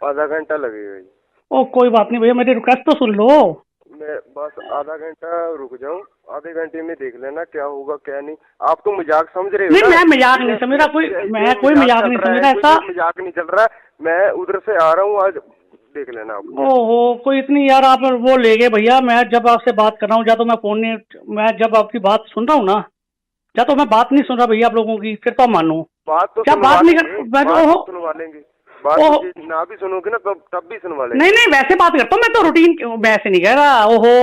आधा घंटा लगेगा जी। ओ कोई बात नहीं भैया, मेरी रिक्वेस्ट तो सुन लो। मैं बस आधा घंटा रुक जाऊं, आधे घंटे में देख लेना क्या होगा क्या नहीं। आप तो मजाक समझ रहे हो नहीं ना। मैं मजाक ठीक नहीं है, समझ रहा, कोई ये मैं कोई मजाक मजाक चल नहीं रहा समझ है, रहा कोई ऐसा। ये मजाक नहीं चल रहा। मैं उधर से आ रहा हूँ आज, देख लेना आप क्या। ओहो, कोई इतनी यार आप वो ले गए भैया। मैं जब आपसे बात कर रहा हूँ, या तो मैं फोन नहीं, मैं जब आपकी बात सुन रहा हूँ ना, या तो मैं बात नहीं सुन रहा भैया आप लोगों की, फिर तो मानो। बात तो क्या सुनवा बात नहीं लेंगे, कर मैं बात ओहो। तो सुनवा लेंगे। बात तो ओहो, ना भी सुनोगे ना तब भी सुनवा नहीं लेंगे। नहीं वैसे बात करता हूँ मैं तो रूटीन, मैं ऐसे नहीं कह रहा। ओहो,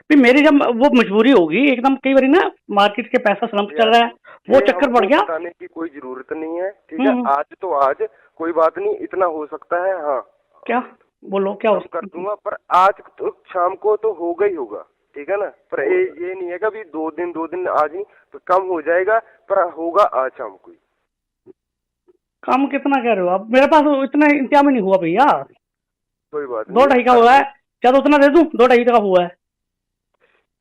फिर मेरी जब वो मजबूरी होगी एकदम, कई बारी ना मार्केट के पैसा स्लम्प ये चल रहा है, वो ये चक्कर पड़ हमको गया। बताने की कोई जरूरत नहीं है, ठीक है। हम्म। आज तो आज कोई बात नहीं, इतना हो सकता है हाँ। क्या? बोलो क्या कम कर दूंगा, पर आज तो शाम को तो होगा ही होगा, ठीक है ना। पर ये नहीं है कि अभी 2 दिन आज ही तो कम हो जाएगा, पर होगा आज शाम को ही। कम कितना कह रहे हो आप? मेरे पास इतना इंतजाम ही नहीं हुआ भैया। कोई बात दो नहीं, ढाई का कर हुआ है। लो। क्या तो उतना दे दूं? दो ढाई का हुआ है।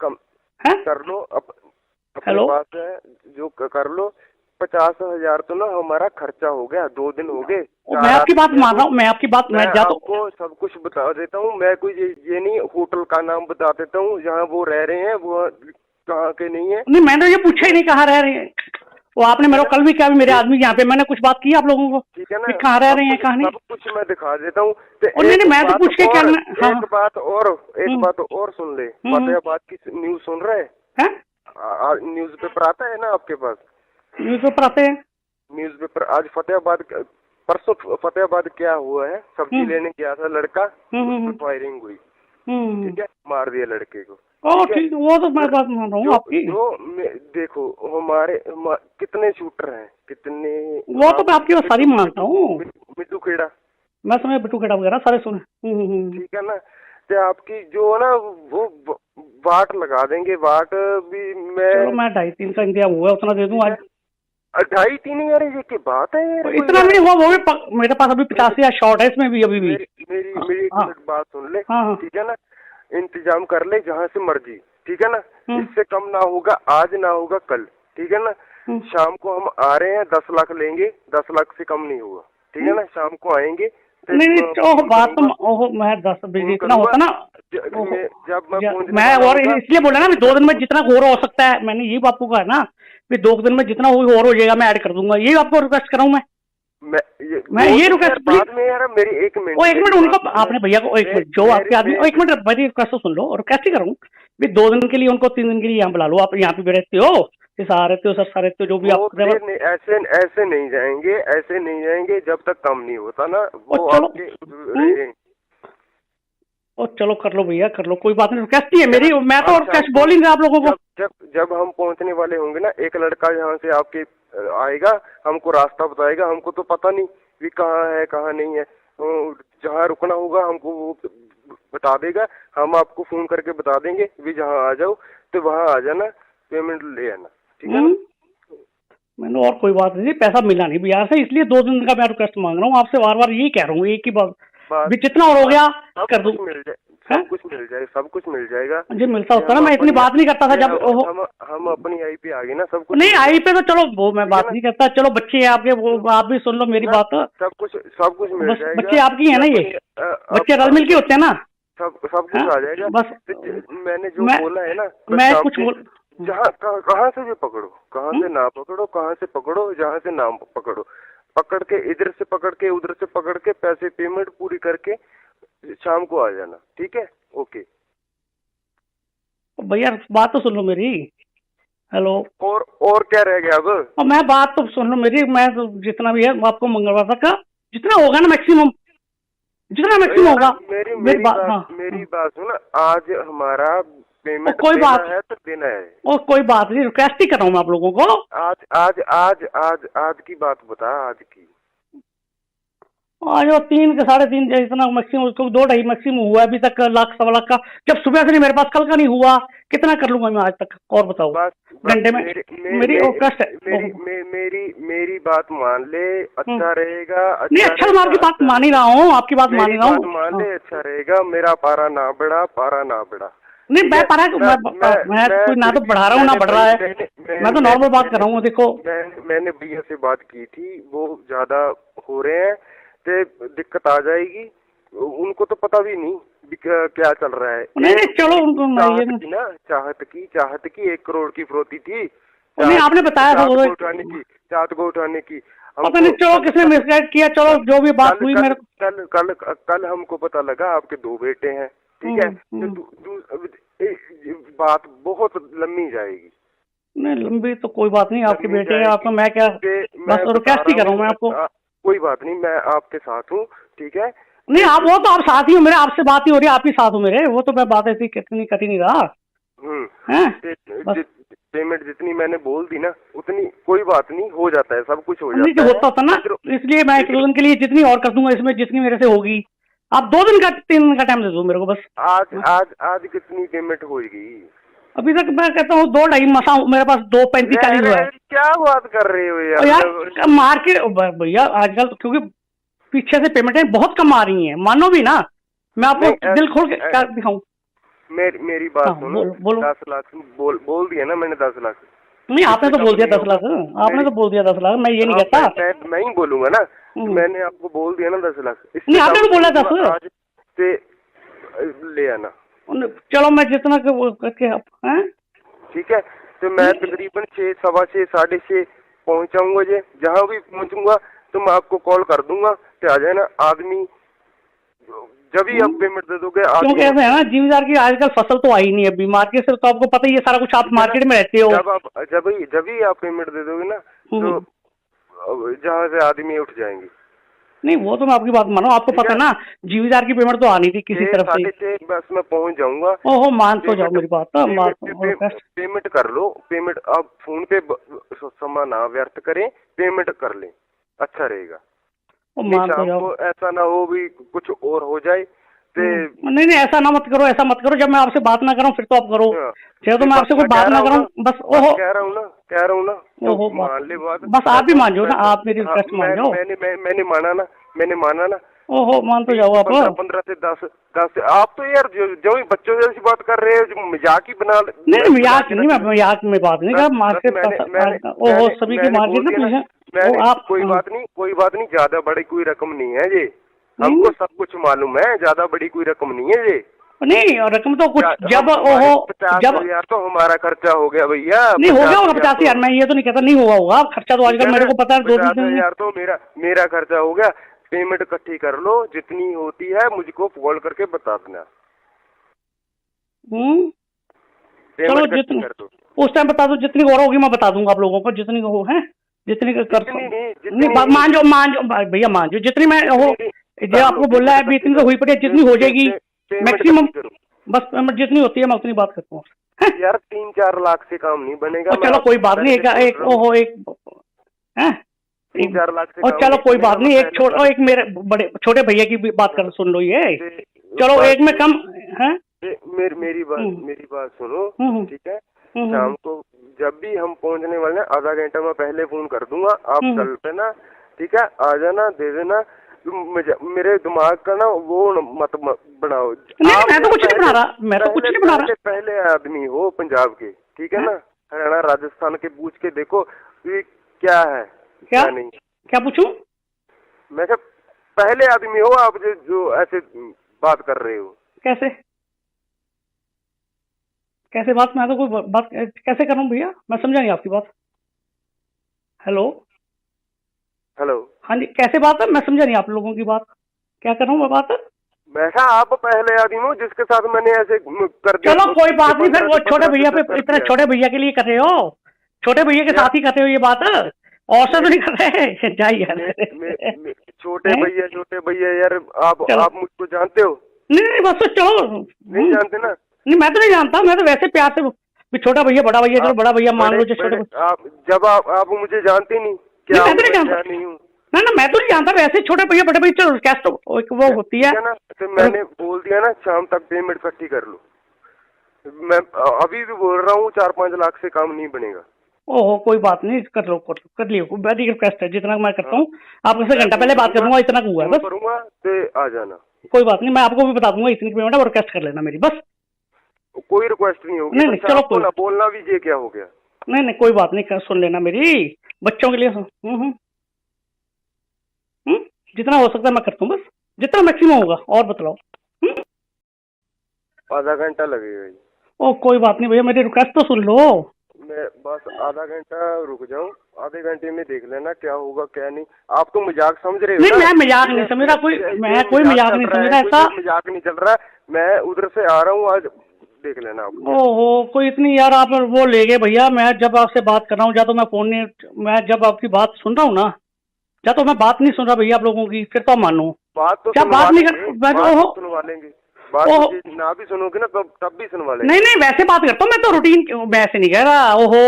कम हैं? कर लो, अपने हेलो। पास है जो कर लो। 50,000 तो ना हमारा खर्चा हो गया, 2 दिन हो गए, मैं 4 आपकी बात आदमी है मान वो। रहा हूँ, मैं आपकी बात मैं मैं जा तो। आपको सब कुछ बता देता हूँ। मैं कोई ये नहीं होटल का नाम बता देता हूँ जहाँ वो रह रहे हैं, वो कहाँ के नहीं है। नहीं मैंने ये पूछा ही वो नहीं कहाँ रह रहे हैं। वो आपने ठीक है मेरे ना, को कल भी किया, भी मेरे जो आदमी यहाँ पे, मैंने कुछ बात की आप लोगों को ठीक है ना, कि कहाँ रह सब रहे हैं कुछ कहाँ नहीं। सब कुछ मैं दिखा देता हूँ। तो और नहीं नहीं मैं तो पूछ के क्या लेना। हाँ हाँ। एक बात और एक हम्म बात और सुन ले। हम्म। फतेहाबाद की न्यूज सुन रहे हैं? है? न्यूज पेपर आता है ना आपके पास? न्यूज पेपर आते हैं। न्यूज पेपर आज परसों फतेहाबाद क्या हुआ है, सब्जी हम्म लेने गया था लड़का, हम्म उस पर हम्म फायरिंग हुई, हम्म। ठीक है, मार दिया लड़के को। ओ ठीक है, ठीक, वो तो मैं फिर बात मान रहा हूँ जो आपकी। जो देखो कितने शूटर हैं, कितने। वो तो आप मैं आपकी बात सारी मिट्टू मानता मिट्टू हूँ। मिट्टू खेड़ा, मैं समझ बिट्टू खेड़ा वगैरह सारे सुने। ठीक है ना। तो आपकी जो है ना वो वाट लगा देंगे, वाट भी मैं। चलो मैं 2.5-3 का इंतजाम हुआ है, उतना दे दूँ ठीक है, आज। 2.5-3 यार ये की बात है यार, और कोई इतना भी यार। नहीं हुआ, वो भी मेरे पास अभी मेरी 85 शॉर्ट है इसमें भी अभी भी। मेरी मेरी हाँ मेरी एक हाँ मिनट बात सुन ले, हाँ हाँ। ठीक है ना। इंतजाम कर ले जहां से मर्जी, ठीक है ना। हम्म इससे कम ना होगा आज, ना होगा कल, ठीक है ना। हम्म शाम को हम आ रहे हैं, 10 लाख लेंगे, 10 लाख से कम नहीं होगा, ठीक है हम्म। ना। शाम को आएंगे तो नहीं नहीं ओह फोन बात तो करूंगा, ओह मैं 10 बजे फोन इतना करूंगा। होता ना। ओह जब मैं पहुंचने मैं वाला और होगा इसलिए बोला ना, फोन भी कर 2 दिन में दूंगा। जितना और हो सकता है, मैंने ये आपको कहा है ना, भी 2 दिन में जितना और हो जाएगा मैं ऐड कर दूंगा, ये आपको रिक्वेस्ट कर रहा हूँ मैं। मैं ये मैं दो ये दिन यार रिक्वेस्ट प्लीज। बाद में यार, मेरी एक ओ मिनट, एक मेरी मिनट बात उनको, सुन ले। आपने भैया को एक मे, मिनट, जो आपके मेरी आदमी, मे, एक मिनट मेरी रिक्वेस्ट तो सुन लो, और कैसे करूँ भी 2 दिन के लिए उनको 3 दिन के लिए यहाँ बुला लो। आप यहाँ पे भी रहते हो, आ रहते हो, सर रहते हो, जो भी वो आप ये नहीं, ऐसे ऐसे नहीं जाएंगे, ऐसे नहीं जाएंगे जब तक कम नहीं होता ना ओ वो चलो। आपके हम्म। रहेंगे, ओ चलो कर लो भैया कर लो, कोई बात नहीं, रिक्वेस्ट ही है ठीक है ना। मेरी, मैं तो आज और शाम कैसे को बोल ही नहीं रहा आप लोगों को। जब जब जब हम पहुंचने वाले होंगे ना, एक लड़का यहाँ से आपके आएगा, हमको रास्ता बताएगा। हमको तो पता नहीं भी कहाँ है कहाँ नहीं है। जहाँ रुकना होगा हमको वो बता देगा, हम आपको फोन करके बता देंगे भी जहाँ आ जाओ, तो वहाँ आ जाना, पेमेंट ले आना, ठीक है ना। हम्म। मैंने और कोई बात नहीं, पैसा मिला नहीं बिहार से, इसलिए 2 दिन का मैं रिक्वेस्ट मांग रहा हूँ आपसे, बार बार यही कह रहा हूँ, एक ही बात बस भी जितना और हो बस गया सब कर दूं। कुछ मिल जाए, है? सब कुछ मिल जाए, सब कुछ मिल जाएगा। जी मिलता ये होता ना, हम मैं इतनी अपनी बात नहीं करता था ये जब ओहो। हम अपनी आई पे आ गए ना, सब कुछ नहीं मिल आई पे जाएगा, तो चलो वो मैं ठीक है बात ना। नहीं करता, चलो बच्चे हैं आपके, वो आप भी सुन लो मेरी ना, बात। सब कुछ मिल बस जाएगा। बच्चे आपकी है ये ना ये, अपनी बच्चे रल मिल के होते हैं ना। सब सब हाँ कुछ आ जाएगा। बस। तो मैंने जो मैं बोला है ना, कल मैं शाम कुछ को, बोल। जहाँ कहाँ से भी पकड़ो, कहाँ हम्म? से ना पकड़ो, कहाँ से पकड़ो, जहाँ से ना पकड़ो, पकड़ के इधर से पकड़ के उधर से पकड़ के पैसे पेमेंट पूरी करके शाम को आ जाना, ठीक है। ओके। भैया बात तो सुन लो मेरी। हेलो। और क्या रह गया अब? और मैं बात तो सुन लो मेरी, मैं तो जितना भी है आपको मंगलवार तक का जितना होगा ना मैक्सिमम, जितना अरे मैक्सिमम यार होगा। मेरी मेरी मेरी बात बात हाँ मेरी हाँ। बात सुन, आज हमारा और पेमेंट कोई देना बात, है तो देना है। और कोई बात नहीं, रिक्वेस्ट ही कर रहा हूँ मैं आप लोगों को। आज आज आज आज आज की बात बता, आज की। आज वो 3 के 3.5 इतना मैक्सिमम, उसको 2 ढाई मैक्सिमम हुआ है अभी तक, लाख सवा लाख का। जब सुबह से नहीं मेरे पास, कल का नहीं हुआ, कितना कर लूंगा मैं आज तक, और बताओ। बस बस घंटे में मेरी मेरी रिक्वेस्ट है। मेरी मेरी बात मान ले, हम्म। अच्छा रहेगा, नहीं अच्छा अच्छा, मैं रहेगा, आपकी बात अच्छा मान ही रहेगा। रहा हूँ, आपकी बात मान मेरी ही रहा बात हूँ। मान हाँ। ले, अच्छा रहेगा। मेरा पारा ना बढ़ा, पारा ना बढ़ा, नहीं ठीक मैं है। पढ़ा, मैं मैं मैं मैं कोई ना फिर तो भी बढ़ा रहा हूँ ना बढ़ रहा है। मैं तो नॉर्मल बात कर रहा हूँ देखो। मैंने भैया से बात की थी, वो ज्यादा हो रहे हैं तो दिक्कत आ जाएगी। उनको तो पता भी नहीं क्या चल रहा है। नहीं नहीं चलो उनको चाहत की 1 करोड़ की फिरौती थी, नहीं आपने बताया था चाहत को उठाने की। पता नहीं चलो किसने मिसगाइड किया, चलो जो भी बात हुई मेरे कल हमको पता लगा आपके 2 बेटे हैं, ठीक है, तो बात बहुत लंबी जाएगी। नहीं लंबी तो कोई बात नहीं, आपके बेटे हैं, आपको मैं क्या बस रिक्वेस्ट ही कर रहा हूँ मैं आपको। कोई बात नहीं, मैं आपके साथ हूँ, ठीक है। नहीं आप वो तो आप साथ ही हो मेरे, आपसे बात ही हो रही है, आप ही साथ हो मेरे, वो तो मैं बात ऐसी कितनी कटी नहीं रहा। पेमेंट जितनी मैंने बोल दी ना उतनी, कोई बात नहीं, हो जाता है, सब कुछ हो जाता है। होता था ना, इसलिए मैं 1 दिन के लिए जितनी और कर दूंगा इसमें, जितनी मेरे से होगी। आप 2 दिन का 3 दिन का टाइम दे दो मेरे को बस। आज कितनी पेमेंट होगी? अभी तक मैं कहता हूँ 2-2.5 मसा मेरे पास 2.35-40 हुआ है। क्या बात कर रहे हो यार मार्केट भैया आजकल तो क्योंकि पीछे से पेमेंटें बहुत कम आ रही हैं, मानो भी ना, मैं आपको दिल खोल के क्या दिखाऊं। मेरी बात सुनो, 10 लाख बोल दिया ना मैंने, 10 लाख। नहीं आपने तो बोल दिया 10 लाख, आपने तो बोल दिया 10 लाख, मैं ये नहीं कहता। मैं ही बोलूंगा ना, मैंने आपको बोल दिया ना 10 लाख। नहीं आपने तो बोला 10 आज से ले आना। चलो मैं जितना करके आप हैं, ठीक है, तो मैं तकरीबन 6, 6:15, 6:30 पहुंचाऊंगा। जहाँ भी पहुंचूंगा तो मैं आपको कॉल कर दूंगा कि आ जाए ना आदमी, जब ही आप पेमेंट दे दोगे। क्योंकि ऐसा है ना जिम्मेदार की आजकल फसल तो आई नहीं अभी मार्केट से, तो आपको पता ही है सारा कुछ, आप मार्केट में रहते हो। जब ही आप पेमेंट दे दोगे ना तो जहाँ से आदमी उठ जाएंगे। नहीं वो तो मैं आपकी बात मानो, आपको पता ना जिम्मेदार की पेमेंट तो आनी थी किसी तरफ से। 6:30 बस मैं पहुंच जाऊंगा। ओहो मान तो जाओ मेरी बात, पेमेंट कर लो, पेमेंट आप फोन पे समय ना व्यर्थ करें, पेमेंट कर लें, अच्छा रहेगा। मान तो जाओ, ऐसा ना हो भी कुछ और हो जाए। नहीं ऐसा ना मत करो, ऐसा मत करो, जब मैं आपसे बात ना करूं फिर तो आप करो, चाहे तो मैं आपसे कोई बात ना करूं बस। ओहो कह रहा हूँ ना ओहो मान ले बात, बस आप भी मान जाओ ना, आप मेरी रिक्वेस्ट मान जाओ। मैंने माना ना। ओहो मान तो जाओ आप। 15 से 10 आप तो यार जो बच्चों जैसी बात कर रहे हो, जो मजाक ही बना। नहीं मजाक नहीं, मैं मजाक में बात नहीं कर, मार्केट ओहो सभी की मार्केट ना आप। कोई बात नहीं, ज्यादा बड़ी कोई रकम नहीं है ये, हमको सब कुछ मालूम है, ज्यादा बड़ी कोई रकम नहीं है ये। नहीं रकम तो कुछ जब ओहो 50,000 यार तो हमारा खर्चा हो गया भैया। नहीं हो गया होगा 50,000, मैं ये तो नहीं कहता नहीं हुआ होगा खर्चा, तो आजकल मेरे को पता है 50,000 तो मेरा खर्चा हो गया। पेमेंट इकट्ठी कर लो, जितनी होती है मुझको कॉल करके बता देना। चलो जितनी उस टाइम बता दो, जितनी और होगी मैं बता दूंगा आप लोगों को, जितनी हो है जितनी कर। नहीं मान जाओ भैया, मान जाओ जितनी मैं हो, जो आपको बोला है अभी इतनी तो हुई पड़ी, जितनी हो जाएगी मैक्सिमम, बस जितनी होती है मैं उतनी बात करता हूँ। यार 3-4 लाख से काम नहीं बनेगा। चलो कोई बात नहीं, एक ओहो एक है 3-4 लाख से। और चलो कोई बात नहीं, एक मेरे बड़े छोटे भैया की भी बात कर सुन लो ये, चलो एक में कम है। मेरी बात सुनो, ठीक है। शाम को जब भी हम पहुंचने वाले हैं, आधा घंटा मैं पहले फोन कर दूंगा, आप चल पे ना, ठीक है, आ जाना, दे देना। मेरे दिमाग का ना वो मत बनाओ। नहीं मैं तो कुछ नहीं बना रहा, मैं तो कुछ नहीं बना रहा। पहले आदमी हो पंजाब के, ठीक है ना, हरियाणा राजस्थान के, पूछ के देखो क्या है क्या नहीं। क्या पूछूं मैं? पहले आदमी हो आप जो ऐसे बात कर रहे हो। कैसे बात? मैं तो कोई बात कैसे कर रहा हूँ भैया, मैं समझा नहीं आपकी बात। हेलो हाँ जी, कैसे बात है? मैं समझा नहीं आप लोगों की बात, क्या कर रहा हूँ मैं बात? मैं आप पहले आदमी हो जिसके साथ मैंने ऐसे कर दिया। चलो कोई बात नहीं, फिर वो छोटे भैया पे, इतने छोटे भैया के लिए कर रहे हो, छोटे भैया के साथ ही कर रहे हो ये बात, और से तो नहीं कर रहे। जाइए छोटे भैया यार, आप मुझको जानते हो? नहीं बस तो चलो, नहीं जानते ना? नहीं मैं तो नहीं जानता, मैं तो वैसे प्यार से छोटा भैया बड़ा भैया, चलो बड़ा भैया मान लो, छोटे जब आप मुझे जानते नहीं क्या? मैं तो नहीं जानता, ना मैं तो नहीं जानता, वैसे छोटे भैया बड़े भैया, चलो कैश तो वो होती है ना। तो मैंने बोल दिया ना शाम तक पेमेंट इकट्ठी कर लो। मैं अभी भी बोल रहा हूँ 4-5 लाख से काम नहीं बनेगा। ओहो कोई बात नहीं, कर लियो, वेरी रिक्वेस्ट है, जितना मैं करता हूँ आपसे घंटा पहले बात करूंगा, इतना हुआ है बस। करूंगा तो आ जाना, कोई बात नहीं, मैं आपको भी बता दूंगा इतनी पेमेंट है, और रिक्वेस्ट कर लेना मेरी, बस कोई रिक्वेस्ट नहीं होगी। नहीं चलो कोई बोलना भी ये क्या हो गया? नहीं कोई बात नहीं, सुन लेना मेरी, बच्चों के लिए जितना हो सकता है मैं करता हूँ बस। जितना मैक्सिमम होगा। और बताओ। आधा घंटा लगेगा जी। ओ कोई बात नहीं भैया, मेरी रिक्वेस्ट तो सुन लो। मैं बस आधा घंटा रुक जाऊं, आधे घंटे में देख लेना क्या होगा क्या नहीं। आप तो मजाक समझ रहे हो नहीं, ना? मैं मजाक नहीं समझ रहा, मैं कोई मजाक नहीं समझ रहा ऐसा। मजाक नहीं चल रहा। मैं उधर से आ रहा हूँ आज, देख लेना आप। ओहो, कोई इतनी यार आप वो ले गए भैया। मैं जब आपसे बात कर रहा हूँ, या तो मैं फोन नहीं, मैं जब आपकी बात सुन रहा हूँ ना, या तो मैं बात नहीं सुन रहा भैया आप लोगों की, फिर तो मानो। बात तो क्या बात नहीं कर, सुनवा लेंगे। बात ना भी सुनोगे ना तब भी सुनवा लेंगे। नहीं नहीं, वैसे बात करता हूँ मैं तो रूटीन, मैं ऐसे नहीं कह रहा। ओहो,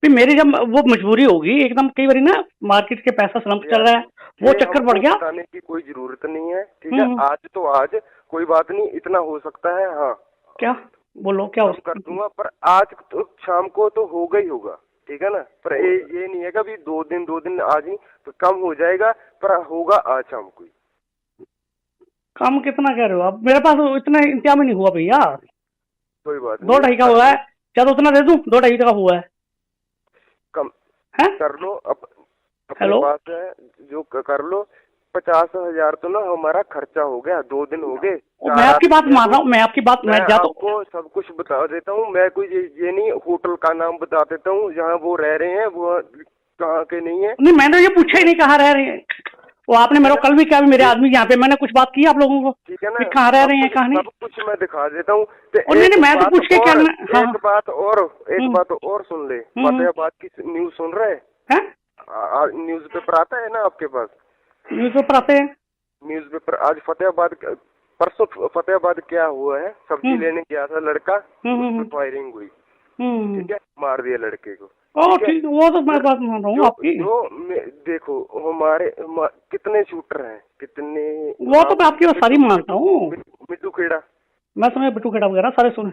फिर मेरी जब वो मजबूरी होगी एकदम, कई बार ना मार्केट के पैसा स्लम्प चल रहा है, वो चक्कर पड़ गया। बताने की कोई जरूरत नहीं है, ठीक है? आज तो आज कोई बात नहीं, इतना हो सकता है। हाँ क्या बोलो, क्या हो कर दूंगा, पर आज तो शाम को तो होगा ही होगा, ठीक है ना? पर ये नहीं है कि 2 दिन आज ही तो कम हो जाएगा, पर होगा आज शाम को। कम कितना कह रहे हो आप? मेरे पास इतना इंतजाम ही नहीं हुआ भैया। कोई बात 2-2.5 का हुआ है, क्या तो उतना दे दूं? 2-2.5 का हुआ है। कम है कर लो हेलो, बात है जो कर लो। 50,000 तो ना हमारा खर्चा हो गया, 2 दिन हो गए। मैं आपकी बात मान रहा हूँ, मैं आपकी बात, मैं जा तो आपको सब कुछ बता देता हूँ। मैं कोई ये नहीं, होटल का नाम बता देता हूँ जहाँ वो रह रहे हैं, वो कहाँ के नहीं है। नहीं, मैंने ये पूछा ही नहीं कहाँ रह रहे हैं। वो आपने मेरे को कल भी क्या, मेरे आदमी यहाँ पे मैंने कुछ बात की आप लोगों को, ठीक है ना? कहाँ रह रहे हैं कहाँ नहीं, सब कुछ मैं दिखा देता हूँ। नहीं, मैं तो पूछ के क्या। एक बात और सुन ले। फतेहाबाद की न्यूज सुन रहे हैं? न्यूज पेपर आता है ना आपके पास? न्यूज पेपर आते हैं। न्यूज पेपर आज परसों फतेहाबाद क्या हुआ है? सब्जी लेने गया था लड़का, फायरिंग हुई, ठीक है? मार दिया लड़के को। ठीक, वो तो मैं बात मान रहा हूँ आपकी। देखो हमारे कितने शूटर हैं, कितने, वो तो मैं आपकी बात सारी मानता हूँ। मिट्टू खेड़ा, मैं सुना बिट्टू खेड़ा वगैरह सारे सुने।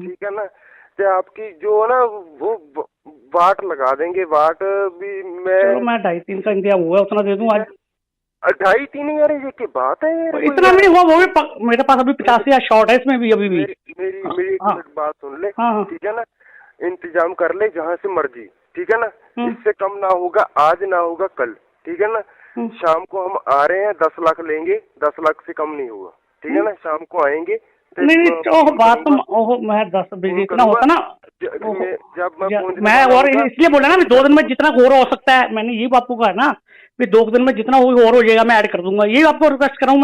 ठीक है ना? तो आपकी जो है ना वो वाट लगा देंगे, वाट भी। मैं 2.5-3 का इंतजाम हुआ, उतना दे दूं आज। 2.5-3 यार, ये की बात है यार? इतना नहीं हुआ, वो भी मेरे पास अभी 85 शॉर्ट है इसमें भी अभी भी। मेरी एक मिनट बात सुन ले, ठीक है ना? इंतजाम कर ले जहाँ से मर्जी, ठीक है ना? इससे कम ना होगा, आज ना होगा कल, ठीक है ना? शाम को हम आ रहे हैं, 10 लाख लेंगे, 10 लाख से कम नहीं होगा, ठीक है ना? शाम को आएंगे। नहीं बात तो मैं 10 बजे इतना होता ना, जब मैं और इसलिए बोला ना, 2 दिन में जितना और हो सकता है, मैंने ये आपको कहा ना, 2 दिन में जितना और हो जाएगा मैं ऐड कर दूंगा। ये आपको रिक्वेस्ट कर रहा हूँ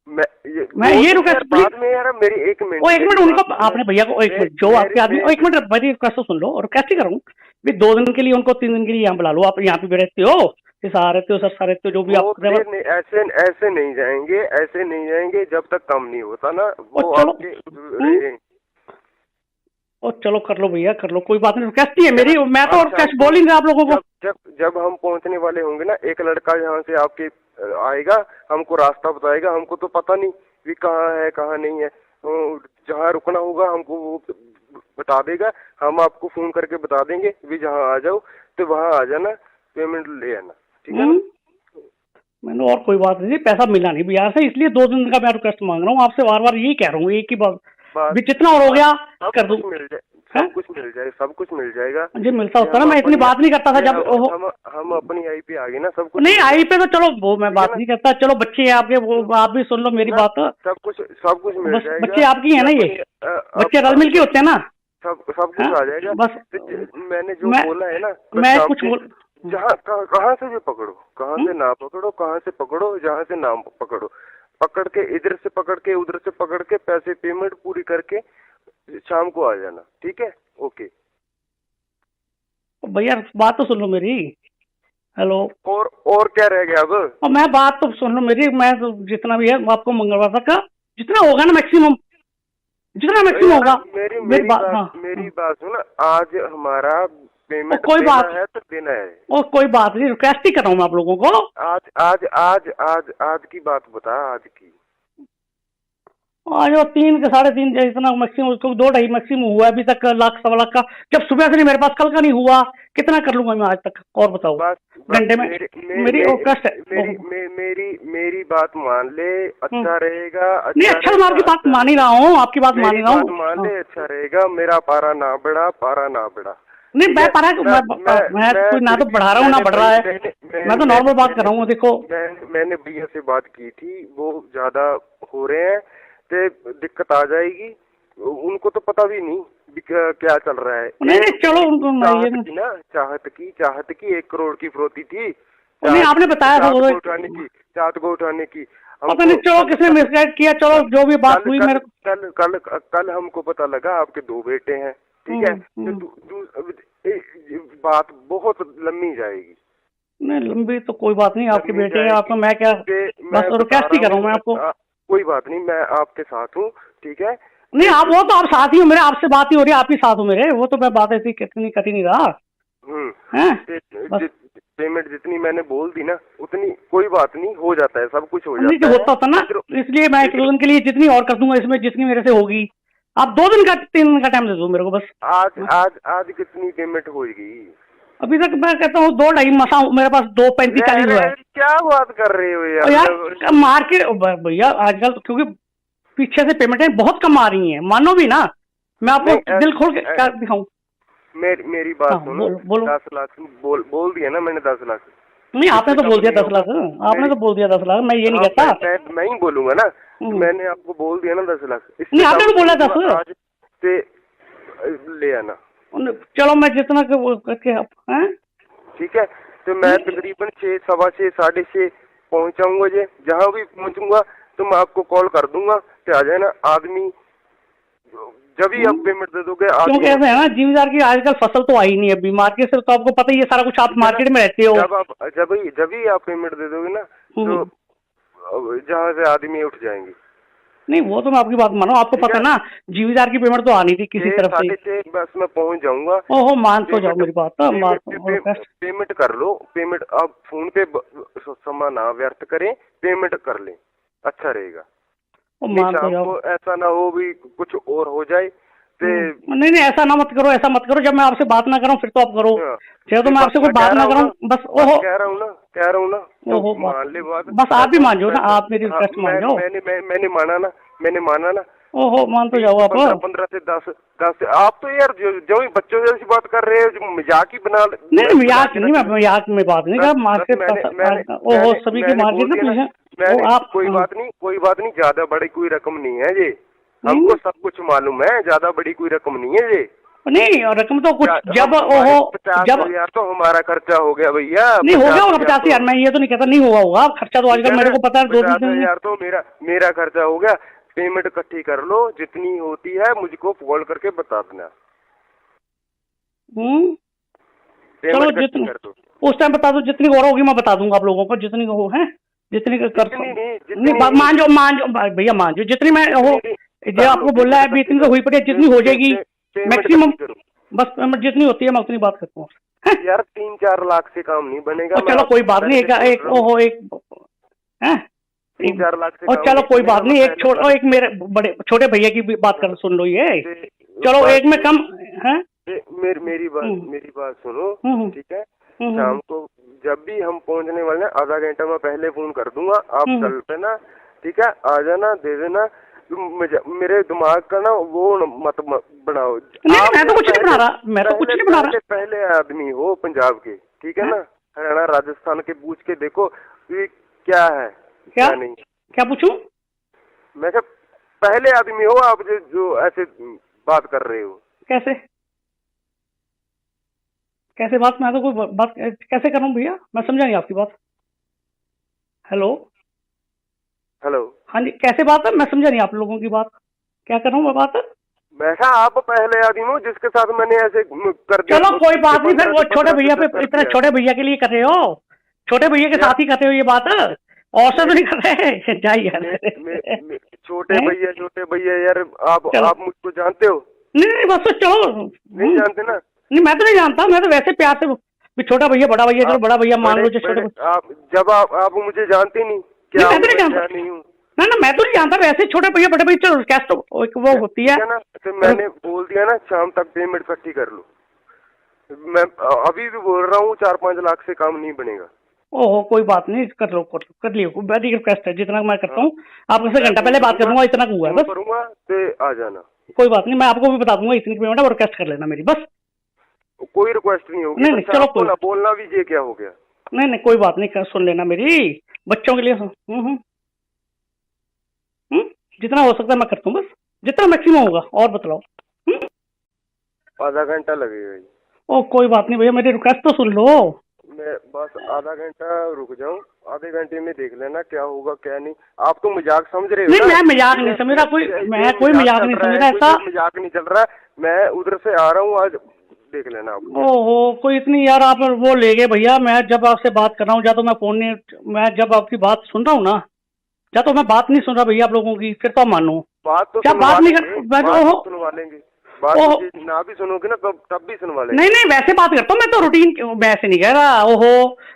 मैं ये रिक्वेस्ट बाद में यार मेरी 1 मिनट। 1 मिनट उनको, आपने भैया को 1 मिनट, जो आपके आदमी, 1 मिनट मेरी रिक्वेस्ट सुन लो, और कैसे करूँ 2 दिन के लिए उनको, 3 दिन के लिए यहाँ बुला लो। आप यहाँ पे रहते हो, आ रहते हो, सर रहते हो, जो भी आप ऐसे नहीं जाएंगे, ऐसे नहीं जाएंगे जब तक कम नहीं होता ना वो आपके। और चलो कर लो भैया, कर लो, कोई बात नहीं। रिक्वेस्ट ही है मेरी, मैं तो और कैश बोल ही नहीं आप लोगों को। जब हम पहुंचने वाले होंगे ना, एक लड़का यहाँ से आपके आएगा, हमको रास्ता बताएगा। हमको तो पता नहीं भी कहाँ है कहाँ नहीं है, जहाँ रुकना होगा हमको वो बता देगा। हम आपको फोन करके बता देंगे भी जहाँ आ जाओ, तो वहाँ आ जाना, पेमेंट ले आना, ठीक है ना? मैंने और कोई बात नहीं, पैसा मिला नहीं बिहार से, इसलिए 2 दिन का मैं रिक्वेस्ट मांग रहा हूँ आपसे, बार बार यही कह रहा हूँ, एक ही बात भी जितना और हो गया कर दूं। सब कुछ मिल जाएगा जी, मिलता होता ना, मैं इतनी बात नहीं करता था जब हम अपनी आई पे आ गए ना, सब कुछ। नहीं आई पे तो चलो वो मैं बात नहीं करता, चलो बच्चे हैं आपके, वो आप भी सुन लो मेरी बात। सब कुछ मिल जाएगा। बच्चे आपकी है ना, ये बच्चे रल मिल के होते हैं ना, सब कुछ आ जाएगा। बस मैंने जो बोला है ना, मैं कुछ बोल, जहाँ कहाँ से भी पकड़ो, कहाँ से ना पकड़ो, कहाँ से पकड़ो, जहाँ से ना पकड़ो, पकड़ के इधर से पकड़ के उधर से पकड़ के पैसे पेमेंट पूरी करके शाम को आ जाना, ठीक है? ओके भैया, बात तो सुन लो मेरी। हेलो, और क्या रह गया अब? मैं बात तो सुन लो मेरी, मैं तो जितना भी है आपको मंगलवार तक का जितना होगा ना मैक्सिमम, जितना मैक्सिमम होगा। मेरी बात सुन, आज हमारा पेमेंट कोई बात है तो देना है। और कोई बात नहीं, रिक्वेस्ट ही कर रहा हूँ मैं आप लोगों को। आज की बात बता, आज की। आज 3 के 3.5 इतना मैक्सिमम, 2-2.5 मैक्सिमम हुआ अभी तक, 1-1.25 का। जब सुबह से नहीं मेरे पास, कल का नहीं हुआ, कितना कर लूंगा मैं आज तक? और बताओ, घंटे में मेरी कष्ट है। मेरी बात मान ले, अच्छा रहेगा। नहीं, अच्छा मैं आपकी बात मान ही रहा हूँ, आपकी बात मान ही रहा हूँ। मान ले, अच्छा रहेगा। मेरा पारा ना बढ़ा, नहीं मैं पढ़ा मैं कोई ना तो बढ़ा रहा हूँ ना बढ़ रहा है, मैं तो नॉर्मल बात कर रहा हूँ। देखो मैंने भैया से बात की थी, वो ज्यादा हो रहे हैं तो दिक्कत आ जाएगी, उनको तो पता भी नहीं क्या चल रहा है। नहीं चलो उनको चाहत की 1 करोड़ की फिरौती थी, नहीं आपने बताया था चाहत को उठाने की पता नहीं, चलो किसने मिसगाइड किया, चलो जो भी बात हुई मेरे कल हमको पता लगा आपके 2 बेटे हैं, ठीक है, बात बहुत लंबी जाएगी। नहीं लंबी तो कोई बात नहीं, आपके बेटे हैं, आपको मैं क्या बस रिक्वेस्ट ही कर रहा हूँ मैं आपको। कोई बात नहीं, मैं आपके साथ हूँ, ठीक है। नहीं आप वो तो आप साथ ही हो मेरे, आपसे बात ही हो रही है, आप ही साथ हो मेरे, वो तो मैं बात ऐसी कितनी कटी नहीं रहा। पेमेंट जितनी मैंने बोल दी ना उतनी, कोई बात नहीं, हो जाता है, सब कुछ हो जाता है। होता था ना, इसलिए मैं 1 दिन के लिए जितनी और कर दूंगा इसमें, जितनी मेरे से होगी। आप 2 दिन का 3 दिन का टाइम दे दो मेरे को बस। आज कितनी पेमेंट होगी? अभी तक मैं कहता हूँ 2-2.5 मसा मेरे पास 2.35-40 हुआ है। क्या बात कर रहे हो यार मार्केट भैया आजकल, क्योंकि पीछे से पेमेंटें बहुत कम आ रही हैं, मानो भी ना, मैं आपको दिल खोल के क्या दिखाऊं। मेरी बात सुनो, 10 लाख बोल दिया ना मैंने, 10 लाख। नहीं आपने तो बोल दिया 10 लाख, आपने तो बोल दिया 10 लाख, मैं ये नहीं कहता। मैं ही बोलूंगा ना, मैंने आपको बोल दिया ना 10 लाख। नहीं आपने तो बोला 10 आज से ले आना। चलो मैं जितना करके ठीक है, तो मैं तकरीबन 6, 6:15, 6:30 पहुंचाऊंगा। जहाँ भी पहुंचूंगा तो मैं आपको कॉल कर दूंगा कि आ जाए ना आदमी, जब भी आप पेमेंट दे दोगे। क्यों कहते हैं ना जिम्मेदार की आजकल फसल तो आई नहीं अभी मार्केट से, तो आपको पता ही है सारा कुछ, आप मार्केट में रहते हो। जब भी आप पेमेंट दे दोगे ना तो जहाँ से आदमी उठ जाएंगे। नहीं वो तो मैं आपकी बात मानो, आपको पता है ना जिम्मेदार की पेमेंट तो आनी थी किसी तरफ से। बस मैं पहुंच जाऊंगा। ओहो मान तो जाओ मेरी बात, पेमेंट कर लो, पेमेंट आप फोन पे समय ना व्यर्थ करें, पेमेंट कर लें, अच्छा रहेगा। तो ऐसा ना हो भी कुछ और हो जाए। नहीं ऐसा ना मत करो, ऐसा मत करो, जब मैं आपसे बात ना करूं फिर तो आप करो, तो मैं आपसे कोई बात ना करूं बस। ओहो कह रहा हूँ ना ओहो मान ले बात, बस आप भी मान जाओ ना, आप मेरी रिक्वेस्ट मान जाओ। मैंने माना ना। ओहो मान तो जाओ आप। 15 से 10 आप तो यार जो बच्चों जैसी बात कर रहे हो, मजाक ही बना। नहीं मजाक नहीं, मैं मजाक में बात नहीं कर, मार्केट ओहो सभी की मार्केट ना आप। कोई बात नहीं, ज्यादा बड़ी कोई रकम नहीं है ये, हमको सब कुछ मालूम है, ज्यादा बड़ी कोई रकम नहीं है ये। नहीं रकम तो कुछ जब ओहो 50,000 तो हमारा खर्चा हो गया भैया। नहीं हो गया होगा 50,000, मैं ये तो नहीं कहता नहीं हुआ होगा खर्चा, तो आजकल मेरे को पता है 50,000 तो मेरा खर्चा हो गया। पेमेंट इकट्ठी कर लो, जितनी होती है मुझको कॉल करके बता देना। चलो जितनी उस टाइम बता दो, जितनी और होगी मैं बता दूंगा आप लोगों को, जितनी हो है जितनी कर नहीं मान जाओ भैया, मान जाओ जितनी मैं हो जो आपको बोला है, इतनी तो हुई पड़ी, जितनी हो जाएगी मैक्सिमम, बस जितनी होती है मैं उतनी बात करता हूँ। यार 3-4 लाख से काम नहीं बनेगा। चलो कोई बात नहीं, एक ओहो एक 3-4 लाख से, और चलो कोई बात नहीं, एक मेरे बड़े छोटे भैया की भी बात कर सुन लो ये, चलो एक में कम है। मेरी बात सुनो, ठीक है, शाम को जब भी हम पहुंचने वाले हैं आधा घंटा मैं पहले फोन कर दूंगा, आप चल पे ना, ठीक है, आ जाना, दे देना। मेरे दिमाग का ना वो मत बनाओ। नहीं मैं तो कुछ नहीं बना रहा, मैं तो कुछ नहीं बना रहा। पहले आदमी हो पंजाब के, ठीक है ना, हरियाणा राजस्थान के पूछ के देखो क्या है क्या नहीं। क्या पूछूं मैं? पहले आदमी हो आप जो ऐसे बात कर रहे हो। कैसे बात? मैं तो कोई बात कैसे कर रहा हूँ भैया, मैं समझा नहीं आपकी बात। हेलो हाँ जी, कैसे बात है? मैं समझा नहीं आप लोगों की बात, क्या कर रहा हूँ मैं बात? वैसा आप पहले आदमी हो जिसके साथ मैंने ऐसे कर दिया। चलो कोई बात नहीं, फिर वो छोटे भैया पे, इतने छोटे भैया के लिए कर रहे हो, छोटे भैया के साथ ही कर रहे हो ये बात, और से तो नहीं कर रहे। जाइए छोटे भैया यार, आप मुझको जानते हो? नहीं बस चलो, नहीं जानते ना? नहीं मैं तो नहीं जानता, मैं तो वैसे प्यार से छोटा भैया बड़ा भैया, चलो बड़ा भैया मान लो, छोटे जब आप मुझे जानते नहीं क्या? मैं तो नहीं जानता, ना मैं तो नहीं जानता, वैसे छोटे भैया बड़े भैया, चलो कैश तो वो होती है ना। तो मैंने बोल दिया ना शाम तक पेमेंट इकट्ठी कर लो, मैं अभी भी बोल रहा हूँ 4-5 लाख से काम नहीं बनेगा। ओहो कोई बात नहीं, कर लियो, वेरी रिक्वेस्ट है, जितना मैं करता हूँ आपसे घंटा पहले बात करूंगा, इतना हुआ है बस, करूंगा तो आ जाना। कोई बात नहीं, मैं आपको भी बता दूंगा इतनी पेमेंट है, और रिक्वेस्ट कर लेना मेरी बस। कोई रिक्वेस्ट नहीं होगी। नहीं नहीं, चलो कोई ना बोलना भी ये क्या हो गया। नहीं नहीं, कोई बात नहीं, सुन लेना मेरी, बच्चों के लिए जितना हो सकता है मैं करता हूँ, बस जितना मैक्सिमम होगा। और बतलाओ। आधा घंटा लगेगा जी। ओ कोई बात नहीं भैया, मेरी रिक्वेस्ट तो सुन लो। मैं बस आधा घंटा रुक जाऊं, आधे घंटे में देख लेना क्या होगा क्या नहीं। आप तो मजाक समझ रहे हो नहीं, ना? मैं मजाक नहीं समझ रहा, मैं कोई मजाक नहीं समझ रहा ऐसा। मजाक नहीं चल रहा, मैं उधर से आ रहा हूँ, आज देख लेना आप। ओहो, कोई इतनी यार आप वो ले गए भैया। मैं जब आपसे बात कर रहा हूँ, या तो मैं फोन नहीं, मैं जब आपकी बात सुन रहा हूँ ना, या तो मैं बात नहीं सुन रहा भैया आप लोगों की, फिर तो मानो बात तो क्या बात नहीं कर, सुनवा लेंगे। बात ना भी सुनोगे ना तब भी सुनवा लेंगे। नहीं नहीं, वैसे बात करता हूँ मैं तो, रूटीन वैसे नहीं कह रहा। ओहो,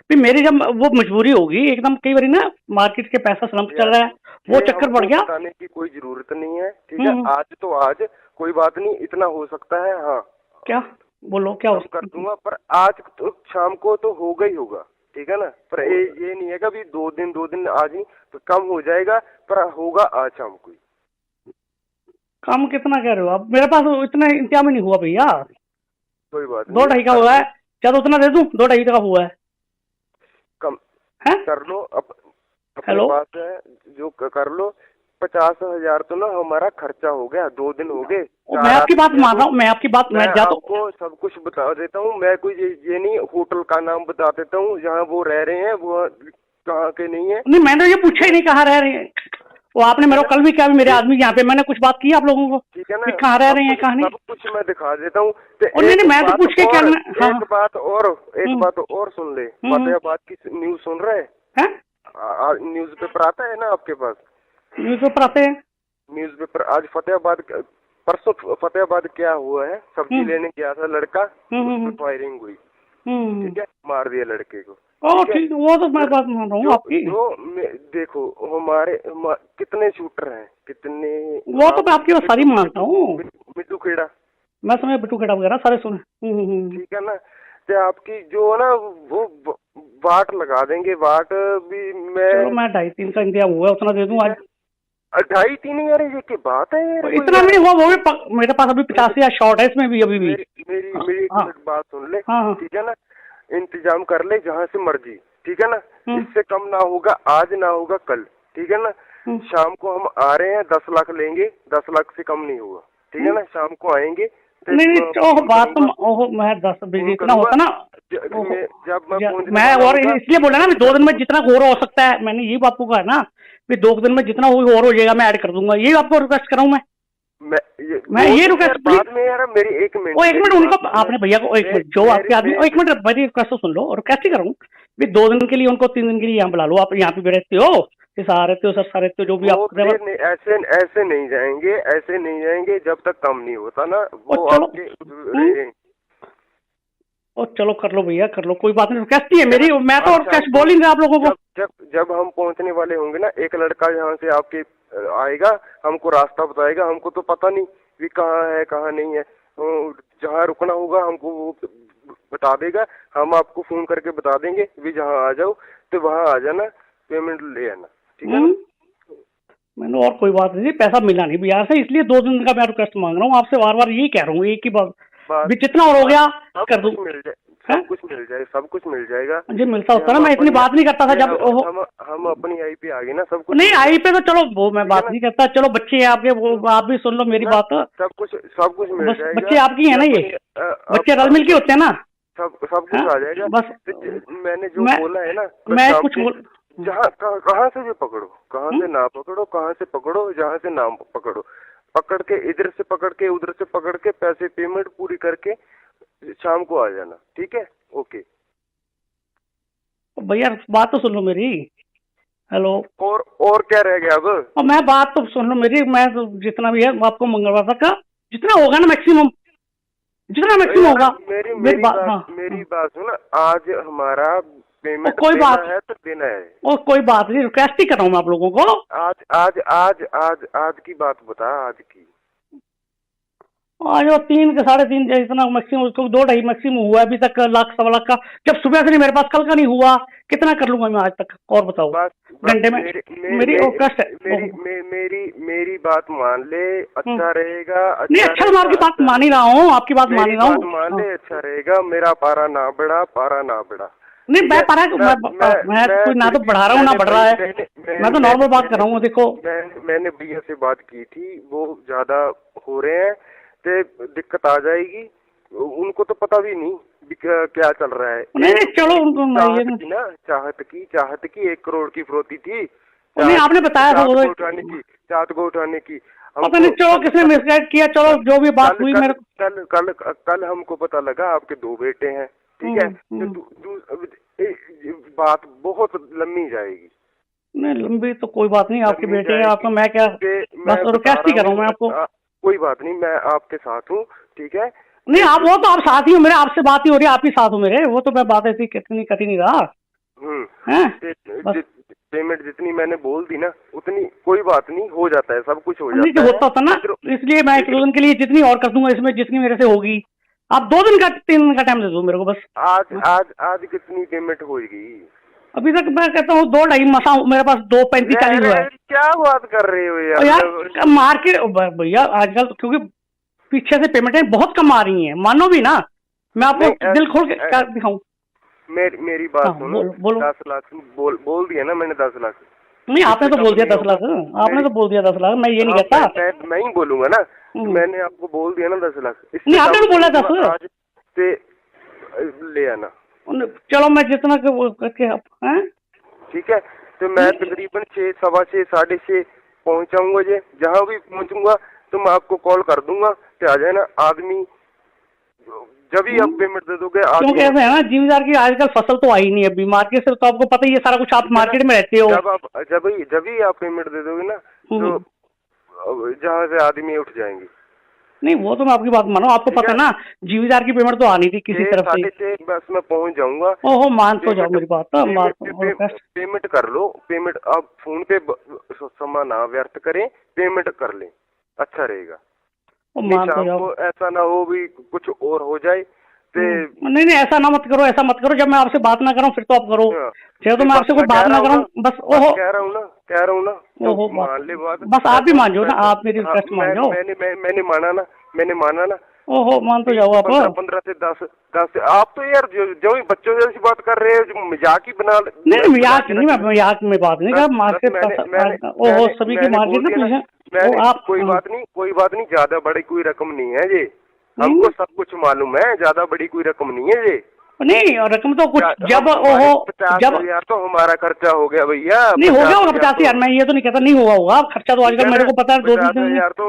फिर मेरी जब वो मजबूरी होगी एकदम, कई बार ना मार्केट के पैसा स्लम्प चल रहा है, वो चक्कर पड़ गया। बताने की कोई जरूरत नहीं है, ठीक है। आज तो आज कोई बात नहीं, इतना हो सकता है। हाँ क्या बोलो, क्या हो कर दूंगा, पर आज तो शाम को तो होगा ही होगा, ठीक है ना। पर ये नहीं है कि 2 दिन आज ही तो कम हो जाएगा, पर होगा आज शाम को। कम कितना कह रहे हो आप? मेरे पास इतना इंतजाम ही नहीं हुआ भैया। कोई बात नहीं, 2-2.5 का हुआ है, क्या तो उतना दे दूं? 2-2.5 का हुआ है, कम है? कर लो। हेलो, बात है जो कर लो। 50,000 तो ना हमारा खर्चा हो गया, 2 दिन हो गए। मैं आपकी बात मान रहा हूँ, मैं आपकी बात, मैं जा तो आपको सब कुछ बता देता हूँ। मैं कोई ये नहीं, होटल का नाम बता देता हूँ जहाँ वो रह रहे हैं, वो कहाँ के नहीं है। नहीं, मैंने ये पूछा ही नहीं कहाँ रह रहे हैं। वो आपने मेरे को कल भी क्या, मेरे आदमी यहाँ पे मैंने कुछ बात की आप लोगों को, ठीक है ना, कहाँ रह रहे हैं कहाँ नहीं, सब कुछ मैं दिखा देता हूँ। नहीं मैं तो पूछ के क्या, एक बात और सुन ले। फतेहाबाद की न्यूज सुन रहे हैं? न्यूज पेपर आता है ना आपके पास? न्यूज पेपर आते हैं। न्यूज पेपर आज परसों फतेहाबाद क्या हुआ है, सब्जी लेने गया था लड़का, फायरिंग हुई, ठीक है, मार दिया लड़के को। ठीक, वो तो मैं बात मान रहा हूँ आपकी। देखो हमारे कितने शूटर हैं, कितने, वो तो मैं आपकी बात सारी मानता हूँ। मिट्टू खेड़ा, मैं सुने, बिट्टू खेड़ा वगैरह सारे सुने। ठीक है ना। तो आपकी जो है ना वो वाट लगा देंगे, वाट भी चलो मैं 2.5-3 का इंतजाम हुआ उतना दे दूँ आज। 2.5-3 यार, ये की बात है यार, इतना नहीं हुआ। वो भी मेरे पास अभी 85 शॉर्ट है इसमें भी, अभी भी। मेरी बात सुन ले, हाँ, ठीक है ना। इंतजाम कर ले जहाँ से मर्जी, ठीक है ना। इससे कम ना होगा, आज ना होगा कल, ठीक है ना। शाम को हम आ रहे हैं, 10 लाख लेंगे, 10 लाख से कम नहीं होगा, ठीक है ना। शाम को आएंगे। नहीं बात तो मैं 10 इतना होता ना, जब मैं और इसलिए बोला ना, 2 दिन में जितना और हो सकता है, मैंने यही आपको कहा ना, 2 दिन में जितना और हो जाएगा मैं ऐड कर दूंगा। यही आपको रिक्वेस्ट कर रहा हूँ मैं ये रिक्वेस्ट बाद में यार मेरी 1 मिनट, 1 मिनट उनको आपने भैया को 1 मिनट, जो आपके आदमी, 1 मिनट मेरी रिक्वेस्ट तो सुन लो, रिक्वेस्ट ही करूँ 2 दिन के लिए उनको, 3 दिन के लिए यहाँ बुला लो। आप यहाँ पे रहते हो, आ रहते हो, सर रहते हो, जो भी आप ऐसे नहीं जाएंगे, ऐसे नहीं जाएंगे जब तक कम नहीं होता ना वो आपके। चलो कर लो भैया, कर लो, कोई बात नहीं, रिक्वेस्ट ही है मेरी। मैं तो रिक्वेस्ट बोल ही नहीं आप लोगों को। जब हम पहुंचने वाले होंगे ना, एक लड़का यहाँ से आपके आएगा, हमको रास्ता बताएगा। हमको तो पता नहीं भी कहाँ है कहाँ नहीं है, जहाँ रुकना होगा हमको वो बता देगा। हम आपको फोन करके बता देंगे भी जहाँ आ जाओ, तो वहाँ आ जाना, पेमेंट ले आना, ठीक है ना। मैंने और कोई बात नहीं, पैसा मिला नहीं बिहार से, इसलिए 2 दिन का मैं रिक्वेस्ट मांग रहा हूँ आपसे, बार बार यही कह रहा हूँ, एक ही बात भी जितना और हो गया कर दूं। सब कुछ मिल जाएगा जी, मिलता होता ना, मैं इतनी बात नहीं करता था जब हम अपनी आई पे आ गए ना, सब कुछ नहीं आई पे तो चलो वो मैं बात नहीं करता। चलो बच्चे हैं आपके, वो आप भी सुन लो मेरी बात। सब कुछ मिल जाएगा। बच्चे आपकी है ना, ये बच्चे रल मिल के होते हैं ना, सब कुछ आ जाएगा। बस मैंने जो बोला है ना, मैं कुछ बोल, जहाँ कहाँ से भी पकड़ो, कहाँ से ना पकड़ो, कहाँ से पकड़ो, जहाँ से ना पकड़ो, पकड़ के इधर से पकड़ के उधर से पकड़ के पैसे पेमेंट पूरी करके शाम को आ जाना, ठीक है। ओके भैया, बात तो सुन लो मेरी। हेलो, और क्या रह गया अब? मैं बात तो सुन लो मेरी। मैं तो जितना भी है आपको मंगलवार तक का जितना होगा ना, मैक्सिमम जितना मैक्सिमम होगा। मेरी बात सुन, आज हमारा पेमेंट कोई बात है तो देना है। और कोई बात नहीं, रिक्वेस्ट ही कर रहा हूँ मैं आप लोगों को। आज की बात बता, आज की। आज 3 के 3.5 इतना मैक्सिमम, उसको 2-2.5 मैक्सिमम हुआ अभी तक, 1 लाख 1.25 लाख का। जब सुबह से नहीं मेरे पास, कल का नहीं हुआ, कितना कर लूंगा मैं आज तक, और बताओ। घंटे में मेरी कष्ट है। मेरी बात मान ले, अच्छा रहेगा। नहीं अच्छा, मैं आपकी बात मान ही रहा हूँ, आपकी बात मान ही रहा हूँ। मान ले, अच्छा रहेगा। मेरा पारा ना बढ़ा। नहीं मैं पारा मैं कोई ना तो बढ़ा रहा हूँ ना बढ़ रहा है, मैं तो नॉर्मल बात कर रहा हूँ। देखो मैंने भैया से बात की थी, वो ज्यादा हो रहे हैं तो दिक्कत आ जाएगी। उनको तो पता भी नहीं क्या चल रहा है। नहीं चलो उनको चाहत की 1 करोड़ की फिरौती थी। नहीं आपने बताया था चाहत को उठाने की। पता नहीं चलो किसने मिसगाइड किया, चलो जो भी बात हुई मेरे कल हमको पता लगा आपके 2 बेटे हैं, ठीक है। बात बहुत लंबी जाएगी। नहीं लंबी तो कोई बात नहीं, आपके बेटे हैं आपको मैं क्या बस रिक्वेस्ट ही कर रहा हूँ मैं आपको। कोई बात नहीं, मैं आपके साथ हूँ, ठीक है। नहीं आप वो तो आप साथ ही हो मेरे, आपसे बात ही हो रही है, आप ही साथ हो मेरे, वो तो मैं बात ऐसी कितनी कटी नहीं रहा। पेमेंट जितनी मैंने बोल दी ना उतनी, कोई बात नहीं, हो जाता है, सब कुछ हो जाता है। होता था ना, इसलिए मैं 1-2 दिन के लिए जितनी और कर दूंगा इसमें, जितनी मेरे से होगी। आप 2 दिन का 3 दिन का टाइम दे दो मेरे को बस। आज कितनी पेमेंट होगी? अभी तक मैं कहता हूँ 2-2.5 मसा मेरे पास 2.35-40 हुआ है। क्या बात कर रहे हो यार मार्केट भैया आजकल, क्योंकि पीछे से पेमेंटें बहुत कम आ रही हैं, मानो भी ना, मैं आपको दिल खोल के क्या दिखाऊं। मेरी बात सुनो। बोलो। 10 लाख बोल दिया ना मैंने, 10 लाख। नहीं आपने तो बोल दिया 10 लाख, आपने तो बोल दिया 10 लाख, मैं ये नहीं कहता। मैं ही बोलूंगा ना, मैंने आपको बोल दिया ना 10 लाख। नहीं आपने तो बोला 10 आज से ले आना। चलो मैं जितना करके ठीक है। तो मैं तकरीबन 6, 6:15, 6:30 पहुंचाऊंगा। जहाँ भी पहुंचूंगा तो मैं आपको कॉल कर दूंगा कि आ जाए ना। आदमी जब ही आप पेमेंट दे दोगे। क्योंकि ऐसा है ना, जिम्मेदार की आजकल फसल तो आई नहीं अभी मार्केट से, तो आपको पता ही है सारा कुछ, आप मार्केट में रहते हो। जब ही आप पेमेंट दे दोगे ना तो जहाँ से आदमी उठ जाएंगे। नहीं वो तो मैं आपकी बात मानो, आपको पता है ना जिम्मेदार की पेमेंट तो आनी थी किसी तरफ से। बस मैं पहुंच जाऊंगा। ओहो मान तो जाओ मेरी बात। पेमेंट कर लो। पेमेंट आप फोन पे समय ना व्यर्थ करें, पेमेंट कर लें, अच्छा रहेगा। तो ऐसा ना हो भी कुछ और हो जाए। नहीं ऐसा ना मत करो, ऐसा मत करो। जब मैं आपसे बात ना करूं फिर तो आप करो, चाहे तो मैं आपसे कोई बात ना करूं बस। ओहो कह रहा हूँ ना ओहो मान ले बात। बस आप भी मान जाओ ना, आप मेरी रिक्वेस्ट मान जाओ। मैंने माना ना। ओहो मान तो जाओ आप। 15 से 10 आप तो यार जो बच्चों जैसी बात कर रहे हो, मजाक ही बना। नहीं मजाक नहीं, मैं मजाक में बात नहीं कर। मार्केट ओहो सभी की मार्केट ना आप। कोई बात नहीं, ज्यादा बड़ी कोई रकम नहीं है ये, हमको सब कुछ मालूम है। ज्यादा बड़ी कोई रकम नहीं है ये। नहीं रकम तो कुछ जब ओहो 50,000 तो हमारा खर्चा हो गया भैया। नहीं हो गया होगा 50,000, मैं ये तो नहीं कहता नहीं हुआ होगा खर्चा, तो आजकल मेरे को पता है 50,000 तो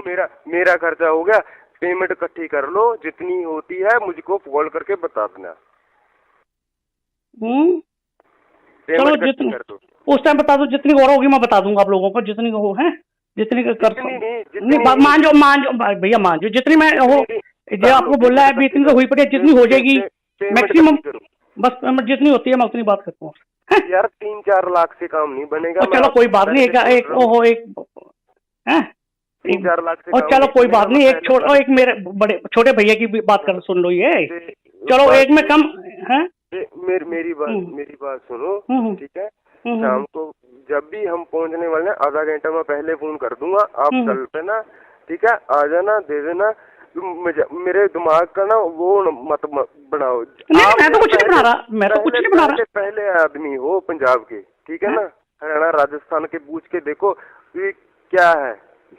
मेरा खर्चा हो गया। पेमेंट इकट्ठी कर लो, जितनी होती है मुझको कॉल करके बता देना। चलो जितनी उस टाइम बता दो, जितनी और होगी मैं बता दूंगा आप लोगों को, जितनी हो है जितनी कर। नहीं मान जाओ भैया, मान जाओ जितनी मैं हो जो आपको बोला है, इतनी तो हुई पड़ी, जितनी हो जाएगी मैक्सिमम। बस पेमेंट जितनी होती है मैं उतनी बात करता हूँ। यार 3-4 लाख से काम नहीं बनेगा। चलो कोई बात नहीं, एक ओहो एक है 3-4 लाख से। और चलो कोई बात नहीं, एक मेरे बड़े छोटे भैया की भी बात कर, सुन लो ये। चलो एक में कम है। मेरी बात सुनो, ठीक है। शाम को जब भी हम पहुंचने वाले हैं, आधा घंटा मैं पहले फोन कर दूंगा, आप चल पे ना, ठीक है। आ जाना, दे देना। मेरे दिमाग का ना वो मत बनाओ। नहीं मैं तो कुछ नहीं बना रहा, मैं तो कुछ नहीं बना रहा। पहले आदमी हो पंजाब के, ठीक है ना। हरियाणा राजस्थान के पूछ के देखो क्या है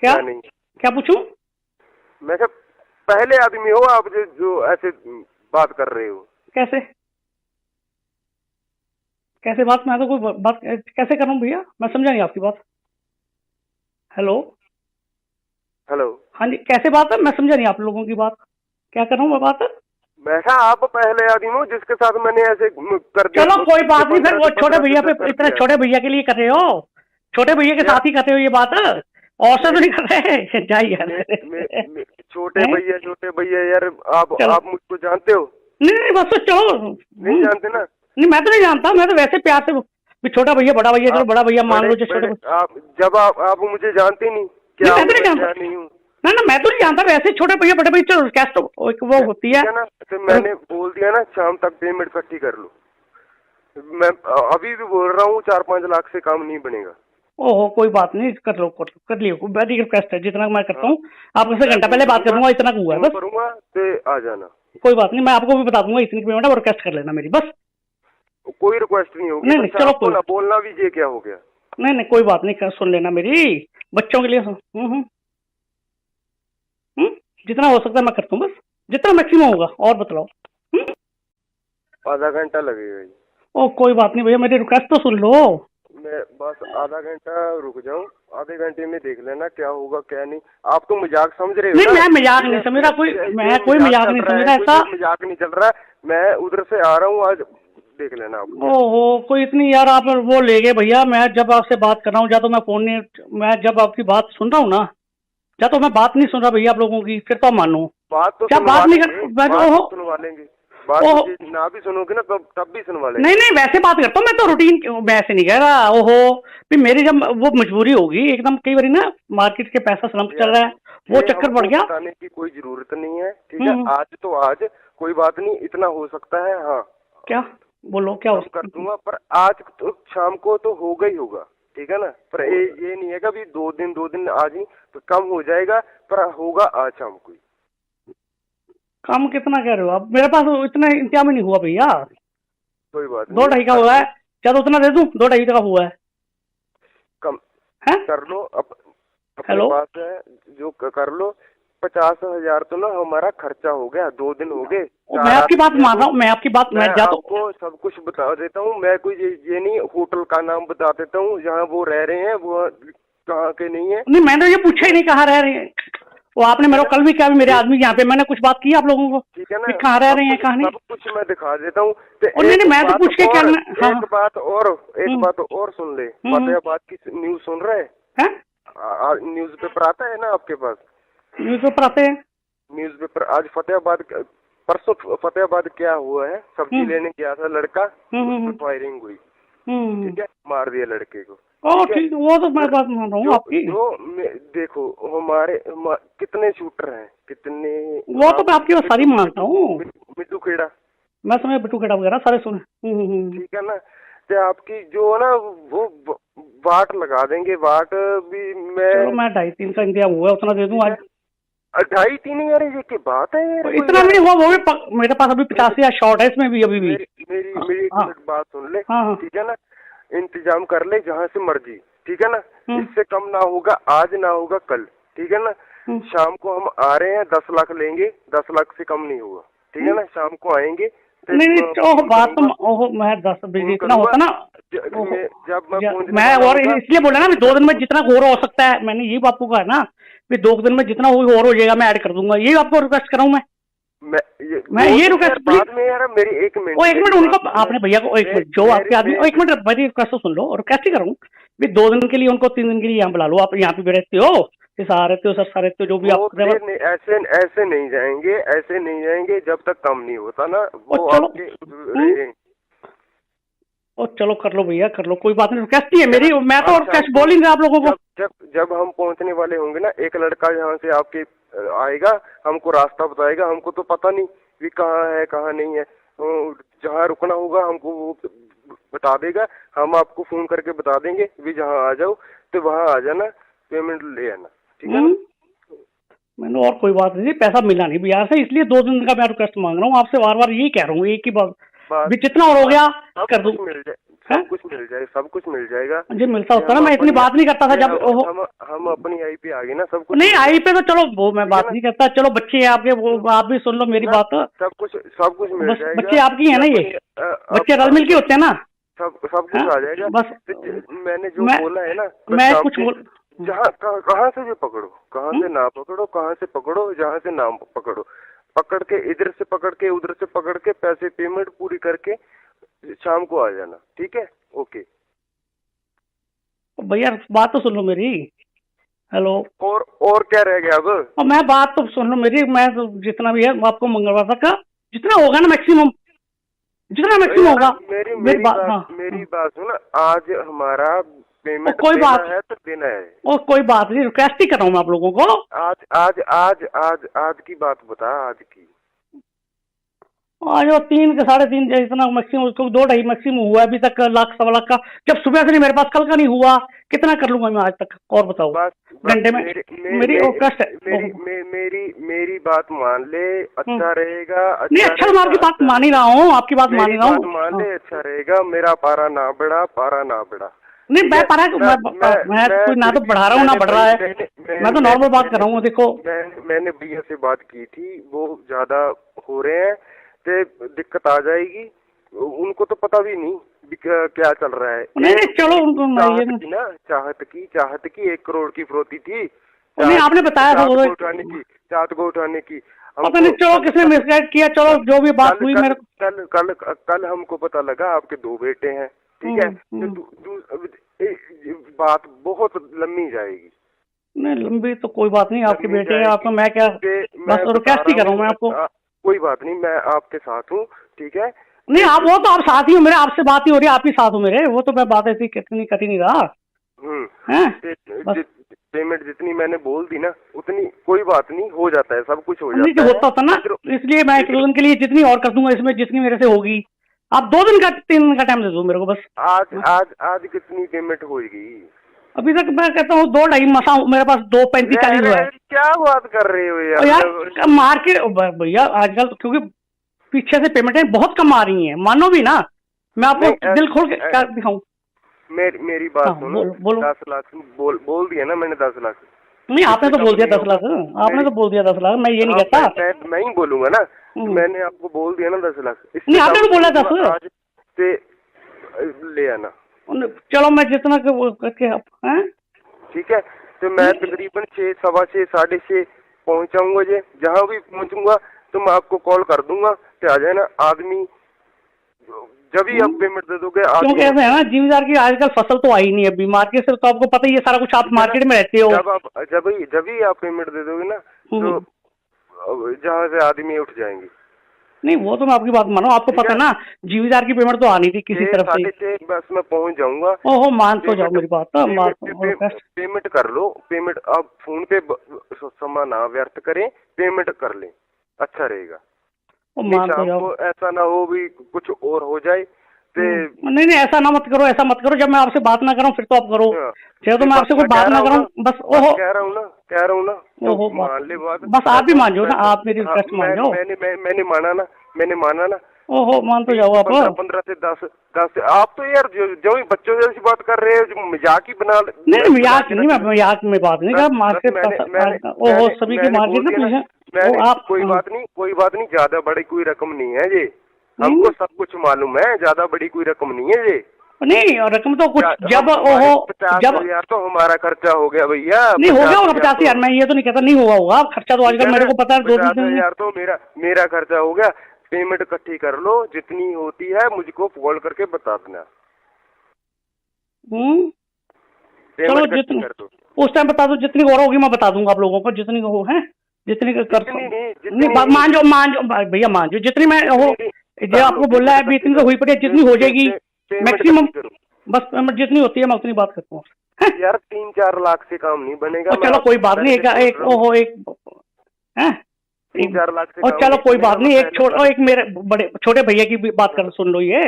क्या नहीं। क्या पूछूं मैं? पहले आदमी हो आप जो ऐसे बात कर रहे हो। कैसे बात? मैं तो कोई बात कैसे कर रहा हूँ भैया, मैं समझा नहीं आपकी बात। हेलो हाँ जी, कैसे बात है? मैं समझा नहीं आप लोगों की बात, क्या कर रहा हूँ मैं बात? वैसा आप पहले आदमी हो जिसके साथ मैंने ऐसे कर दिया। चलो कोई बात नहीं, फिर वो छोटे भैया पे इतने छोटे भैया के लिए कर रहे हो, छोटे भैया के साथ ही कर रहे हो ये बात, और से तो नहीं कर रहे। जाइए छोटे भैया यार, आप मुझको जानते हो? नहीं बस चलो, नहीं जानते ना? नहीं मैं तो नहीं जानता, मैं तो वैसे प्यार से छोटा भैया बड़ा भैया, चलो बड़ा भैया मान लो। छोटे जब आप मुझे जानते नहीं क्या? मैं तो नहीं जानता, ना मैं तो नहीं जानता, वैसे छोटे भैया बड़े भैया चलो कैश तो वो होती है ना। तो मैंने बोल दिया ना, शाम तक पेमेंट इकट्ठी कर लो। मैं अभी भी बोल रहा हूँ 4-5 लाख से काम नहीं बनेगा। ओहो कोई बात नहीं, कर लो कर लियो, बड़ी रिक्वेस्ट है, जितना मैं करता हाँ, हूँ आपसे मैं घंटा फोन पहले बात कर करूंगा, दूंगा, इतना हुआ है फोन बस। करूंगा तो आ जाना। कोई बात नहीं, मैं आपको भी बता दूंगा इतनी पेमेंट है, रिक्वेस्ट कर लेना मेरी बस। कोई रिक्वेस्ट नहीं होगी, नहीं नहीं बस चलो आपको कोई, ना बोलना भी ये क्या हो गया। नहीं नहीं कोई बात नहीं, सुन लेना मेरी, बच्चों के लिए सुन। हम्म, जितना हो सकता है मैं करता हूँ बस, जितना मैक्सिमम होगा, और बतलाओ। आधा घंटा लगेगा जी। ओ कोई बात नहीं भैया, मेरी रिक्वेस्ट तो सुन लो। मैं बस आधा घंटा रुक जाऊं, आधे घंटे में देख लेना क्या होगा क्या नहीं। आप तो मजाक समझ रहे हो नहीं ना। मैं मजाक नहीं समझ रहा, कोई मैं कोई मजाक नहीं समझ रहा ऐसा। कोई मजाक नहीं चल रहा है। मैं उधर से आ रहा हूँ आज, देख लेना आप। ओहो कोई इतनी यार आप वो ले गए भैया, मैं जब आपसे बात कर रहा हूँ या तो मैं फोन नहीं, मैं जब आपकी बात सुन रहा हूँ ना, या तो मैं बात नहीं सुन रहा भैया आप लोगों की, फिर तो आप मानो। बात तो क्या सुनवा बात नहीं लेंगे, कर, बात ओहो तो सुनवा लेंगे। बात ओहो, मुझे ना भी सुनोगे ना तब भी सुनवा लेंगे। नहीं नहीं वैसे बात करता हूँ मैं तो, रूटीन मैं ऐसे नहीं कह रहा। ओहो फिर मेरी जब वो मजबूरी होगी एकदम, कई बार ना मार्केट के पैसा स्लम्प चल रहा है, वो चक्कर पड़ गया। बताने की कोई जरूरत नहीं है, ठीक है। हम्म। आज तो आज कोई बात नहीं, इतना हो सकता है। हाँ क्या बोलो, क्या हो कर दूंगा, पर आज तो शाम को तो होगा ही होगा, ठीक है ना। पर ये नहीं है कि अभी 2 दिन आज ही तो कम हो जाएगा, पर होगा आज शाम को ही। काम कितना कह रहे हो आप? मेरे पास इतना इंतजाम ही नहीं हुआ भैया, कोई बात नहीं, 2-2.5 का हुआ है, क्या तो उतना दे दूं? 2-2.5 का हुआ है। कम हैं? कर लो। अपने हेलो, पास है जो कर लो। 50,000 तो ना हमारा खर्चा हो गया, 2 दिन हो गए। मैं आपकी बात मान रहा हूँ, मैं आपकी बात, मैं जा तो आपको सब कुछ बता देता हूँ। मैं कोई ये नहीं, होटल का नाम बता देता हूँ जहाँ वो रह रहे हैं, वो कहाँ के नहीं है। नहीं मैंने तो ये पूछा ही नहीं कहाँ रह रहे हैं, वो आपने मेरे को कल भी क्या, मेरे आदमी यहाँ पे मैंने कुछ बात की आप लोगों को, ठीक है ना। कहाँ रह रहे हैं कहाँ नहीं। सब कुछ मैं दिखा देता हूँ। नहीं नहीं मैं तो पूछ के क्या, एक बात और सुन ले। फतेहाबाद की न्यूज सुन रहे हैं? न्यूज पेपर आता है ना आपके पास? न्यूज पेपर आते हैं। न्यूज पेपर आज परसों फतेहाबाद क्या हुआ है, सब्जी लेने गया था लड़का, फायरिंग हुई, ठीक है, मार दिया लड़के को। ओ ठीक, वो तो मैं बात मान रहा हूँ आपकी। देखो हमारे कितने शूटर हैं, कितने। वो तो मैं आपकी बात सारी मानता हूँ। मिट्टू खेड़ा, मैं समझ बिट्टू खेड़ा वगैरह सारे सुने। ठीक है ना। तो आपकी जो है ना वो वाट लगा देंगे, वाट भी चलो मैं 2.5-3 का इंतजाम हुआ उतना दे दूँ आज। 2.5-3 यार, ये की बात है यार। इतना नहीं हुआ, वो भी मेरे पास अभी 85 शॉर्ट है इसमें भी अभी भी। मेरी एक मिनट बात सुन ले, हाँ ठीक है ना। इंतजाम कर ले जहाँ से मर्जी, ठीक है ना। इससे कम ना होगा, आज ना होगा कल, ठीक है ना। शाम को हम आ रहे हैं, 10 लाख लेंगे, 10 लाख से कम नहीं होगा, ठीक है ना। शाम को आएंगे। नहीं ओह बात तो ओह मैं 10 बजे इतना होता ना, जब मैं और इसलिए बोला ना 2 दिन में जितना और हो सकता है, मैंने यही आपको कहा ना, 2 दिन में जितना और हो जाएगा मैं ऐड कर दूंगा, यही आपको रिक्वेस्ट कर रहा हूँ मैं ये रिक्वेस्ट बाद में यार मेरी 1 मिनट। ओ 1 मिनट उनको आपने भैया को 1 मिनट जो आपके आदमी 1 मिनट मेरी रिक्वेस्ट तो सुन लो, रिक्वेस्ट ही करूँ 2 दिन के लिए उनको, 3 दिन के लिए यहाँ बुला लो, आप यहाँ पे भी रहते हो, सर रहते हो, सर रहते हो, जो भी आप ऐसे नहीं जाएंगे, ऐसे नहीं जाएंगे जब तक कम नहीं होता ना वो आपके। ओ चलो कर लो भैया कर लो, कोई बात नहीं, रिक्वेस्ट ही है मेरी, मैं तो रिक्वेस्ट बोल ही नहीं आप लोगों को। जब हम पहुंचने वाले होंगे ना, एक लड़का यहाँ से आपके आएगा, हमको रास्ता बताएगा। हमको तो पता नहीं भी कहाँ है कहाँ नहीं है, जहाँ रुकना होगा हमको वो बता देगा। हम आपको फोन करके बता देंगे भी जहाँ आ जाओ तो वहाँ आ जाना, पेमेंट ले आना, ठीक है। मैंने और कोई बात नहीं, पैसा मिला नहीं बिहार से, इसलिए 2 दिन का मैं रिक्वेस्ट मांग रहा हूँ आपसे, बार बार यही कह रहा हूँ, एक ही बात भी जितना और हो गया कर दूं। सब कुछ मिल जाएगा, सब कुछ मिल जाएगा जी। मिलता होता ना, मैं इतनी बात नहीं करता था जब हम अपनी आई पे आ गए ना, सब कुछ नहीं आई पे तो चलो वो मैं बात नहीं करता, चलो बच्चे हैं आपके, वो आप भी सुन लो मेरी बात। सब कुछ मिल जाएगा। बच्चे आपकी है ना, ये बच्चे रल मिल के होते हैं ना, सब कुछ आ जाएगा। बस मैंने जो बोला है ना, मैं कुछ बोल, जहाँ कहाँ से भी पकड़ो, कहाँ से ना पकड़ो, कहाँ से पकड़ो, जहाँ से ना पकड़ो, पकड़ के इधर से पकड़ के उधर से पकड़ के पैसे पेमेंट पूरी करके शाम को आ जाना, ठीक है। ओके भैया बात तो सुन लो मेरी। हेलो, और क्या रह गया अब? मैं बात तो सुन लो मेरी, मैं तो जितना भी है आपको मंगलवार तक का जितना होगा ना मैक्सिमम, जितना मैक्सिमम होगा। मेरी बात सुन, आज हमारा पेमेंट कोई बात है तो देना है। और कोई बात नहीं, रिक्वेस्ट ही कर रहा हूँ मैं आप लोगों को। आज की बात बता, आज की आज वो 3 के 3.5 इतना मैक्सिमम, उसको 2.5 मैक्सिमम हुआ अभी तक, लाख सवा लाख का। जब सुबह से नहीं मेरे पास, कल का नहीं हुआ, कितना कर लूंगा मैं आज तक? और बताओ, घंटे में मेरी वो कष्ट है। मेरी बात मान ले, अच्छा रहेगा। नहीं, अच्छा, मैं आपकी बात मान ही रहा हूँ, आपकी बात मान ही रहा हूँ। मान ले, अच्छा रहेगा। मेरा पारा ना बढ़ा। नहीं, मैं पारा मैं कोई ना तो बढ़ा रहा हूँ ना बढ़ रहा है, मैं तो नॉर्मल बात कर रहा हूँ। देखो, मैंने भैया से बात की थी, वो ज्यादा हो रहे हैं तो दिक्कत आ जाएगी। उनको तो पता भी नहीं क्या चल रहा है। नहीं, चलो उनको चाहत की 1 करोड़ की फिरौती थी। नहीं, आपने बताया था चाहत को उठाने की। पता नहीं, चलो किसने मिसगाइड किया, चलो जो भी बात हुई। मेरे कल हमको पता लगा आपके 2 बेटे हैं, ठीक है। बात बहुत लंबी जाएगी। नहीं, लंबी तो कोई बात नहीं, आपके बेटे हैं, आपको मैं क्या बस रिक्वेस्ट ही कर रहा हूँ मैं आपको। कोई बात नहीं, मैं आपके साथ हूँ, ठीक है। नहीं, आप वो तो आप साथ ही हो मेरे, आपसे बात ही हो रही है, आप ही साथ हो मेरे, वो तो मैं बात ऐसी कितनी कटी नहीं रहा। पेमेंट जितनी मैंने बोल दी ना, उतनी कोई बात नहीं, हो जाता है, सब कुछ हो जाता है। नहीं होता था ना, इसलिए मैं 1 दिन के लिए जितनी और कर दूंगा इसमें, जितनी मेरे से होगी। आप 2 दिन का 3 दिन का टाइम दे दो मेरे को बस। आज कितनी पेमेंट होगी? अभी तक मैं कहता हूँ 2.5 मसा मेरे पास 2.35-40 हुआ है। क्या बात कर रहे हो यार मार्केट भैया आजकल, क्योंकि पीछे से पेमेंटें बहुत कम आ रही हैं, मानो भी ना, मैं आपको दिल खोल के क्या दिखाऊं। मेरी बात सुनो, बोलो। 10 लाख बोल दिया ना मैंने, 10 लाख। नहीं, आपने तो बोल दिया 10 लाख, आपने तो बोल दिया 10 लाख, मैं ये नहीं कहता। मैं ही बोलूंगा ना, मैंने आपको बोल दिया ना 10 लाख। नहीं, आपने तो बोला 10 आज से ले आना। चलो मैं जितना करके ठीक है, तो मैं तकरीबन 6, 6:15, 6:30 पहुंचाऊंगा। जहाँ भी पहुंचूंगा तो मैं आपको कॉल कर दूंगा कि आ जाए ना। आदमी जब ही आप पेमेंट दे दोगे, क्योंकि ऐसा है ना, जिम्मेदार की आजकल फसल तो आई नहीं अभी मार्केट से, तो आपको पता ही है सारा कुछ, आप मार्केट में रहते हो। जब ही आप पेमेंट दे दोगे ना, तो जहाँ से आदमी उठ जाएंगे। नहीं, वो तो मैं आपकी बात मानो, आपको पता ना जीवीदार की पेमेंट तो आनी थी किसी तरफ से। बस मैं पहुंच जाऊंगा। ओहो, मान तो जाओ मेरी बात। पेमेंट कर लो, पेमेंट आप फोन पे समय ना व्यर्थ करें, पेमेंट कर लें, अच्छा रहेगा। मान तो जाओ, ऐसा ना हो भी कुछ और हो जाए। नहीं, ऐसा ना मत करो, ऐसा मत करो। जब मैं आपसे बात ना करूं फिर तो आप करो, चाहे तो मैं आपसे कोई बात ना करूं बस। ओहो, कह रहा हूँ ना, ओहो, मान ले बात। बस आप भी मान जाओ ना, आप मेरी रिक्वेस्ट मान जाओ। मैंने माना ना। ओहो, मान तो जाओ आप। 15 से 10 आप तो यार जो बच्चों जैसी बात कर रहे हो, मजाक ही बना। नहीं, मजाक नहीं, मैं मजाक में बात नहीं कर। मार्केट ओहो, सभी की मार्केट ना आप। कोई बात नहीं, ज्यादा बड़ी कोई रकम नहीं है ये, हमको सब कुछ मालूम है। ज्यादा बड़ी कोई रकम नहीं है ये। नहीं, और रकम तो कुछ जब ओहो 50,000 यार तो हमारा खर्चा हो गया भैया। नहीं हो गया होगा 50,000, मैं ये तो नहीं कहता नहीं हुआ होगा खर्चा, तो आजकल मेरे को पता है 2-3 यार तो मेरा खर्चा हो गया। पेमेंट इकट्ठी कर लो, जितनी होती है मुझको कॉल करके बता देना। चलो, जितनी उस टाइम बता दो, जितनी और होगी मैं बता दूंगा आप लोगों को, जितनी हो है, जितनी कर। नहीं, मान जाओ भैया, मान जाओ जितनी मैं हो, जो आपको बोला है इतनी तो हुई पड़ी, जितनी हो जाएगी मैक्सिमम, बस पेमेंट जितनी होती है मैं उतनी बात करता हूँ। यार 3-4 लाख से काम नहीं बनेगा। चलो कोई बात नहीं, एक ओहो, एक 3-4 लाख से। और चलो कोई बात नहीं, एक मेरे बड़े छोटे भैया की भी बात कर, सुन लो ये।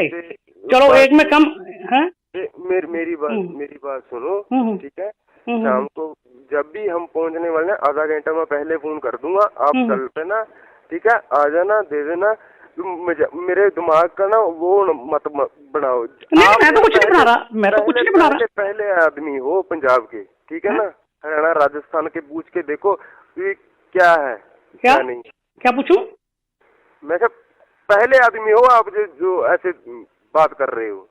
चलो एक में कम है। मेरी बात सुनो, ठीक है। शाम को जब भी हम पहुंचने वाले हैं, आधा घंटा मैं पहले फोन कर दूंगा, आप चल पे ना, ठीक है। आ जाना, दे देना। मेरे दिमाग का ना वो मत बनाओ। नहीं, मैं तो कुछ नहीं बना रहा, मैं तो कुछ नहीं बना रहा। पहले आदमी हो पंजाब के, ठीक है ना, हरियाणा राजस्थान के पूछ के देखो क्या है क्या नहीं। क्या पूछूं मैं? पहले आदमी हो आप जो ऐसे बात कर रहे हो।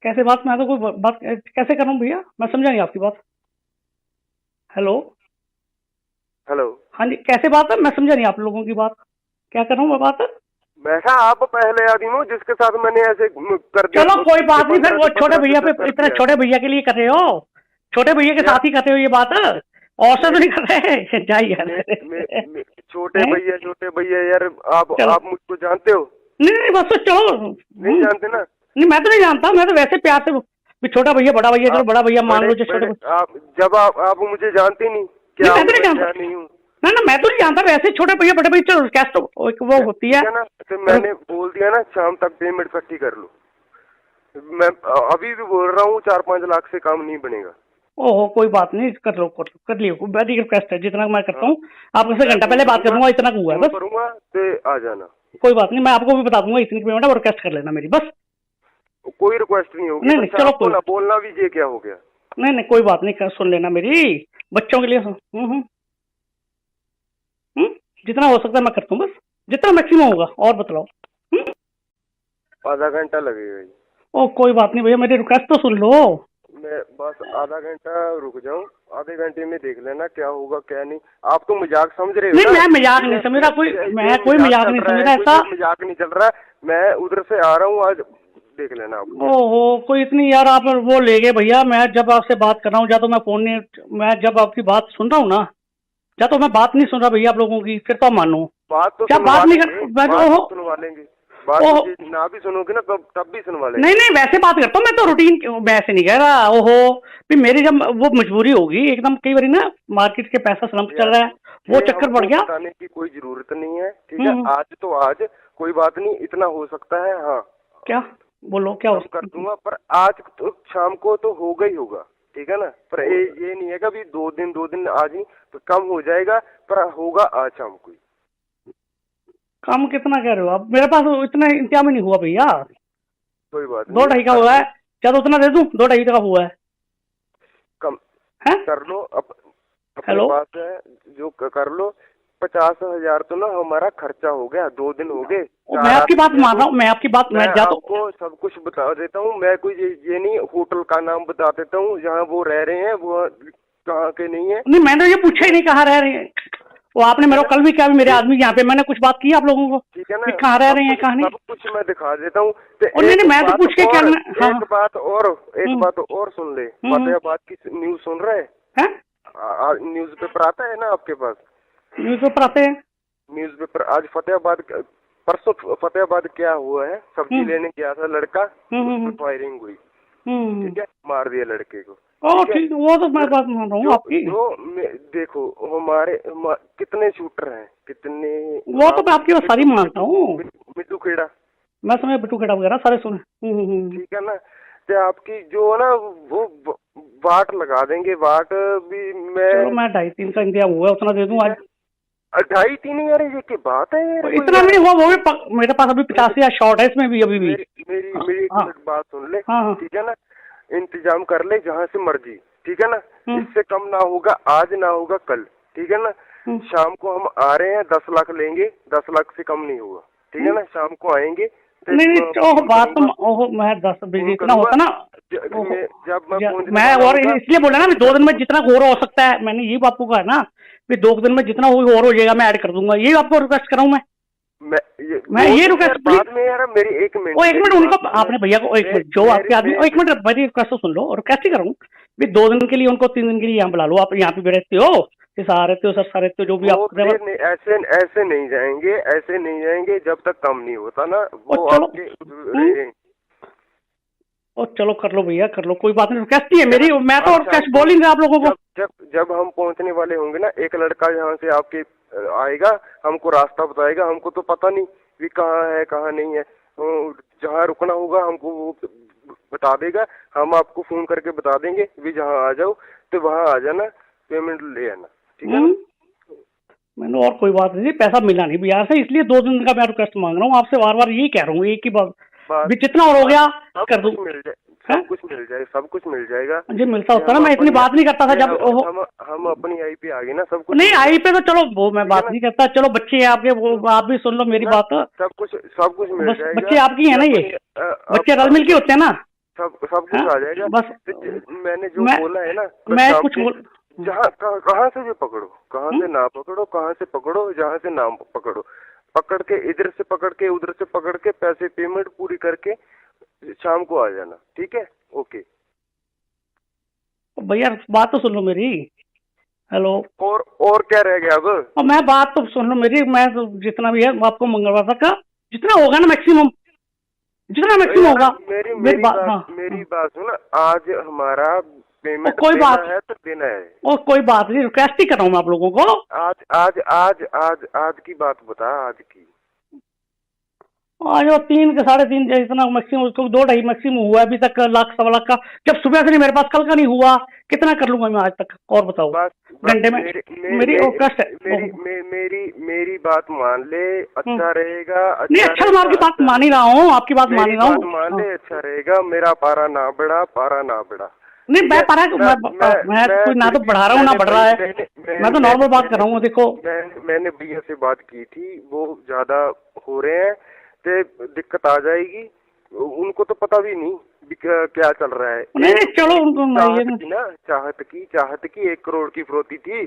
कैसे बात? मैं तो कोई बात कैसे कर रहा हूँ भैया, मैं समझा नहीं आपकी बात। हेलो, हाँ जी, कैसे बात है? मैं समझा नहीं आप लोगों की बात, क्या कर रहा हूँ मैं बात? मैं कहा आप पहले आदमी हो जिसके साथ मैंने ऐसे कर दिया। चलो कोई बात नहीं, फिर वो छोटे भैया पे इतने छोटे भैया के लिए कर रहे हो, छोटे भैया के साथ ही कर रहे हो ये बात, और से तो नहीं कर रहे। जाइए छोटे भैया यार, आप मुझको जानते हो? नहीं, बस तो चलो। नहीं जानते ना? नहीं, मैं तो नहीं जानता, मैं तो वैसे प्यार से छोटा भैया बड़ा भैया, चलो बड़ा भैया मान लो। छोटे जब आप मुझे जानते नहीं क्या? मैं तो नहीं जानता, ना मैं तो नहीं जानता, वैसे छोटे भैया बड़े भैया चलो कैश तो वो होती है ना। तो मैंने बोल दिया ना शाम तक पेमेंट इकट्ठी कर लो। मैं अभी भी बोल रहा हूँ 4-5 लाख से काम नहीं बनेगा। ओहो कोई बात नहीं, कर लो कर लियो, वेरी रिक्वेस्ट है, जितना मैं करता हूँ आपसे घंटा पहले बात करूंगा, इतना हुआ है बस। करूंगा तो आ जाना, कोई बात नहीं, मैं आपको भी बता दूंगा इतनी पेमेंट है और रिक्वेस्ट कर लेना मेरी बस। कोई रिक्वेस्ट नहीं होगी। नहीं चलो कोई ना बोलना भी ये क्या हो गया। नहीं कोई बात नहीं, सुन लेना मेरी, बच्चों के लिए जितना हो सकता है मैं करता हूँ बस, जितना मैक्सिमम होगा। और बतलाओ। आधा घंटा लगेगा। ओ कोई बात नहीं भैया, मेरी रिक्वेस्ट तो सुन लो। मैं बस आधा घंटा रुक जाऊं, आधे घंटे में देख लेना क्या होगा क्या नहीं। आप तो मजाक समझ रहे हो। नहीं मैं मजाक नहीं समझ रहा, मैं कोई मजाक नहीं समझ रहा, ऐसा मजाक नहीं चल रहा है। मैं उधर से आ रहा हूँ, आज देख लेना आप। ओहो कोई इतनी यार आप वो ले गए भैया। मैं जब आपसे बात कर रहा हूँ, या तो मैं फोन नहीं, मैं जब आपकी बात सुन रहा हूँ ना, या तो मैं बात नहीं सुन रहा भैया आप लोगों की, फिर तो मानो बात तो क्या बात नहीं कर, सुनवा लेंगे। बात ना भी सुनोगे ना तब भी सुनवा लेंगे। नहीं वैसे बात करता हूँ मैं तो रूटीन, मैं ऐसे नहीं कह रहा। ओहो फिर मेरी जब वो मजबूरी होगी एकदम, कई बार ना मार्केट के पैसा स्लम्प चल रहा है, वो चक्कर पड़ गया। बताने की कोई जरूरत नहीं है, ठीक है। आज तो आज कोई बात नहीं, इतना हो सकता है। हाँ क्या बोलो, क्या कर दूंगा, पर आज तो शाम को तो होगा ही होगा, ठीक है ना। पर ये नहीं है कि अभी 2 दिन आज ही तो कम हो जाएगा, पर होगा आज शाम को। कम कितना कह रहे हो आप? मेरे पास इतना इंतजाम ही नहीं हुआ भैया। कोई बात नहीं, 2-2.5 का हुआ है, क्या तो उतना दे दूं? 2-2.5 का हुआ है, कम है? कर लो। अपने पास है जो कर लो। 50,000 तो ना हमारा खर्चा हो गया, 2 दिन हो गए। मैं आपकी बात मान रहा हूँ, मैं आपकी बात मैं आपको सब कुछ बता देता हूँ। मैं कोई ये नहीं, होटल का नाम बता देता हूँ जहाँ वो रह रहे हैं, वो कहाँ के नहीं है। नहीं मैंने ये पूछा ही नहीं कहाँ रह रहे हैं। वो आपने मेरे को कल भी क्या, मेरे आदमी यहाँ पे मैंने कुछ बात की आप लोगों को, ठीक है ना, कहाँ रह रहे हैं कहाँ नहीं, सब कुछ मैं दिखा देता हूँ। नहीं मैं तो पूछ के क्या। एक बात और सुन ले, फतेहाबाद की न्यूज सुन रहे हैं? न्यूज पेपर आता है ना आपके पास? न्यूज पेपर आते हैं। न्यूज पेपर आज फतेहाबाद, परसों फतेहाबाद क्या हुआ है, सब्जी लेने गया था लड़का, फायरिंग हुई, ठीक है, मार दिया लड़के को। ठीक, वो तो मैं बात मान रहा हूँ आपकी। देखो हमारे कितने शूटर हैं, कितने, वो तो मैं आपकी बात सारी मानता हूँ। मिट्टू खेड़ा, मैं समझ बिट्टू खेड़ा वगैरह सारे सुने। ठीक है ना। तो आपकी जो ना वो वाट लगा देंगे, वाट भी मैं 2.5-3 का इंतजाम हुआ, उतना दे दूँ आज। 2.5-3 यार ये की बात है यार, इतना भी नहीं हुआ। वो भी मेरे पास अभी 85 शॉर्ट है इसमें भी, अभी भी। मेरी एक बात सुन ले, ठीक है ना। इंतजाम कर ले जहाँ से मर्जी, ठीक है ना। इससे कम ना होगा, आज ना होगा कल, ठीक है ना। शाम को हम आ रहे हैं, 10 लाख लेंगे, 10 लाख से कम नहीं होगा, ठीक है ना। शाम को आएंगे। नहीं बात तो मैं 10 इतना होता ना, जब मैं और इसलिए बोला ना 2 दिन में जितना और हो सकता है, मैंने ये आपको कहा ना, 2 दिन में जितना और हो जाएगा मैं ऐड कर दूंगा। ये आपको रिक्वेस्ट कर रहा हूँ मैं ये रिक्वेस्ट बाद में यार मेरी 1 मिनट उनको आपने भैया को 1 मिनट जो आपके आदमी 1 मिनट मेरी रिक्वेस्ट तो सुन लो, और रिक्वेस्ट ही करूँ 2 दिन के लिए उनको 3 दिन के लिए यहाँ बुला लो। आप यहाँ पे भी रहते हो, सहारा रहते हो, सस्ता रहते हो, जो भी आप ऐसे नहीं जाएंगे, ऐसे नहीं जाएंगे जब तक कम नहीं होता ना वो आपके। चलो कर लो भैया, कर लो, कोई बात नहीं। रिक्वेस्ट ही है मेरी, मैं तो रिक्वेस्ट बोल ही आप लोगों को। जब हम पहुंचने वाले होंगे ना, एक लड़का यहाँ से आपके आएगा, हमको रास्ता बताएगा। हमको तो पता नहीं भी कहाँ है कहाँ नहीं है, जहाँ रुकना होगा हमको वो बता देगा। हम आपको फोन करके बता देंगे भी जहाँ आ जाओ तो वहाँ आ जाना, पेमेंट ले आना, ठीक है। मैंने और कोई बात नहीं, पैसा मिला नहीं बिहार से, इसलिए 2 दिन का मैं रिक्वेस्ट मांग रहा हूँ आपसे, बार बार यही कह रहा हूँ, एक ही बात भी जितना और हो गया कर दूँ। सब कुछ मिल जाएगा, सब कुछ मिल जाएगा जी। मिलता होता ना, मैं इतनी बात नहीं करता था जब हम अपनी आई पे आ गए ना, सब कुछ नहीं आई पे तो चलो वो मैं बात नहीं करता। चलो बच्चे हैं आपके, वो आप भी सुन लो मेरी बात। सब कुछ मिल जाएगा। बच्चे आपकी है ना, ये बच्चे रल मिल के होते हैं ना, सब कुछ आ जाएगा। बस मैंने जो बोला है ना, मैं कुछ बोल, जहाँ कहाँ से भी पकड़ो, कहाँ से ना पकड़ो, कहाँ से पकड़ो, जहाँ से ना पकड़ो, पकड़ के इधर से पकड़ के उधर से पकड़ के पैसे पेमेंट पूरी करके शाम को आ जाना, ठीक है। ओके भैया बात तो सुन लो मेरी। हेलो, और क्या रह गया अब? मैं बात तो सुन लो मेरी। मैं तो जितना भी है आपको मंगलवार तक का जितना होगा ना मैक्सिमम, जितना मैक्सिमम होगा मेरी बात सुन। आज हमारा पेमेंट कोई देना बात है तो देना है। और कोई बात नहीं, रिक्वेस्ट ही कर रहा हूँ मैं आप लोगों को। आज आज आज आज आज की बात बता, आज की। आज वो 3 के 3.5 इतना मैक्सिमम, उसको 2-2.5 मैक्सिमम हुआ है अभी तक, लाख सवा लाख का। जब सुबह से नहीं मेरे पास, कल का नहीं हुआ, कितना कर लूंगा मैं आज तक, और बताओ। बस घंटे में मेरी रिक्वेस्ट है। मेरी बात मान ले, अच्छा रहेगा। नहीं, अच्छा, मैं आपकी बात मान ही रहा हूँ, आपकी बात मान ही रहा हूँ। मान ले, अच्छा रहेगा। मेरा पारा ना बढ़ा, पारा ना बढ़ा। नहीं, मैं पारा मैं कोई ना तो बढ़ा रहा हूँ ना बढ़ रहा है, मैं तो नॉर्मल बात कर रहा हूँ। देखो, मैंने भैया से बात की थी, वो ज्यादा हो रहे हैं तो दिक्कत आ जाएगी। उनको तो पता भी नहीं क्या चल रहा है। नहीं, चलो उनको चाहत की 1 करोड़ की फिरौती थी।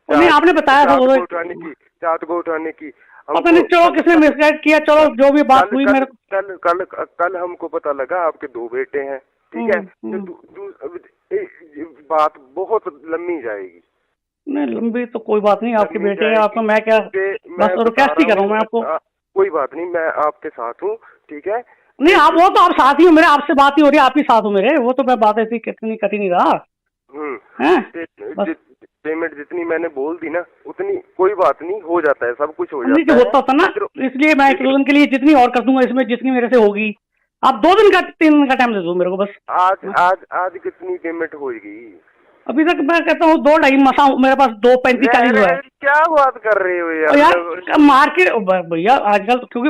नहीं, आपने बताया था चाहत को उठाने की। पता नहीं, चलो किसने मिसगाइड किया, चलो जो भी बात हुई। मेरे कल हमको पता लगा आपके 2 बेटे हैं, ठीक है। तो बात बहुत लंबी जाएगी। नहीं, लंबी तो कोई बात नहीं, आपके बेटे हैं, आपको मैं क्या बस रिक्वेस्ट ही कर रहा हूँ मैं आपको। कोई बात नहीं, मैं आपके साथ हूँ, ठीक है। नहीं, आप वो तो आप साथ ही हो मेरे, आपसे बात ही हो रही है, आप ही साथ हो मेरे, वो तो मैं बात ऐसी कितनी कटी नहीं रहा। पेमेंट जितनी मैंने बोल दी ना, उतनी कोई बात नहीं, हो जाता है, सब कुछ हो जाता है। नहीं, होता था ना, इसलिए मैं 1-2 दिन के लिए जितनी और कर दूंगा इसमें, जितनी मेरे से होगी। आप 2 दिन का 3 दिन का टाइम दे दो मेरे को बस। आज कितनी पेमेंट होगी? अभी तक मैं कहता हूँ 2-2.5 मसा, मेरे पास 2.35-40 हुआ है। क्या बात कर रहे हो यार मार्केट भैया आजकल, क्योंकि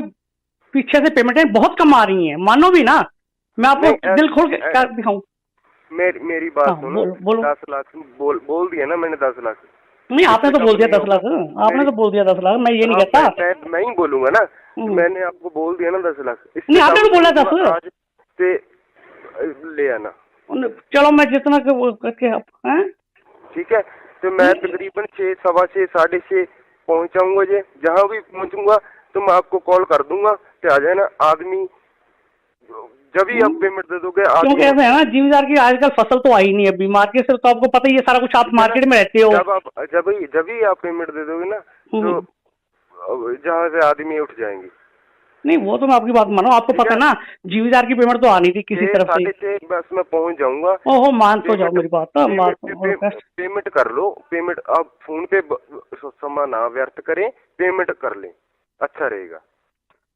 पीछे से पेमेंटें बहुत कम आ रही हैं, मानो भी ना, मैं आपको दिल खोल के दिखाऊं। मेरी बात सुनो। 10 लाख बोल दिया ना मैंने, 10 लाख। नहीं, आपने तो बोल दिया 10 लाख, आपने तो बोल दिया 10 लाख, मैं ये नहीं कहता। मैं ही बोलूंगा ना, मैंने आपको बोल दिया ना 10 लाख। नहीं, आपने तो बोला 10 आज से ले आना। चलो, मैं जितना करके हैं, ठीक है। तो मैं तकरीबन 6, 6:15, 6:30 पहुंचाऊंगा। जहाँ भी पहुंचूंगा तो मैं आपको कॉल कर दूंगा कि आ जाए ना आदमी। जब ही आप पेमेंट दे दोगे, क्योंकि ऐसे है ना, जिम्मेदार की आजकल फसल तो आई नहीं अभी मार्केट से, तो आपको पता ही है सारा कुछ, आप मार्केट में रहते हो। जब ही आप पेमेंट दे दोगे ना, तो जहाँ से आदमी उठ जाएंगे। नहीं, वो तो मैं आपकी बात मानो, आपको पता ना जिम्मेदार की पेमेंट तो आनी थी किसी तरफ से। बस मैं पहुंच जाऊंगा। ओहो, मान तो जाओ मेरी बात। पेमेंट कर लो, पेमेंट आप फोन पे समय ना व्यर्थ करें, पेमेंट कर लें, अच्छा रहेगा।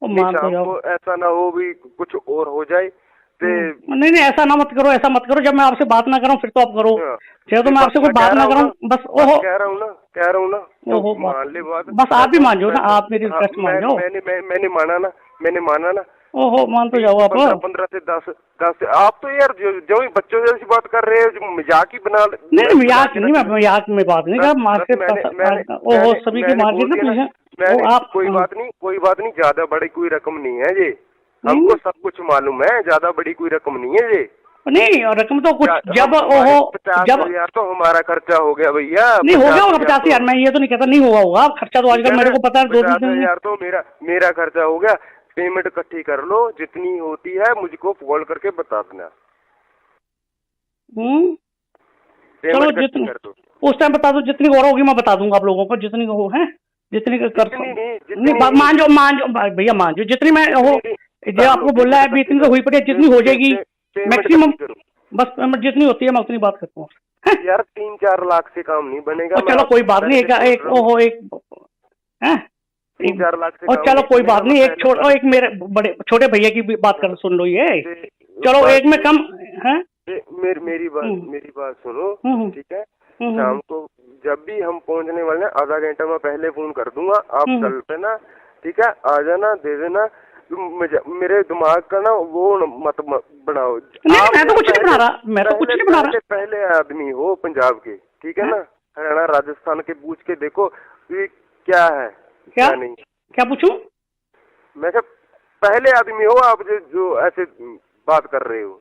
ऐसा ना हो भी कुछ और हो जाए। नहीं, ऐसा ना मत करो, ऐसा मत करो। जब मैं आपसे बात ना करूं फिर तो आप करो, चाहे तो मैं आपसे कोई बात ना करूं बस। ओहो, कह रहा हूँ ना, ओहो, मान ले बात। बस आप भी मान जाओ ना, आप मेरी रिक्वेस्ट मान जाओ। मैंने माना ना। ओहो, मान तो जाओ आप। 15 से 10 आप तो यार जो बच्चों जैसी बात कर रहे हो, मजाक ही बना। नहीं, मजाक नहीं, मैं मजाक में बात नहीं कर। मार्केट ओहो, सभी की मार्केट ना पीछे। आप कोई बात नहीं, ज्यादा बड़ी कोई रकम नहीं है ये, हमको सब कुछ मालूम है। ज्यादा बड़ी कोई रकम नहीं है ये। नहीं, रकम तो कुछ जब ओहो, जब 50,000 तो हमारा खर्चा हो गया भैया। नहीं हो गया होगा 50,000, मैं ये तो नहीं कहता नहीं हुआ होगा खर्चा, तो आजकल मेरे को पता है 50,000 तो मेरा खर्चा हो गया। पेमेंट इकट्ठी कर लो, जितनी होती है मुझको कॉल करके बता देना। चलो, जितनी उस टाइम बता दो, जितनी और होगी मैं बता दूंगा आप लोगों को, जितनी हो है, जितनी कर। नहीं, मान जाओ भैया, मान जाओ जितनी मैं हो, जो आपको बोला है इतनी तो हुई पड़ी, जितनी हो जाएगी मैक्सिमम, बस जितनी होती है मैं उतनी बात करता हूँ। यार 3-4 लाख से काम नहीं बनेगा। चलो कोई बात नहीं, एक ओहो, एक है 3-4 लाख से। और चलो कोई बात नहीं, एक मेरे बड़े छोटे भैया की बात कर, सुन लो ये। चलो, एक में कम है। मेरी बात सुनो, ठीक है। शाम को जब भी हम पहुंचने वाले हैं, आधा घंटा मैं पहले फोन कर दूंगा, आप चल पे ना, ठीक है। आ जाना, दे देना। मेरे दिमाग का ना वो मत बनाओ। नहीं, मैं तो कुछ नहीं बना रहा, मैं तो कुछ नहीं बना रहा। पहले आदमी हो पंजाब के, ठीक है ना, हरियाणा राजस्थान के, पूछ के देखो क्या है क्या नहीं। क्या पूछूं? मैं क्या पहले आदमी हो आप जो ऐसे बात कर रहे हो?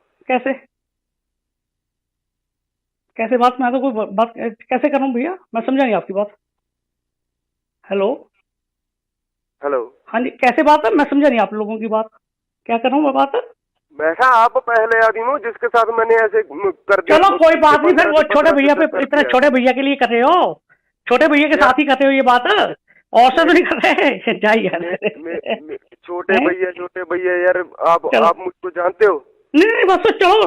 कैसे बात? मैं तो कोई बात कैसे कर रहा हूँ भैया, मैं समझा नहीं आपकी बात। हेलो, हाँ जी, कैसे बात है? मैं समझा नहीं आप लोगों की बात, क्या कर रहा हूँ मैं बात? मैं आप पहले आदमी हो जिसके साथ मैंने ऐसे कर दिया। चलो कोई बात नहीं, फिर वो छोटे भैया पे, इतने छोटे भैया के लिए कर रहे हो, छोटे भैया के साथ ही करते हो ये बात, और से तो नहीं कर रहे। जाइए, छोटे भैया यार, आप मुझको जानते हो? नहीं, बस तो चलो,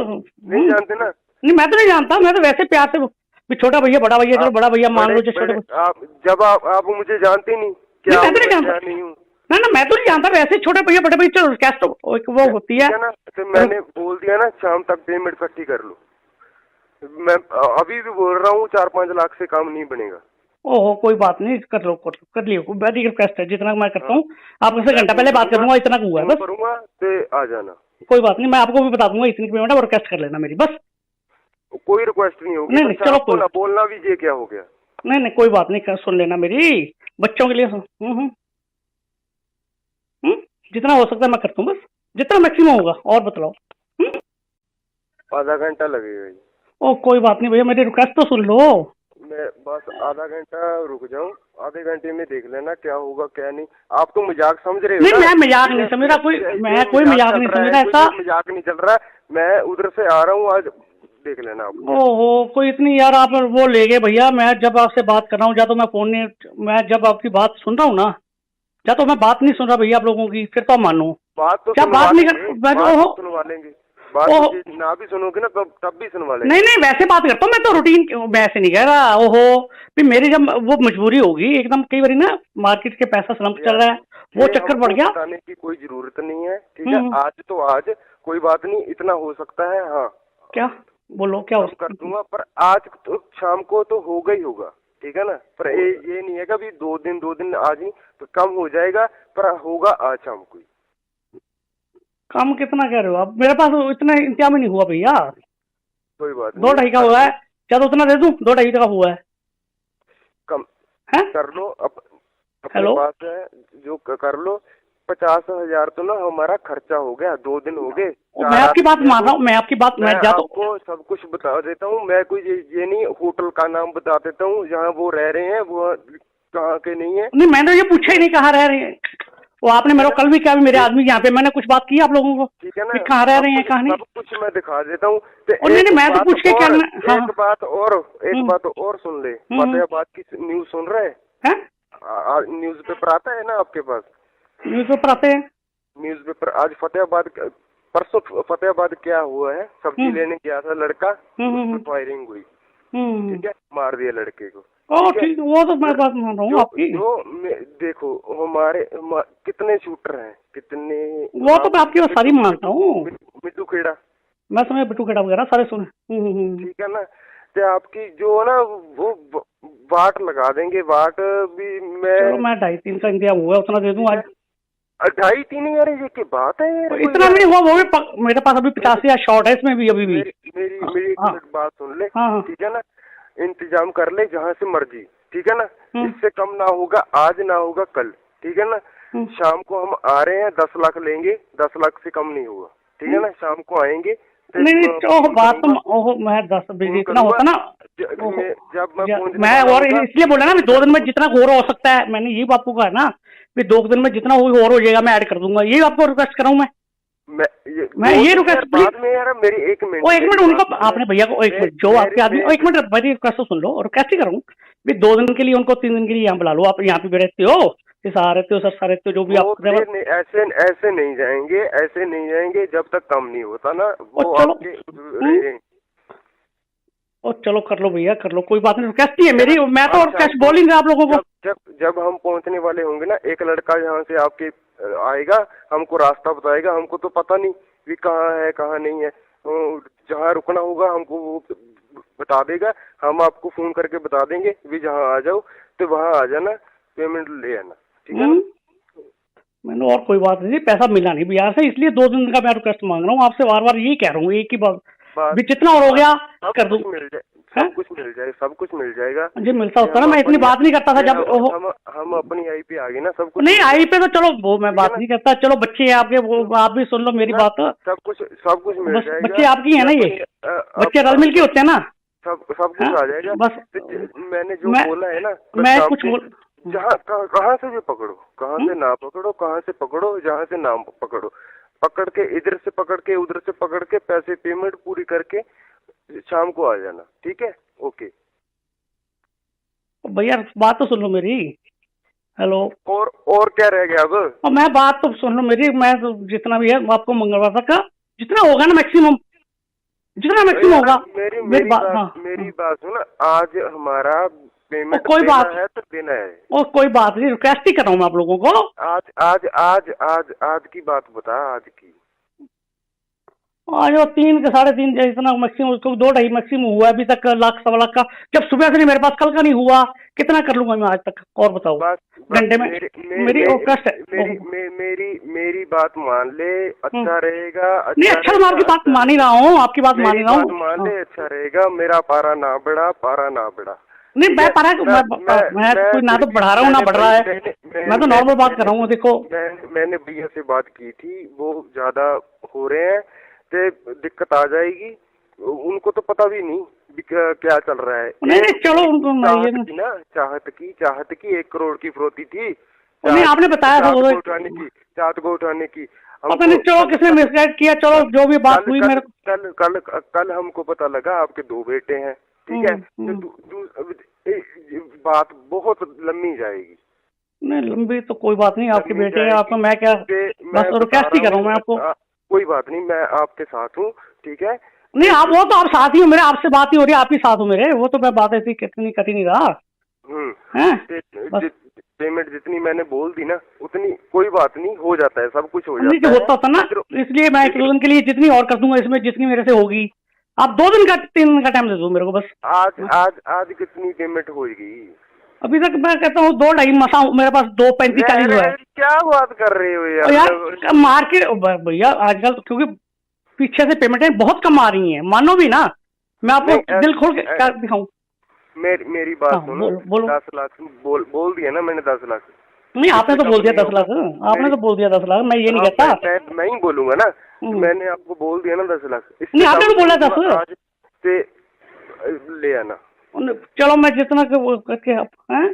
नहीं जानते ना, नहीं मैं तो नहीं जानता, मैं तो वैसे प्यार से भी छोटा भैया बड़ा भैया, चलो बड़ा भैया मान लो जो छोटे आप जब आप मुझे जानते नहीं क्या? मैं तो नहीं जानता, नहीं हूँ ना मैं तो नहीं जानता, वैसे छोटे भैया बड़े भैया चलो कैश तो वो होती है ना। तो मैंने बोल दिया ना शाम तक पेमेंट इकट्ठी कर लो। मैं अभी भी बोल रहा हूँ 4-5 लाख से काम नहीं बनेगा। ओहो कोई बात नहीं, कर लो कर लियो, वेरी रिक्वेस्ट है, जितना मैं करता हूँ आपसे घंटा पहले बात करूंगा, इतना हुआ है बस। करूंगा तो आ जाना, कोई बात नहीं, मैं आपको भी बता दूंगा इतनी पेमेंट है और रिक्वेस्ट कर लेना मेरी, बस कोई रिक्वेस्ट नहीं होगी। नहीं चलो कोई बोलना भी ये क्या हो गया? नहीं कोई बात नहीं, सुन लेना मेरी, बच्चों के लिए जितना हो सकता है मैं करता हूँ, बस जितना मैक्सिमम होगा, और बतलाओ। आधा घंटा लगेगा। ओ कोई बात नहीं भैया, मेरी रिक्वेस्ट तो सुन लो। मैं बस आधा घंटा रुक जाऊं, आधे घंटे में देख लेना क्या होगा क्या नहीं। आप तो मजाक समझ रहे हो? नहीं मैं मजाक नहीं समझ रहा, मैं कोई मजाक नहीं समझ रहा, ऐसा मजाक नहीं चल रहा है। मैं उधर से आ रहा हूँ, आज देख लेना आप। ओहो कोई इतनी यार आप वो ले गए भैया, मैं जब आपसे बात कर रहा हूँ, या तो मैं फोन नहीं, मैं जब आपकी बात सुन रहा हूँ ना, या तो मैं बात नहीं सुन रहा भैया आप लोगों की, फिर तो मानो बात तो क्या बात नहीं कर, सुनवा लेंगे। बात ना भी सुनोगे ना तब भी सुनवा लेंगे। नहीं वैसे बात करता हूँ मैं तो, रूटीन वैसे नहीं कह रहा। ओहो भी मेरी जब वो मजबूरी होगी एकदम, कई बार ना मार्केट के पैसा स्लम्प चल रहा है, वो चक्कर पड़ गया। बताने की कोई जरूरत नहीं है, ठीक है? आज तो आज कोई बात नहीं, इतना हो सकता है। हाँ क्या बोलो, क्या कर दूंगा, पर आज तो शाम को तो होगा ही होगा, ठीक है ना? पर ये नहीं है कि अभी 2 दिन आज ही तो कम हो जाएगा, पर होगा आज शाम को। कम कितना कह रहे हो आप? मेरे पास इतना इंतजाम ही नहीं हुआ भैया। कोई बात नहीं, 2-2.5 का हुआ है, क्या तो उतना दे दूं? 2-2.5 का हुआ है, कम है? कर लो, अपने पास है जो कर लो। 50,000 तो ना हमारा खर्चा हो गया, 2 दिन हो गए। मैं आपकी बात मान रहा हूँ, मैं आपकी बात मैं आपको सब कुछ बता देता हूँ। मैं कोई ये नहीं, होटल का नाम बता देता हूँ जहाँ वो रह रहे हैं, वो कहाँ के नहीं है। नहीं मैंने ये पूछा ही नहीं कहाँ रह रहे हैं, वो आपने मेरे को कल भी क्या, मेरे आदमी यहाँ पे मैंने कुछ बात की आप लोगों को, ठीक है ना? कहाँ रह रहे हैं कहाँ नहीं, सब कुछ मैं दिखा देता हूँ। नहीं मैं तो पूछ के क्या, एक बात और सुन ले, फतेहाबाद की न्यूज सुन रहे हैं? न्यूज पेपर आता है ना आपके पास? न्यूज पेपर आते हैं, न्यूज पेपर। आज परसों फतेहाबाद क्या हुआ है, सब्जी लेने गया था लड़का, फायरिंग हुई, ठीक है? मार दिया लड़के को। ठीक, वो तो मैं बात मान रहा हूँ आपकी। देखो हमारे कितने शूटर हैं, कितने, वो तो मैं आपकी बात सारी मानता हूँ। मिट्टू खेड़ा, मैं समझ बिट्टू खेड़ा वगैरह सारे सुने, ठीक है ना? तो आपकी जो ना वो वाट लगा देंगे, वाट भी मैं 2.5-3 का इंतजाम हुआ, उतना दे दूँ आज। 2.5-3 यार ये की बात है? इतना नहीं हुआ, वो भी मेरे पास अभी 85 शॉर्ट है इसमें भी अभी भी। मेरी एक बात सुन ले, ठीक है ना? इंतजाम कर ले जहाँ से मर्जी, ठीक है ना? इससे कम ना होगा, आज ना होगा कल, ठीक है ना? शाम को हम आ रहे हैं, 10 लाख लेंगे, 10 लाख से कम नहीं होगा, ठीक है ना? शाम को आएंगे। नहीं बात तो मैं 10 इतना होता ना, जब मैं और इसलिए बोला ना 2 दिन में जितना और हो सकता है, मैंने यही आपको कहा ना, 2 दिन में जितना और हो जाएगा मैं ऐड कर दूंगा, यही आपको रिक्वेस्ट कर रहा हूँ मैं ये रिक्वेस्ट। बाद में यार मेरी 1 मिनट, वो 1 मिनट उनको आपने भैया को 1 मिनट जो आपके आदमी, 1 मिनट मेरी रिक्वेस्ट तो सुन लो, और कैसे करूँ 2 दिन के लिए उनको 3 दिन के लिए यहाँ बुला लो, आप यहाँ पे रहते हो, सहारा रहते हो, सस्ता रहते हो, जो भी आप ऐसे नहीं जाएंगे, ऐसे नहीं जाएंगे जब तक कम नहीं होता ना वो आपके। चलो कर लो भैया कर लो, कोई बात नहीं, रिक्वेस्ट ही है मेरी, मैं तो रिक्वेस्ट बोलेंगे आप लोगों को। जब हम पहुंचने वाले होंगे ना, एक लड़का यहाँ से आपके आएगा, हमको रास्ता बताएगा। हमको तो पता नहीं भी कहाँ है कहाँ नहीं है, जहाँ रुकना होगा हमको वो बता देगा, हम आपको फोन करके बता देंगे भी जहाँ आ जाओ तो वहाँ आ जाना, पेमेंट ले आना, ठीक है? मैंने और कोई बात नहीं, पैसा मिला नहीं बिहार से, इसलिए 2 दिन का मैं रिक्वेस्ट मांग रहा हूँ आपसे, बार बार यही कह रहा हूँ, एक ही बात भी जितना और हो गया कर दूं, सब कुछ मिल जाएगा, सब कुछ मिल जाएगा जी। मिलता होता ना, मैं इतनी बात नहीं करता था जब हम अपनी आई पे आ गए ना, सब कुछ नहीं आई पे तो चलो वो मैं बात नहीं करता, चलो बच्चे हैं आपके, वो आप भी सुन लो मेरी बात, सब कुछ मिल जाएगा। बच्चे आपकी है ना, ये बच्चे रल मिल के होते हैं ना, सब कुछ आ जाएगा। बस मैंने जो बोला है ना, मैं कुछ बोल, जहाँ कहाँ से भी पकड़ो, कहाँ से ना पकड़ो, कहाँ से पकड़ो, जहाँ से ना पकड़ो, पकड़ के इधर से पकड़ के उधर से पकड़ के पैसे पेमेंट पूरी करके शाम को आ जाना, ठीक है? ओके भैया बात तो सुन लो मेरी, हेलो। और क्या रह गया अब? मैं बात तो सुन लो मेरी, मैं तो जितना भी है आपको मंगलवार तक का जितना होगा ना मैक्सिमम, जितना मैक्सिमम होगा। मेरी बात सुन, आज हमारा पेमेंट कोई बात है तो देना है। और कोई बात नहीं, रिक्वेस्ट ही कर रहा हूँ मैं आप लोगों को। आज की बात बता, आज की। आज वो 3 के 3.5 इतना मैक्सिमम, उसको 2.5 मैक्सिमम हुआ है अभी तक, लाख सवा लाख का। जब सुबह से नहीं मेरे पास, कल का नहीं हुआ, कितना कर लूंगा मैं आज तक? और बताओ घंटे में। मेरी रिक्वेस्ट है, मेरी बात मान ले, अच्छा रहेगा। नहीं अच्छा, मैं आपकी बात मान ही रहा हूँ, आपकी बात मान ही रहा हूँ। मान ले, अच्छा रहेगा। मेरा पारा ना बढ़ा। नहीं मैं पारा, मैं कोई ना तो बढ़ा रहा हूँ ना बढ़ रहा है, मैं तो नॉर्मल बात कर रहा हूँ। देखो मैंने भैया से बात की थी, वो ज्यादा हो रहे हैं तो दिक्कत आ जाएगी। उनको तो पता भी नहीं क्या चल रहा है। नहीं चलो उनको चाहत की 1 करोड़ की फरोती थी। नहीं आपने बताया था चाहत को उठाने की। पता नहीं, चलो किसने मिसगाइड किया, चलो जो भी बात हुई। मेरे कल हमको पता लगा आपके 2 बेटे हैं, ठीक है। तो बात बहुत लंबी जाएगी। नहीं लंबी तो कोई बात नहीं, आपके बेटे हैं, आपको मैं क्या बस रिक्वेस्ट ही कर रहा हूँ मैं आपको। कोई बात नहीं, मैं आपके साथ हूँ, ठीक है। नहीं आप वो तो आप साथ ही हो मेरे, आपसे बात ही हो रही है, आप ही साथ हो मेरे, वो तो मैं बात ऐसी कितनी कटी नहीं रहा। पेमेंट जितनी मैंने बोल दी ना, उतनी कोई बात नहीं, हो जाता है, सब कुछ हो जाता है। होता था ना, इसलिए मैं 1 दिन के लिए जितनी और कर दूंगा इसमें, जितनी मेरे से होगी। आप 2 दिन का 3 दिन का टाइम दे दो मेरे को बस। आज कितनी पेमेंट होगी? अभी तक मैं कहता हूँ 2.5 मसा, मेरे पास 2.35-40 हुआ है। क्या बात कर रहे हो यार मार्केट भैया आजकल, क्योंकि पीछे से पेमेंटें बहुत कम आ रही हैं, मानो भी ना, मैं आपको दिल खोल के क्या दिखाऊं। मेरी बात सुनो, 10 लाख बोल दिया ना मैंने, 10 लाख। नहीं आपने तो बोल दिया 10 लाख, आपने तो बोल दिया 10 लाख, मैं ये नहीं कहता। मैं ही बोलूंगा ना, मैंने आपको बोल दिया ना 10 लाख। नहीं आपने तो बोला 10 आज से ले आना। चलो मैं जितना करके आप हैं,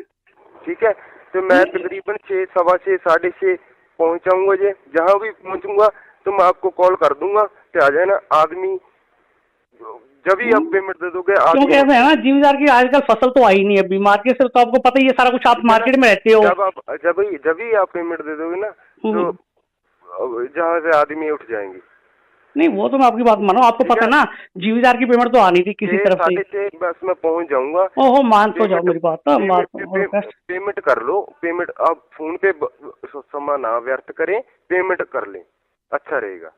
ठीक है। तो मैं तकरीबन 6, सवा 6, 6:30 पहुंचाऊंगा। जहाँ भी पहुंचूंगा तो मैं आपको कॉल कर दूंगा कि आ जाए ना। आदमी जब ही आप पेमेंट दे दोगे, क्योंकि ऐसा है ना, जिम्मेदार की आजकल फसल तो आई नहीं अभी मार्केट से, तो आपको पता ही है सारा कुछ, आप मार्केट में रहते हो। जब ही आप पेमेंट दे दोगे ना, तो जहाँ से आदमी उठ जाएंगे। नहीं वो तो मैं आपकी बात मानो, आपको पता ना जिम्मेदार की पेमेंट तो आनी थी किसी तरफ से। 6:30 बस मैं पहुंच जाऊंगा। ओहो मान तो जाओ मेरी बात। पेमेंट कर लो, पेमेंट आप फोन पे समय ना व्यर्थ करें, पेमेंट कर लें, अच्छा रहेगा।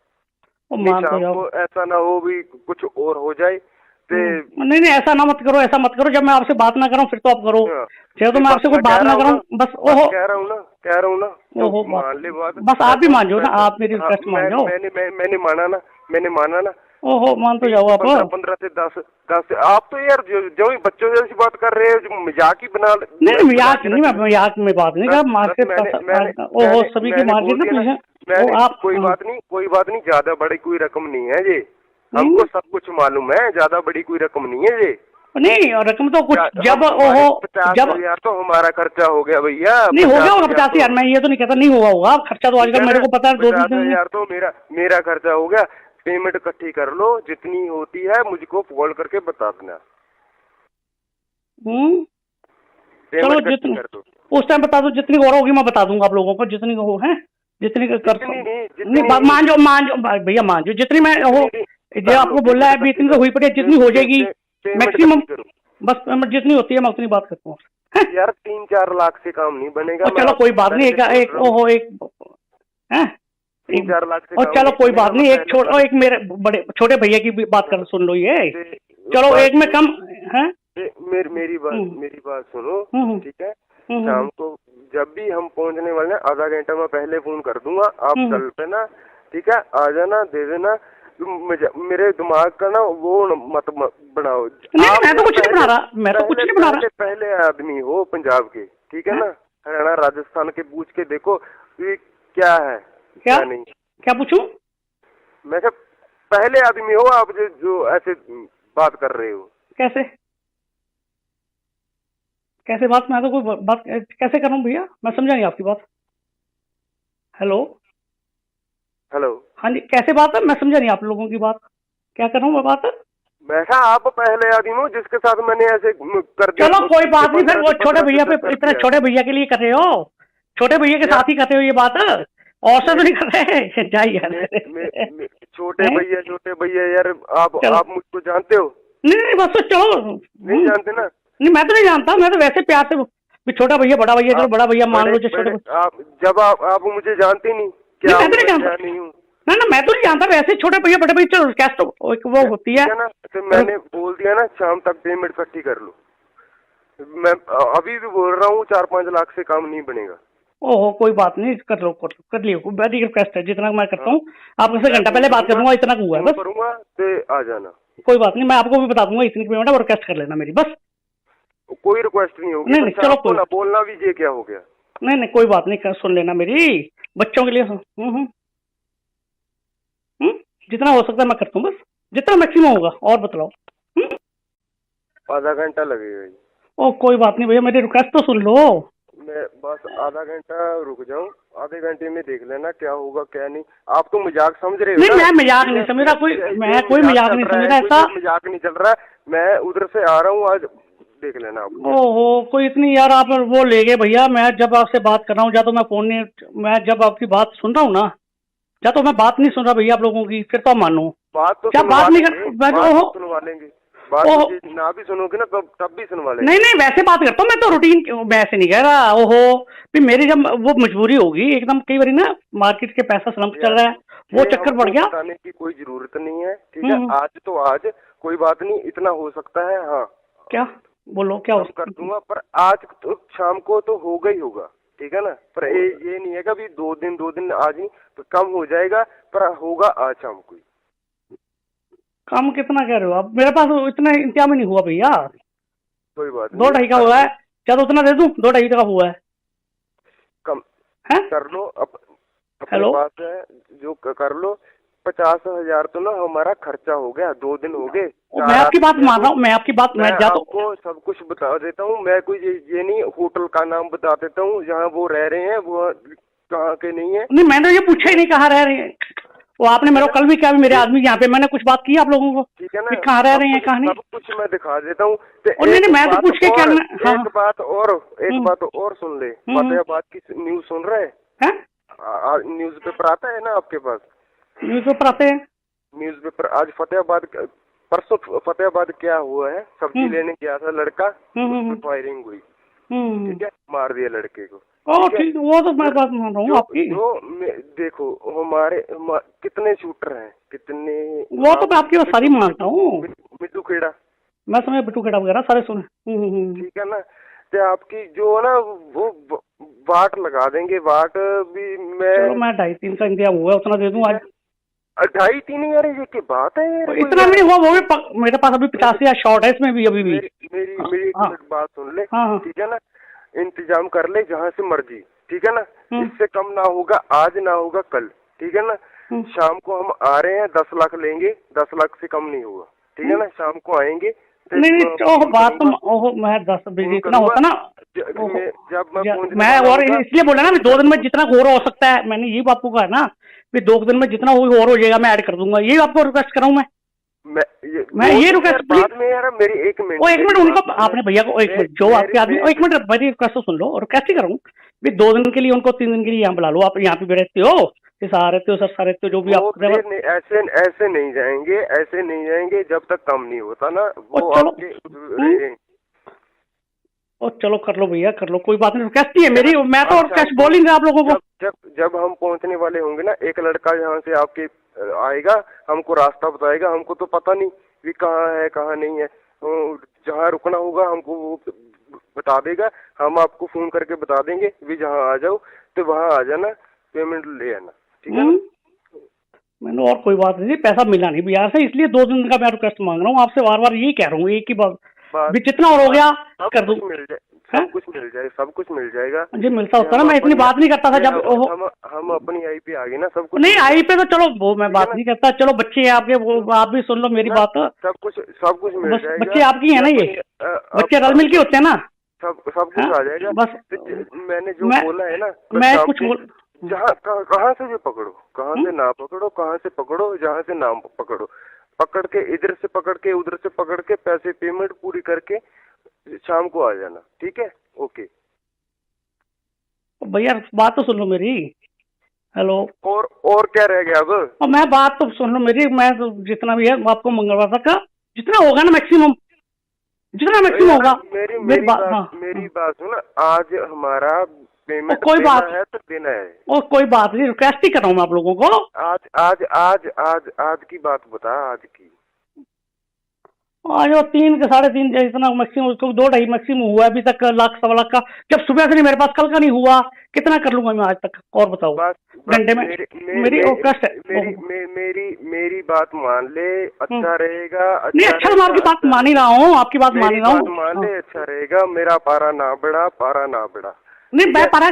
मान तो जाओ, ऐसा ना हो भी कुछ और हो जाए। नहीं ऐसा ना मत करो, ऐसा मत करो। जब मैं आपसे बात ना करूं फिर तो आप करो, चाहे तो मैं आपसे कोई बात ना करूं बस। ओहो कह रहा हूँ ना ओहो मान ले बात, बस आप भी मान जाओ ना, आप मेरी रिक्वेस्ट मान जाओ। मैंने माना ना। ओहो मान तो जाओ आप। 15 से 10 आप तो यार जो बच्चों जैसी बात कर रहे हो, जो मजाक ही बना। नहीं मजाक नहीं, मैं मजाक में बात नहीं कर, मार्केट ओहो सभी की मार्केट ना पीछे। आप कोई बात नहीं, ज्यादा बड़ी कोई रकम नहीं है ये, हमको सब कुछ मालूम है, ज्यादा बड़ी कोई रकम नहीं है ये। नहीं रकम तो कुछ जब ओहो 50,000 यार तो हमारा खर्चा हो गया भैया। नहीं हो गया होगा 50,000, मैं ये तो नहीं कहता नहीं हुआ होगा खर्चा, तो आजकल मेरे को पता है 50,000 तो मेरा खर्चा हो गया। पेमेंट इकट्ठी कर लो, जितनी होती है मुझको कॉल करके बता देना। चलो जितनी उस टाइम बता दो, जितनी और होगी मैं बता दूंगा आप लोगों को, जितनी हो है जितनी कर। नहीं मान जाओ भैया, मान जाओ जितनी मैं हो, जो आपको बोल रहा है अभी इतनी तो हुई पड़ी, जितनी हो जाएगी मैक्सिमम, बस पेमेंट जितनी होती है मैं उतनी बात करता हूँ। यार 3-4 लाख से काम नहीं बनेगा। चलो कोई बात नहीं, एक ओहो एक है 3-4 लाख से। और चलो कोई बात नहीं, एक मेरे बड़े छोटे भैया की भी बात कर सुन लो ये। चलो एक में कम है। मेरी बात सुनो, ठीक है। शाम को जब भी हम पहुंचने वाले हैं, आधा घंटा मैं पहले फोन कर दूंगा, आप चल पे ना, ठीक है। आ जाना, दे देना। मेरे दिमाग का ना वो मत बनाओ। नहीं मैं तो कुछ नहीं बना रहा, मैं तो कुछ नहीं बना रहा। पहले आदमी हो पंजाब के, ठीक है ना, हरियाणा राजस्थान के, पूछ के देखो ये क्या है क्या नहीं। क्या पूछूं मैं? पहले आदमी हो आप जो ऐसे बात कर रहे हो। कैसे बात? मैं तो कोई बात कैसे कर रहा हूँ भैया, मैं समझा नहीं आपकी बात। हेलो हाँ जी, कैसे बात है? मैं समझा नहीं आप लोगों की बात, क्या कर रहा हूँ मैं बात? मैं आप पहले आदमी हो जिसके साथ मैंने ऐसे कर दिया। चलो कोई बात नहीं, फिर वो छोटे भैया पे, इतने छोटे भैया के लिए कर रहे हो, छोटे भैया के साथ ही करते हो ये बात, और से तो नहीं कर रहे। जाइए छोटे भैया यार, आप मुझको जानते हो? नहीं बस तो चलो। नहीं जानते ना? नहीं मैं तो नहीं जानता, मैं तो वैसे प्यार से भी छोटा भैया बड़ा भैया, चलो बड़ा भैया मान लो, जो छोटे आप जब आप मुझे जानते नहीं क्या? मैं तो नहीं जानता, नहीं हूँ ना, मैं तो नहीं जानता, वैसे छोटे भैया बड़े भैया, चलो कैश तो वो होती है ना। तो मैंने बोल दिया ना, शाम तक पेमेंट इकट्ठी कर लो। मैं अभी भी बोल रहा हूँ 4-5 लाख से काम नहीं बनेगा। ओहो कोई बात नहीं, कर लो कर लियो, वेरी रिक्वेस्ट है, जितना मैं करता हूँ आपसे घंटा पहले बात करूंगा, इतना हुआ है बस। करूंगा तो आ जाना, कोई बात नहीं, मैं आपको भी बता दूंगा इतनी पेमेंट है, और रिक्वेस्ट कर लेना मेरी, बस कोई रिक्वेस्ट नहीं होगी। नहीं चलो कोई बोलना भी ये क्या हो गया? नहीं कोई बात नहीं, सुन लेना मेरी, बच्चों के लिए जितना हो सकता है मैं करता हूँ, बस जितना मैक्सिमम होगा, और बतलाओ। आधा घंटा लगेगा। ओ कोई बात नहीं भैया, मेरी रिक्वेस्ट तो सुन लो। मैं बस आधा घंटा रुक जाऊं, आधे घंटे में देख लेना क्या होगा क्या नहीं। आप तो मजाक समझ रहे हो? नहीं मैं मजाक नहीं समझ रहा, मैं कोई मजाक नहीं समझ रहा, ऐसा मजाक नहीं चल रहा है। मैं उधर से आ रहा हूँ, आज देख लेना आप। ओहो कोई इतनी यार आप वो ले गए भैया, मैं जब आपसे बात कर रहा हूँ, या तो मैं फोन नहीं, मैं जब आपकी बात सुन रहा हूँ ना, या तो मैं बात नहीं सुन रहा भैया आप लोगों की, फिर तो मानो बात तो क्या बात नहीं कर, सुनवा लेंगे। बात ना भी सुनोगे ना तब भी सुनवा लेंगे। नहीं वैसे बात करता हूँ मैं तो, रूटीन वैसे नहीं कह रहा। ओहो भी मेरी जब वो मजबूरी होगी एकदम, कई बार ना मार्केट के पैसा स्लम्प चल रहा है, वो चक्कर पड़ गया। बताने की कोई जरूरत नहीं है, ठीक है? आज तो आज कोई बात नहीं, इतना हो सकता है। हाँ क्या बोलो, क्या कर दूंगा, पर आज तो शाम को तो होगा ही होगा, ठीक है ना? पर ये नहीं है कि अभी 2 दिन आज ही तो कम हो जाएगा, पर होगा आज शाम को। कम कितना कह रहे हो आप? मेरे पास इतना इंतजाम ही नहीं हुआ भैया। कोई बात नहीं, 2-2.5 का हुआ है, क्या तो उतना दे दूं? 2-2.5 का हुआ है, कम है? कर लो, अपने पास है जो कर लो। 50,000 तो ना हमारा खर्चा हो गया, 2 दिन हो गए। मैं आपकी बात मान रहा हूँ, मैं आपकी बात, मैं आपको सब कुछ बता देता हूँ। मैं कोई ये नहीं, होटल का नाम बता देता हूँ जहाँ वो रह रहे हैं, वो कहाँ के नहीं है। नहीं मैंने ये पूछा ही नहीं कहाँ रह रहे हैं, वो आपने मेरे को कल भी क्या, मेरे आदमी यहाँ पे मैंने कुछ बात की आप लोगों को, ठीक है ना? कहाँ रह रहे हैं कहाँ नहीं, सब कुछ मैं दिखा देता हूँ। नहीं मैं तो पूछ के क्या, एक बात और सुन ले, फतेहाबाद की न्यूज सुन रहे हैं? न्यूज पेपर आता है ना आपके पास? न्यूज पेपर आते हैं, न्यूज पेपर। आज परसों फतेहाबाद क्या हुआ है, सब्जी लेने गया था लड़का, फायरिंग हुई, ठीक है? मार दिया लड़के को। ठीक, वो तो मैं बात मान रहा हूँ आपकी। देखो हमारे कितने शूटर हैं, कितने, वो तो मैं आपकी बात सारी मानता हूँ। मिट्टू खेड़ा, मैं समझ, बिट्टू खेड़ा वगैरह सारे सुने। ठीक है ना? तो आपकी जो ना वो वाट लगा देंगे, वाट भी मैं 2.5-3 का इंतजाम हुआ है, उतना दे दूँ आज। 2.5-3 यार, ये की बात है? इतना नहीं हुआ, वो भी मेरे पास अभी 50,000 शॉर्ट है इसमें भी, अभी भी। मेरी बात सुन ले, ठीक है ना? इंतजाम कर ले जहाँ से मर्जी, ठीक है ना? इससे कम ना होगा, आज ना होगा कल, ठीक है ना? शाम को हम आ रहे हैं, 10 लाख लेंगे, 10 लाख से कम नहीं होगा, ठीक है ना? शाम को आएंगे। नहीं बात तो मैं 10 इतना होता ना, जब मैं और इसलिए बोला ना, 2 दिन में जितना और हो सकता है, मैंने यही आपको कहा ना, 2 दिन में जितना और हो जाएगा मैं ऐड कर दूंगा, यही आपको रिक्वेस्ट कर रहा हूँ मैं ये रिक्वेस्ट। बाद में यार मेरी 1 मिनट, वो 1 मिनट उनको, आपने भैया को 1 मिनट, जो आपके आदमी, 1 मिनट मेरी रिक्वेस्ट तो सुन लो, और कैसे करूँ भी 2 दिन के लिए उनको, 3 दिन के लिए यहाँ बुला लो, आप यहाँ पे रहते हो, सहारा रहते हो, सर रहते हो, जो भी आप। ऐसे नहीं जाएंगे, ऐसे नहीं जाएंगे जब तक कम नहीं होता ना वो आपके। चलो कर लो भैया, कर लो, कोई बात नहीं, रिक्वेस्ट है मेरी, मैं तो रिक्वेस्ट बोल ही नहीं आप लोगों को। जब हम पहुंचने वाले होंगे ना, एक लड़का यहाँ से आपके आएगा, हमको रास्ता बताएगा। हमको तो पता नहीं भी कहाँ है कहाँ नहीं है, जहाँ रुकना होगा हमको वो बता देगा, हम आपको फोन करके बता देंगे भी जहाँ आ जाओ, तो वहाँ आ जाना, पेमेंट ले आना, ठीक है? मैंने और कोई बात नहीं, पैसा मिला नहीं बिहार से, इसलिए 2 दिन का मैं रिक्वेस्ट मांग रहा हूँ आपसे, बार बार यही कह रहा हूँ, एक ही बात भी जितना और हो गया कर दूं, सब कुछ मिल जाएगा, सब कुछ मिल जाएगा जी। मिलता होता ना, मैं इतनी बात नहीं करता था जब हम अपनी आई पे आ गए ना, सब कुछ नहीं आई पे तो चलो वो मैं बात नहीं करता, चलो बच्चे हैं आपके, वो आप भी सुन लो मेरी बात, सब कुछ मिल जाएगा। बच्चे आपकी है ना, ये बच्चे रल मिल के होते हैं ना, सब कुछ आ जाएगा। बस मैंने जो बोला है ना, मैं कुछ बोल, जहाँ कहाँ से भी पकड़ो, कहाँ से ना पकड़ो, कहाँ से पकड़ो, जहाँ से ना पकड़ो, पकड़ के इधर से पकड़ के उधर से पकड़ के पैसे पेमेंट पूरी करके शाम को आ जाना, ठीक है? ओके भैया बात तो सुन लो मेरी, हेलो। और क्या रह गया अब? और मैं बात तो सुन लो मेरी, मैं तो जितना भी है आपको मंगलवार तक का जितना होगा ना मैक्सिमम, जितना मैक्सिमम होगा। मेरी मेरी बात, हाँ मेरी हाँ। बात सुन, आज हमारा पेमेंट कोई देना बात, है तो देना है। और कोई बात नहीं, रिक्वेस्ट ही कर रहा हूँ मैं आप लोगों को। आज आज आज आज आज की बात बता, आज की। आज वो 3 के 3.5 इतना मैक्सिमम, उसको 2-2.5 मैक्सिमम हुआ है अभी तक, लाख सवा लाख का। जब सुबह से नहीं मेरे पास, कल का नहीं हुआ, कितना कर लूंगा मैं आज तक? और बताओ। बस घंटे में मेरी रिक्वेस्ट है। मेरी बात मान ले, अच्छा रहेगा। नहीं, अच्छा मैं आपकी बात मान ही रहा हूँ, आपकी बात मान ही रहा हूँ। मान ले, अच्छा रहेगा। मेरा पारा ना बढ़ा, पारा ना बढ़ा। नहीं, मैं पारा मैं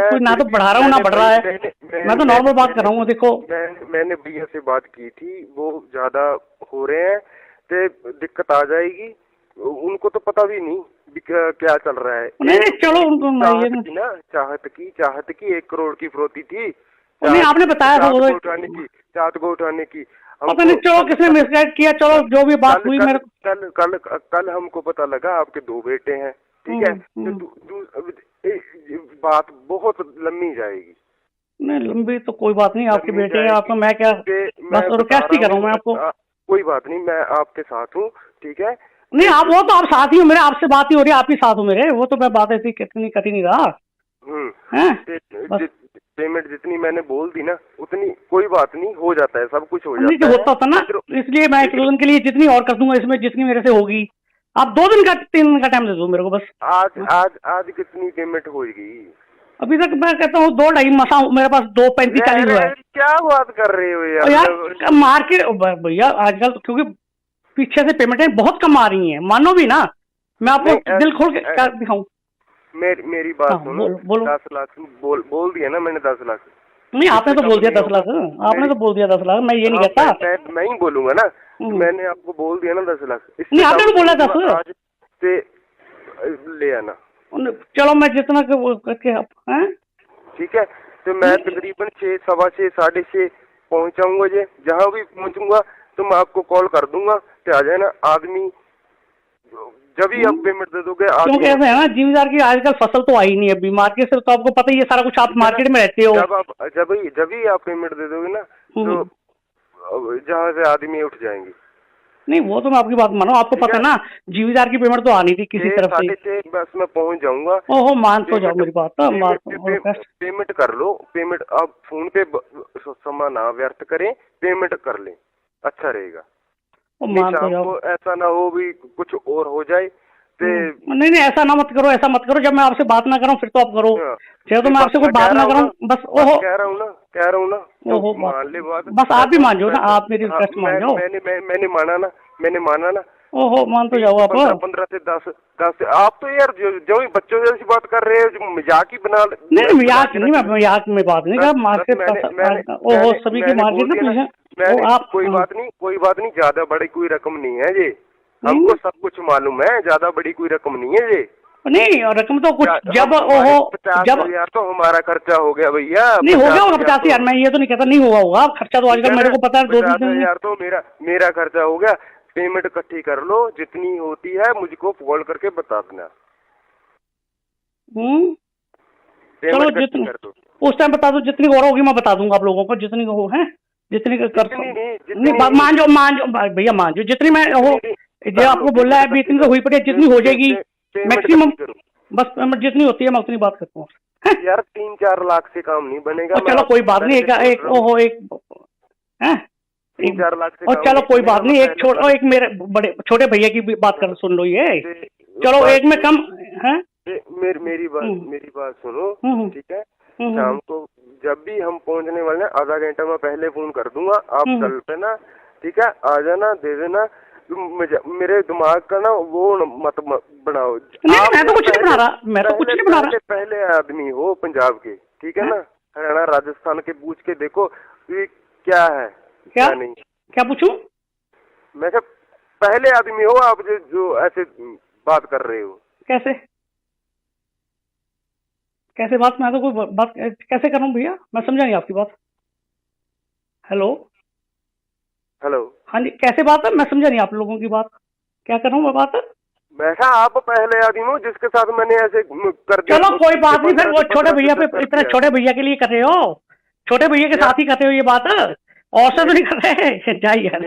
कोई ना तो बढ़ा रहा हूँ ना बढ़ रहा है, मैं तो नॉर्मल बात कर रहा हूँ। देखो मैंने भैया से बात की थी, वो ज्यादा हो रहे हैं तो दिक्कत आ जाएगी। उनको तो पता भी नहीं क्या चल रहा है। नहीं चलो उनको चाहत की 1 करोड़ की फिरौती थी। नहीं, आपने बताया था चाहत को उठाने की। पता नहीं, चलो किसने मिसगाइड किया, चलो जो भी बात हुई। मेरे कल हमको पता लगा आपके 2 बेटे हैं, ठीक है। तो बात बहुत लंबी जाएगी। नहीं लंबी तो कोई बात नहीं, आपके बेटे हैं, आपको मैं क्या बस रिक्वेस्ट ही कर रहा हूँ मैं आपको। कोई बात नहीं, मैं आपके साथ हूँ, ठीक है। नहीं आप, वो तो आप साथ ही हो मेरे, आपसे बात ही हो रही है, आप ही साथ हो मेरे, वो तो मैं बात ऐसी कितनी कटी नहीं रहा। पेमेंट जितनी मैंने बोल दी ना, उतनी कोई बात नहीं, हो जाता है, सब कुछ हो जाता है। होता था ना, इसलिए मैं 1 दिन के लिए जितनी और कर दूंगा इसमें, जितनी मेरे से होगी। आप 2 दिन का 3 दिन का टाइम दे दो मेरे को बस। आज कितनी पेमेंट होगी? अभी तक मैं कहता हूँ 2-2.5 मसा, मेरे पास 2.35-40 हुआ है। क्या बात कर रहे हो यार? मार्केट भैया आजकल तो, क्योंकि पीछे से पेमेंटें बहुत कम आ रही हैं, मानो भी ना, मैं आपको दिल खोल के दिखाऊं। मेरी बात सुनो, 10 लाख बोल दिया ना मैंने, 10 लाख। नहीं आपने तो बोल दिया 10 लाख, आपने तो बोल दिया 10 लाख, मैं ये नहीं कहता। मैं ही बोलूंगा ना, मैंने आपको बोल दिया ना 10 लाख। नहीं आपने तो बोला 10 आज से ले आना। चलो मैं जितना करके आप हैं, ठीक है। तो मैं तकरीबन 6, 6:15, 6:30 पहुंचाऊंगा। जहाँ भी पहुंचूंगा तो मैं आपको कॉल कर दूंगा, तो आ जाए ना आदमी। जब ही आप पेमेंट दे दोगे, क्योंकि ऐसा है ना जिम्मेदार की आजकल फसल तो आई नहीं अभी मार्केट से, तो आपको पता ही है सारा कुछ, आप मार्केट में रहते हो। जब ही आप पेमेंट दे दोगे ना, तो जहाँ से आदमी उठ जाएंगे। नहीं वो तो मैं आपकी बात मानो, आपको पता है ना जिम्मेदार की पेमेंट तो आनी थी किसी तरफ से। 6:30 बस मैं पहुंच जाऊंगा। ओहो मान तो जाओ मेरी बात। पेमेंट कर लो, पेमेंट आप फोन पे समय ना व्यर्थ करें, पेमेंट कर लें, अच्छा रहेगा। मान तो जाओ, ऐसा ना हो भी कुछ और हो जाए। नहीं ऐसा ना मत करो, ऐसा मत करो। जब मैं आपसे बात ना करूं फिर तो आप करो, चाहे तो मैं आपसे कोई बात ना करूं बस। ओहो कह रहा हूँ ना, ओहो मान ले बात, बस आप भी मान जाओ ना, आप मेरी रिक्वेस्ट मान जाओ। मैंने माना ना। ओहो मान तो जाओ आप। 15 से 10 आप तो यार जो बच्चों जैसी बात कर रहे हो, जो मजाक ही बना। नहीं मजाक नहीं, मैं मजाक में बात नहीं कर, मार्केट ओहो सभी की मार्केट ना आप। कोई बात नहीं, ज्यादा बड़ी कोई रकम नहीं है ये, हमको सब कुछ मालूम है, ज्यादा बड़ी कोई रकम नहीं है ये। नहीं रकम तो कुछ जब ओहो 50,000 यार तो हमारा खर्चा हो गया भैया। नहीं हो गया होगा 85,000, मैं ये तो नहीं कहता नहीं हुआ होगा खर्चा, तो आजकल मेरे को पता है 2-3 यार तो मेरा खर्चा हो गया। पेमेंट इकट्ठी कर लो, जितनी होती है मुझको कॉल करके बता देना। चलो जितनी उस टाइम बता दो, जितनी और होगी मैं बता दूंगा आप लोगों को, जितनी हो है जितनी कर। नहीं मान जाओ भैया, मान जाओ जितनी मैं हो, जो आपको बोला है अभी इतनी तो हुई पड़ी, जितनी हो जाएगी मैक्सिमम, बस जितनी होती है मैं उतनी बात करता हूँ। यार 3-4 लाख से काम नहीं बनेगा। चलो कोई बात नहीं, एक ओहो एक है 3-4 लाख से। और चलो कोई बात नहीं, एक मेरे बड़े छोटे भैया की भी बात कर सुन लो ये। चलो एक में कम है। मेरी बात सुनो, ठीक है। शाम को जब भी हम पहुंचने वाले हैं, आधा घंटा मैं पहले फोन कर दूंगा, आप कल पे ना, ठीक है, आ जाना, दे देना। मेरे दिमाग का ना वो मत बनाओ। नहीं मैं तो कुछ नहीं बना रहा, मैं तो कुछ नहीं बना रहा। पहले आदमी हो पंजाब के, ठीक है ना, हरियाणा राजस्थान के पूछ के देखो क्या है क्या नहीं। क्या पूछूं मैं? पहले आदमी हो आप जो ऐसे बात कर रहे हो। कैसे बात? मैं तो कोई बात कैसे कर रहा हूँ भैया, मैं समझा नहीं आपकी बात। हेलो हाँ जी, कैसे बात है? मैं समझा नहीं आप लोगों की बात, क्या कर रहा हूँ मैं बात? मैं आप पहले आदमी हो जिसके साथ मैंने ऐसे कर दिया। चलो कोई बात नहीं, फिर वो छोटे भैया पे, इतने छोटे भैया के लिए कर रहे हो, छोटे भैया के साथ ही करते हो ये बात, और से तो नहीं कर रहे। जाइए यार।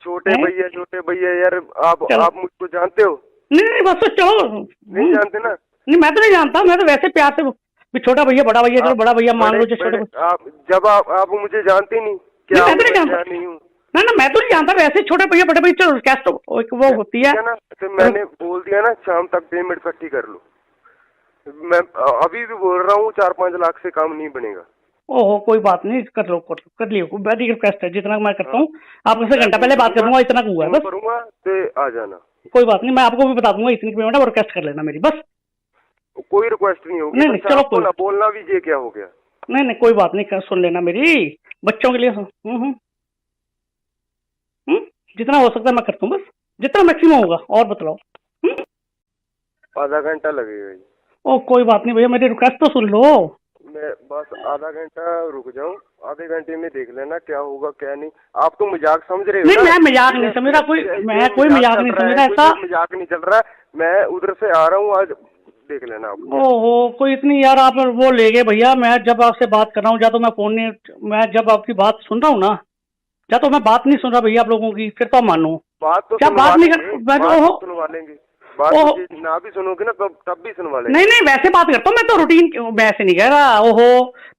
छोटे भैया यार, आप मुझको जानते हो? नहीं बस तो चलो। नहीं जानते ना? नहीं मैं तो नहीं जानता, मैं तो वैसे प्यार से छोटा भैया बड़ा भैया, चलो बड़ा भैया मान लो, छोटे आप मुझे जानते नहीं क्या? मैं तो नहीं जानता, नहीं हूँ ना मैं तो नहीं जानता, वैसे छोटे भैया बड़े भैया चलो कैश तो वो होती है ना। तो मैंने बोल दिया ना शाम तक पेमेंट इकट्ठी कर लो। मैं अभी भी बोल रहा हूँ 4-5 लाख से काम नहीं बनेगा। ओहो कोई बात नहीं, कर लो कर लियो, वेरी रिक्वेस्ट है, जितना मैं करता हूँ आपसे घंटा पहले बात करूंगा, इतना हुआ है बस। करूंगा तो आ जाना, कोई बात नहीं, मैं आपको भी बता दूंगा इतनी पेमेंट है, और रिक्वेस्ट कर लेना मेरी बस। कोई रिक्वेस्ट नहीं होगी। नहीं चलो कोई बोलना भी ये क्या हो गया? नहीं कोई बात नहीं, सुन लेना मेरी, बच्चों के लिए जितना हो सकता है मैं करता हूँ बस, जितना मैक्सिमम होगा, और बतलाओ। आधा घंटा लगेगा जी। ओ कोई बात नहीं भैया, मेरी रिक्वेस्ट तो सुन लो। मैं बस आधा घंटा रुक जाऊं, आधे घंटे में देख लेना क्या होगा क्या नहीं। आप तो मजाक समझ रहे हो? नहीं मैं मजाक नहीं समझ रहा, मैं कोई मजाक नहीं समझ रहा, ऐसा मजाक नहीं चल रहा। मैं उधर से आ रहा हूँ, आज देख लेना आप। ओहो कोई इतनी यार आप वो ले गए भैया, मैं जब आपसे बात कर रहा हूँ, या तो मैं फोन नहीं, मैं जब आपकी बात सुन रहा हूँ ना, या तो मैं बात नहीं सुन रहा भैया आप लोगों की, फिर तो मानो बात तो क्या बात नहीं सुनवा लेंगे। बात ना भी सुनोगे ना तब भी सुनवा लेंगे। नहीं वैसे बात करता हूँ मैं तो, रूटीन वैसे नहीं कह रहा। ओहो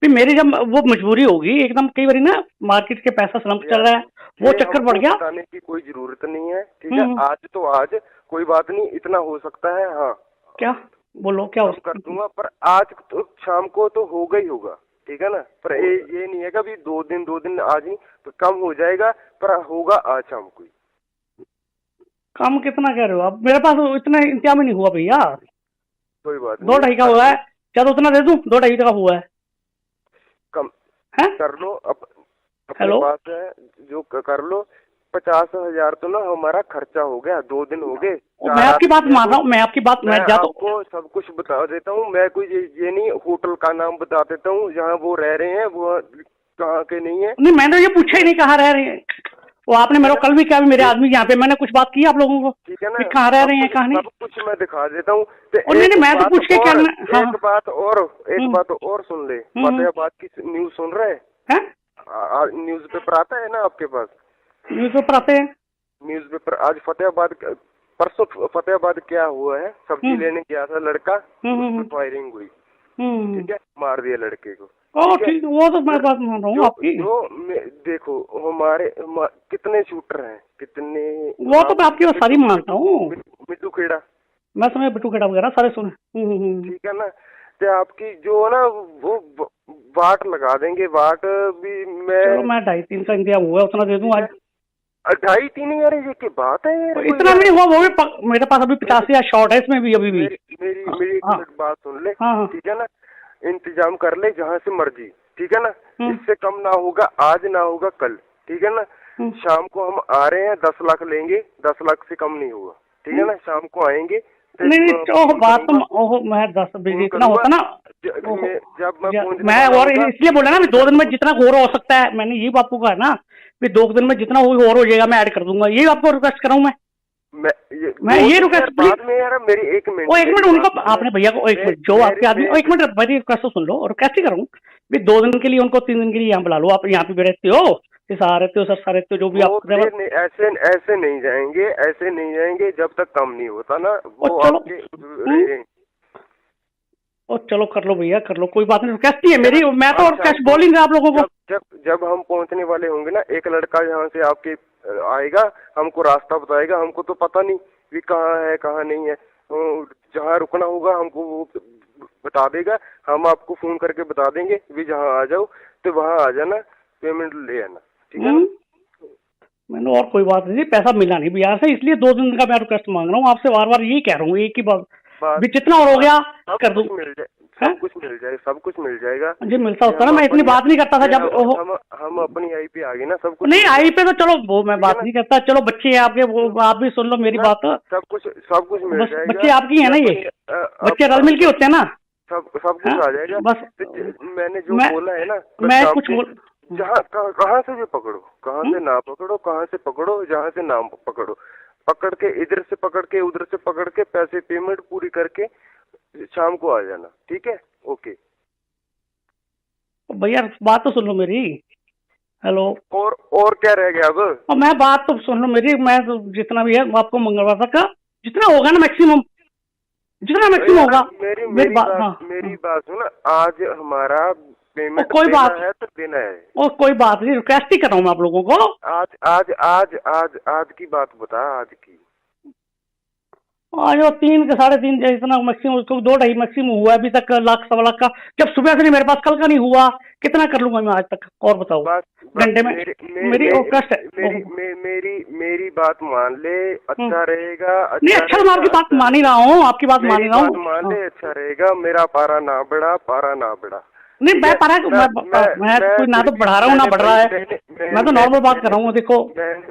भी मेरी जब वो मजबूरी होगी एकदम, कई बार ना मार्केट के पैसा स्लम्प चल रहा है, वो चक्कर पड़ गया। बताने की कोई जरूरत नहीं है, ठीक है? आज तो आज कोई बात नहीं, इतना हो सकता है। हाँ क्या बोलो, क्या कर दूंगा, पर आज तो शाम को तो होगा ही होगा, ठीक है ना? पर ये नहीं है कि अभी 2 दिन आज नहीं तो कम हो जाएगा, पर होगा आज शाम को। कम कितना कह रहे हो आप? मेरे पास इतना इंतजाम नहीं हुआ भैया। कोई बात नहीं, 2-2.5 का हुआ है, क्या तो उतना दे दूं? 2-2.5 का हुआ है, कम है? कर लो अपने पास है जो कर लो। 50,000 तो ना हमारा खर्चा हो गया, 2 दिन हो गए। मैं आपकी बात मान रहा हूँ, मैं आपकी बात मैं आपको सब कुछ बता देता हूँ। मैं कोई ये नहीं, होटल का नाम बता देता हूँ जहाँ वो रह रहे हैं, वो कहाँ के नहीं है। नहीं मैंने ये पूछा ही नहीं कहाँ रह रहे हैं, वो आपने मेरे को कल भी क्या, मेरे आदमी यहाँ पे मैंने कुछ बात की आप लोगों को, ठीक है ना? कहाँ रह रहे हैं कहाँ नहीं, सब कुछ मैं दिखा देता हूँ। नहीं मैं तो पूछ के क्या, एक बात और सुन ले। फतेहाबाद की न्यूज सुन रहे हैं? न्यूज पेपर आता है ना आपके पास? न्यूज पेपर आते हैं। न्यूज पेपर आज परसों फतेहाबाद क्या हुआ है, सब्जी लेने गया था लड़का, फायरिंग हुई, ठीक है? मार दिया लड़के को। ठीक, वो तो मैं बात मान रहा हूँ आपकी। देखो हमारे कितने शूटर हैं, कितने, वो तो मैं आपकी सारी मानता हूँ। मिट्टू खेड़ा, मैं समझ बिट्टू खेड़ा वगैरह सारे सुने। ठीक है ना? तो आपकी जो ना वो वाट लगा देंगे, वाट भी मैं 2.5-3 का इंतजाम हुआ उतना दे दूँ आज। 2.5-3 यार ये की बात है यार, इतना भी नहीं हुआ, वो भी मेरे पास अभी 85,000 शॉर्ट है इसमें भी अभी भी। मेरी बात सुन ले, ठीक है ना? इंतजाम कर ले जहाँ से मर्जी, ठीक है ना? इससे कम ना होगा, आज ना होगा कल, ठीक है ना? शाम को हम आ रहे हैं, 10 लाख लेंगे, 10 लाख से कम नहीं होगा, ठीक है ना? शाम को आएंगे। नहीं बात तो मैं 10 बजे इतना होता ना, जब मैं और इसलिए बोला ना 2 दिन में जितना और हो सकता है, मैंने ये आपको कहा ना, 2 दिन में जितना और हो जाएगा मैं ऐड कर दूंगा, ये आपको रिक्वेस्ट कर रहा हूँ मैं ये रिक्वेस्ट बाद में यार मेरी 1 मिनट, एक मिनट उनको आपने भैया को 1 मिनट जो आपके आदमी 1 मिनट मेरी रिक्वेस्ट तो सुन लो, और कैसे करूँ 2 दिन के लिए उनको, 3 दिन के लिए यहाँ बुला लो, आप यहाँ पे रहते हो, रहते हो सर रहते हो, जो भी आप ऐसे नहीं जाएंगे जब तक कम नहीं होता ना वो आपके। चलो कर लो भैया कर लो, कोई बात नहीं, रिक्वेस्ट ही है मेरी, मैं तो रिक्वेस्ट बोल ही नहीं आप लोगों को। जब हम पहुंचने वाले होंगे ना, एक लड़का यहाँ से आपके आएगा, हमको रास्ता बताएगा। हमको तो पता नहीं भी कहाँ है कहाँ नहीं है, जहाँ रुकना होगा हमको वो बता देगा, हम आपको फोन करके बता देंगे भी जहाँ आ जाओ तो वहाँ आ जाना, पेमेंट ले आना, ठीक है? मैंने और कोई बात नहीं, पैसा मिला नहीं बिहार से, इसलिए 2 दिन का मैं रिक्वेस्ट मांग रहा हूँ आपसे, बार बार यही कह रहा हूँ, एक ही बात भी जितना और हो गया कर दूं, सब कुछ मिल जाएगा जी। मिलता होता ना, मैं इतनी बात नहीं करता था जब हम अपनी आई पे आ गए ना, सब कुछ नहीं आई पे तो चलो वो मैं बात नहीं करता, चलो बच्चे हैं आपके, वो आप भी सुन लो मेरी बात, सब कुछ मिल जाएगा। बच्चे आपकी है ना, ये बच्चे रल मिल के होते हैं ना, सब कुछ आ जाएगा। बस मैंने जो बोला है ना, मैं कुछ बोल, जहाँ कहाँ से भी पकड़ो, कहाँ से ना पकड़ो, कहाँ से पकड़ो, जहाँ से ना पकड़ो, पकड़ के इधर से पकड़ के उधर से पकड़ के पैसे पेमेंट पूरी करके शाम को आ जाना, ठीक है? ओके। भैया बात तो सुन लो मेरी। हेलो। और क्या रह गया अब? और मैं बात तो सुन लो मेरी, मैं तो जितना भी है आपको मंगलवार तक का जितना होगा ना मैक्सिमम, जितना मैक्सिमम होगा। मेरी मेरी मेरी बात, बात हाँ मेरी हाँ। बात सुन। आज हमारा और पेमेंट कोई देना बात, है तो देना है। और कोई बात नहीं, रिक्वेस्ट ही कर रहा हूँ मैं आप लोगों को। आज आज आज आज आज की बात बता, आज की। आज वो 3 के 3.5 इतना मैक्सिमम, उसको 2-2.5 मैक्सिमम हुआ है अभी तक, लाख सवा लाख का। जब सुबह से नहीं मेरे पास, कल का नहीं हुआ, कितना कर लूंगा मैं आज तक, और बताओ। बस बस घंटे में मेरी रिक्वेस्ट है। मेरी बात मान ले, अच्छा रहेगा। नहीं, अच्छा मैं आपकी बात मान ही रहा हूँ, आपकी बात मान ही रहा हूँ। मान ले, अच्छा रहेगा। मेरा पारा ना बढ़ा, पारा ना बढ़ा। नहीं, मैं पारा मैं कोई ना तो बढ़ा रहा हूँ ना बढ़ रहा है, मैं तो नॉर्मल बात कर रहा हूँ। देखो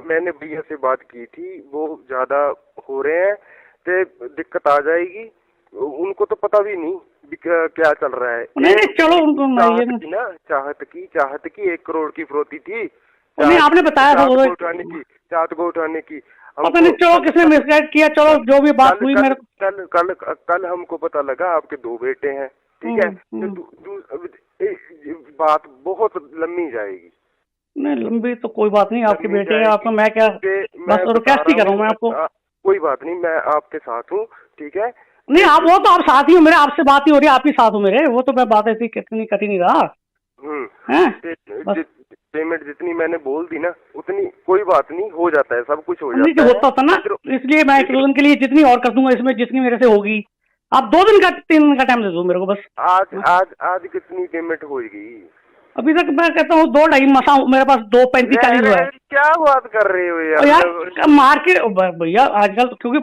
मैंने भैया से बात की थी, वो ज्यादा हो रहे हैं तो दिक्कत आ जाएगी। उनको तो पता भी नहीं क्या चल रहा है। नहीं चलो उनको चाहत की 1 करोड़ की फिरौती थी। नहीं, आपने बताया था चाहत को उठाने की। पता नहीं, चलो किसने मिसगाइड किया, चलो जो भी बात हुई मेरे कल हमको पता लगा आपके 2 बेटे हैं, ठीक है। बात बहुत लंबी जाएगी। नहीं लंबी तो कोई बात नहीं, आपके बेटे हैं, आपको मैं क्या बस रिक्वेस्ट ही कर रहा हूँ मैं आपको। कोई बात नहीं, मैं आपके साथ हूँ, ठीक है। नहीं आप, वो तो आप साथ ही हो मेरे, आपसे बात ही हो रही है, आप ही साथ हो मेरे, वो तो मैं बात ऐसी कितनी कटी नहीं रहा। पेमेंट जितनी मैंने बोल दी ना, उतनी कोई बात नहीं, हो जाता है, सब कुछ हो जाता है। होता था ना, इसलिए मैं 1 दिन के लिए जितनी और कर दूंगा इसमें, जितनी मेरे से होगी। आप 2 दिन का 3 दिन का टाइम दे दो मेरे को बस। आज कितनी पेमेंट होगी? अभी तक मैं कहता हूँ 2-2.5 मसा, मेरे पास 2.35-40 हुआ है। क्या बात कर रहे हो यार मार्केट भैया आजकल, क्योंकि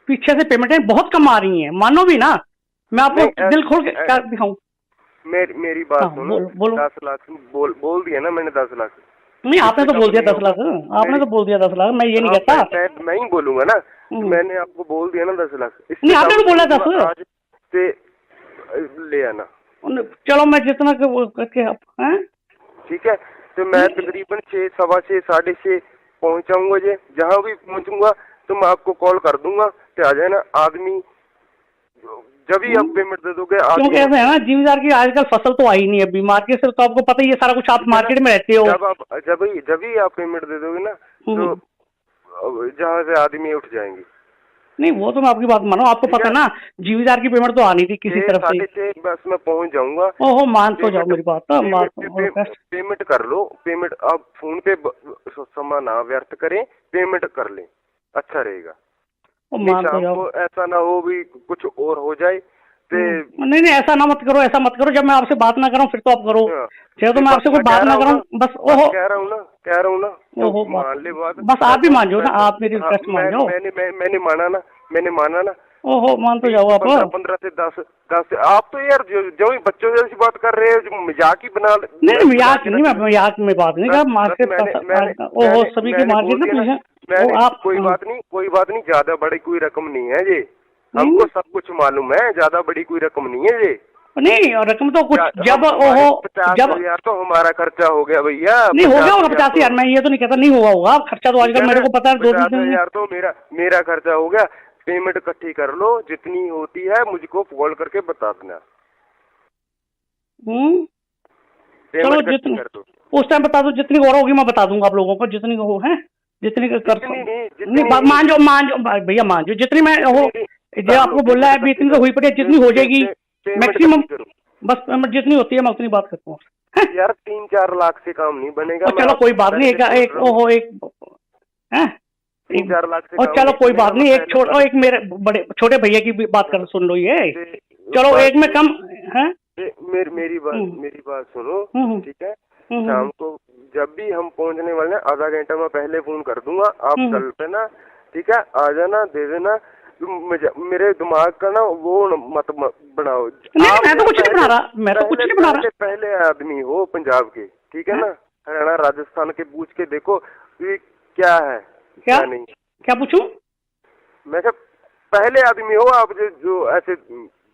पीछे से पेमेंटें बहुत कम आ रही हैं, मानो भी ना, मैं आपको दिल खोल के क्या दिखाऊं। मेरी बात सुनो। 10 लाख बोल दिया ना मैंने, 10 लाख। नहीं आपने तो बोल दिया 10 लाख, आपने तो बोल दिया 10 लाख, मैं ये नहीं कहता। मैं ही बोलूंगा ना, मैंने आपको बोल दिया ना 10 लाख। नहीं आपने तो बोला 10 आज से ले आना। चलो मैं जितना करके आप हैं, ठीक है। तो मैं तकरीबन 6, 6:15, 6:30 पहुंचाऊंगा। जहाँ भी पहुंचूंगा तो मैं आपको कॉल कर दूंगा, तो आ जाए ना आदमी। जब ही आप पेमेंट दे दोगे। क्योंकि ऐसा है ना, जिम्मेदार की आजकल फसल तो आई नहीं अभी मार्केट से, तो आपको पता ही है सारा कुछ, आप मार्केट में रहते हो। जब ही आप पेमेंट दे दोगे ना, तो जहाँ से आदमी उठ जाएंगे। नहीं वो तो मैं आपकी बात मानो, आपको पता ना जिम्मेदार की पेमेंट तो आनी थी किसी तरफ से। 6:30 बस मैं पहुंच जाऊंगा। ओहो मान तो जाओ मेरी बात, पेमेंट कर लो। पेमेंट आप फोन पे समय ना व्यर्थ करें, पेमेंट कर लें, अच्छा रहेगा। मान तो जाओ, ऐसा ना हो भी कुछ और हो जाए। नहीं ऐसा ना मत करो, ऐसा मत करो। जब मैं आपसे बात ना करूं फिर तो आप करो, चाहे तो मैं आपसे कोई बात ना करूं बस। ओहो कह रहा हूँ ना ओहो मान ले बात, बस आप भी मान जाओ ना, आप मेरी रिक्वेस्ट मान जाओ। मैंने माना ना। ओहो मान तो जाओ आप। 15 से 10 आप तो यार जो बच्चों जैसी बात कर रहे हो, जो मजाक ही बना। नहीं मजाक नहीं, मैं मजाक में बात नहीं कर, मार्केट ओहो सभी की मार्केट में आप। कोई बात नहीं, ज्यादा बड़ी कोई रकम नहीं है ये, हमको सब कुछ मालूम है। ज्यादा बड़ी कोई रकम नहीं है ये। नहीं रकम तो कुछ जब ओहो 50,000 तो हमारा खर्चा हो गया भैया। नहीं हो गया होगा 50,000, मैं ये तो नहीं कहता नहीं हुआ होगा खर्चा, तो आजकल मेरे को पता है 50,000 तो मेरा खर्चा हो गया। पेमेंट इकट्ठी कर लो, जितनी होती है मुझको कॉल करके बता देना। चलो जितनी उस टाइम बता दो, जितनी और होगी मैं बता दूंगा आप लोगों को, जितनी हो है, जितनी कर। नहीं मान जाओ भैया, मान जाओ जितनी मैं हो, जो आपको बोला है अभी, इतनी तो हुई पड़ी, जितनी हो जाएगी मैक्सिमम, बस जितनी होती है मैं उतनी बात करता हूँ यार। 3-4 लाख से काम नहीं बनेगा। चलो कोई बात नहीं, एक ओहो एक है 3-4 लाख से। और चलो कोई बात नहीं, एक मेरे बड़े छोटे भैया की भी बात कर सुन लो ये। चलो एक में कम है। मेरी बात सुनो, ठीक है। शाम को जब भी हम पहुंचने वाले हैं, आधा घंटा मैं पहले फोन कर दूंगा, आप चल पे ना, ठीक है। आ जाना, दे देना। मेरे दिमाग का ना वो मत बनाओ। नहीं मैं तो कुछ नहीं बना रहा, मैं तो कुछ नहीं बना रहा। पहले आदमी हो पंजाब के, ठीक है ना। हरियाणा राजस्थान के पूछ के देखो क्या है क्या नहीं। क्या पूछूं मैं? पहले आदमी हो आप जो ऐसे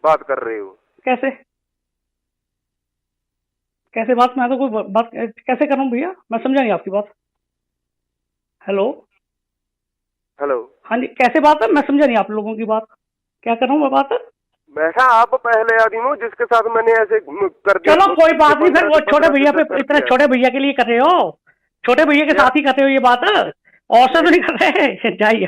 बात कर रहे हो। कैसे बात? मैं तो कोई बात कैसे कर रहा हूँ भैया, मैं समझा नहीं आपकी बात। हेलो हाँ जी, कैसे बात है? मैं समझा नहीं आप लोगों की बात, क्या कर रहा हूँ मैं बात? मैं कहा आप पहले आदमी हो जिसके साथ मैंने ऐसे कर दिया। चलो कोई बात नहीं, फिर वो छोटे भैया पे इतने छोटे भैया के लिए कर रहे हो, छोटे भैया के साथ ही कर रहे हो ये बात, और से तो नहीं कर रहे। जाइए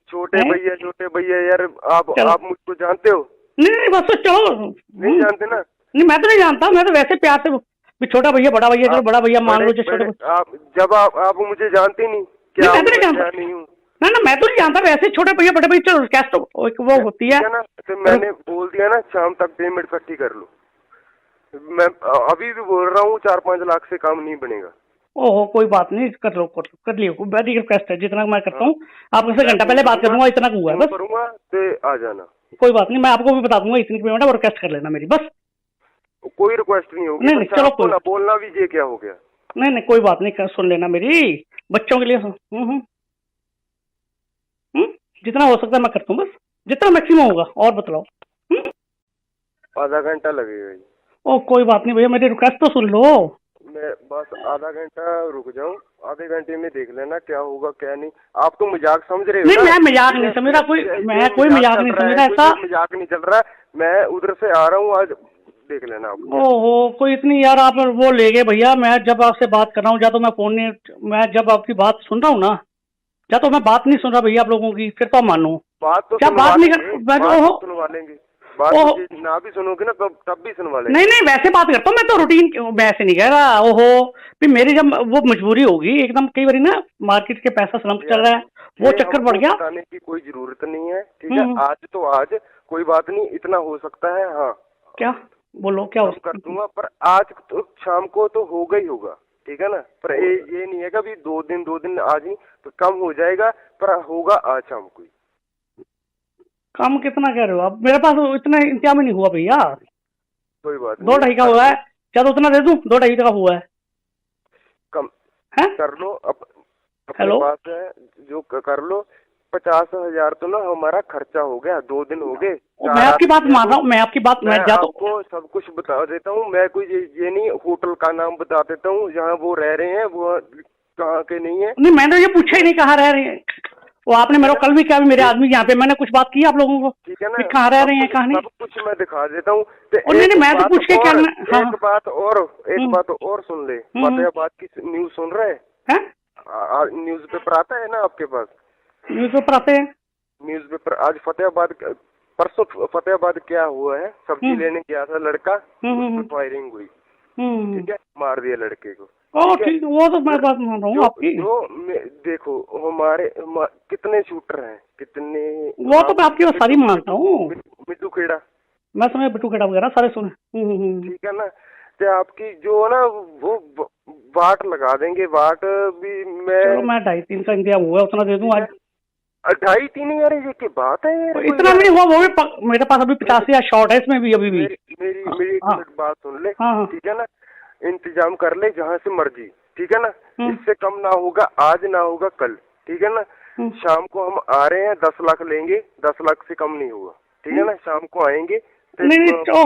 छोटे भैया यार, आप मुझको जानते हो? नहीं बस तो चलो, नहीं जानते ना? नहीं मैं तो नहीं जानता, मैं तो वैसे प्यार से छोटा भैया बड़ा भैया, चलो बड़ा भैया मान लो, जो छोटे आप जब आप मुझे जानते नहीं क्या? मैं तो नहीं जानता, नहीं हूँ ना मैं तो नहीं जानता, वैसे छोटे भैया बड़े भैया, चलो कैश तो वो होती है ना। तो मैंने बोल दिया ना शाम तक पेमेंट इकट्ठी कर लो। मैं अभी भी बोल रहा हूँ 4-5 लाख से काम नहीं बनेगा। ओहो कोई बात नहीं, कर लो कर लियो, मेरी रिक्वेस्ट है, जितना मैं करता हूँ आपसे घंटा पहले बात कर दूंगा, इतना हुआ है बस। करूंगा तो आ जाना, कोई बात नहीं, मैं आपको भी बता दूंगा इतनी पेमेंट है, और रिक्वेस्ट कर लेना मेरी, बस कोई रिक्वेस्ट नहीं होगी। नहीं चलो कोई बोलना भी ये क्या हो गया? नहीं कोई बात नहीं, सुन लेना मेरी, बच्चों के लिए जितना हो सकता है मैं करता हूँ, बस जितना मैक्सिमम होगा, और बतलाओ। आधा घंटा लगेगा। ओ कोई बात नहीं भैया, मेरी रिक्वेस्ट तो सुन लो। मैं बस आधा घंटा रुक जाऊं, आधे घंटे में देख लेना क्या होगा क्या नहीं। आप तो मजाक समझ रहे हो? नहीं मैं मजाक नहीं समझ रहा, कोई मजाक नहीं समझ रहा, ऐसा मजाक नहीं चल रहा है। मैं उधर से आ रहा हूँ, आज देख लेना आप। ओहो कोई इतनी यार आप वो ले गए भैया, मैं जब आपसे बात कर रहा हूँ, या तो मैं फोन नहीं, मैं जब आपकी बात सुन रहा हूँ ना, या तो मैं बात नहीं सुन रहा भैया आप लोगों की, फिर तो मानो बात तो क्या बात नहीं कर, सुनवा लेंगे। बात ना भी सुनोगे ना तब भी सुनवा लेंगे। नहीं वैसे बात करता हूँ मैं तो, रूटीन वैसे नहीं कह रहा। ओहो फिर मेरी जब वो मजबूरी होगी एकदम, कई बार ना मार्केट के पैसा स्लम्प चल रहा है, वो चक्कर पड़ गया। बताने की कोई जरूरत नहीं है, ठीक है? आज तो आज कोई बात नहीं, इतना हो सकता है। हाँ क्या बोलो, क्या कर दूंगा, पर आज तो शाम को तो होगा ही होगा, ठीक है ना? पर ये नहीं है कि अभी 2 दिन आज ही तो कम हो जाएगा, पर होगा आज शाम को। कम कितना कह रहे हो आप? मेरे पास इतना इंतजाम नहीं हुआ भैया। कोई बात नहीं, 2-2.5 का हुआ है, क्या तो उतना दे दूं? 2-2.5 का हुआ है, कम है? कर लो, अपने पास है जो कर लो। 50,000 तो ना हमारा खर्चा हो गया, 2 दिन हो गए। मैं आपकी बात मान रहा हूँ, मैं आपकी बात मैं आपको सब कुछ बता देता हूँ। मैं कोई ये नहीं, होटल का नाम बता देता हूँ जहाँ वो रह रहे हैं, वो कहाँ के नहीं है। नहीं मैंने ये पूछा ही नहीं कहाँ रह रहे हैं, वो आपने मेरे को कल भी क्या, मेरे आदमी यहाँ पे मैंने कुछ बात की आप लोगों को, ठीक है ना? कहाँ रह रहे हैं कहाँ नहीं, सब कुछ मैं दिखा देता हूँ। नहीं मैं तो पूछ के क्या, एक बात और सुन ले। फतेहाबाद की न्यूज सुन रहे हैं? न्यूज पेपर आता है ना आपके पास? न्यूज पेपर आते हैं, न्यूज पेपर। आज परसों फतेहाबाद क्या हुआ है, सब्जी लेने गया था लड़का, फायरिंग हुई, ठीक है? मार दिया लड़के को। ठीक है, वो तो मैं बात मान रहा हूँ आपकी। देखो हमारे कितने शूटर हैं, कितने, वो तो मैं आपकी बात सारी मानता हूँ। मिट्टू खेड़ा, मैं समझ बिट्टू खेड़ा वगैरह सारे सुने। ठीक है ना? तो आपकी जो ना वो वाट लगा देंगे, वाट भी मैं 2.5-3 का इंतजाम हुआ, उतना दे दूँ आज। 2.5-3 यार, ये की बात है? इतना नहीं हुआ, वो भी मेरे पास अभी 85 शॉर्ट है इसमें भी, अभी भी। मेरी बात सुन ले, ठीक है ना? इंतजाम कर ले जहाँ से मर्जी, ठीक है ना? इससे कम ना होगा, आज ना होगा कल, ठीक है ना? शाम को हम आ रहे हैं, 10 लाख लेंगे, 10 लाख से कम नहीं होगा, ठीक है ना? शाम को आएंगे। नहीं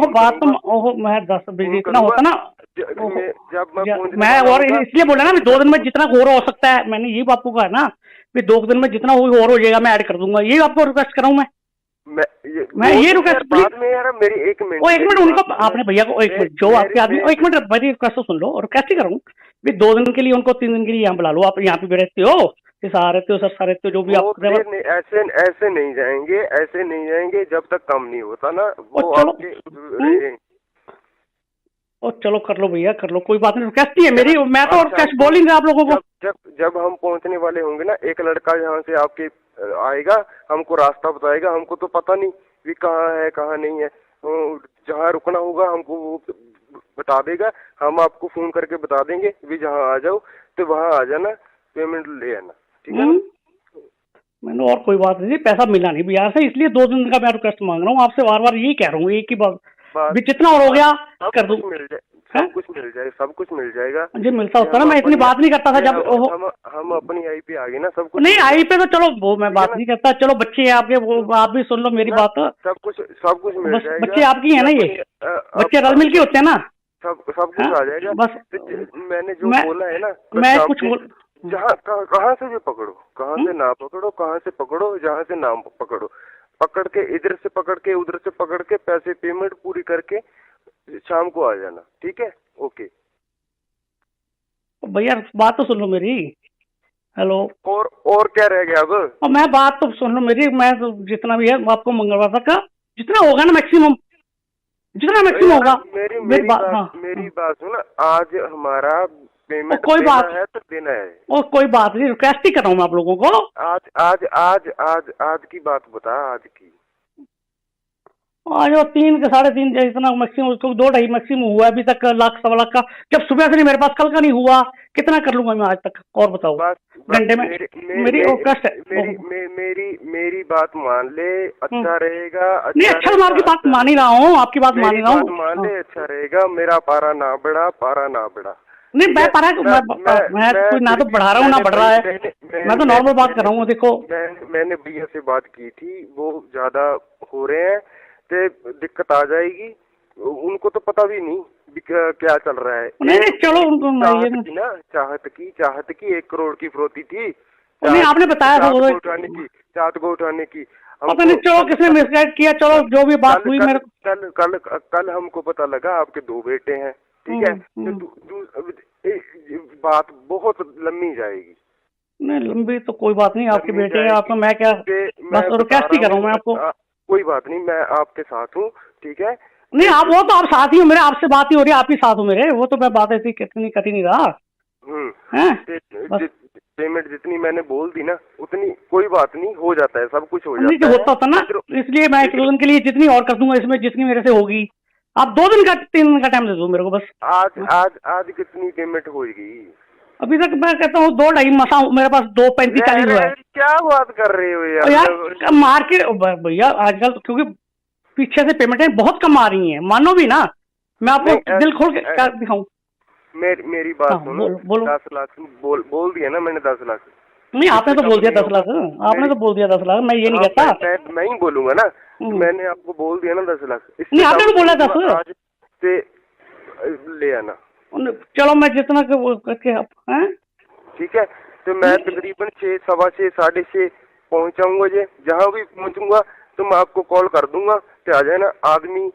बात तो मैं 10 इतना होता ना, जब मैं और इसलिए बोला ना 2 दिन में जितना और हो सकता है, मैंने यही आपको कहा ना, 2 दिन में जितना और हो जाएगा मैं ऐड कर दूंगा, यही आपको रिक्वेस्ट कर रहा हूँ मैं ये रिक्वेस्ट। बाद में यार मेरी 1 मिनट, वो 1 मिनट उनको आपने भैया को 1 मिनट जो आपके आदमी, 1 मिनट मेरी रिक्वेस्ट तो सुन लो, और कैसे करूँ 2 दिन के लिए उनको, 3 दिन के लिए यहाँ बुला लो, आप यहाँ पे भी रहते हो, सहारा रहते हो, सर रहते हो, जो भी आप ऐसे नहीं जाएंगे जब तक कम नहीं होता ना वो। चलो कर लो भैया, कर लो, कोई बात नहीं, कैसी है मेरी, मैं तो और कैश बोलेंगे आप लोगों को। जब हम पहुंचने वाले होंगे ना, एक लड़का यहाँ से आपके आएगा, हमको रास्ता बताएगा। हमको तो पता नहीं भी कहाँ है कहाँ नहीं है, जहाँ रुकना होगा हमको वो बता देगा, हम आपको फोन करके बता देंगे भी जहाँ आ जाओ तो वहाँ आ जाना, पेमेंट ले आना, ठीक है? मैंने और कोई बात नहीं, पैसा मिला नहीं बिहार से, इसलिए 2 दिन का मैं रिक्वेस्ट मांग रहा हूँ आपसे, बार यही कह रहा हूँ, एक ही बात भी जितना और हो गया कर दूं, सब कुछ मिल जाएगा जी। मिलता होता ना, मैं इतनी बात नहीं करता था जब हम अपनी आई पे आ गए ना, सब कुछ नहीं आई पे तो चलो वो मैं बात नहीं करता, चलो बच्चे हैं आपके, वो आप भी सुन लो मेरी बात, सब कुछ मिल जाएगा। बच्चे आपकी है ना, ये बच्चे रल मिल के होते हैं ना, सब कुछ आ जाएगा। बस मैंने जो बोला है ना, मैं कुछ बोल, जहाँ कहाँ से भी पकड़ो, कहाँ से ना पकड़ो, कहाँ से पकड़ो, जहाँ से ना पकड़ो, पकड़ के इधर से पकड़ के उधर से पकड़ के पैसे पेमेंट पूरी करके शाम को आ जाना, ठीक है? ओके। भैया बात तो सुन लो मेरी। हेलो। और क्या रह गया अब? और मैं बात तो सुन लो मेरी, मैं तो जितना भी है आपको मंगलवार तक का जितना होगा ना मैक्सिमम, जितना मैक्सिमम होगा। मेरी बात सुन, आज हमारा पेमेंट कोई देना बात है तो देना है। और कोई बात नहीं, रिक्वेस्ट ही कर रहा हूँ मैं आप लोगों को। आज आज आज आज आज की बात बता, आज की। आज वो 3 के 3.5 इतना मैक्सिमम, उसको 2.5 मैक्सिमम हुआ है अभी तक, लाख सवा लाख का। जब सुबह से नहीं मेरे पास, कल का नहीं हुआ, कितना कर लूंगा मैं आज तक? और बताओ। घंटे में मेरी रिक्वेस्ट है। मेरी बात मान ले, अच्छा रहेगा। नहीं अच्छा, मैं आपकी बात मान ही रहा हूँ, आपकी बात मान ही रहा हूँ। मान ले, अच्छा रहेगा। मेरा पारा ना बढ़ा, पारा ना बढ़ा। नहीं मैं पारा, मैं कोई ना तो बढ़ा रहा हूँ ना बढ़ रहा है, मैं तो नॉर्मल बात कर रहा हूँ। देखो मैंने भैया से बात की थी, वो ज्यादा हो रहे हैं तो दिक्कत आ जाएगी। उनको तो पता भी नहीं क्या चल रहा है। नहीं चलो उनको चाहत की 1 करोड़ की फिरौती थी। नहीं आपने बताया था चाहत को उठाने की। पता नहीं, चलो किसने मिसगाइड किया, चलो जो भी बात हुई। मेरे कल हमको पता लगा आपके 2 बेटे हैं, ठीक है? तो बात बहुत लंबी जाएगी। नहीं लंबी तो कोई बात नहीं, आपके बेटे हैं, आपको मैं क्या बस रिक्वेस्ट ही कर रहा हूँ मैं आपको। कोई बात नहीं, मैं आपके साथ हूँ, ठीक है? नहीं आप वो तो आप साथ ही हो मेरे, आपसे बात ही हो रही है, आप ही साथ हो मेरे, वो तो मैं बात ऐसी कितनी कटी नहीं रहा। पेमेंट जितनी मैंने बोल दी ना, उतनी कोई बात नहीं, हो जाता है, सब कुछ हो जाता है। नहीं होता था ना, इसलिए मैं 1 दिन के लिए जितनी और कर दूंगा इसमें, जितनी मेरे से होगी। आप 2 दिन का 3 दिन का टाइम दे दो मेरे को बस। आज कितनी पेमेंट होगी? अभी तक मैं कहता हूँ 2.5 मसा मेरे पास 2.35-40 हुआ है। क्या बात कर रहे हो यार मार्केट भैया आजकल, क्योंकि पीछे से पेमेंटें बहुत कम आ रही हैं, मानो भी ना, मैं आपको दिल खोल के दिखाऊं। मेरी बात सुनो। 10 लाख बोल दिया ना मैंने, 10 लाख। नहीं आपने तो बोल दिया 10 लाख, आपने तो बोल दिया 10 लाख, मैं ये नहीं कहता। मैं ही बोलूंगा ना, मैंने आपको बोल दिया ना 10 लाख। नहीं आपने तो बोला 10 आज से ले आना। चलो मैं जितना करके हैं, ठीक है? तो मैं तकरीबन 6, सवा 6, 6:30 पहुंचाऊंगा। जहाँ भी पहुंचूंगा तो मैं आपको कॉल कर दूंगा कि आ जाए ना। आदमी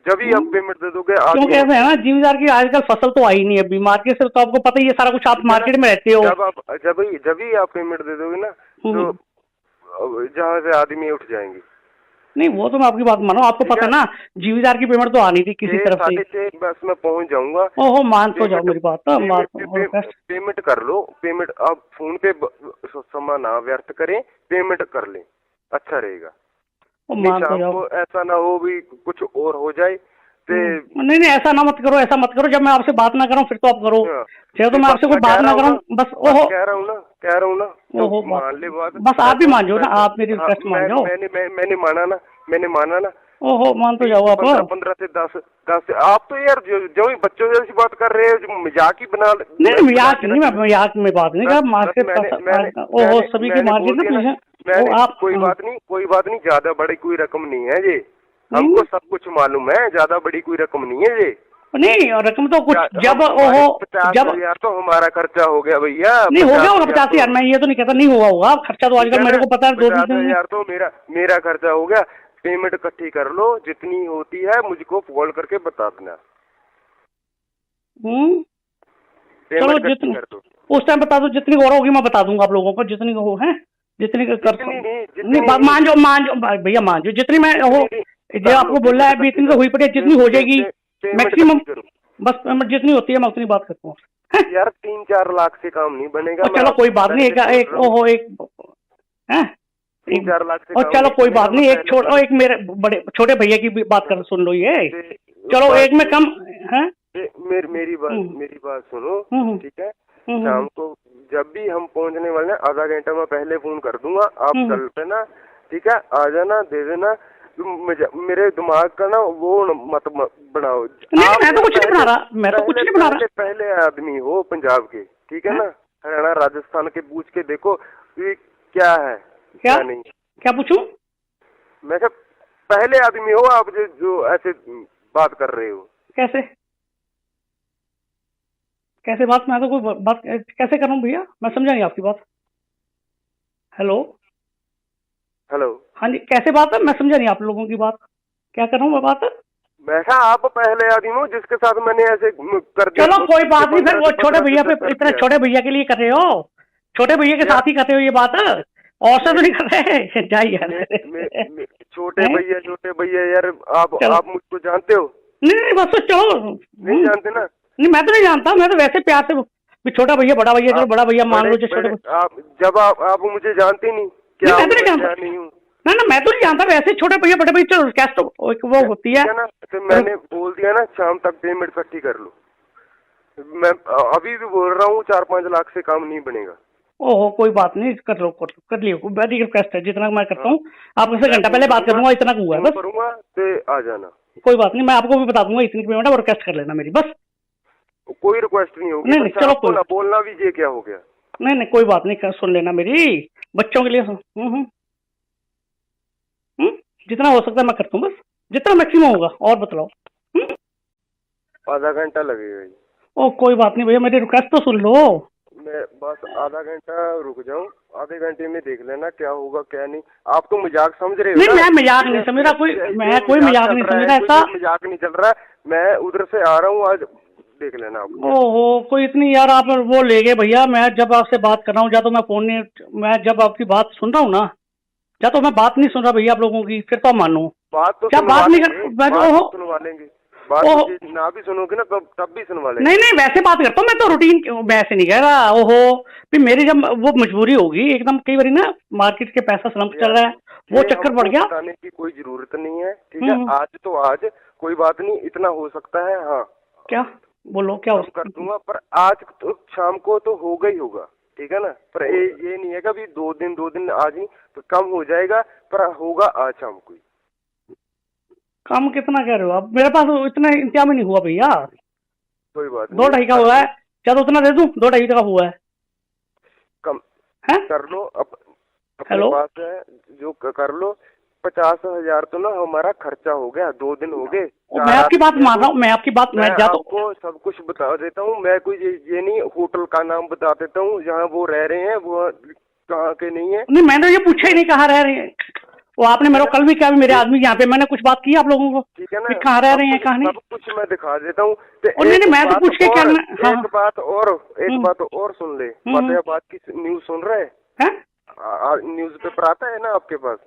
जब ही आप पेमेंट दे दोगे। क्योंकि ऐसा है ना, जिम्मेदार की आजकल फसल तो आई नहीं अभी मार्केट से, तो आपको पता ही है सारा कुछ, आप मार्केट में रहते हो। जब ही आप पेमेंट दे दोगे ना, तो जहाँ से आदमी उठ जाएंगे। नहीं वो तो मैं आपकी बात मानो, आपको पता ना जिम्मेदार की पेमेंट तो आनी थी किसी तरफ से। 6:30 बस मैं पहुंच जाऊंगा। ओहो मान तो जाओ मेरी बात। पेमेंट कर लो, पेमेंट आप फोन पे समय ना व्यर्थ करें, पेमेंट कर लें, अच्छा रहेगा। मान तो जाओ, ऐसा ना हो भी कुछ और हो जाए। नहीं ऐसा ना मत करो, ऐसा मत करो। जब मैं आपसे बात ना करूं फिर तो आप करो, चाहे तो मैं आपसे कोई बात ना करूं बस। ओहो कह रहा हूँ ना ओहो मान ले बात, बस आप भी मान जाओ ना, आप मेरी रिक्वेस्ट मान जाओ। मैंने माना ना। ओहो मान तो जाओ आप। 15 से 10 आप तो यार जो बच्चों जैसी बात कर रहे हो, मजाक ही बना। नहीं मजाक नहीं, मैं मजाक में बात नहीं कर, मार्केट ओहो सभी की मार्केट ना पीछे। आप कोई बात नहीं, ज्यादा बड़ी कोई रकम नहीं है ये, हमको सब कुछ मालूम है। ज्यादा बड़ी कोई रकम नहीं है ये। नहीं रकम तो कुछ जब ओहो 50,000 यार तो हमारा खर्चा हो गया भैया। नहीं हो गया होगा 50,000, मैं ये तो नहीं कहता नहीं हुआ होगा खर्चा, तो आजकल मेरे को पता है 2-3 यार तो मेरा खर्चा हो गया। पेमेंट इकट्ठी कर लो, जितनी होती है मुझको कॉल करके बता देना। चलो जितनी उस टाइम बता दो, जितनी और होगी मैं बता दूंगा आप लोगों को, जितनी हो है जितनी कर। नहीं मान जाओ भैया, मान जाओ जितनी मैं हो, जो आपको बोला है अभी इतनी तो हुई पड़ी, जितनी हो जाएगी मैक्सिमम, बस जितनी होती है मैं उतनी बात करता हूँ। यार 3-4 लाख से काम नहीं बनेगा। चलो कोई बात नहीं, एक ओहो एक है 3-4 लाख से। और चलो कोई बात नहीं, एक मेरे बड़े छोटे भैया की बात कर सुन लो ये। चलो एक में कम है। मेरी बात सुनो, ठीक है? शाम को जब भी हम पहुंचने वाले हैं, आधा घंटा मैं पहले फोन कर दूंगा, आप चल पे ना, ठीक है? आ जाना, दे देना। मेरे दिमाग का ना वो मत बनाओ। नहीं मैं तो कुछ नहीं बना रहा, मैं तो कुछ नहीं बना रहा। पहले आदमी हो पंजाब के, ठीक है ना? हरियाणा राजस्थान के पूछ के देखो ये क्या है क्या नहीं। क्या पूछूं मैं? पहले आदमी हो आप जो ऐसे बात कर रहे हो। कैसे कैसे बात? मैं तो कोई बात कैसे कर रहा हूँ भैया, मैं समझा नहीं आपकी बात। हेलो। हाँ जी, कैसे बात है? मैं समझा नहीं आप लोगों की बात, क्या कर रहा हूँ मैं बात? मैं कहा आप पहले आदमी हो जिसके साथ मैंने ऐसे कर दिया। चलो कोई बात नहीं, फिर वो छोटे भैया पे कर इतने दिया। छोटे भैया के लिए कर रहे हो, छोटे भैया के क्या? साथ ही करते हो ये बात, और से तो नहीं कर रहे। जाइए यार। छोटे भैया यार, चलो आप मुझको जानते हो? नहीं नहीं, बस तो चलो। नहीं जानते ना? नहीं मैं तो नहीं जानता, मैं तो वैसे प्यार से भी छोटा भैया बड़ा भैया, चलो बड़ा भैया मान लो जो छोटे आप जब आप मुझे जानते नहीं, क्या मैं तो नहीं जानता, नहीं हूँ ना मैं तो नहीं जानता, वैसे छोटे भैया बड़े भैया, चलो कैश तो एक वो होती है ना? तो मैंने बोल दिया ना, शाम तक पेमेंट इकट्ठी कर लो। मैं अभी भी बोल रहा हूँ 4-5 लाख से काम नहीं बनेगा। ओहो कोई बात नहीं, कर लियो, वेरी रिक्वेस्ट है, जितना मैं करता हूँ आपसे घंटा पहले बात करूंगा, इतना हुआ है बस। करूंगा तो आ जाना। कोई बात नहीं, मैं आपको भी बता दूंगा इतनी पेमेंट है, और रिक्वेस्ट कर लेना मेरी बस। कोई रिक्वेस्ट नहीं होगी। नहीं चलो कोई बोलना भी ये क्या हो गया? नहीं कोई बात नहीं, सुन लेना मेरी, बच्चों के लिए जितना हो सकता है मैं करता हूँ बस, जितना मैक्सिमम होगा, और बतलाओ। आधा घंटा लगेगा जी। ओ कोई बात नहीं भैया, मेरी रिक्वेस्ट तो सुन लो। मैं बस आधा घंटा रुक जाऊं, आधे घंटे में देख लेना क्या होगा क्या नहीं। आप तो मजाक समझ रहे हो? नहीं मैं मजाक नहीं समझ रहा, मैं कोई मजाक नहीं समझ रहा, ऐसा मजाक नहीं चल रहा है। मैं उधर से आ रहा हूँ, आज देख लेना आप। ओहो कोई इतनी यार आप वो ले गए भैया, मैं जब आपसे बात कर रहा हूँ, या तो मैं फोन नहीं, मैं जब आपकी बात सुन रहा हूँ ना, या तो मैं बात नहीं सुन रहा भैया आप लोगों की, फिर तो मानो बात तो क्या बात नहीं कर, सुनवा लेंगे। बात ना भी सुनोगे ना तब भी सुनवा लेंगे। नहीं वैसे बात करता हूँ मैं तो, रूटीन वैसे नहीं कह रहा। ओहो फिर मेरी जब वो मजबूरी होगी एकदम, कई बार ना मार्केट के पैसा स्लम्प चल रहा है, वो चक्कर पड़ गया। बताने की कोई जरूरत नहीं है, ठीक है? आज तो आज कोई बात नहीं, इतना हो सकता है। हाँ क्या बोलो, क्या कर दूंगा, पर आज तो शाम को तो होगा ही होगा, ठीक है ना? पर ये नहीं है कि अभी 2 दिन आज ही तो कम हो जाएगा, पर होगा आज शाम को। कम कितना कह रहे हो आप? मेरे पास इतना इंतजाम ही नहीं हुआ भैया। कोई बात 2-2.5 का हुआ है, क्या तो उतना दे दूं? 2-2.5 का हुआ है, कम है? कर लो अपने पास है जो कर लो। 50,000 तो ना हमारा खर्चा हो गया, 2 दिन हो गए। मैं आपकी बात मान रहा हूँ, मैं आपकी बात मैं आपको सब कुछ बता देता हूँ। मैं कोई ये नहीं, होटल का नाम बता देता हूँ जहाँ वो रह रहे हैं, वो कहाँ के नहीं है। नहीं मैंने ये पूछा ही नहीं कहाँ रह रहे हैं, वो आपने मेरे को कल भी क्या, मेरे आदमी यहाँ पे मैंने कुछ बात की आप लोगों को, ठीक है ना? कहाँ रह रहे हैं कहाँ नहीं, सब कुछ मैं दिखा देता हूँ। नहीं मैं तो पूछ के क्या एक बात और सुन ले। फतेहाबाद की न्यूज सुन रहे हैं? न्यूज पेपर आता है ना आपके पास?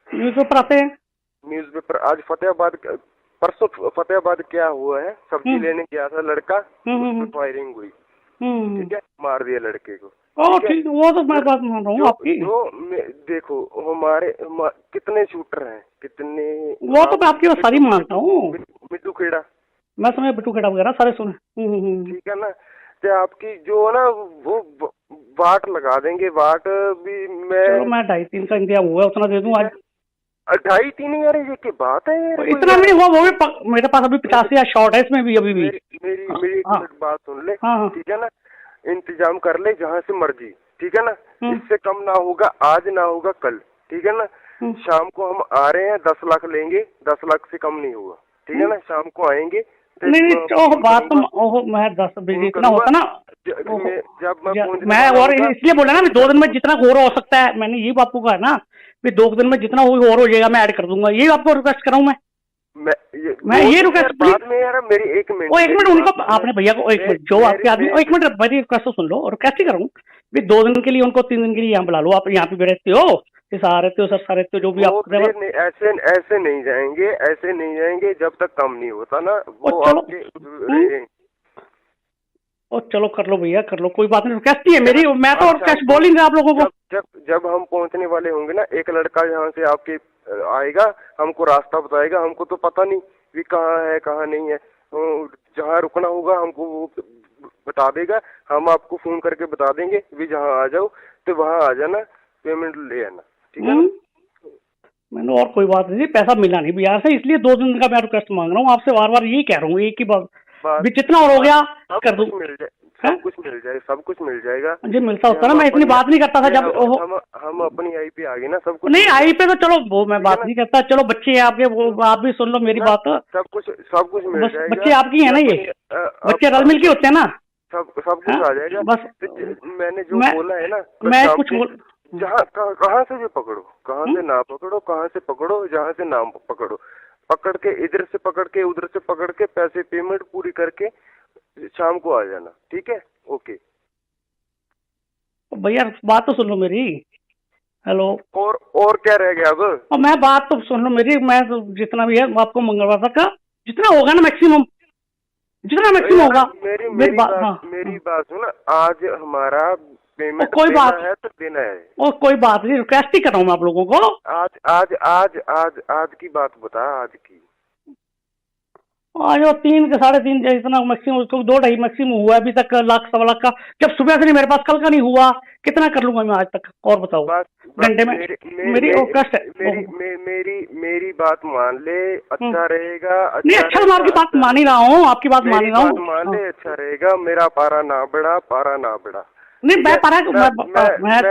न्यूज पेपर आते हैं। न्यूज पेपर आज परसों फतेहाबाद क्या हुआ है, सब्जी लेने गया था लड़का, फायरिंग हुई, ठीक है? मार दिया लड़के को। ठीक है, वो तो मैं बात मान रहा हूँ आपकी। देखो हमारे कितने शूटर हैं, कितने, वो तो मैं आपकी बात सारी मानता हूँ। मिट्टू खेड़ा, मैं समझ बिट्टू खेड़ा वगैरह सारे सुने। ठीक है ना? तो आपकी जो ना वो वाट लगा देंगे, वाट भी मैं 2.5-3 का इंतजाम हुआ, उतना दे दूँ आज। 2.5-3 यार, ये की बात है? इतना भी नहीं हुआ, वो भी मेरे पास अभी 85 शॉर्ट है इसमें भी अभी भी। मेरी बात सुन ले, ठीक है ना? इंतजाम कर ले जहाँ से मर्जी, ठीक है ना? इससे कम ना होगा, आज ना होगा कल, ठीक है ना? शाम को हम आ रहे हैं, 10 लाख लेंगे, 10 लाख से कम नहीं होगा, ठीक है ना? शाम को आएंगे। नहीं बात तो मैं 10 इतना होता ना, जब मैं और इसलिए बोला ना 2 दिन में जितना और हो सकता है, मैंने यही आपको कहा ना, 2 दिन में जितना और हो जाएगा मैं ऐड कर दूंगा, यही आपको रिक्वेस्ट कर रहा हूँ मैं ये रिक्वेस्ट बाद में यार मेरी 1 मिनट। वो 1 मिनट उनको आपने भैया को 1 मिनट जो आपके आदमी 1 मिनट मेरी रिक्वेस्ट तो सुन लो, और कैसे करूँ 2 दिन के लिए उनको 3 दिन के लिए यहाँ बुला लो, आप यहाँ पे रहते हो, आ रहते हो, सर रहते हो, जो भी आप ऐसे नहीं जाएंगे जब तक कम नहीं होता ना वो आपके। चलो कर लो भैया, कर लो, कोई बात नहीं, रिक्वेस्ट ही है मेरी, मैं तो रिक्वेस्ट बोल ही नहीं आप लोगों को। जब हम पहुंचने वाले होंगे ना, एक लड़का यहाँ से आपके आएगा, हमको रास्ता बताएगा। हमको तो पता नहीं भी कहाँ है कहाँ नहीं है, जहाँ रुकना होगा हमको वो बता देगा, हम आपको फोन करके बता देंगे भी जहाँ आ जाओ तो वहाँ आ जाना, पेमेंट ले आना, ठीक है? मैंने और कोई बात नहीं, पैसा मिला नहीं बिहार से, इसलिए 2 दिन का मैं रिक्वेस्ट मांग रहा हूँ आपसे, बार बार यही कह रहा हूँ, एक ही बात भी जितना और हो गया कर दूं, सब कुछ मिल जाएगा जी। मिलता होता ना, मैं इतनी बात नहीं करता था जब हम अपनी आई पे आ गए ना, सब कुछ नहीं आई पे तो चलो वो मैं बात नहीं करता, चलो बच्चे हैं आपके, वो आप भी सुन लो मेरी बात, सब कुछ मिल जाएगा। बच्चे आपकी है ना, ये बच्चे रल मिल के होते हैं ना, सब कुछ आ जाएगा। बस मैंने जो बोला है ना, मैं कुछ जहाँ कहाँ से भी पकड़ो, कहाँ से ना पकड़ो, कहाँ से पकड़ो, जहाँ से ना पकड़ो, पकड़ के इधर से पकड़ के उधर से पकड़ के पैसे पेमेंट पूरी करके शाम को आ जाना, ठीक है? ओके। भैया बात तो सुन लो मेरी। हेलो। और क्या रह गया अब? और मैं बात तो सुन लो मेरी, मैं तो जितना भी है आपको मंगलवार तक का जितना होगा ना मैक्सिमम, जितना मैक्सिमम होगा। मेरी बात सुन, आज हमारा पेमेंट कोई देना बात है तो देना है। और कोई बात नहीं, रिक्वेस्ट ही कर रहा हूँ मैं आप लोगों को। आज आज आज आज आज की बात बता, आज की। आज वो 3 के 3.5 इतना मैक्सिमम, 2-2.5 मैक्सिमम हुआ है अभी तक, लाख 1.25 का। जब सुबह से नहीं मेरे पास, कल का नहीं हुआ, कितना कर लूंगा मैं आज तक? और बताओ। घंटे में मेरी रिक्वेस्ट है। मेरी बात मान ले, अच्छा रहेगा। नहीं अच्छा, मैं आपकी बात मान ही रहा हूँ, आपकी बात मान ही रहा हूँ। मान ले, अच्छा रहेगा। मेरा पारा ना बढ़ा, पारा ना बढ़ा। नहीं मैं पारा मैं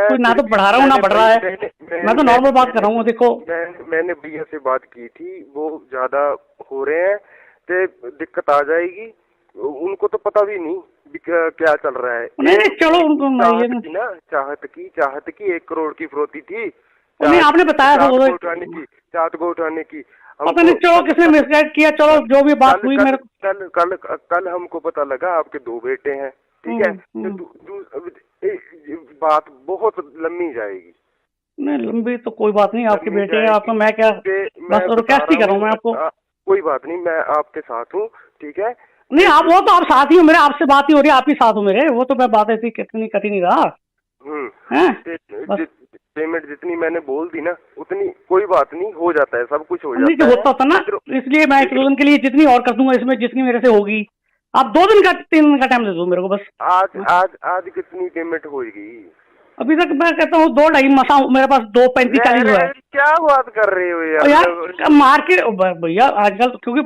कोई ना तो बढ़ा रहा हूँ ना बढ़ रहा है, मैं तो नॉर्मल बात कर रहा हूँ। देखो मैंने भैया से बात की थी, वो ज्यादा हो रहे हैं तो दिक्कत आ जाएगी। उनको तो पता भी नहीं क्या चल रहा है। नहीं चलो उनको चाहत की 1 करोड़ की फिरौती थी। नहीं आपने बताया था चाहत को उठाने की। पता नहीं चलो किसने मिसगाइड किया, चलो जो भी बात हुई। मेरे कल हमको पता लगा आपके 2 बेटे हैं, ठीक है? तो बात बहुत लंबी जाएगी। नहीं लंबी तो कोई बात नहीं, आपके बेटे हैं, आपको मैं क्या बस रिक्वेस्ट ही कर रहा हूँ मैं आपको। कोई बात नहीं, मैं आपके साथ हूँ, ठीक है? नहीं आप वो तो आप साथ ही हो मेरे, आपसे बात ही हो रही है, आप ही साथ हो मेरे, वो तो मैं बात ऐसी कितनी कटी नहीं रहा। पेमेंट जितनी मैंने बोल दी ना उतनी, कोई बात नहीं, हो जाता है, सब कुछ हो जाता है। नहीं होता था ना, इसलिए मैं 1 दिन के लिए जितनी और कर दूंगा इसमें, जितनी मेरे से होगी। आप 2 दिन का 3 दिन का टाइम दे दो मेरे को बस। आज कितनी पेमेंट होगी? अभी तक मैं कहता हूँ 2-2.5 मसा, मेरे पास 2.35-40 हुआ है। क्या बात कर रहे हो यार मार्केट भैया आजकल, क्योंकि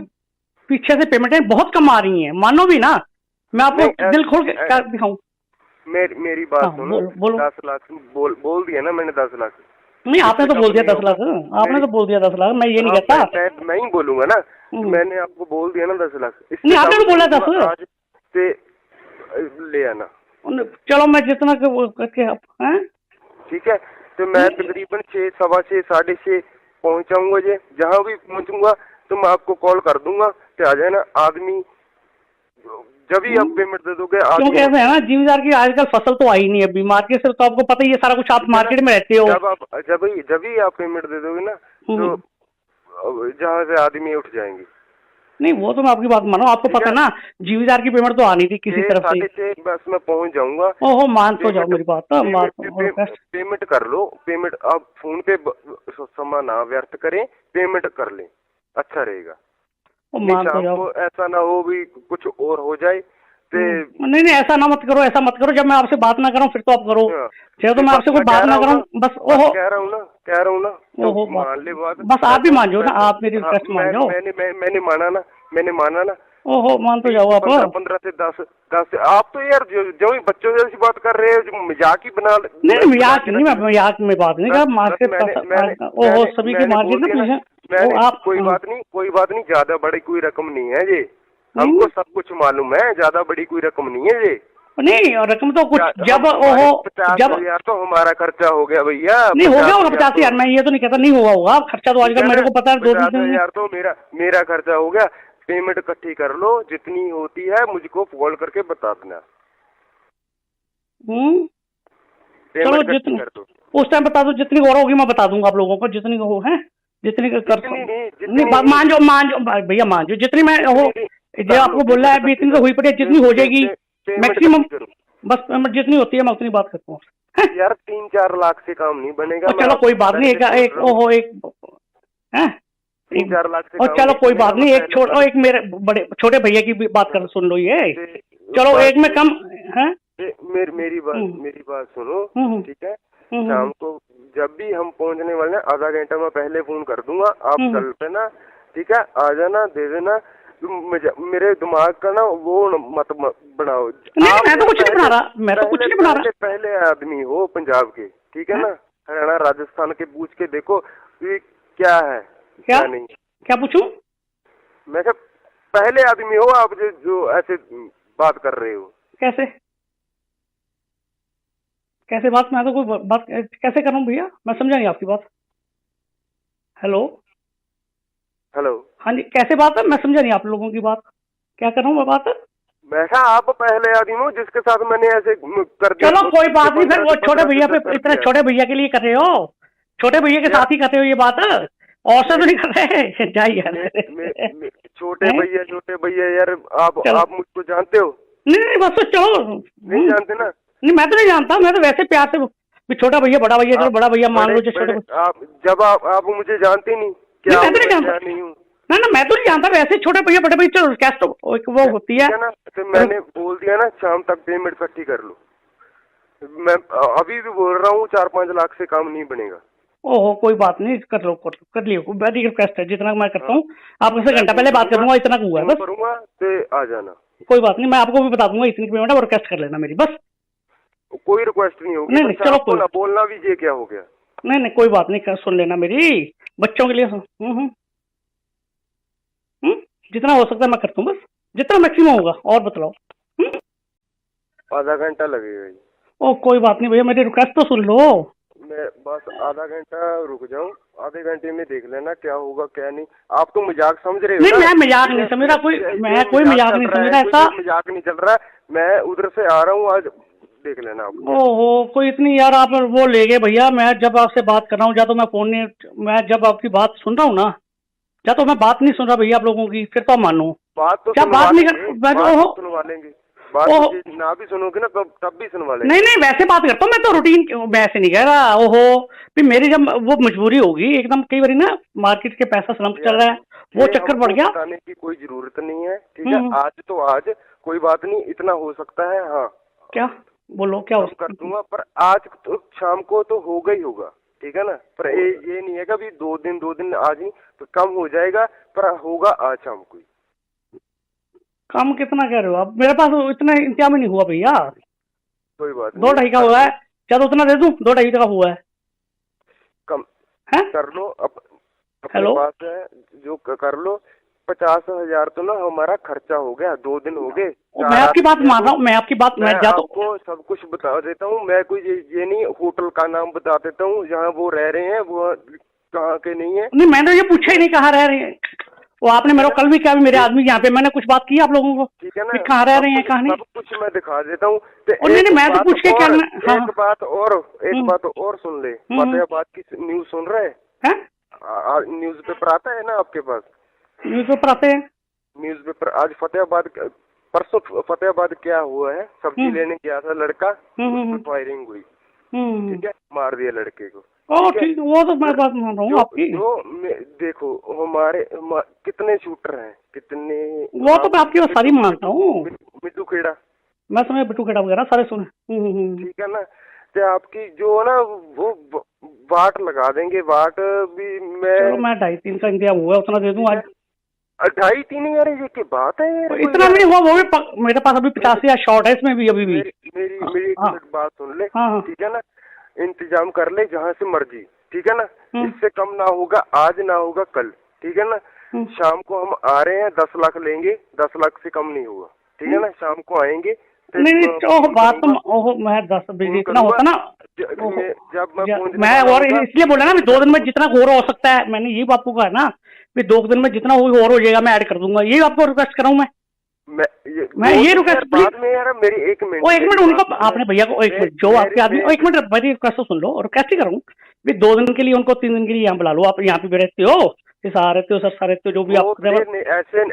पीछे से पेमेंटें बहुत कम आ रही हैं, मानो भी ना, मैं आपको दिल खोल के दिखाऊं। मेरी बात सुनो। 10 लाख बोल दिया ना मैंने, 10 लाख। नहीं आपने तो बोल दिया 10 लाख, आपने तो बोल दिया 10 लाख, मैं ये नहीं कहता। मैं ही बोलूंगा ना, मैंने आपको बोल दिया ना 10 लाख। नहीं आपने तो बोला 10 आज से ले आना। चलो मैं जितना करके आप हैं, ठीक है? तो मैं तकरीबन 6, 6:15, 6:30 पहुंचाऊंगा। जहाँ भी पहुंचूंगा तो मैं आपको कॉल कर दूंगा कि आ जाए ना। आदमी जब ही आप पेमेंट दे दोगे। क्योंकि ऐसा है ना, जिम्मेदार की आजकल फसल तो आई नहीं अभी मार्केट से, तो आपको पता ही है सारा कुछ, आप मार्केट में रहते हो। जब ही आप पेमेंट दे दोगे ना, तो जहाँ से आदमी उठ जाएंगे। नहीं वो तो मैं आपकी बात मानो, आपको पता ना जीवीदार की पेमेंट तो आनी थी किसी तरफ से। 6:30 बस मैं पहुंच जाऊंगा। ओहो मान तो जाओ मेरी बात। पेमेंट कर लो, पेमेंट आप फोन पे समय ना व्यर्थ करें, पेमेंट कर लें, अच्छा रहेगा। मान तो जाओ, ऐसा ना हो भी कुछ और हो जाए। नहीं ऐसा ना मत करो, ऐसा मत करो। जब मैं आपसे बात ना करूं फिर तो आप करो, चाहे तो मैं आपसे कोई बात ना करूं बस। ओहो कह रहा हूँ ना ओहो मान ले बात, बस आप भी मान जाओ ना, आप मेरी रिक्वेस्ट मान जाओ। मैंने माना ना। ओहो मान तो जाओ आप। 15 से 10 आप तो यार जो बच्चों जैसी बात कर रहे हो, जो मजाक ही बना। नहीं मजाक नहीं, मैं मजाक में बात नहीं कर, मार्केट ओहो सभी की मार्केट ना आप। कोई बात नहीं, ज्यादा बड़ी कोई रकम नहीं है ये, हमको सब कुछ मालूम है, ज्यादा बड़ी कोई रकम नहीं है ये। नहीं रकम तो कुछ जब ओहो 50,000 तो हमारा खर्चा हो गया भैया। नहीं हो गया होगा 50,000, मैं ये तो नहीं कहता नहीं हुआ होगा खर्चा, तो आजकल मेरे को पता है 50,000 तो मेरा खर्चा हो गया। पेमेंट इकट्ठी कर लो, जितनी होती है मुझको कॉल करके बता देना। चलो जितनी उस टाइम बता दो, जितनी और होगी मैं बता दूंगा आप लोगों को, जितनी हो है जितनी कर। नहीं मान जाओ भैया, मान जाओ जितनी मैं हो, जो आपको बोला है अभी इतनी तो हुई पड़ी, जितनी हो जाएगी मैक्सिमम, बस जितनी होती है मैं उतनी बात करता हूँ। यार 3-4 लाख से काम नहीं बनेगा। चलो कोई बात नहीं, एक ओहो एक है 3-4 लाख से। और चलो कोई बात नहीं, एक मेरे बड़े छोटे भैया की भी बात कर सुन लो ये। चलो एक में कम है। मेरी बात सुनो, ठीक है? शाम को जब भी हम पहुंचने वाले हैं, आधा घंटा मैं पहले फोन कर दूंगा, आप चल पे ना, ठीक है? आ जाना, दे देना। मेरे दिमाग का ना वो मत बनाओ। नहीं मैं तो कुछ नहीं बना रहा, मैं तो कुछ नहीं बना रहा। पहले आदमी हो पंजाब के, ठीक है ना? हरियाणा राजस्थान के पूछ के देखो क्या है क्या नहीं। क्या पूछूं मैं? पहले आदमी हो आप जो ऐसे बात कर रहे हो। कैसे कैसे बात? मैं तो कोई बात कैसे करूं भैया, मैं समझा नहीं आपकी बात। Hello hello. हाँ जी, कैसे बात है? मैं समझा नहीं आप लोगों की बात, क्या कर रहा हूँ मैं बात? मैं कहा आप पहले आदमी हो जिसके साथ मैंने ऐसे कर दिया। चलो कोई बात नहीं, फिर वो छोटे भैया पे कर इतने दिया। छोटे भैया के लिए कर रहे हो, छोटे भैया के क्या? साथ ही कर रहे हो ये बात, और से तो नहीं कर रहे। जाइए छोटे भैया यार, चलो आप मुझको जानते हो? नहीं नहीं बस तो चलो। नहीं जानते ना? नहीं मैं तो नहीं जानता, मैं तो वैसे प्यार से भी छोटा भैया बड़ा भैया, चलो बड़ा भैया मान लो, जो छोटे आप जब आप मुझे जानते नहीं नहीं, क्या? मैं तो नहीं जानता, नहीं हूँ ना मैं तो नहीं जानता, वैसे छोटे भैया बड़े भैया, चलो कैश तो वो होती है ना। तो मैंने बोल दिया ना, शाम तक पेमेंट इकट्ठी कर लो। मैं अभी भी बोल रहा हूँ 4-5 लाख से काम नहीं बनेगा। ओहो कोई बात नहीं, कर लो कर लियो, वेरी रिक्वेस्ट है, जितना मैं करता हूँ आपसे मैं घंटा पहले बात करूंगा, इतना हुआ है बस। करूंगा तो आ जाना। कोई बात नहीं, मैं आपको भी बता दूंगा इतनी पेमेंट है, और रिक्वेस्ट कर लेना मेरी बस। कोई रिक्वेस्ट नहीं होगी। नहीं चलो कोई बोलना भी ये क्या हो गया? नहीं कोई बात नहीं, सुन लेना मेरी, बच्चों के लिए जितना हो सकता है मैं करता हूँ बस, जितना मैक्सिमम होगा, और बतलाओ। आधा घंटा लगेगा जी। ओ कोई बात नहीं भैया, मेरी रिक्वेस्ट तो सुन लो। मैं बस आधा घंटा रुक जाऊं, आधे घंटे में देख लेना क्या होगा क्या नहीं। आप तो मजाक समझ रहे हो? नहीं मैं मजाक नहीं समझ रहा, मैं कोई मजाक नहीं समझ रहा, ऐसा मजाक नहीं चल रहा। मैं उधर से आ रहा हूँ, आज देख लेना आप। ओहो कोई इतनी यार आप वो ले गए भैया, मैं जब आपसे बात कर रहा हूँ, या तो मैं फोन नहीं, मैं जब आपकी बात सुन रहा हूँ ना, या तो मैं बात नहीं सुन रहा भैया आप लोगों की, फिर तो मानो बात तो क्या बात नहीं कर, सुनवा लेंगे। बात ना भी सुनोगे ना तब भी सुनवा लेंगे। नहीं वैसे बात करता हूँ मैं तो, रूटीन वैसे नहीं कह रहा। ओहो भी मेरी जब वो मजबूरी होगी एकदम, कई बार ना मार्केट के पैसा स्लम्प चल रहा है, वो चक्कर पड़ गया। बताने की कोई जरूरत नहीं है, ठीक है? आज तो आज कोई बात नहीं, इतना हो सकता है। हाँ क्या बोलो, क्या कर दूंगा, पर आज तो शाम को तो होगा ही होगा, ठीक है ना? पर ये नहीं है कि अभी 2 दिन आज नहीं तो कम हो जाएगा, पर होगा आज शाम को। कम कितना कह रहे हो आप? मेरे पास इतना इंतजाम नहीं हुआ भैया। कोई बात नहीं, 2-2.5 का हुआ है, क्या तो उतना दे दूं? 2-2.5 का हुआ है, कम है? कर लो अपने पास है जो कर लो। 50,000 तो ना हमारा खर्चा हो गया, 2 दिन हो गए। मैं आपकी बात मान रहा हूँ, मैं आपकी बात मैं आपको सब कुछ बता देता हूँ। मैं कोई ये नहीं, होटल का नाम बता देता हूँ जहाँ वो रह रहे हैं, वो कहाँ के नहीं है। नहीं मैंने ये पूछा ही नहीं कहाँ रह रहे हैं, वो आपने मेरे को कल भी क्या, मेरे आदमी यहाँ पे मैंने कुछ बात की आप लोगों को, ठीक है ना? कहाँ रह रहे हैं कहाँ नहीं, सब कुछ मैं दिखा देता हूँ। नहीं मैं तो पूछ के क्या, एक बात और सुन ले। फतेहाबाद की न्यूज सुन रहे हैं? न्यूज पेपर आता है ना आपके पास? न्यूज पेपर आते हैं। न्यूज पेपर आज परसों फतेहाबाद क्या हुआ है, सब्जी लेने गया था लड़का, फायरिंग हुई, ठीक है? मार दिया लड़के को। ठीक, वो तो मैं बात मान रहा हूँ आपकी। देखो हमारे कितने शूटर हैं, कितने, वो तो मैं आपकी सारी मानता हूँ। मिट्टू खेड़ा, मैं समझ, बिट्टू खेड़ा वगैरह सारे सुने। ठीक है ना? तो आपकी जो ना वो वाट लगा देंगे, वाट भी मैं 2.5-3 का इंतजाम हुआ उतना दे दूँ आज। 2.5-3 यार ये की बात है यार, इतना भी नहीं हुआ, वो भी मेरे पास अभी 50,000 शॉर्ट है इसमें भी अभी भी। मेरी बात सुन ले, ठीक है ना? इंतजाम कर ले जहाँ से मर्जी, ठीक है ना? इससे कम ना होगा, आज ना होगा कल, ठीक है ना? शाम को हम आ रहे हैं, 10 लाख लेंगे, 10 लाख से कम नहीं होगा, ठीक है ना? शाम को आएंगे। नहीं बात तो मैं 10 इतना होता ना, जब मैं और इसलिए बोला ना 2 दिन में जितना और हो सकता है, मैंने यही आपको कहा ना, 2 दिन में जितना और हो जाएगा मैं ऐड कर दूंगा, यही आपको रिक्वेस्ट कर रहा हूँ मैं ये रिक्वेस्ट बाद में यार मेरी 1 मिनट, वो 1 मिनट उनको आपने भैया को 1 मिनट जो आपके आदमी 1 मिनट मेरी रिक्वेस्ट तो सुन लो, और कैसे करूँ 2 दिन के लिए उनको, 3 दिन के लिए यहाँ बुला लो, आप यहाँ पे रहते हो, रहते हो सर रहते हो, जो भी आप ऐसे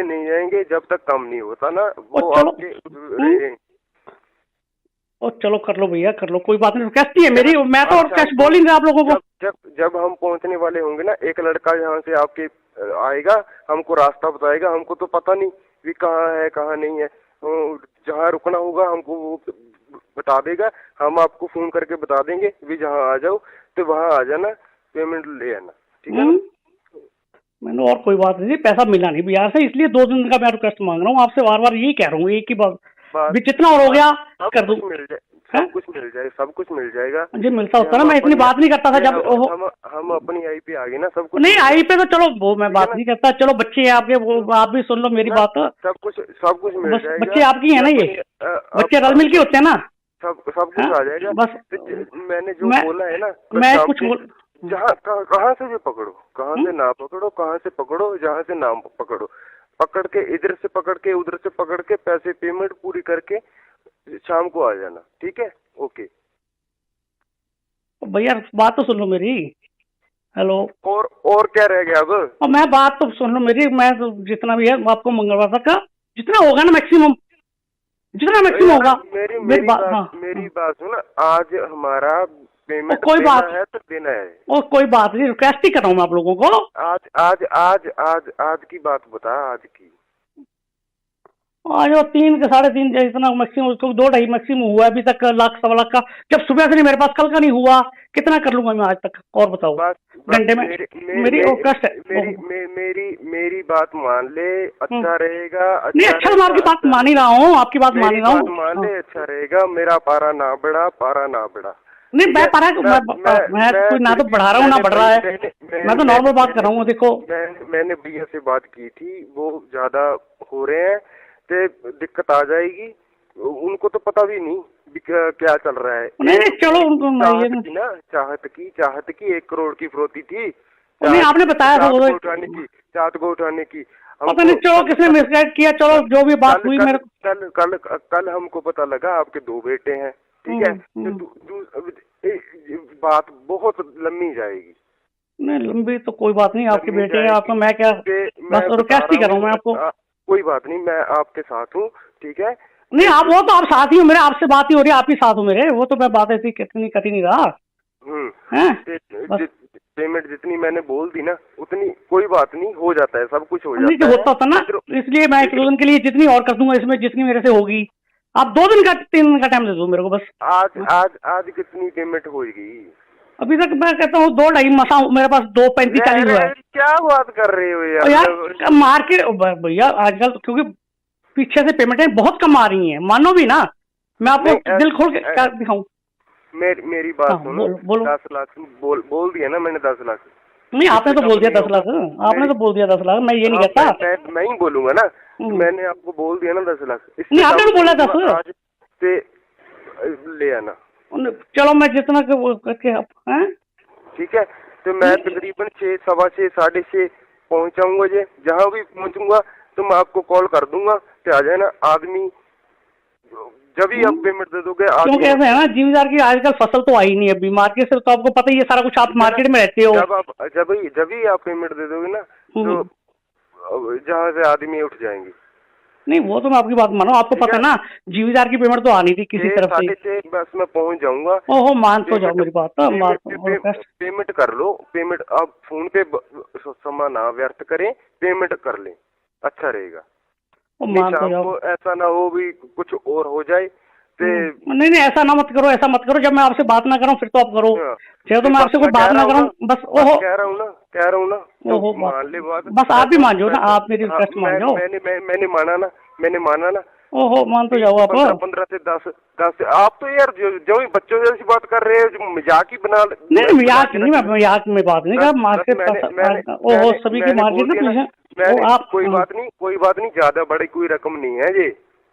नहीं जाएंगे जब तक कम नहीं होता ना वो आपके। चलो कर लो भैया कर लो, कोई बात नहीं, रिक्वेस्ट ही है मेरी, मैं तो रिक्वेस्ट बोल ही नहीं आप लोगों को। जब हम पहुंचने वाले होंगे ना, एक लड़का यहाँ से आपके आएगा, हमको रास्ता बताएगा, हमको तो पता नहीं भी कहाँ है कहाँ नहीं है, जहाँ रुकना होगा हमको वो बता देगा, हम आपको फोन करके बता देंगे भी जहाँ आ जाओ तो वहाँ आ जाना, पेमेंट ले आना, ठीक है? मैंने और कोई बात नहीं, पैसा मिला नहीं बिहार से, इसलिए 2 दिन का मैं रिक्वेस्ट मांग रहा हूँ आपसे, बार बार यही कह रहा हूँ, एक ही बात भी जितना और हो गया कर दूं, सब कुछ मिल जाएगा जी। मिलता होता ना, मैं इतनी बात नहीं करता था जब हम अपनी आई पे आ गए ना, सब कुछ नहीं आई पे तो चलो वो मैं बात नहीं करता, चलो बच्चे हैं आपके, वो आप भी सुन लो मेरी बात, सब कुछ मिल जाएगा। बच्चे आपकी है ना, ये बच्चे रल मिल के होते हैं ना, सब कुछ आ जाएगा। बस मैंने जो बोला है ना, मैं कुछ जहाँ कहाँ से भी पकड़ो, कहाँ से ना पकड़ो, कहाँ से पकड़ो, जहाँ से ना पकड़ो, पकड़ के इधर से पकड़ के उधर से पकड़ के पैसे पेमेंट पूरी करके शाम को आ जाना, ठीक है? ओके भैया, बात तो सुन लो मेरी। हेलो। और क्या रह गया अब? और मैं बात तो सुन लो मेरी। मैं तो जितना भी है आपको मंगलवार तक का जितना होगा ना मैक्सिमम, जितना मैक्सिमम होगा। मेरी बात सुन, आज हमारा पेमेंट कोई बात है तो देना है। और कोई बात नहीं, रिक्वेस्ट ही कर रहा हूँ मैं आप लोगों को। आज की बात बता, आज की। आज वो 3 के 3.5 इतना मैक्सिमम, 2-2.5 मैक्सिमम हुआ अभी तक, लाख 1.25 लाख का। जब सुबह से नहीं मेरे पास, कल का नहीं हुआ, कितना कर लूंगा मैं आज तक? और बताओ। घंटे में मेरी रिक्वेस्ट है। मेरी बात मान ले, अच्छा रहेगा। नहीं, अच्छा मैं आपकी बात मान ही रहा हूँ, आपकी बात मान ही रहा हूँ। मान ले, अच्छा रहेगा। मेरा पारा ना बढ़ा। नहीं, मैं पारा मैं कोई ना तो बढ़ा रहा हूँ ना बढ़ रहा है। मैं तो नॉर्मल बात कर रहा हूँ। देखो, मैंने भैया से बात की थी, वो ज्यादा हो रहे हैं तो दिक्कत आ जाएगी। उनको तो पता भी नहीं क्या चल रहा है। नहीं चलो, उनको चाहत की 1 करोड़ की फरोती थी। नहीं, आपने बताया था चाहत को उठाने की। पता नहीं, चलो किसने मिसगाइड किया। चलो जो भी बात हुई, मेरे कल हमको पता लगा आपके 2 बेटे हैं, ठीक है? तो बात बहुत लंबी जाएगी। नहीं, लंबी तो कोई बात नहीं, आपके बेटे हैं। आपको मैं क्या, बस रिक्वेस्ट ही कर रहा हूँ मैं आपको। कोई बात नहीं, मैं आपके साथ हूँ, ठीक है? नहीं, आप वो तो आप साथ ही हो मेरे, आपसे बात ही हो रही है, आप ही साथ हो मेरे। वो तो मैं बात ऐसी कितनी कटी नहीं रहा। पेमेंट जितनी मैंने बोल दी ना, उतनी कोई बात नहीं, हो जाता है, सब कुछ हो जाता है। होता ना, इसलिए मैं 1 दिन के लिए जितनी और कर दूंगा इसमें, जितनी मेरे से होगी। आप 2 दिन का 3 दिन का टाइम दे दो मेरे को बस। आज कितनी पेमेंट होगी? अभी तक मैं कहता हूँ 2-2.5 मसा, मेरे पास 2.35-40 हुआ है। क्या बात कर रहे हो यार? मार्केट भैया आजकल तो, क्योंकि पीछे से पेमेंटें बहुत कम आ रही हैं, मानो भी ना। मैं आपको दिल खोल के क्या दिखाऊं? मेरी बात सुनो। 10 लाख बोल दिया ना मैंने, 10 लाख। नहीं, आपने तो बोल दिया 10 लाख, आपने तो बोल दिया 10 लाख। मैं ये नहीं कहता, मैं ही बोलूंगा ना। मैंने आपको बोल दिया ना 10 लाख। नहीं, आपने तो बोला 10 आज से ले आना। चलो, मैं जितना करके हैं, ठीक है? तो मैं तकरीबन 6, 6:15, 6:30 पहुंचाऊंगा। जहाँ भी पहुंचूंगा तो मैं आपको कॉल कर दूंगा कि आ जाए ना आदमी। जब ही आप पेमेंट दे दोगे। क्योंकि ऐसा है ना, जिम्मेदार की आजकल फसल तो आई नहीं अभी मार्केट से, तो आपको पता ही है सारा कुछ, आप मार्केट में रहते हो। जब ही आप पेमेंट दे दोगे ना, तो जहाँ से आदमी उठ जाएंगे। नहीं, वो तो मैं आपकी बात मानो, आपको पता ना जिम्मेदार की पेमेंट तो आनी थी किसी तरफ से। 6:30 बस मैं पहुंच जाऊंगा। ओहो, मान तो जाओ मेरी बात। पेमेंट कर लो। पेमेंट आप फोन पे समय ना व्यर्थ करें, पेमेंट कर लें, अच्छा रहेगा। मान तो जाओ, ऐसा ना हो भी कुछ और हो जाए। नहीं, ऐसा ना मत करो, ऐसा मत करो। जब मैं आपसे बात ना करूं फिर तो आप करो। चाहे तो मैं आपसे कोई बात ना करूं, बस ओहो कह रहा हूँ ना। ओहो, मान ले बात। बस आप ही मान जाओ ना, आप मेरी रिक्वेस्ट मान जाओ। मैंने माना ना। ओहो, मान तो जाओ आप। 15 से 10 आप तो यार जो बच्चों जैसी बात कर रहे हो, जो मजाक ही बना। नहीं, मजाक नहीं, मैं मजाक में बात नहीं कर। मार्केट ओहो, सभी की मार्केट ना आप। कोई बात नहीं, ज्यादा बड़ी कोई रकम नहीं है ये,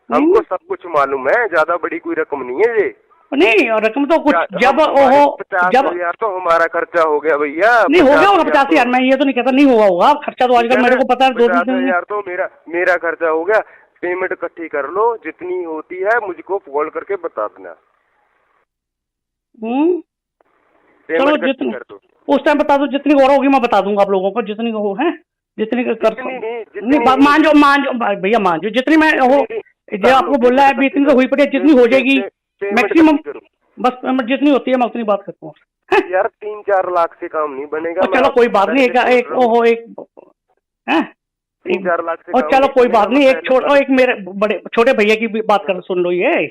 हमको सब कुछ मालूम है। ज्यादा बड़ी कोई रकम नहीं है ये। नहीं, रकम तो कुछ जब ओहो, जब यार तो हमारा खर्चा हो गया भैया। नहीं हो गया होगा 50 यार, मैं ये तो नहीं कहता नहीं हुआ होगा खर्चा। तो आजकल मेरे को पता है 2-3 यार तो मेरा खर्चा हो गया। पेमेंट इकट्ठी कर लो, जितनी होती है मुझको कॉल करके बता देना। चलो, जितनी उस टाइम बता दो, जितनी और होगी मैं बता दूंगा आप लोगों को, जितनी हो है, जितनी कर। नहीं, मान जाओ भैया, मान जाओ जितनी मैं हो, जो आपको बोला है अभी, इतनी तो हुई पड़ी, जितनी हो जाएगी मैक्सिमम। बस जितनी होती है मैं उतनी बात करता हूँ यार। 3-4 लाख से काम नहीं बनेगा। चलो कोई बात नहीं, एक ओहो, एक है 3-4 लाख से। और चलो कोई बात नहीं, एक मेरे बड़े छोटे भैया की भी बात कर सुन लो ये।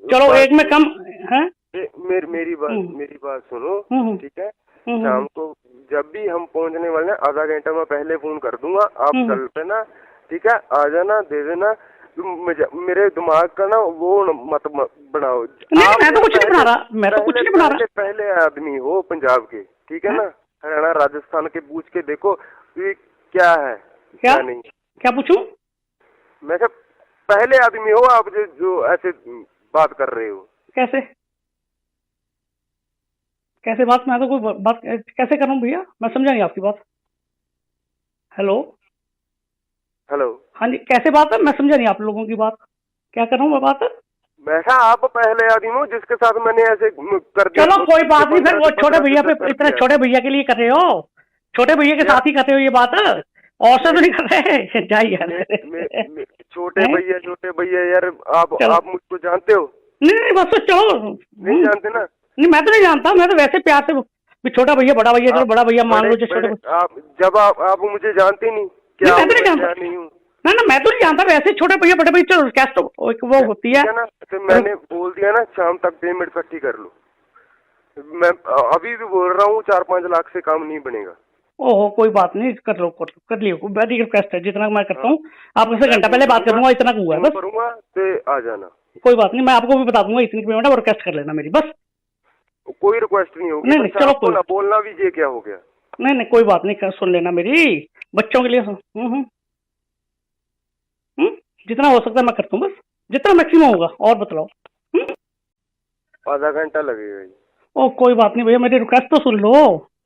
चलो, एक में कम है। मेरी बात सुनो, ठीक है? शाम को जब भी हम पहुंचने वाले हैं, आधा घंटा मैं पहले फोन कर दूंगा, आप चल पे ना, ठीक है? आ जाना, दे देना। मेरे दिमाग का ना वो मत बनाओ। नहीं, मैं तो कुछ नहीं बना रहा, मैं तो कुछ नहीं बना रहा। पहले आदमी हो पंजाब के, ठीक है ना? हरियाणा राजस्थान के पूछ के देखो क्या है, क्या नहीं। क्या पूछूं? मैं क्या पहले आदमी हो आप जो ऐसे बात कर रहे हो, कैसे कैसे बात? मैं तो कोई बात कैसे करूं भैया? मैं समझा नहीं आपकी बात। हेलो। हेलो। हाँ जी, कैसे बात है? मैं समझा नहीं आप लोगों की बात। क्या कर रहा हूँ मैं बात? मैं कहा आप पहले आदमी हो जिसके साथ मैंने ऐसे कर दिया। चलो कोई बात नहीं, फिर वो 15 छोटे भैया पे कर इतने दिया। छोटे भैया के लिए कर रहे हो, छोटे भैया के क्या? साथ ही कर रहे हो ये बात, और से तो नहीं कर रहे। जाइए यार। छोटे भैया यार, चलो आप मुझको जानते हो? नहीं नहीं, बस तो चलो। नहीं जानते ना? नहीं, मैं तो नहीं जानता, मैं तो वैसे प्यार से भी छोटा भैया बड़ा भैया, चलो आप बड़ा भैया मान बड़े लो, जो छोटे बड़े आप जब आप मुझे जानते नहीं, नहीं, क्या मैं हूँ तो नहीं मैं जानता। क्या नहीं हूँ? ना ना, मैं तो नहीं जानता, वैसे छोटे भैया बड़े भैया, चलो कैश तो एक वो होती है। ठीक है ना? तो मैंने बोल दिया ना, शाम तक पेमेंट इकट्ठी कर लो। मैं अभी भी बोल रहा हूँ 4-5 लाख से काम नहीं बनेगा। ओहो कोई बात नहीं, कर लो कर लियो, मेरी रिक्वेस्ट है, जितना मैं करता हाँ, हूँ आपसे मैं घंटा फोन पहले बात कर करूंगा, दूंगा, इतना हुआ है फोन बस। करूंगा तो आ जाना। कोई बात नहीं, मैं आपको भी बता दूंगा इतनी पेमेंट है, और रिक्वेस्ट कर लेना मेरी बस। कोई रिक्वेस्ट नहीं होगी, नहीं नहीं, बस चलो आपको कोई ना बोलना भी ये क्या हो गया। नहीं नहीं, कोई बात नहीं, सुन लेना मेरी, बच्चों के लिए हम्म, जितना हो सकता है मैं करता हूँ बस, जितना मैक्सिमम होगा, और बतलाओ। आधा घंटा लगेगा जी। ओ कोई बात नहीं भैया, मेरी रिक्वेस्ट तो सुन लो।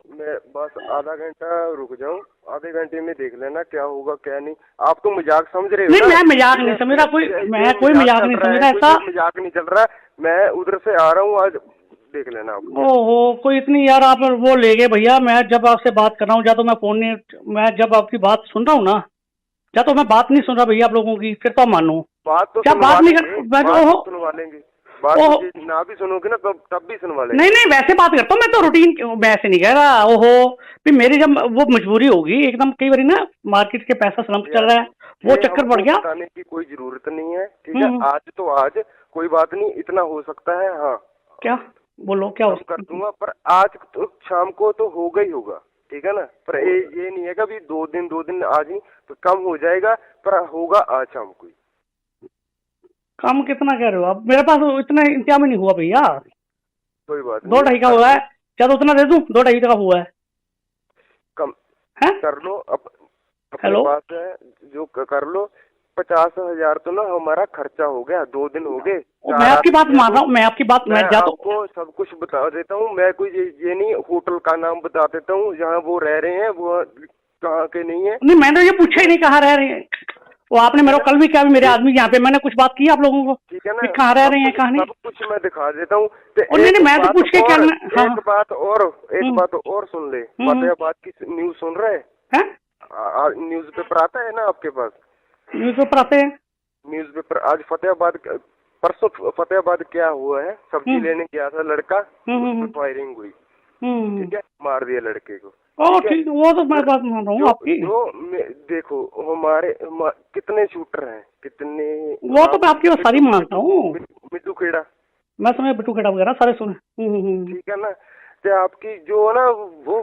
मैं बस आधा घंटा रुक जाऊं, आधे घंटे में देख लेना क्या होगा क्या नहीं। आप तो मजाक समझ रहे हो नहीं, ना? मैं मजाक नहीं समझ रहा, मैं कोई मजाक नहीं समझ रहा ऐसा। कोई मजाक नहीं चल रहा है। मैं उधर से आ रहा हूँ आज, देख लेना आप। ओहो, कोई इतनी यार आप वो ले गए भैया। मैं जब आपसे बात कर रहा हूँ, या तो मैं फोन नहीं, मैं जब आपकी बात सुन रहा हूँ ना, या तो मैं बात नहीं सुन रहा भैया आप लोगों की, फिर तो मानो। बात तो क्या सुनवा बात नहीं लेंगे, कर, बात ओहो तो सुनवा लेंगे। बात ओहो, तो ना भी सुनोगे ना तब भी सुनवा लेंगे। नहीं नहीं, वैसे बात करता हूँ मैं तो रूटीन, मैं ऐसे नहीं कह रहा। ओहो, फिर मेरी जब वो मजबूरी होगी एकदम, कई बार ना मार्केट के पैसा स्लम्प चल रहा है, वो ये चक्कर पड़ हमको गया। बताने की कोई जरूरत नहीं है, ठीक है? आज तो आज कोई बात नहीं, इतना हो सकता है। हाँ, क्या बोलो, क्या हो कम कर दूंगा, पर आज तो शाम को तो होगा ही होगा, ठीक है ना? पर ये नहीं है कि अभी 2 दिन आज नहीं तो कम हो जाएगा, पर होगा आज शाम को ही। कम कितना कह रहे हो आप? मेरे पास इतना इंतजाम ही नहीं हुआ भैया। कोई बात नहीं, 2-2.5 का हुआ है, क्या तो उतना दे दूं? 2-2.5 का हुआ है। कम हैं? कर लो। अपने हेलो, पास है जो कर लो। 50,000 तो ना हमारा खर्चा हो गया, 2 दिन हो गए। मैं आपकी बात मान रहा हूँ, मैं आपकी बात, मैं मैं जा तो आपको सब कुछ बता देता हूँ। मैं कोई ये नहीं, होटल का नाम बता देता हूँ जहाँ वो रह रहे हैं, वो कहाँ के नहीं है। नहीं, मैंने ये पूछा ही नहीं कहाँ रह रहे हैं। वो आपने मेरे को कल भी क्या, मेरे आदमी यहाँ पे, मैंने कुछ बात की आप लोगों को ठीक है कि ना? कहाँ रह रहे हैं कहाँ नहीं। सब कुछ मैं दिखा देता हूँ। तो और नहीं नहीं, मैं तो पूछ के क्या, हाँ एक बात और सुन ले। फतेहाबाद की न्यूज सुन रहे हैं? न्यूज पेपर आता है ना आपके पास? न्यूज पेपर आते हैं। न्यूज पेपर आज परसों फतेहाबाद क्या हुआ है? सब्जी लेने गया था लड़का, फायरिंग हुई, ठीक है? मार दिया लड़के को। ओ ठीक, वो तो मैं बात मान रहा हूँ आपकी। देखो हमारे कितने शूटर हैं, कितने। वो तो मैं आपकी बात सारी मानता हूँ। मिट्टू खेड़ा, मैं समझ, बिट्टू खेड़ा वगैरह सारे सुने। ठीक है ना? तो आपकी जो है ना वो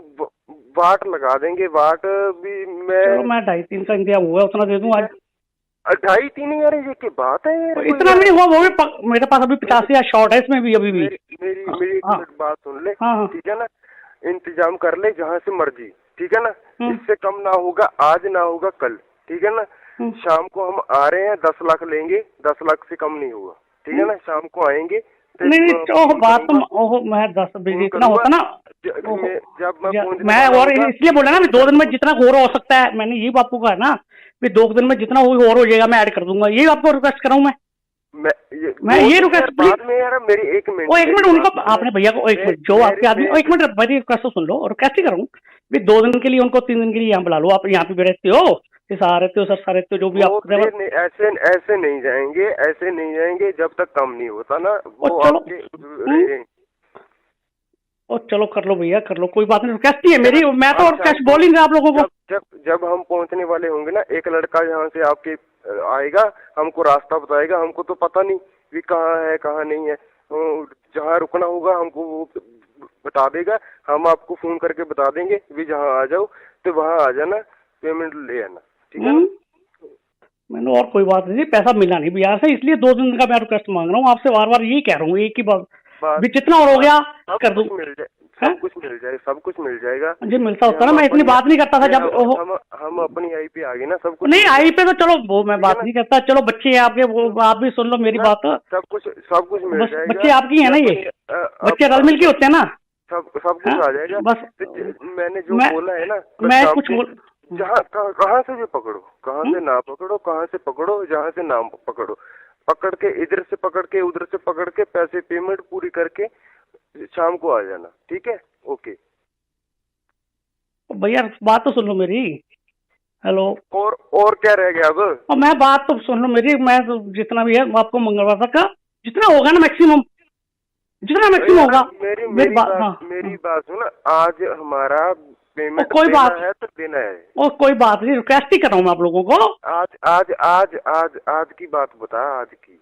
वाट लगा देंगे, वाट भी। चलो मैं 2.5-3 का इंतजाम हुआ है, उतना दे दूँ आज। 2.5-3 यार, ये की बात है यार? इतना भी नहीं हुआ, वो भी मेरे पास अभी 85 शॉर्ट है इसमें भी, अभी भी। मेरी एक मिनट बात सुन ले, हाँ, ठीक है ना? इंतजाम कर ले जहाँ से मर्जी, ठीक है ना? इससे कम ना होगा, आज ना होगा कल, ठीक है ना? शाम को हम आ रहे हैं, 10 लाख लेंगे, 10 लाख से कम नहीं होगा, ठीक है ना? शाम को आएंगे। नहीं ओह बात तो, ओह मैं 10 बजे इतना होता ना, जब मैं और इसलिए बोला ना, 2 दिन में जितना और हो सकता है, मैंने यही आपको कहा ना, 2 दिन में जितना और हो जाएगा मैं ऐड कर दूंगा, यही आपको रिक्वेस्ट कर रहा हूँ मैं ये रिक्वेस्ट। बाद में यार मेरी एक मिनट, एक मिनट उनको, आपने भैया को एक मिनट, जो आपके आदमी, एक मिनट मेरी रिक्वेस्ट तो सुन लो, और कैसे करूँ? 2 दिन के लिए उनको, 3 दिन के लिए यहाँ बुला लो, आप यहाँ पे रहते हो, सर रहते हो, जो भी आप ऐसे नहीं जाएंगे, ऐसे नहीं जाएंगे जब तक कम नहीं होता ना वो आपके। और चलो कर लो भैया, कर लो, कोई बात नहीं, रिक्वेस्ट ही है मेरी, मैं तो रिक्वेस्ट बोल ही नहीं आप लोगों को। जब हम पहुंचने वाले होंगे ना, एक लड़का यहाँ से आपके आएगा, हमको रास्ता बताएगा। हमको तो पता नहीं भी कहाँ है कहाँ नहीं है, जहाँ रुकना होगा हमको वो बता देगा। हम आपको फोन करके बता देंगे भी जहाँ आ जाओ, तो वहाँ आ जाना, पेमेंट ले आना, ठीक है? मैंने और कोई बात नहीं, पैसा मिला नहीं बिहार से, इसलिए 2 दिन का मैं रिक्वेस्ट मांग रहा हूँ आपसे, बार बार यही कह रहा हूँ, एक ही बात भी, जितना और हो गया कर दूं। सब कुछ मिल जाएगा, सब कुछ मिल जाएगा जी। मिलता होता ना, मैं इतनी बात नहीं करता था जब हम अपनी आई पे आ गए ना, सब कुछ नहीं आई पे तो चलो वो मैं बात नहीं करता, चलो बच्चे हैं आपके, वो आप भी सुन लो मेरी बात। सब कुछ मिल जाएगा। बच्चे आपकी है ना, ये बच्चे रल मिल के होते हैं ना, सब कुछ आ जाएगा। बस मैंने जो बोला है ना, मैं कुछ जहाँ कहाँ से भी पकड़ो, कहाँ से ना पकड़ो, कहाँ से पकड़ो, जहाँ से ना पकड़ो, पकड़ के इधर से पकड़ के उधर से पकड़ के पैसे पेमेंट पूरी करके शाम को आ जाना, ठीक है? ओके भैया, बात तो सुन लो मेरी। हेलो। और क्या रह गया अब? और मैं बात तो सुन लो मेरी, मैं तो जितना भी है आपको मंगलवार तक का जितना होगा ना मैक्सिमम, जितना मैक्सिमम होगा। मेरी बात सुन, आज हमारा पेमेंट कोई बात है तो देना है। और कोई बात नहीं, रिक्वेस्ट ही कर रहा हूँ मैं आप लोगों को। आज की बात बता, आज की।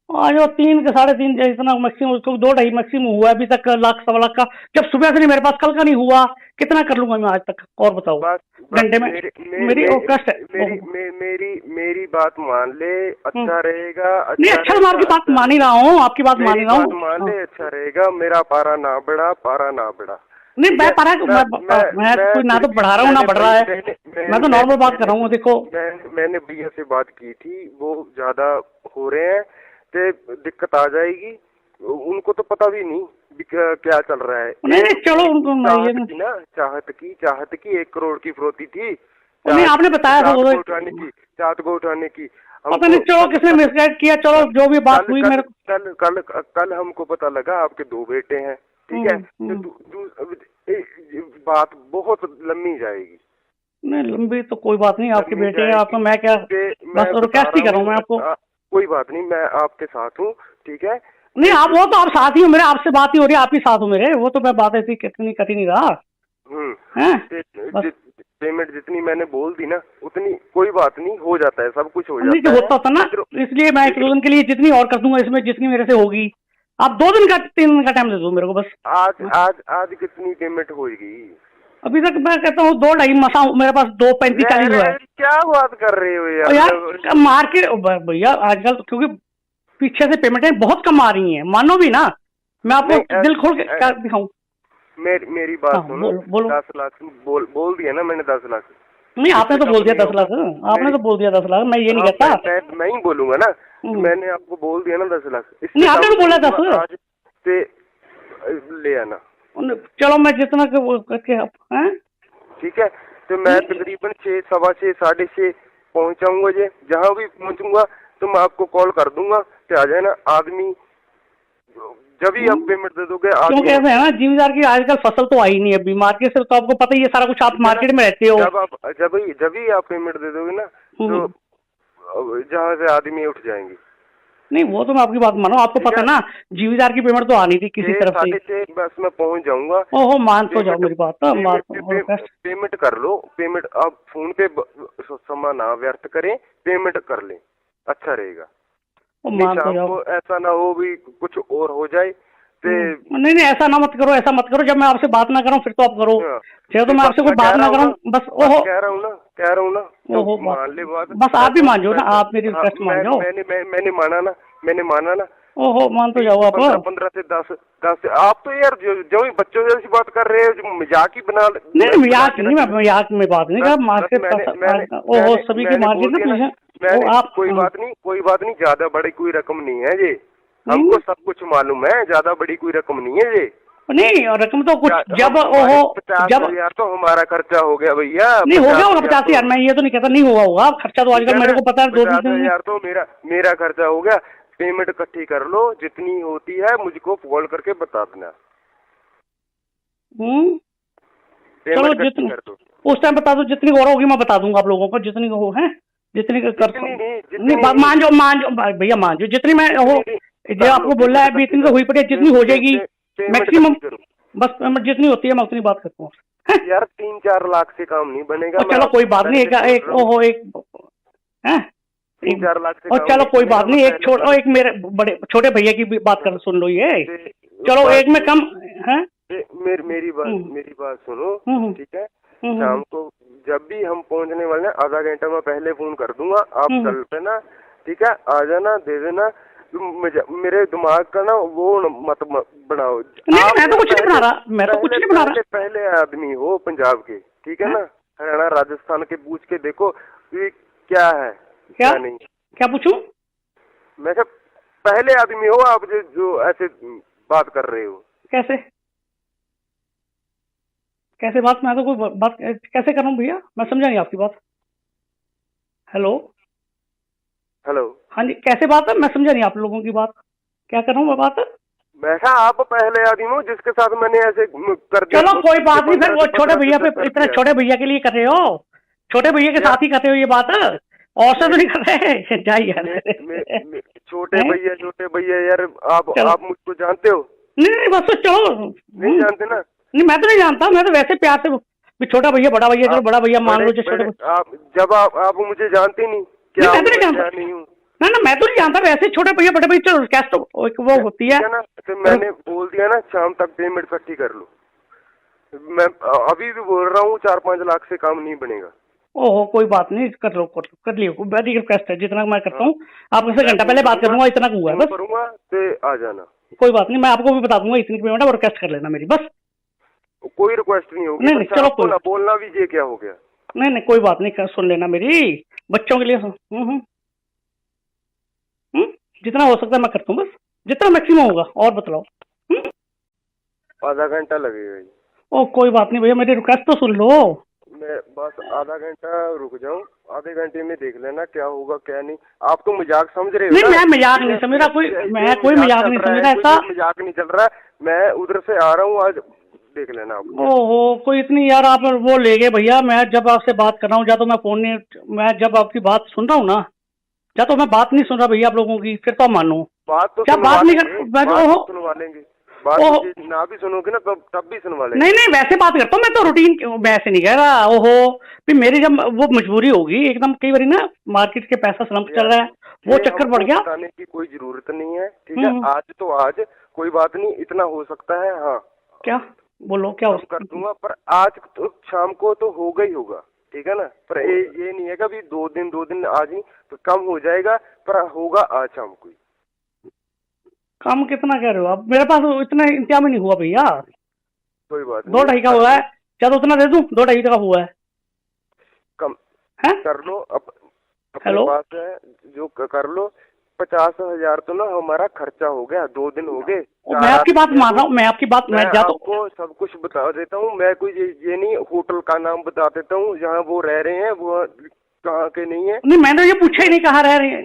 आज वो 3 के 3.5 इतना मैक्सिमम, 2-2.5 मैक्सिमम हुआ अभी तक, लाख 1.25 लाख का। जब सुबह से नहीं मेरे पास, कल का नहीं हुआ, कितना कर लूंगा मैं आज तक? और बताओ घंटे में मेरी कष्ट है। मेरी बात मान ले, अच्छा रहेगा। नहीं अच्छा, मैं आपकी बात मान ही रहा हूँ, आपकी बात मान ही रहा हूँ। मान ले, अच्छा रहेगा। मेरा पारा ना बढ़ा। नहीं मैं पारा, मैं कोई ना तो बढ़ा रहा हूँ ना बढ़ रहा है, मैं तो नॉर्मल बात कर रहा हूँ। देखो मैंने भैया से बात की थी, वो ज्यादा हो रहे हैं तो दिक्कत आ जाएगी। उनको तो पता भी नहीं क्या चल रहा है। नहीं चलो उनको चाहत की 1 करोड़ की फरोती थी। नहीं आपने बताया था चाहत को उठाने की। पता नहीं चलो किसने मिसगाइड किया, चलो जो भी बात हुई मेरे कल हमको पता लगा आपके 2 बेटे हैं, ठीक है? बात बहुत लंबी जाएगी। नहीं लंबी तो कोई बात नहीं, आपके बेटे हैं, आपको मैं क्या बस रिक्वेस्ट ही कर रहा हूँ मैं आपको। कोई बात नहीं, मैं आपके साथ हूँ, ठीक है? नहीं आप वो तो आप साथ ही हो मेरे, आपसे बात ही हो रही है, आप ही साथ हो मेरे, वो तो मैं बात ऐसी कितनी कटी नहीं रहा। पेमेंट जितनी मैंने बोल दी ना, उतनी कोई बात नहीं, हो जाता है, सब कुछ हो जाता है। होता ना, इसलिए मैं 1 दिन के लिए जितनी और कर दूंगा इसमें, जितनी मेरे से होगी। आप 2 दिन का 3 दिन का टाइम दे दो मेरे को बस। आज कितनी पेमेंट होगी? अभी तक मैं कहता हूँ 2-2.5 मसा, मेरे पास 2.35-40 हुआ है। क्या बात कर रहे हो यार मार्केट भैया आजकल, क्योंकि पीछे से पेमेंटें बहुत कम आ रही हैं, मानो भी ना, मैं आपको दिल खोल के क्या दिखाऊं? मेरी बात सुनो, 10 लाख बोल दिया ना मैंने, 10 लाख। नहीं आपने तो बोल दिया 10 लाख, आपने तो बोल दिया 10 लाख, मैं ये नहीं कहता। मैं ही बोलूंगा ना, मैंने आपको बोल दिया ना 10 लाख। नहीं आपने तो बोला 10 आज से ले आना। चलो मैं जितना करके हैं, ठीक है? तो मैं तकरीबन 6, 6:15, 6:30 पहुंचाऊंगा। जहाँ भी पहुंचूंगा तो मैं आपको कॉल कर दूंगा कि आ जाना। आदमी जब ही आप पेमेंट दे दोगे, क्योंकि ऐसा है ना जिम्मेदार की आजकल फसल तो आई नहीं अभी मार्केट से, तो आपको पता ही है सारा कुछ, आप मार्केट में रहते हो। जब ही आप पेमेंट दे दोगे ना, तो जहाँ से आदमी उठ जाएंगे। नहीं वो तो मैं आपकी बात मानो, आपको पता ना जिम्मेदार की पेमेंट तो आनी थी किसी तरफ से। बस मैं पहुंच जाऊंगा। ओहो मान तो जाओ मेरी बात, पेमेंट कर लो। पेमेंट आप फोन पे समय ना व्यर्थ करें, पेमेंट कर लें, अच्छा रहेगा। शाम को ऐसा ना हो भी कुछ और हो जाए। नहीं ऐसा ना मत करो, ऐसा मत करो। जब मैं आपसे बात ना करूं फिर तो आप करो, चाहे तो मैं आपसे कोई बात ना करूं बस। ओहो कह रहा हूँ ना ओहो मान ले बात, बस आप भी मान जाओ ना, आप मेरी रिक्वेस्ट मान जाओ। मैंने माना ना। ओहो मान तो जाओ आप। 15 से 10 आप तो यार जो बच्चों जैसी बात कर रहे हो, मजाक ही बना। नहीं मजाक नहीं, मैं मजाक में बात नहीं कर, मार्केट ओहो सभी के मार्केट में आप। कोई बात नहीं, ज्यादा बड़ी कोई रकम नहीं है ये, हमको सब कुछ मालूम है, ज्यादा बड़ी कोई रकम नहीं है ये। नहीं रकम तो कुछ जब ओहो 50,000 तो हमारा खर्चा हो गया भैया। नहीं हो गया होगा 50,000, मैं ये तो नहीं कहता नहीं हुआ होगा खर्चा, तो आजकल मेरे को पता है 50,000 तो मेरा खर्चा हो गया। पेमेंट इकट्ठी कर लो, जितनी होती है मुझको कॉल करके बता देना। चलो जितनी उस टाइम बता दो, जितनी और होगी मैं बता दूंगा आप लोगों को, जितनी हो है जितनी कर। नहीं मान जाओ भैया, मान जाओ जितनी मैं हो, जो आपको बोला है अभी इतनी तो हुई पड़ी, जितनी हो जाएगी मैक्सिमम, बस जितनी होती है मैं उतनी बात करता हूँ यार। 3-4 लाख से काम नहीं बनेगा। चलो कोई बात नहीं, एक ओहो एक है 3-4 लाख से। और चलो कोई बात नहीं, एक मेरे बड़े छोटे भैया की भी बात कर सुन लो ये। चलो एक में कम है। मेरी बात सुनो, ठीक है? शाम को जब भी हम पहुंचने वाले हैं, आधा घंटा मैं पहले फोन कर दूंगा, आप चल पे ना, ठीक है? आ जाना, दे देना। मेरे दिमाग का ना वो मत बनाओ। नहीं मैं तो कुछ नहीं बना रहा, मैं तो कुछ नहीं बना रहा। पहले आदमी हो पंजाब के, ठीक है ना, हरियाणा राजस्थान के पूछ के देखो ये क्या है क्या नहीं। क्या पूछूं? मैं क्या पहले आदमी हो आप जो ऐसे बात कर रहे हो? कैसे कैसे बात? मैं तो कोई बात कैसे कर रहा हूँ भैया, मैं समझा नहीं आपकी बात। हेलो हेलो, हाँ जी, कैसे बात है? मैं समझा नहीं आप लोगों की बात, क्या कर रहा हूँ मैं बात? मैं आप पहले आदमी हो जिसके साथ मैंने ऐसे कर दिया। चलो कोई बात नहीं, फिर वो छोटे भैया पे इतने छोटे भैया के लिए कर रहे हो, छोटे भैया के साथ ही कर रहे हो ये बात, और से तो नहीं कर रहे। जाइए छोटे भैया यार, आप मुझको जानते हो? नहीं बस तो चलो, नहीं जानते ना? नहीं मैं तो नहीं जानता, मैं तो वैसे प्यार से छोटा भैया बड़ा भैया, चलो बड़ा भैया मान लो जो छोटे। आप मुझे जानते नहीं क्या? मैं तो नहीं जानता, नहीं हूँ ना मैं तो नहीं जानता, वैसे छोटे भैया बड़े भैया चलो कैश तो वो होती है ना। तो मैंने बोल दिया ना शाम तक पेमेंट इकट्ठी कर लो। मैं अभी भी बोल रहा हूँ 4-5 लाख से काम नहीं बनेगा। ओहो कोई बात नहीं, कर लो कर लियो, वेरी रिक्वेस्ट है, जितना मैं करता हूँ आपसे घंटा पहले बात करूंगा, इतना हुआ है बस करूंगा तो आ जाना। कोई बात नहीं, मैं आपको भी बता दूंगा इतनी पेमेंट है, रिक्वेस्ट कर लेना मेरी, बस कोई रिक्वेस्ट नहीं होगी। नहीं चलो कोई बोलना भी ये क्या हो गया? नहीं कोई बात नहीं, सुन लेना मेरी, बच्चों के लिए जितना हो सकता है मैं करता हूँ, बस जितना मैक्सिमम होगा, और बतलाओ। आधा घंटा लगेगा। ओ कोई बात नहीं भैया, मेरी रिक्वेस्ट तो सुन लो। मैं बस आधा घंटा रुक जाऊं, आधे घंटे में देख लेना क्या होगा क्या नहीं। आप तो मजाक समझ रहे हो? नहीं मैं मजाक नहीं समझ रहा, मैं कोई मजाक नहीं समझ रहा, ऐसा मजाक नहीं चल रहा। मैं उधर से आ रहा हूँ, आज देख लेना आप। ओहो कोई इतनी यार आप वो ले गए भैया, मैं जब आपसे बात कर रहा हूँ, या तो मैं फोन नहीं, मैं जब आपकी बात सुन रहा हूँ ना, या तो मैं बात नहीं सुन रहा भैया आप लोगों की, फिर तो मानो बात तो क्या बात नहीं कर, सुनवा लेंगे। बात ना भी सुनोगे ना तब भी सुनवा लेंगे। नहीं वैसे बात करता हूँ मैं तो रूटीन, वैसे नहीं कह रहा। ओहो फिर मेरी जब वो मजबूरी होगी एकदम, कई बार ना मार्केट के पैसा स्लम्प चल रहा है, वो चक्कर बढ़ गया। बताने की कोई जरूरत नहीं है, ठीक है? आज तो आज कोई बात नहीं, इतना हो सकता है। हाँ क्या बोलो, क्या हो कर दूंगा, पर आज तो शाम को तो होगा ही होगा, ठीक है ना? पर ये नहीं है कि 2 दिन आज ही तो कम हो जाएगा, पर होगा आज शाम को। कम कितना कह रहे हो आप? मेरे पास इतना इंतजाम ही नहीं हुआ भैया। कोई बात नहीं, 2-2.5 का हुआ है, क्या तो उतना दे दूं? 2-2.5 का हुआ है, कम है? कर लो हेलो बात है जो कर लो। 50,000 तो ना हमारा खर्चा हो गया, 2 दिन हो गए। मैं आपकी बात मान रहा हूँ, मैं आपकी बात मैं आपको सब कुछ बता देता हूँ। मैं कोई ये नहीं, होटल का नाम बता देता हूँ जहाँ वो रह रहे हैं, वो कहाँ के नहीं है। नहीं मैंने ये पूछा ही नहीं कहाँ रह रहे हैं,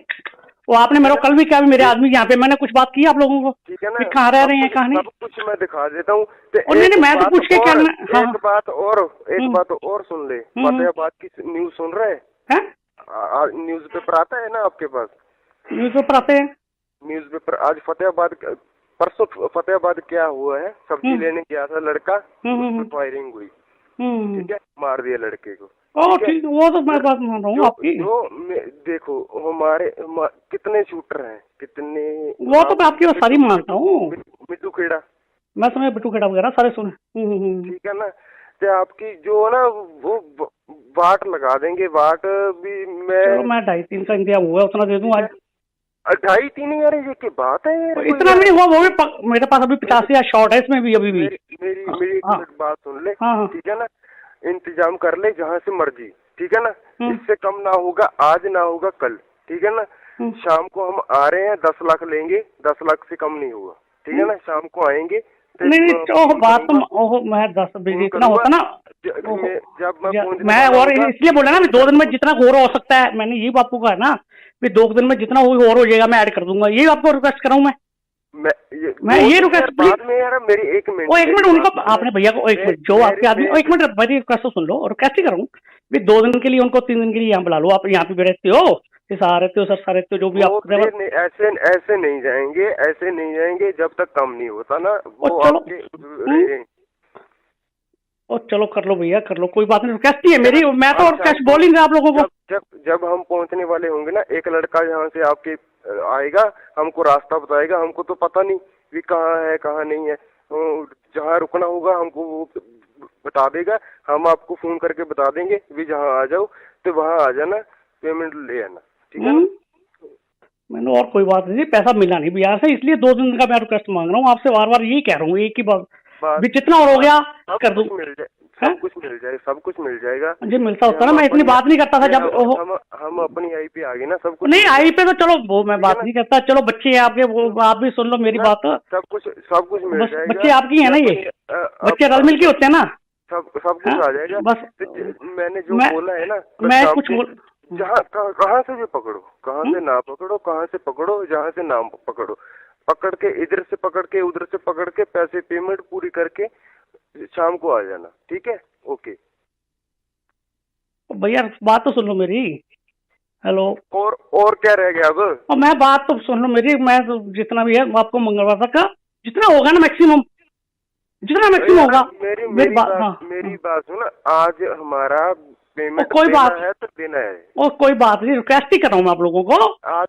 वो आपने मेरे को कल भी क्या, मेरे आदमी यहाँ पे मैंने कुछ बात की आप लोगों को, ठीक है ना? कहाँ रह रहे हैं कहाँ नहीं, सब कुछ मैं दिखा देता हूँ। नहीं मैं तो पूछ के क्या, एक बात और सुन ले, फतेहाबाद की न्यूज सुन रहे हैं? न्यूज पेपर आता है ना आपके पास? न्यूज पेपर आते हैं, न्यूज पेपर आज परसों फतेहाबाद क्या हुआ है, सब्जी लेने गया था लड़का, फायरिंग हुई, ठीक है, मार दिया लड़के को। ठीक, वो तो मैं बात मान रहा हूँ आपकी। देखो हमारे कितने शूटर हैं, कितने, वो तो मैं आपकी बात सारी मानता हूँ। मिट्टू खेड़ा, मैं समझ बिट्टू खेड़ा वगैरह सारे सुने, ठीक है ना? तो आपकी जो ना वो वाट लगा देंगे, वाट भी मैं 2.5-3 का इंतजाम हुआ, उतना दे दूँ आज। 2.5-3 यार ये क्या बात है यार? इतना भी नहीं हुआ, वो भी मेरे पास अभी 85 शॉर्ट है इसमें भी अभी भी। मेरी एक मिनट बात सुन ले, ठीक है ना? इंतजाम कर ले जहाँ से मर्जी, ठीक है ना? इससे कम ना होगा, आज ना होगा कल, ठीक है ना? शाम को हम आ रहे हैं, 10 लाख लेंगे, 10 लाख से कम नहीं होगा, ठीक है ना? शाम को आएंगे। नहीं बात तो मैं 10 बजे इतना होता ना, जब मैं और इसलिए बोला ना 2 दिन में जितना और हो सकता है, मैंने यही आपको कहा ना, 2 दिन में जितना और हो जाएगा मैं ऐड कर दूंगा, यही आपको रिक्वेस्ट कर रहा हूँ मैं ये रिक्वेस्ट बाद में यार मेरी एक मिनट उनको आपने भैया को एक मिनट, जो आपके आदमी, एक मिनट मेरी रिक्वेस्ट तो सुन लो, और कैसे करूँ 2 दिन के लिए उनको 3 दिन के लिए यहाँ बुला लो, आप यहाँ पे बैठते हो, रहते हो सर रहते हो, जो भी आप ऐसे नहीं जाएंगे जब तक कम नहीं होता ना वो आपके। चलो कर लो भैया कर लो, कोई बात नहीं, रिक्वेस्ट ही है मेरी, मैं तो रिक्वेस्ट बोलेंगे आप लोगों को। जब हम पहुंचने वाले होंगे ना, एक लड़का यहाँ से आपके आएगा, हमको रास्ता बताएगा, हमको तो पता नहीं भी कहाँ है कहाँ नहीं है, जहाँ रुकना होगा हमको वो बता देगा, हम आपको फोन करके बता देंगे भी जहाँ आ जाओ तो वहाँ आ जाना, पेमेंट ले आना, ठीक है ना? मैंने और कोई बात नहीं, पैसा मिला नहीं बिहार से, इसलिए 2 दिन का मैं रिक्वेस्ट मांग रहा हूँ आपसे, बार बार यही कह रहा हूँ, एक ही बात भी जितना और हो गया कर दूं। सब कुछ मिल जाएगा, सब कुछ मिल जाएगा जी मिलता होता ना, मैं इतनी बात नहीं करता था जब हम अपनी आई पे आ गए ना, सब कुछ नहीं आई पे तो चलो वो मैं बात नहीं करता, चलो बच्चे हैं आपके, वो आप भी सुन लो मेरी बात, सब कुछ मिल जाएगा। बच्चे आपकी है ना, ये बच्चे रल मिल के होते हैं ना, सब कुछ आ जाएगा। बस मैंने जो बोला है ना, मैं कुछ जहाँ कहाँ से भी पकड़ो, कहाँ से ना पकड़ो, कहाँ से पकड़ो, जहाँ से ना पकड़ो, पकड़ के इधर से पकड़ के उधर से पकड़ के पैसे पेमेंट पूरी करके शाम को आ जाना, ठीक है? ओके भैया, बात तो सुन लो मेरी। हेलो, और क्या रह गया अब? और मैं बात तो सुन लो मेरी, मैं तो जितना भी है आपको मंगलवार तक का जितना होगा ना मैक्सिमम, जितना मैक्सिमम होगा। मेरी बात सुन, आज हमारा पेमेंट कोई बात है तो देना है, और कोई बात नहीं, रिक्वेस्ट ही कर रहा हूँ मैं आप लोगों को। आज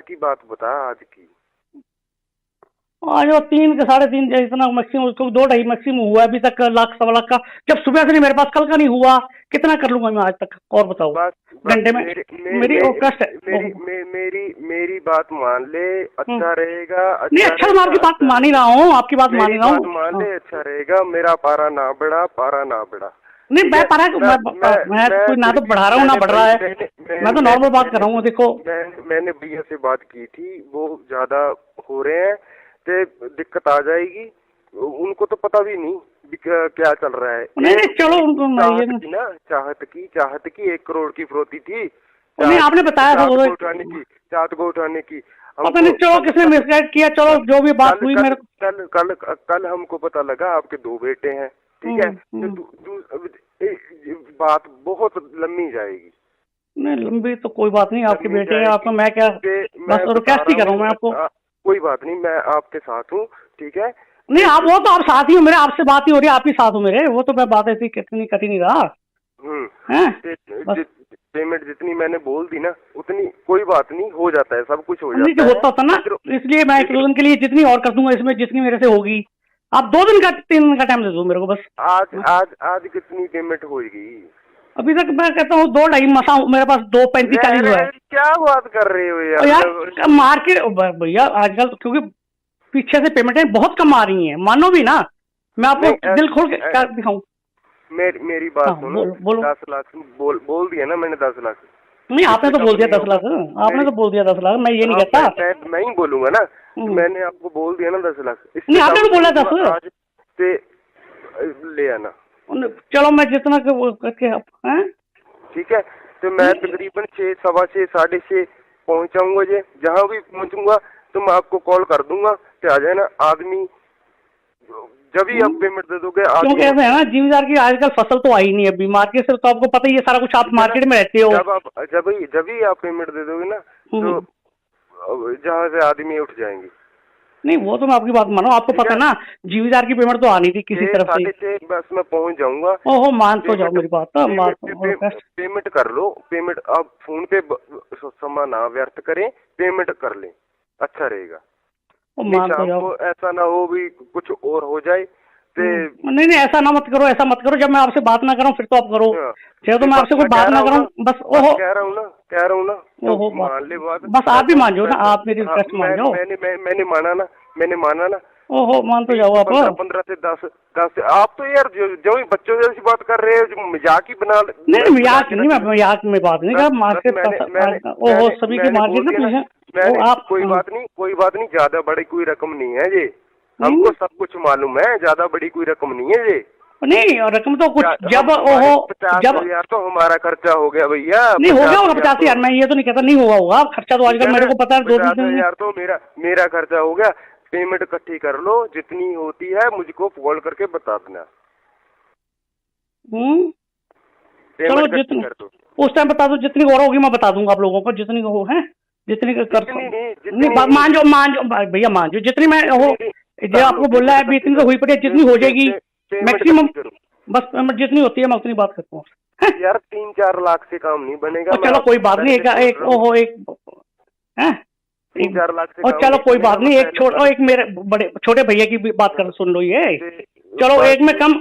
की बात बता, आज की आज 3 के 3.5 इतना मैक्सिमम, 2-2.5 मैक्सिमम हुआ अभी तक, लाख 1.25 का, जब सुबह से नहीं मेरे पास, कल का नहीं हुआ, कितना कर लूंगा मैं आज तक, और बताओ घंटे में। मेरी रिक्वेस्ट है, मेरी बात मान ले, अच्छा रहेगा। नहीं अच्छा, मैं आपकी बात मान ही रहा हूँ, आपकी बात मान ही रहा हूँ, मान ले, अच्छा रहेगा। मेरा पारा ना बढ़ा, नहीं मैं पारा मैं कोई ना तो बढ़ा रहा हूँ ना बढ़ रहा है, मैं तो नॉर्मल बात कर रहा हूँ। देखो मैंने भैया से बात की थी, वो ज्यादा हो रहे हैं तो दिक्कत आ जाएगी, उनको तो पता भी नहीं क्या चल रहा है। नहीं चलो उनको चाहत की 1 करोड़ की फिरौती थी, नहीं आपने बताया था चाहत को उठाने की। पता नहीं चलो किसने मिसगाइड किया, चलो जो भी बात हुई मेरे कल हमको पता लगा आपके 2 बेटे हैं, ठीक है? बात बहुत लंबी जाएगी। नहीं लंबी तो कोई बात नहीं, आपके बेटे हैं, आपको मैं क्या बस रिक्वेस्ट ही कर रहा हूँ मैं आपको। कोई बात नहीं, मैं आपके साथ हूँ, ठीक है? नहीं आप वो तो आप साथ ही हो मेरे, आपसे बात ही हो रही है, आप ही साथ हो मेरे, वो तो मैं बात ऐसी कितनी कटी नहीं रहा। पेमेंट जितनी मैंने बोल दी ना, उतनी कोई बात नहीं, हो जाता है, सब कुछ हो जाता है। होता ना, इसलिए मैं 1-2 दिन के लिए जितनी और कर दूंगा इसमें, जितनी मेरे से होगी। आप 2 दिन का 3 दिन का टाइम दे दो मेरे को बस। आज कितनी पेमेंट होगी? अभी तक मैं कहता हूँ 2-2.5 मसा, मेरे पास 2.35-40 हुआ है। क्या बात कर रहे हो यार मार्केट भैया आजकल, क्योंकि पीछे से पेमेंटें बहुत कम आ रही हैं, मानो भी ना, मैं आपको दिल खोल के क्या दिखाऊं। मेरी बात सुनो, बोलो। 10 लाख बोल दिया ना मैंने, 10 लाख। नहीं आपने तो बोल दिया 10 लाख, आपने तो बोल दिया 10 लाख, मैं ये नहीं कहता। मैं ही बोलूंगा ना, मैंने आपको बोल दिया ना 10 लाख। नहीं आपने तो बोला 10 आज से ले आना। चलो मैं जितना करके ठीक है, तो मैं तकरीबन 6, 6:15, 6:30 पहुंचाऊंगा। जहाँ भी पहुंचूंगा तो मैं आपको कॉल कर दूंगा, तो आ जाना आदमी, जब ही आप पेमेंट दे दोगे। क्यों कहते हैं ना, जिम्मेदार की आजकल फसल तो आई नहीं अभी मार्केट से, तो आपको पता ही है सारा कुछ, आप मार्केट में रहते हो। जब ही आप पेमेंट दे दोगे ना, तो जहाँ से आदमी उठ जाएंगे। नहीं वो तो मैं आपकी बात मानो, आपको पता ना जिम्मेदार की पेमेंट तो आनी थी किसी तरफ से। बस मैं पहुंच जाऊंगा। ओहो मान तो जाओ मेरी बात, पेमेंट कर लो, पेमेंट आप फोन पे समय ना व्यर्थ करें, पेमेंट कर लें, अच्छा रहेगा। मान तो जाओ, ऐसा ना हो भी कुछ और हो जाए। नहीं ऐसा ना मत करो, ऐसा मत करो, जब मैं आपसे बात ना करूं फिर तो आप करो, चाहे तो मैं आपसे कोई बात ना करूं बस। ओहो कह रहा हूँ ना ओहो मान ले बात, बस आप भी मान जाओ ना, आप मेरी रिक्वेस्ट मान जाओ। मैंने माना ना। ओहो मान तो जाओ आप। 15 से 10 आप तो यार जो बच्चों जैसी बात कर रहे हो, मजाक ही बना। नहीं मजाक नहीं, मैं मजाक में बात नहीं कर, मार्केट ओहो सभी की मार्केट ना, आप कोई बात नहीं, ज्यादा बड़ी कोई रकम नहीं है ये, हमको सब कुछ मालूम है, ज्यादा बड़ी कोई रकम नहीं है ये। नहीं रकम तो कुछ जब ओहो 50,000 तो हमारा खर्चा हो गया भैया। नहीं हो गया होगा 50,000, मैं ये तो नहीं कहता नहीं हुआ होगा खर्चा, तो आजकल मेरे को पता है 2-3 हजार तो मेरा खर्चा हो गया। पेमेंट इकट्ठी कर लो, जितनी होती है मुझको कॉल करके बता देना। चलो जितनी उस टाइम बता दो, जितनी और होगी मैं बता दूंगा आप लोगों को, जितनी हो है जितनी कर। नहीं मान जाओ भैया, मान जाओ जितनी मैं हो, जो आपको बोला है इतनी तो हुई पड़ी, जितनी हो जाएगी मैक्सिमम, बस जितनी होती है मैं उतनी बात करता हूँ यार। 3-4 लाख से काम नहीं बनेगा। चलो कोई बात नहीं, एक ओहो एक 3-4 लाख से, और चलो कोई बात नहीं, एक मेरे बड़े छोटे भैया की भी बात कर सुन लो ये, चलो एक में कम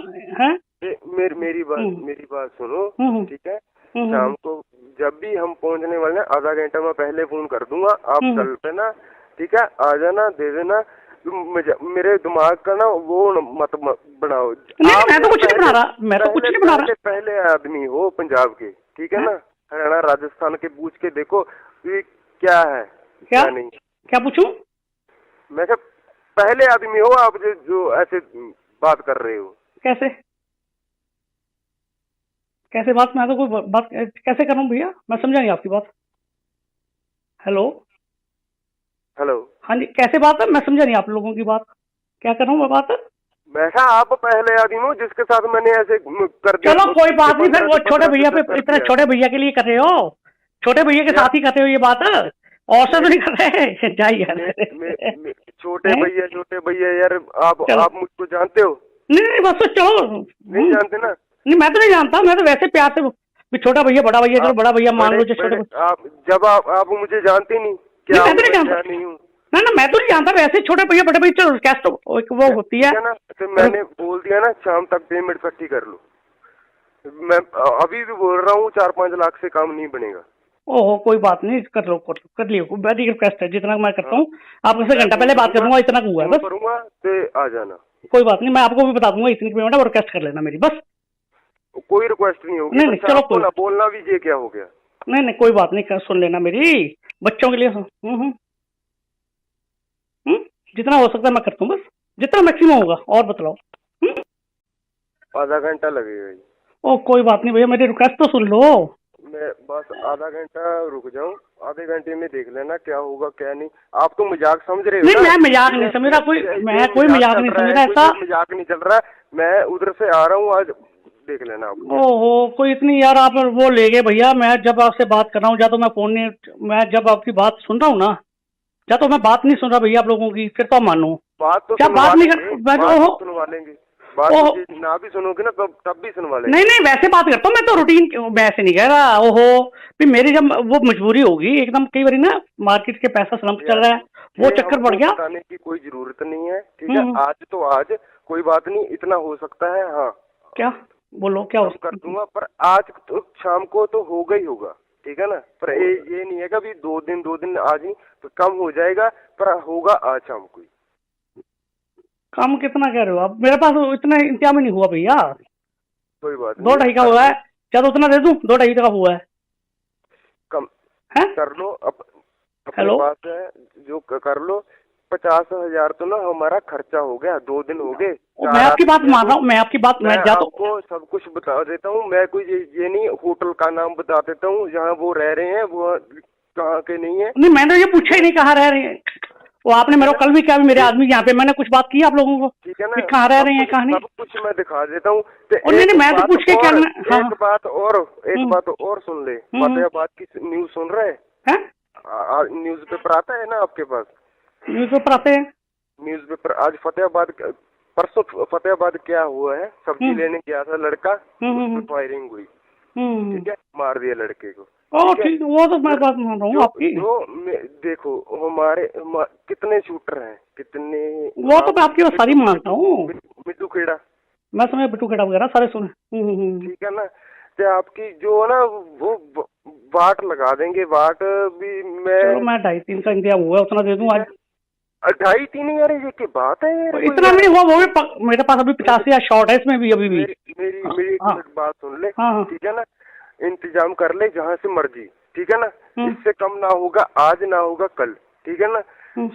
है। मेरी बात सुनो, ठीक है? शाम को जब भी हम पहुंचने वाले हैं आधा घंटा मैं पहले फोन कर दूंगा, आप चल पेना, ठीक है, आ जाना, दे देना। मेरे दिमाग का ना वो मत बनाओ। नहीं, मैं तो कुछ नहीं बना रहा, मैं तो कुछ नहीं बना रहा। पहले आदमी हो पंजाब के, ठीक है ना, हरियाणा राजस्थान के, पूछ के देखो ये क्या है क्या नहीं। क्या पूछूं? मैं क्या पहले आदमी हो आप जो ऐसे बात कर रहे हो? कैसे कैसे बात? मैं तो कोई बात कैसे कर रहा हूँ भैया, मैं समझा नहीं आपकी बात। हेलो हेलो, हाँ जी, कैसे बात है? मैं समझा नहीं आप लोगों की बात, क्या कर रहा हूँ मैं बात? मैं आप पहले आदमी हो जिसके साथ मैंने ऐसे कर दिया। चलो कोई बात नहीं, फिर वो छोटे भैया पे इतने छोटे भैया के लिए कर रहे हो, छोटे भैया के साथ ही करते हो ये बात, और से तो नहीं कर रहे। जाइए छोटे भैया यार, आप मुझको जानते हो? नहीं बस तो चलो, नहीं जानते ना? नहीं मैं तो नहीं जानता, मैं तो वैसे प्यार से भी छोटा भैया बड़ा भैया, चलो बड़ा भैया मान लो जो छोटे। आप मुझे जानते नहीं क्या? मैं तो नहीं जानता, नहीं हूँ ना, मैं तो नहीं जानता, वैसे छोटे भैया बड़े भैया, चलो कैश तो वो होती है ना। तो मैंने बोल दिया ना शाम तक पेमेंट इकट्ठी कर लो। मैं अभी भी बोल रहा हूँ 4-5 लाख से काम नहीं बनेगा। ओहो कोई बात नहीं, कर लो कर लियो, वेरी रिक्वेस्ट है, जितना मैं करता हूँ आपसे घंटा पहले बात करूंगा, इतना हुआ है बस। करूंगा तो आ जाना, कोई बात नहीं, मैं आपको भी बता दूंगा इतनी पेमेंट है, रिक्वेस्ट कर लेना मेरी, बस कोई रिक्वेस्ट नहीं होगी। नहीं चलो कोई बोलना भी ये क्या हो गया? नहीं कोई बात नहीं, सुन लेना मेरी, बच्चों के लिए जितना हो सकता है मैं करता हूँ, बस जितना मैक्सिमम होगा, और बतलाओ। आधा घंटा लगेगा। ओ कोई बात नहीं भैया, मेरी रिक्वेस्ट तो सुन लो। मैं बस आधा घंटा रुक जाऊं, आधे घंटे में देख लेना क्या होगा क्या नहीं। आप तो मजाक समझ रहे हो? नहीं मैं मजाक नहीं समझ रहा, मैं कोई मजाक नहीं समझ रहा, ऐसा मजाक नहीं चल रहा। मैं उधर से आ रहा हूँ, आज देख लेना आप। ओहो कोई इतनी यार आप वो ले गए भैया, मैं जब आपसे बात कर रहा हूँ, या तो मैं फोन नहीं, मैं जब आपकी बात सुन रहा हूँ ना, या तो मैं बात नहीं सुन रहा भैया आप लोगों की, फिर तो मानो बात तो क्या बात नहीं कर, सुनवा लेंगे, बात ना भी सुनोगे ना तब भी सुनवा लेंगे। नहीं वैसे बात करता हूँ मैं तो, रूटीन मैं ऐसे नहीं कह रहा। ओहो फिर मेरी जब वो मजबूरी होगी एकदम, कई बार ना मार्केट के पैसा स्लम्प चल रहा है, वो चक्कर बढ़ गया। बताने की कोई जरूरत नहीं है, ठीक है, आज तो आज कोई बात नहीं, इतना हो सकता है। हाँ क्या बोलो, क्या हो कर दूंगा, पर आज तो शाम को तो होगा ही होगा, ठीक है ना। पर ये नहीं है कि 2 दिन आज ही तो कम हो जाएगा, पर होगा आज शाम को। कम कितना कह रहे हो आप? मेरे पास इतना इंतजाम ही नहीं हुआ भैया। कोई बात 2-2.5 का हुआ है, क्या तो उतना दे दूं? 2-2.5 का हुआ है, कम है? कर लो हेलो बात है जो कर लो। 50,000 तो ना हमारा खर्चा हो गया, 2 दिन हो गए। मैं आपकी बात मान रहा हूँ, मैं आपकी बात, मैं आपको सब कुछ बता देता हूँ। मैं कोई ये नहीं, होटल का नाम बता देता हूँ जहाँ वो रह रहे हैं, वो कहाँ के नहीं है। नहीं मैंने ये पूछा ही नहीं कहाँ रह रहे हैं, वो आपने मेरे को कल भी क्या, मेरे आदमी यहाँ पे मैंने कुछ बात की आप लोगों को, ठीक है ना, कहाँ रह रहे हैं कहाँ नहीं, सब कुछ मैं दिखा देता हूँ। नहीं मैं तो पूछ के क्या, एक बात और सुन ले, फतेहाबाद की न्यूज सुन रहे हैं? न्यूज पेपर आता है ना आपके पास? न्यूज पेपर आते हैं, न्यूज पेपर आज परसों फतेहाबाद क्या हुआ है, सब्जी लेने गया था लड़का, फायरिंग हुई, ठीक है, मार दिया लड़के को। ठीक, वो तो मैं बात मान रहा हूँ आपकी। देखो हमारे कितने शूटर हैं, कितने, वो तो मैं आपकी सारी मानता हूँ। मिट्टू खेड़ा, मैं समझ बिट्टू खेड़ा वगैरह सारे सुने, ठीक है ना। तो आपकी जो है ना वो वाट लगा देंगे, वाट भी मैं 2.5-3 का इंतजाम हुआ, उतना दे दूँ आज। 2.5-3 यार ये की बात है यार, इतना नहीं हुआ, वो भी मेरे पास अभी 85 शॉर्ट है इसमें भी अभी भी। मेरी एक मिनट बात सुन ले, ठीक है ना, इंतजाम कर ले जहाँ से मर्जी, ठीक है ना, इससे कम ना होगा, आज ना होगा कल, ठीक है ना।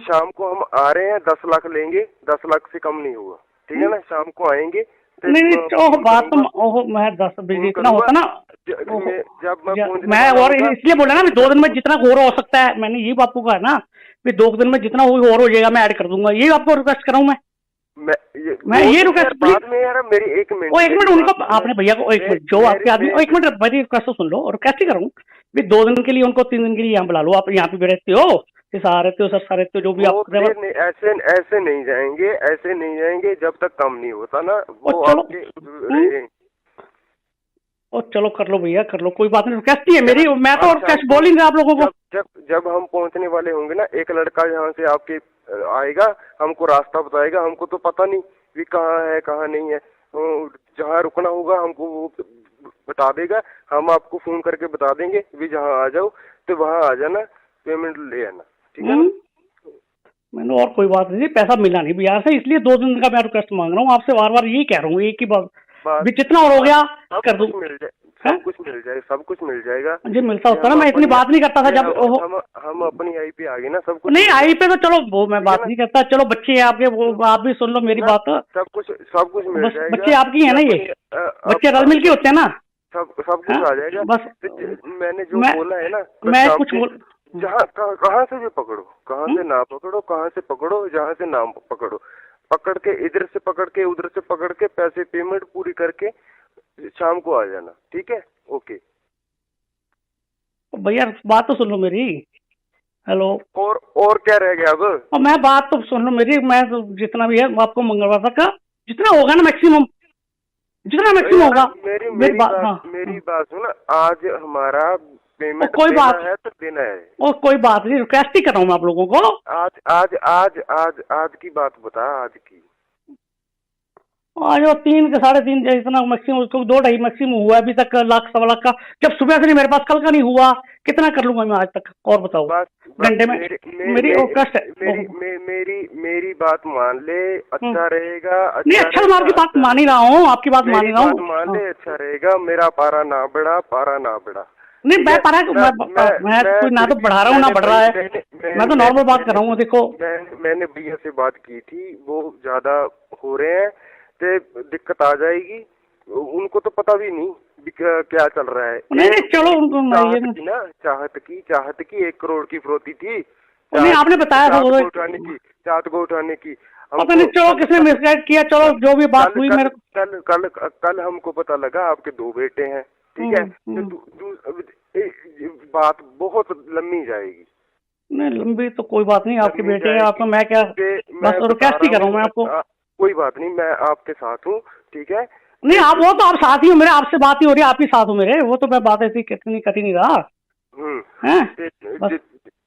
शाम को हम आ रहे हैं, 10 लाख लेंगे, 10 लाख से कम नहीं होगा, ठीक है ना। शाम को आएंगे, नहीं बात तो मैं 10 बजे इतना होता ना, जब मैं और इसलिए बोला ना, 2 दिन में जितना और हो सकता है, मैंने ये आपको कहा ना, 2 दिन में जितना और हो जाएगा मैं ऐड कर दूंगा, ये आपको रिक्वेस्ट कर रहा हूँ मैं ये रिक्वेस्ट बाद में यार मेरी 1 मिनट, 1 मिनट उनको आपने भैया को 1 मिनट, जो आपके आदमी 1 मिनट मेरी रिक्वेस्ट तो सुन लो, और कैसे करूँ 2 दिन के लिए उनको, 3 दिन के लिए यहाँ बुला लो, आप यहाँ पे रहते हो, सर रहते हो, जो भी आप ऐसे नहीं जाएंगे जब तक कम नहीं होता ना वो आपके। और चलो कर लो भैया, कर लो, कोई बात नहीं, रिक्वेस्ट ही है मेरी, मैं तो और कैश बोल ही आप लोगों को। जब हम पहुंचने वाले होंगे ना, एक लड़का यहाँ से आपके आएगा, हमको रास्ता बताएगा, हमको तो पता नहीं भी कहाँ है कहाँ नहीं है, जहाँ रुकना होगा हमको वो बता देगा, हम आपको फोन करके बता देंगे भी जहाँ आ जाओ तो वहाँ आ जाना, पेमेंट ले आना, ठीक है ना? मैंने और कोई बात नहीं, पैसा मिला नहीं बिहार से, इसलिए 2 दिन का मैं रिक्वेस्ट मांग रहा हूँ आपसे, बार बार यही कह रहा हूँ, एक ही बात भी जितना और हो गया कर दूं। सब कुछ मिल जाएगा, सब कुछ मिल जाएगा जी मिलता होता ना, मैं इतनी बात नहीं करता था जब हम अपनी आई पे आ गए ना, सब कुछ नहीं आई पे तो चलो वो मैं बात नहीं करता, चलो बच्चे हैं आपके, वो आप भी सुन लो मेरी बात, सब कुछ मिल जाएगा। बच्चे आपकी है ना, ये बच्चे रल मिल के होते हैं ना, सब कुछ आ जाएगा। बस मैंने जो बोला है ना, मैं कुछ जहाँ कहाँ से भी पकड़ो, कहाँ से ना पकड़ो, कहाँ से पकड़ो, जहाँ से ना पकड़ो, पकड़ के इधर से पकड़ के उधर से पकड़ के पैसे पेमेंट पूरी करके शाम को आ जाना, ठीक है? ओके भैया, बात तो सुन लो मेरी। हेलो, और क्या रह गया अब? और मैं बात तो सुन लो मेरी, मैं तो जितना भी है आपको मंगलवार तक का जितना होगा ना मैक्सिमम, जितना मैक्सिमम होगा। मेरी बात सुन, आज हमारा पेमेंट कोई बात है तो देना है, और कोई बात नहीं, रिक्वेस्ट ही कर रहा हूँ मैं आप लोगों को। आज की बात बता, आज की आज 3 के 3.5 इतना मैक्सिमम, 2-2.5 मैक्सिमम हुआ अभी तक, लाख 1.25 का, जब सुबह से नहीं मेरे पास, कल का नहीं हुआ, कितना कर लूंगा मैं आज तक? और बताओ घंटे में मेरी रिक्वेस्ट है, मेरी बात मान ले, अच्छा रहेगा। नहीं अच्छा, मैं आपकी बात मान ही रहा हूँ, आपकी बात मान ही रहा हूँ, मान ले, अच्छा रहेगा। मेरा पारा ना बढ़ा, नहीं मैं पारा मैं कोई ना तो बढ़ा रहा हूँ ना बढ़ रहा है, मैं तो नॉर्मल बात कर रहा हूँ। देखो मैंने भैया से बात की थी, वो ज्यादा हो रहे हैं तो दिक्कत आ जाएगी, उनको तो पता भी नहीं क्या चल रहा है। नहीं चलो उनको चाहत की 1 करोड़ की फिरौती थी, नहीं आपने बताया था चाहत को उठाने की, पता नहीं चलो किसने मिसगाइड किया, चलो जो भी बात हुई मेरे कल हमको पता लगा आपके 2 बेटे हैं, ठीक है? बात बहुत लंबी जाएगी। नहीं लंबी तो कोई बात नहीं, आपके बेटे हैं आप, तो मैं क्या बस रिक्वेस्ट ही कर रहा हूँ मैं आपको। कोई बात नहीं, मैं आपके साथ हूँ, ठीक है? नहीं आप वो तो आप साथ ही हो मेरे, आपसे बात ही हो रही है, आप ही साथ हो मेरे, वो तो मैं बात ऐसी कटी नहीं रहा।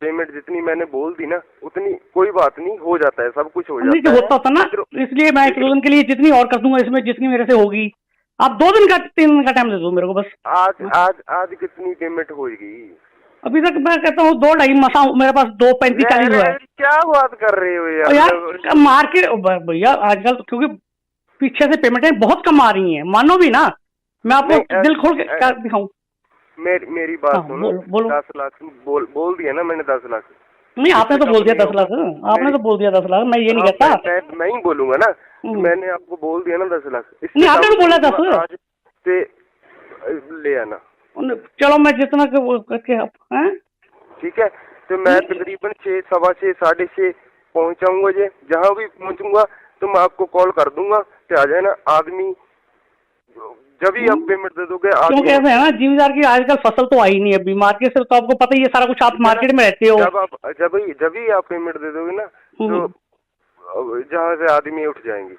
पेमेंट जितनी मैंने बोल दी ना उतनी, कोई बात नहीं, हो जाता है, सब कुछ हो जाता है। होता ना, इसलिए मैं 1-2 दिन के लिए जितनी और कर दूंगा, इसमें जितनी मेरे से होगी। आप 2 दिन का 3 दिन का टाइम दे दो मेरे को बस। आज कितनी पेमेंट होगी? अभी तक मैं कहता हूँ 2-2.5 मसा, मेरे पास 2.35-40 हुआ है। क्या बात कर रहे हो यार मार्केट भैया आजकल, क्योंकि पीछे से पेमेंटें बहुत कम आ रही हैं, मानो भी ना, मैं आपको दिल खोल के दिखाऊं। मेरी बात सुनो, 10 लाख बोल दिया ना मैंने, 10 लाख। नहीं आपने तो बोल दिया 10 लाख, आपने तो बोल दिया 10 लाख, मैं ये नहीं कहता, मैं ही बोलूंगा ना, मैंने आपको बोल दिया ना 10 लाख। नहीं आपने तो बोला 10 आज से ले आना, चलो मैं जितना करके, ठीक है? तो मैं तकरीबन 6, 6:15, 6:30 पहुंचाऊंगा, जहाँ भी पहुंचूंगा तो मैं आपको कॉल कर दूंगा, तो आ जाना। आदमी जब ही आप पेमेंट दे दोगे, क्यों कहते हैं ना जिम्मेदार की आजकल फसल तो आई नहीं अभी मार्केट से, तो आपको पता ही है सारा कुछ, आप मार्केट में रहते हो। जब ही आप पेमेंट दे दोगे ना, तो जहाँ से आदमी उठ जाएंगे।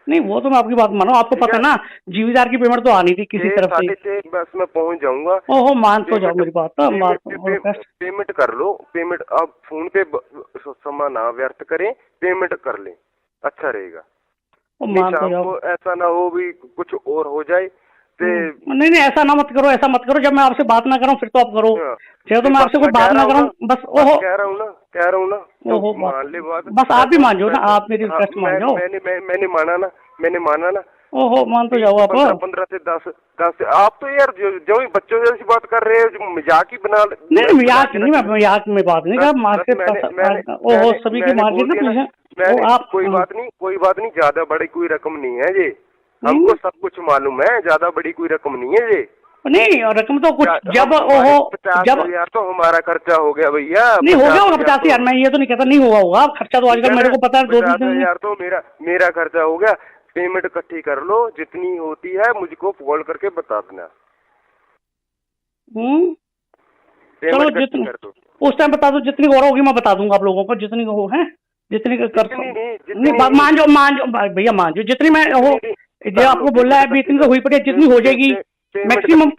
नहीं वो तो मैं आपकी बात मानो, आपको पता है ना जिम्मेदार की पेमेंट तो आनी थी किसी तरफ से। बस मैं पहुंच जाऊंगा। ओहो मान तो जाओ मेरी बात, पेमेंट कर लो, पेमेंट आप फोन पे समय ना व्यर्थ करें, पेमेंट कर लें, अच्छा रहेगा। मान तो जाओ, ऐसा ना हो भी कुछ और हो जाए। नहीं ऐसा ना मत करो, जब मैं आपसे बात ना करूं फिर तो आप करो, चाहे तो मैं आपसे कोई बात ना करूं बस। ओहो कह रहा हूँ ना ओहो मान ले बात, बस आप भी मान जाओ ना, आप मेरी रिक्वेस्ट मान जाओ। मैंने माना ना। ओहो मान तो जाओ आप। 15 से 10 आप तो यार जो बच्चों जैसी बात कर रहे हो, मजाक ही बना। नहीं मजाक नहीं, मैं मजाक में बात नहीं कर, मार्केट ओहो सभी की मार्केट ना आप। कोई बात नहीं, ज्यादा बड़ी कोई रकम नहीं है ये, हमको सब कुछ मालूम है, ज्यादा बड़ी कोई रकम नहीं है ये। नहीं रकम तो कुछ जब ओहो 50,000 तो हमारा खर्चा हो गया भैया। नहीं हो गया होगा 50,000, मैं ये तो नहीं कहता नहीं हुआ होगा खर्चा, तो आजकल मेरे को पता है 2-3 हजार तो मेरा खर्चा हो गया। पेमेंट इकट्ठी कर लो, जितनी होती है मुझको कॉल करके बता देना। चलो जितनी उस टाइम बता दो, जितनी और होगी मैं बता दूंगा आप लोगों को, जितनी हो है जितनी कर। नहीं मान जाओ भैया, मान जाओ जितनी मैं हो, जो आपको बोला है इतनी तो हुई पड़ी, जितनी हो जाएगी मैक्सिमम,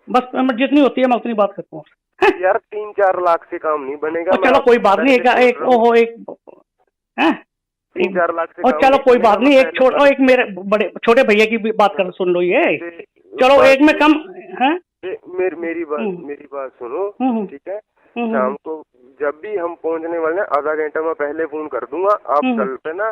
बस जितनी होती है मैं उतनी बात करता हूँ यार। 3-4 लाख से काम नहीं बनेगा। चलो कोई बात नहीं, एक ओहो एक 3-4 लाख से, और चलो कोई बात नहीं, एक मेरे बड़े छोटे भैया की भी बात कर सुन लो, ये चलो एक में कम है। मेरी बात सुनो, ठीक है। शाम को जब भी हम पहुंचने वाले हैं, आधा घंटा मैं पहले फोन कर दूंगा, आप चल पे ना,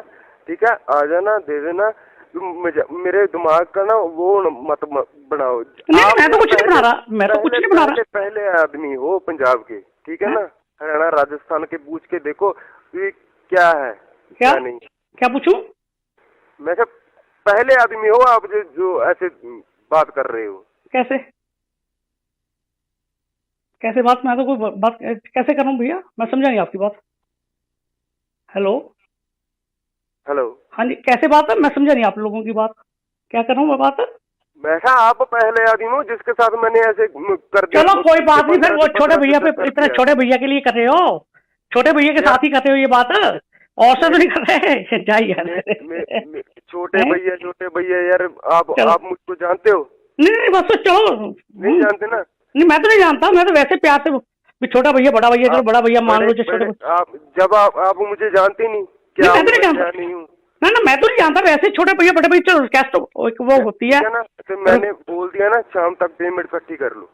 ठीक है, आ जाना, दे देना। मेरे दिमाग का ना वो मत बनाओ। नहीं, मैं तो कुछ नहीं बना रहा, मैं तो कुछ नहीं बना रहा। पहले आदमी हो पंजाब के, ठीक है ना, हरियाणा राजस्थान के, पूछ के देखो ये क्या है क्या नहीं। क्या पूछूं? मैं क्या पहले आदमी हो आप जो ऐसे बात कर रहे हो? कैसे बात? मैं तो कोई बात कैसे कर रहा हूँ भैया, मैं समझा नहीं आपकी बात। हेलो हेलो, हाँ जी, कैसे बात है? मैं समझा नहीं आप लोगों की बात, क्या कर रहा हूँ मैं बात? मैं कहा आप पहले आदमी हो जिसके साथ मैंने ऐसे कर दिया। चलो कोई बात नहीं, फिर वो छोटे भैया पे, इतने छोटे भैया के लिए कर रहे हो, छोटे भैया के साथ ही कर रहे हो ये बात, और से तो नहीं कर रहे। जाइए छोटे भैया यार, आप मुझको जानते हो? नहीं बस चलो, नहीं जानते ना? नहीं मैं तो नहीं जानता, मैं तो वैसे प्यार से छोटा भैया बड़ा भैया, चलो बड़ा भैया मान लो जो छोटे। आप मुझे जानते नहीं क्या? मैं तो नहीं जानता, नहीं हूँ ना, मैं तो नहीं जानता, वैसे छोटे भैया बड़े भैया, चलो कैश तो वो होती है ना। तो मैंने बोल दिया ना, शाम तक पेमेंट इकट्ठी कर लो।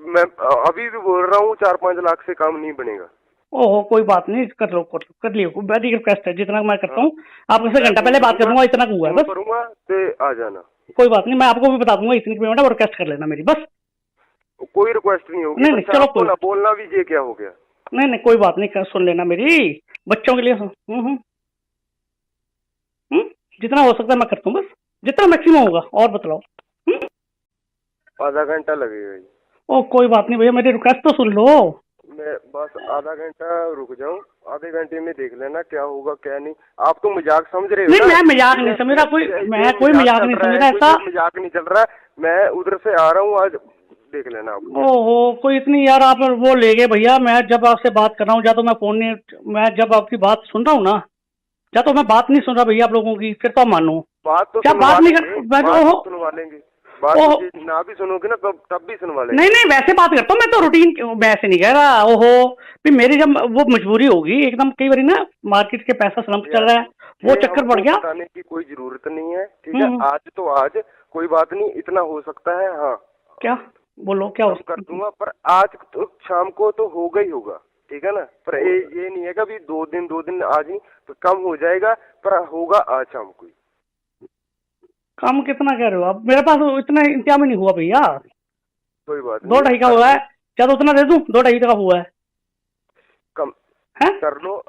मैं अभी भी बोल रहा हूँ 4-5 लाख से काम नहीं बनेगा। ओहो कोई बात नहीं, कर लो कर लियो, वेरी रिक्वेस्ट है, जितना मैं करता हूँ आपसे घंटा पहले बात करूंगा, इतना हुआ है बस। करूंगा तो आ जाना, कोई बात नहीं, मैं आपको भी बता दूंगा इतनी पेमेंट है, और रिक्वेस्ट कर लेना मेरी, बस। कोई रिक्वेस्ट नहीं होगी। नहीं चलो कोई बोलना भी ये क्या हो गया? नहीं कोई बात नहीं, सुन लेना मेरी, बच्चों के लिए जितना हो सकता है मैं करता हूँ, बस जितना मैक्सिमम होगा। और बताओ। आधा घंटा लगेगा। ओ कोई बात नहीं भैया, मेरी रिक्वेस्ट तो सुन लो। मैं बस आधा घंटा रुक जाऊं, आधे घंटे में देख लेना क्या होगा क्या नहीं। आप तो मजाक समझ रहे हो? नहीं मैं मजाक नहीं समझ रहा, मैं कोई मजाक नहीं समझ रहा, ऐसा मजाक नहीं चल रहा। मैं उधर से आ रहा हूँ, आज देख लेना आप। ओहो कोई इतनी यार आप वो ले गए भैया। मैं जब आपसे बात कर रहा हूँ, या तो मैं फोन नहीं, मैं जब आपकी बात सुन रहा हूँ ना, या तो मैं बात नहीं सुन रहा भैया आप लोगों की, फिर तो मानो बात तो क्या बात नहीं कर, सुनवा लेंगे। बात ना भी सुनोगे ना तब भी सुनवा लेंगे। नहीं वैसे बात करता हूँ मैं तो, रूटीन मैं ऐसे नहीं कह रहा। ओहो फिर मेरी जब वो मजबूरी होगी एकदम, कई बार ना मार्केट के पैसा स्लम्प चल रहा है, वो चक्कर पड़ गया। बताने की कोई जरूरत नहीं है, ठीक है। आज तो आज कोई बात नहीं, इतना हो सकता है। हाँ क्या बोलो, क्या हो कर दूंगा, पर आज तो शाम को तो होगा ही होगा, ठीक है ना। पर ये नहीं है कि 2 दिन आज ही तो कम हो जाएगा, पर होगा आज शाम को। कम कितना कह रहे हो आप? मेरे पास इतना इंतजाम नहीं हुआ भैया। कोई बात 2-2.5 का हुआ है, क्या तो उतना दे दूं? 2-2.5 का हुआ है, कम है? कर लो।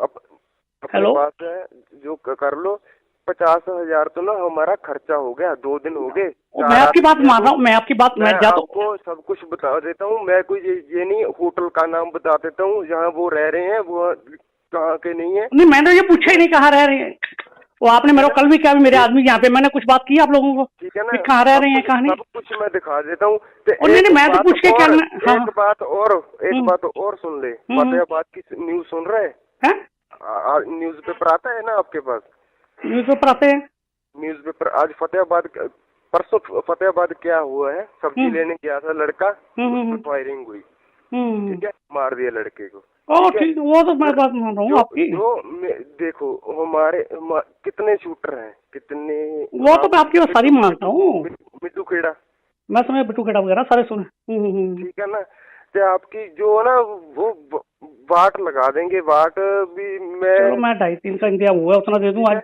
हेलो बात है जो कर लो। 50,000 तो ना हमारा खर्चा हो गया, 2 दिन हो गए। मैं आपकी बात मान रहा हूँ, मैं आपकी बात, मैं आपको सब कुछ बता देता हूँ। मैं कोई ये नहीं, होटल का नाम बता देता हूँ जहाँ वो रह रहे हैं, वो कहाँ के नहीं है। नहीं मैंने ये पूछा ही नहीं कहाँ रह रहे हैं, वो आपने मेरे को कल भी क्या मेरे आदमी यहाँ पे, मैंने कुछ बात की आप लोगों को, ठीक है ना, कहाँ रह रहे हैं कहाँ नहीं, सब कुछ मैं दिखा देता हूँ। नहीं मैं तो पूछ के क्या। एक बात और सुन ले, फतेहाबाद की न्यूज सुन रहे हैं? न्यूज पेपर आता है ना आपके पास? न्यूज पेपर आते हैं। न्यूज पेपर आज परसों फतेहाबाद क्या हुआ है, सब्जी लेने गया था लड़का, फायरिंग हुई, ठीक है, मार दिया लड़के को। ठीक, वो तो मैं बात मान रहा हूँ आपकी। देखो हमारे कितने शूटर हैं, कितने, वो तो मैं आपकी वो सारी मानता हूँ। मिट्टू खेड़ा, मैं समझ बिट्टू खेड़ा वगैरह सारे सुने। ठीक है ना। तो आपकी जो है ना वो वाट लगा देंगे, वाट भी मैं 2.5-3 का इंतजाम हुआ, उतना दे दूँ आज।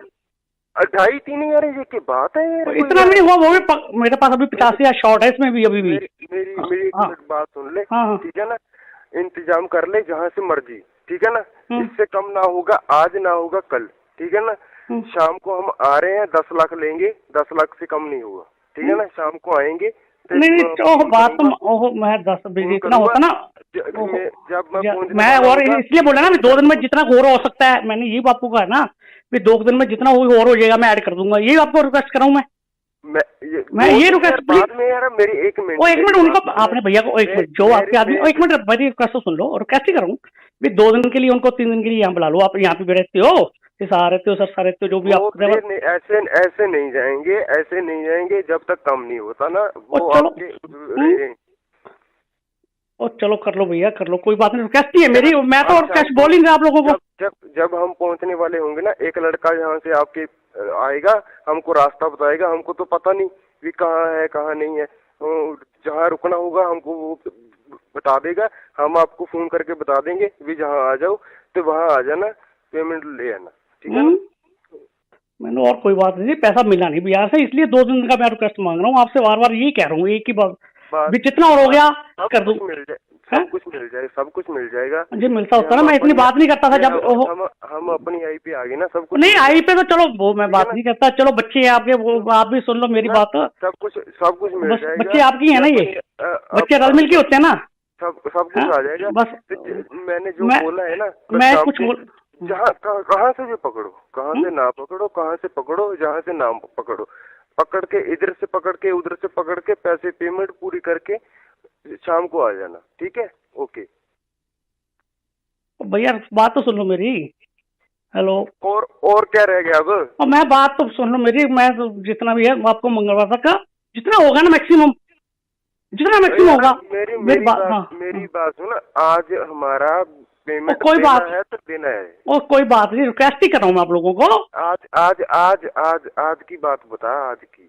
2.5-3 यार ये की बात है यार, इतना नहीं हुआ, वो भी मेरे पास अभी 85 शॉर्ट है इसमें भी अभी भी। मेरी एक मिनट बात सुन ले, ठीक है ना। इंतजाम कर ले जहाँ से मर्जी, ठीक है ना। इससे कम ना होगा, आज ना होगा कल, ठीक है ना। शाम को हम आ रहे हैं, 10 लाख लेंगे, 10 लाख से कम नहीं होगा, ठीक है ना। शाम को आएंगे। नहीं बात तो मैं 10 इतना होता ना, जब मैं और इसलिए बोला ना 2 दिन में जितना और हो सकता है, मैंने यही आपको कहा ना, 2 दिन में जितना और हो जाएगा मैं ऐड कर दूंगा, यही आपको रिक्वेस्ट कर रहा हूँ मैं ये रिक्वेस्ट बाद में यार मेरी 1 मिनट, 1 मिनट उनको आपने भैया को 1 मिनट जो आपके आदमी 1 मिनट मेरी रिक्वेस्ट सुन लो, और रिक्वेस्ट ही करूँ 2 दिन के लिए उनको 3 दिन के लिए यहाँ बुला लो, आप यहाँ पे भी रहते हो, आ रहते हो सर रहते हो, जो भी आप ऐसे नहीं जाएंगे, ऐसे नहीं जाएंगे जब तक कम नहीं होता ना वो आपके। चलो कर लो भैया कर लो, कोई बात नहीं, रिक्वेस्ट ही है मेरी, मैं तो और कैश बोल ही आप लोगों को। जब हम पहुंचने वाले होंगे ना, एक लड़का यहाँ से आपके आएगा, हमको रास्ता बताएगा, हमको तो पता नहीं भी कहाँ है कहाँ नहीं है। जहाँ रुकना होगा हमको वो बता देगा, हम आपको फोन करके बता देंगे भी जहाँ आ जाओ तो वहाँ आ जाना, पेमेंट ले आना, ठीक है ना? मैंने और कोई बात नहीं, पैसा मिला नहीं बिहार से, इसलिए 2 दिन का मैं रिक्वेस्ट मांग रहा हूँ आपसे, बार बार यही कह रहा हूँ, एक ही बात भी जितना और हो गया कर दूं। सब कुछ मिल जाए, सब कुछ मिल जाएगा जी मिलता होता ना, मैं इतनी बात नहीं करता था जब हम अपनी आई पे आ गए ना, सब कुछ नहीं आई पे तो चलो वो मैं बात नहीं करता, चलो बच्चे आपके वो आप भी सुन लो मेरी बात, सब कुछ मिल जाएगा। बच्चे आपकी है ना, ये बच्चे रल मिल के होते हैं ना, सब कुछ आ जाएगा। बस मैंने जो बोला है ना, मैं कुछ बोल जहाँ कहाँ से भी पकड़ो, कहाँ से ना पकड़ो, कहाँ से पकड़ो जहाँ से ना पकड़ो, पकड़ के इधर से पकड़ के उधर से पकड़ के पैसे पेमेंट पूरी करके शाम को आ जाना, ठीक है? ओके भैया, बात तो सुन लो मेरी। हेलो, और क्या रह गया अब? और मैं बात तो सुन लो मेरी, मैं तो जितना भी है आपको मंगलवार तक का जितना होगा ना मैक्सिमम, जितना मैक्सिमम होगा। मेरी बात सुन, आज हमारा पेमेंट कोई बात है तो देना है, और कोई बात नहीं, रिक्वेस्ट ही कर रहा हूँ मैं आप लोगों को। आज की बात बता, आज की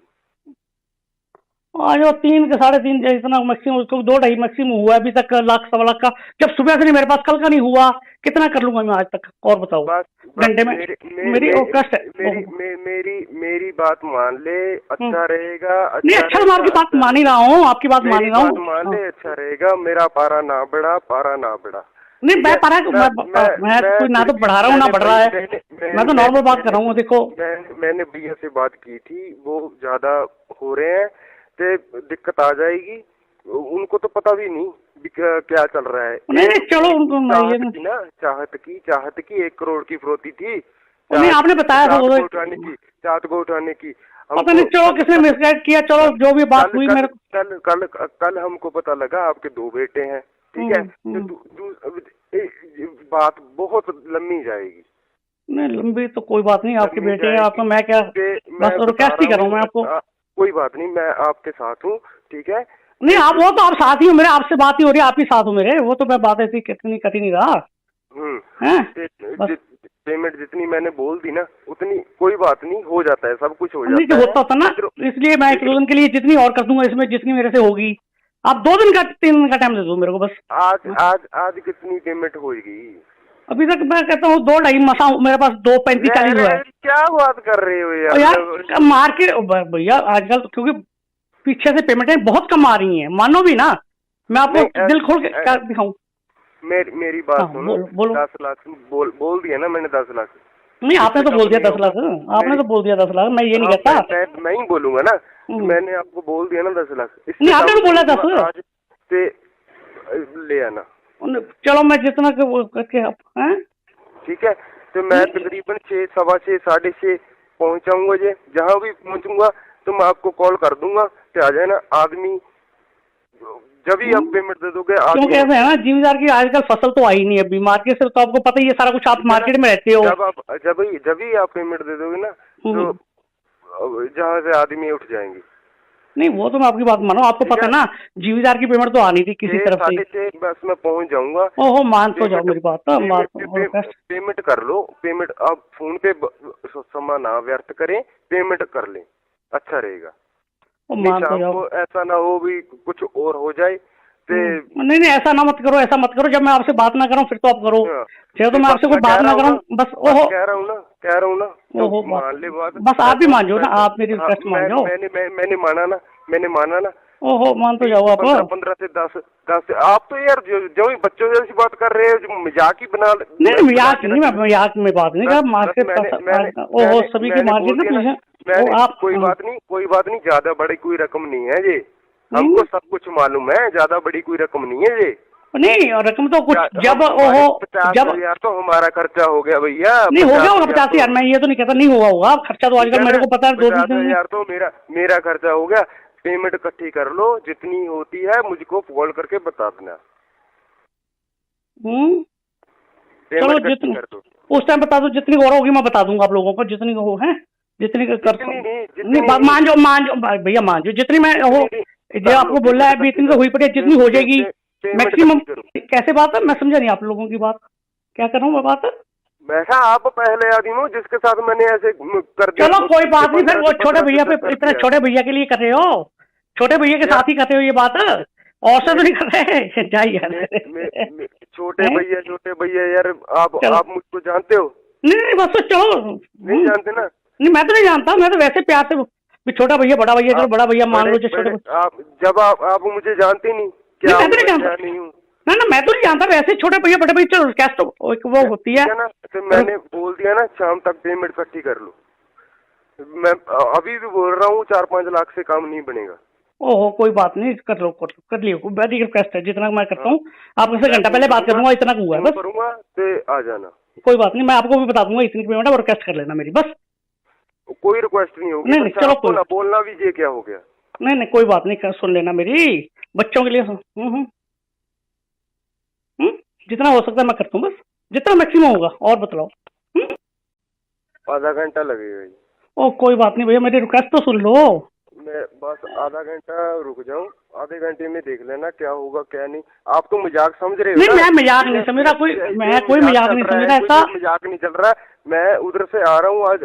आज वो 3 के 3.5 इतना मैक्सिमम, उसको 2-2.5 मैक्सिमम हुआ अभी तक, लाख सवा लाख का, जब सुबह से नहीं मेरे पास कल का नहीं हुआ, कितना कर लूंगा मैं आज तक? और बताओ घंटे में मेरी कष्ट है। मेरी बात मान ले, अच्छा रहेगा। नहीं अच्छा, मैं आपकी बात मान ही रहा हूँ, आपकी बात मान ही रहा हूँ, मान ले, अच्छा रहेगा। मेरा पारा ना बढ़ा नहीं, मैं पारा मैं कोई ना तो बढ़ा रहा हूँ ना बढ़ रहा है, मैं तो नॉर्मल बात कर रहा हूँ। देखो मैंने भैया से बात की थी, वो ज्यादा हो रहे हैं तो दिक्कत आ जाएगी, उनको तो पता भी नहीं क्या चल रहा है। नहीं चलो उनको चाहत की 1 करोड़ की फिरौती थी, नहीं आपने बताया था चाहत को उठाने की, पता नहीं चलो किसने मिसगाइड किया, चलो जो भी बात हुई मेरे कल हमको पता लगा आपके 2 बेटे हैं, ठीक है? बात बहुत लंबी जाएगी। नहीं लंबी तो कोई बात नहीं, आपके बेटे हैं, आपको मैं क्या बस रिक्वेस्ट ही कर रहा हूँ मैं आपको। कोई बात नहीं, मैं आपके साथ हूँ, ठीक है? नहीं आप वो तो आप साथ ही हो मेरे, आपसे बात ही हो रही है, आप ही साथ हो मेरे, वो तो मैं बात ऐसी कितनी कटी नहीं रहा। पेमेंट जितनी मैंने बोल दी ना उतनी, कोई बात नहीं, हो जाता है, सब कुछ हो जाता है। होता था ना, इसलिए मैं 1 दिन के लिए जितनी और कर दूंगा इसमें, जितनी मेरे से होगी। आप 2 दिन का 3 दिन का टाइम दे दो मेरे को बस। आज कितनी पेमेंट होगी? अभी तक मैं कहता हूँ 2-2.5 मसा, मेरे पास 2.35-40 हुआ है। क्या बात कर रहे हो यार मार्केट भैया आजकल, क्योंकि पीछे से पेमेंटें बहुत कम आ रही हैं, मानो भी ना, मैं आपको दिल खोल के क्या दिखाऊं? मेरी बात सुनो, बोलो। 10 लाख बोल दिया ना मैंने, 10 लाख नहीं आपने तो बोल दिया 10 लाख, आपने तो बोल दिया 10 लाख, मैं ये नहीं कहता, मैं ही बोलूंगा ना, मैंने आपको बोल दिया ना 10 लाख। नहीं आपने तो बोला 10 आज से ले आना, चलो मैं जितना करके ठीक है? तो मैं तकरीबन 6, 6:15, 6:30 पहुंचाऊंगा, जहाँ भी पहुंचूंगा तो मैं आपको कॉल कर दूंगा तो आ जाना। आदमी जब भी आप पेमेंट दे दोगे, क्योंकि ऐसा है ना जिम्मेदार की आजकल फसल तो आई नहीं अभी मार्केट से, तो आपको पता ही है सारा कुछ, आप मार्केट में रहते हो। जब ही आप पेमेंट दे दोगे ना तो जहाँ से आदमी उठ जाएंगे। नहीं वो तो मैं आपकी बात मानो, आपको पता है ना जिम्मेदार की पेमेंट तो आनी थी किसी तरफ से। बस मैं पहुंच जाऊंगा। ओहो मान तो जाओ मेरी बात, पेमेंट कर लो, पेमेंट आप फोन पे समय ना व्यर्थ करें, पेमेंट कर लें, अच्छा रहेगा। मान तो जाओ, ऐसा ना हो भी कुछ और हो जाए। नहीं ऐसा ना मत करो, ऐसा मत करो, जब मैं आपसे बात ना करूं फिर तो आप करो, तो मैं आपसे कोई बात ना करूं बस। ओहो कह रहा हूँ ना ओहो मान ले बात, बस आप भी मान जाओ ना, आप मेरी रिक्वेस्ट मान जाओ। मैंने माना ना। ओहो मान तो जाओ आप। 15 से 10 आप तो यार जो बच्चों जैसी बात कर रहे हो, मजाक ही बना। नहीं मजाक नहीं, मैं मजाक में बात नहीं कर, मार्केट ओहो सभी की मार्केट ना आप। कोई बात नहीं, ज्यादा बड़ी कोई रकम नहीं है ये, हमको सब कुछ मालूम है, ज्यादा बड़ी कोई रकम नहीं है ये। नहीं रकम तो कुछ जब ओहो 50,000 तो हमारा खर्चा हो गया भैया। नहीं हो गया होगा 50,000, मैं ये तो नहीं कहता नहीं हुआ होगा खर्चा, तो आजकल मेरे को पता है 50,000 तो मेरा खर्चा हो गया। पेमेंट इकट्ठी कर लो, जितनी होती है मुझको कॉल करके बता देना। चलो जितनी उस टाइम बता दो, जितनी और होगी मैं बता दूंगा आप लोगों को, जितनी हो है जितनी कर नहीं मान जाओ भैया, मान जाओ जितनी मैं हो, जो आपको बोला है इतनी तो हुई पड़ी, जितनी हो जाएगी मैक्सिमम। कैसे बात है, मैं समझा नहीं आप लोगों की बात, क्या कर रहा हूँ मैं बात? मैं कहा आप पहले आदमी हो जिसके साथ मैंने ऐसे कर दिया। चलो कोई बात नहीं, फिर वो छोटे भैया पे इतने छोटे भैया के लिए कर रहे हो, छोटे भैया के साथ ही कर रहे हो ये बात, और से तो नहीं कर रहे। जाइए छोटे भैया यार, आप मुझको जानते हो? नहीं बस तो चलो, नहीं जानते ना? नहीं मैं तो नहीं जानता, मैं तो वैसे प्यार से भी छोटा भैया बड़ा भैया, चलो बड़ा भैया मान लो जो छोटे। आप मुझे जानते नहीं क्या? मैं तो नहीं जानता, नहीं हूँ ना मैं तो नहीं जानता, वैसे छोटे भैया बड़े भैया चलो कैश तो वो होती है ना। तो मैंने बोल दिया ना शाम तक पेमेंट इकट्ठी कर लो। मैं अभी भी बोल रहा हूँ 4-5 लाख से काम नहीं बनेगा। ओहो कोई बात नहीं, कर लो कर लियो, वेरी रिक्वेस्ट है, जितना मैं करता हूँ आपसे घंटा पहले बात कर दूंगा, इतना हुआ है बस। करूंगा तो आ जाना, कोई बात नहीं, मैं आपको भी बता दूंगा इतनी पेमेंट है, और रिक्वेस्ट कर लेना मेरी बस। कोई रिक्वेस्ट नहीं होगी। नहीं चलो कोई ना बोलना भी ये क्या हो गया? नहीं कोई बात नहीं, सुन लेना मेरी, बच्चों के लिए जितना हो सकता है मैं करता हूँ बस, जितना मैक्सिमम होगा। और बताओ। आधा घंटा लगेगा। ओ कोई बात नहीं भैया, मेरी रिक्वेस्ट तो सुन लो। मैं बस आधा घंटा रुक जाऊं, आधे घंटे में देख लेना क्या होगा क्या नहीं। आप तो मजाक समझ रहे हो? नहीं मैं मजाक नहीं समझ रहा, मैं कोई मजाक नहीं समझ रहा, ऐसा मजाक नहीं चल रहा। मैं उधर से आ रहा हूँ, आज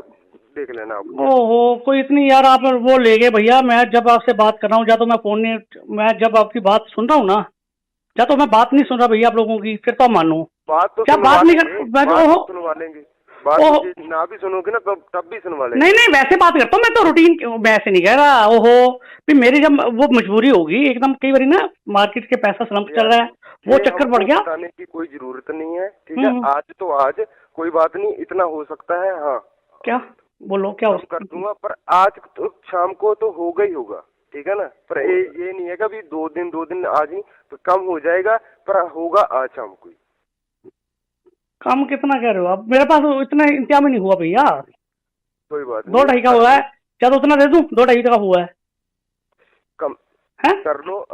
देख लेना आप। ओहो कोई इतनी यार आप वो ले गए भैया, मैं जब आपसे बात कर रहा हूँ, या तो मैं फोन नहीं, मैं जब आपकी बात सुन रहा हूँ ना, या तो मैं बात नहीं सुन रहा भैया आप लोगों की, फिर तो मानो बात तो क्या बात नहीं कर, सुनवा लेंगे। बात ना भी सुनोगे ना तब भी सुनवा लेंगे। नहीं वैसे बात करता हूँ मैं तो रूटीन, मैं ऐसे नहीं कह रहा। ओहो फिर मेरी जब वो मजबूरी होगी एकदम, कई बार ना मार्केट के पैसा स्लम्प चल रहा है, वो चक्कर पड़ गया। बताने की कोई जरूरत नहीं है, ठीक है? आज तो आज कोई बात नहीं, इतना हो सकता है। हाँ क्या बोलो, क्या हो कर दूंगा, पर आज तो शाम को तो होगा ही होगा, ठीक है ना? पर ये नहीं है कि 2 दिन आज ही तो कम हो जाएगा, पर होगा आज शाम को। कम कितना कह रहे हो आप? मेरे पास इतना इंतजाम ही नहीं हुआ भैया। कोई बात 2-2.5 का हुआ है, क्या तो उतना दे दूं? 2-2.5 का हुआ है, कम है? कर लो।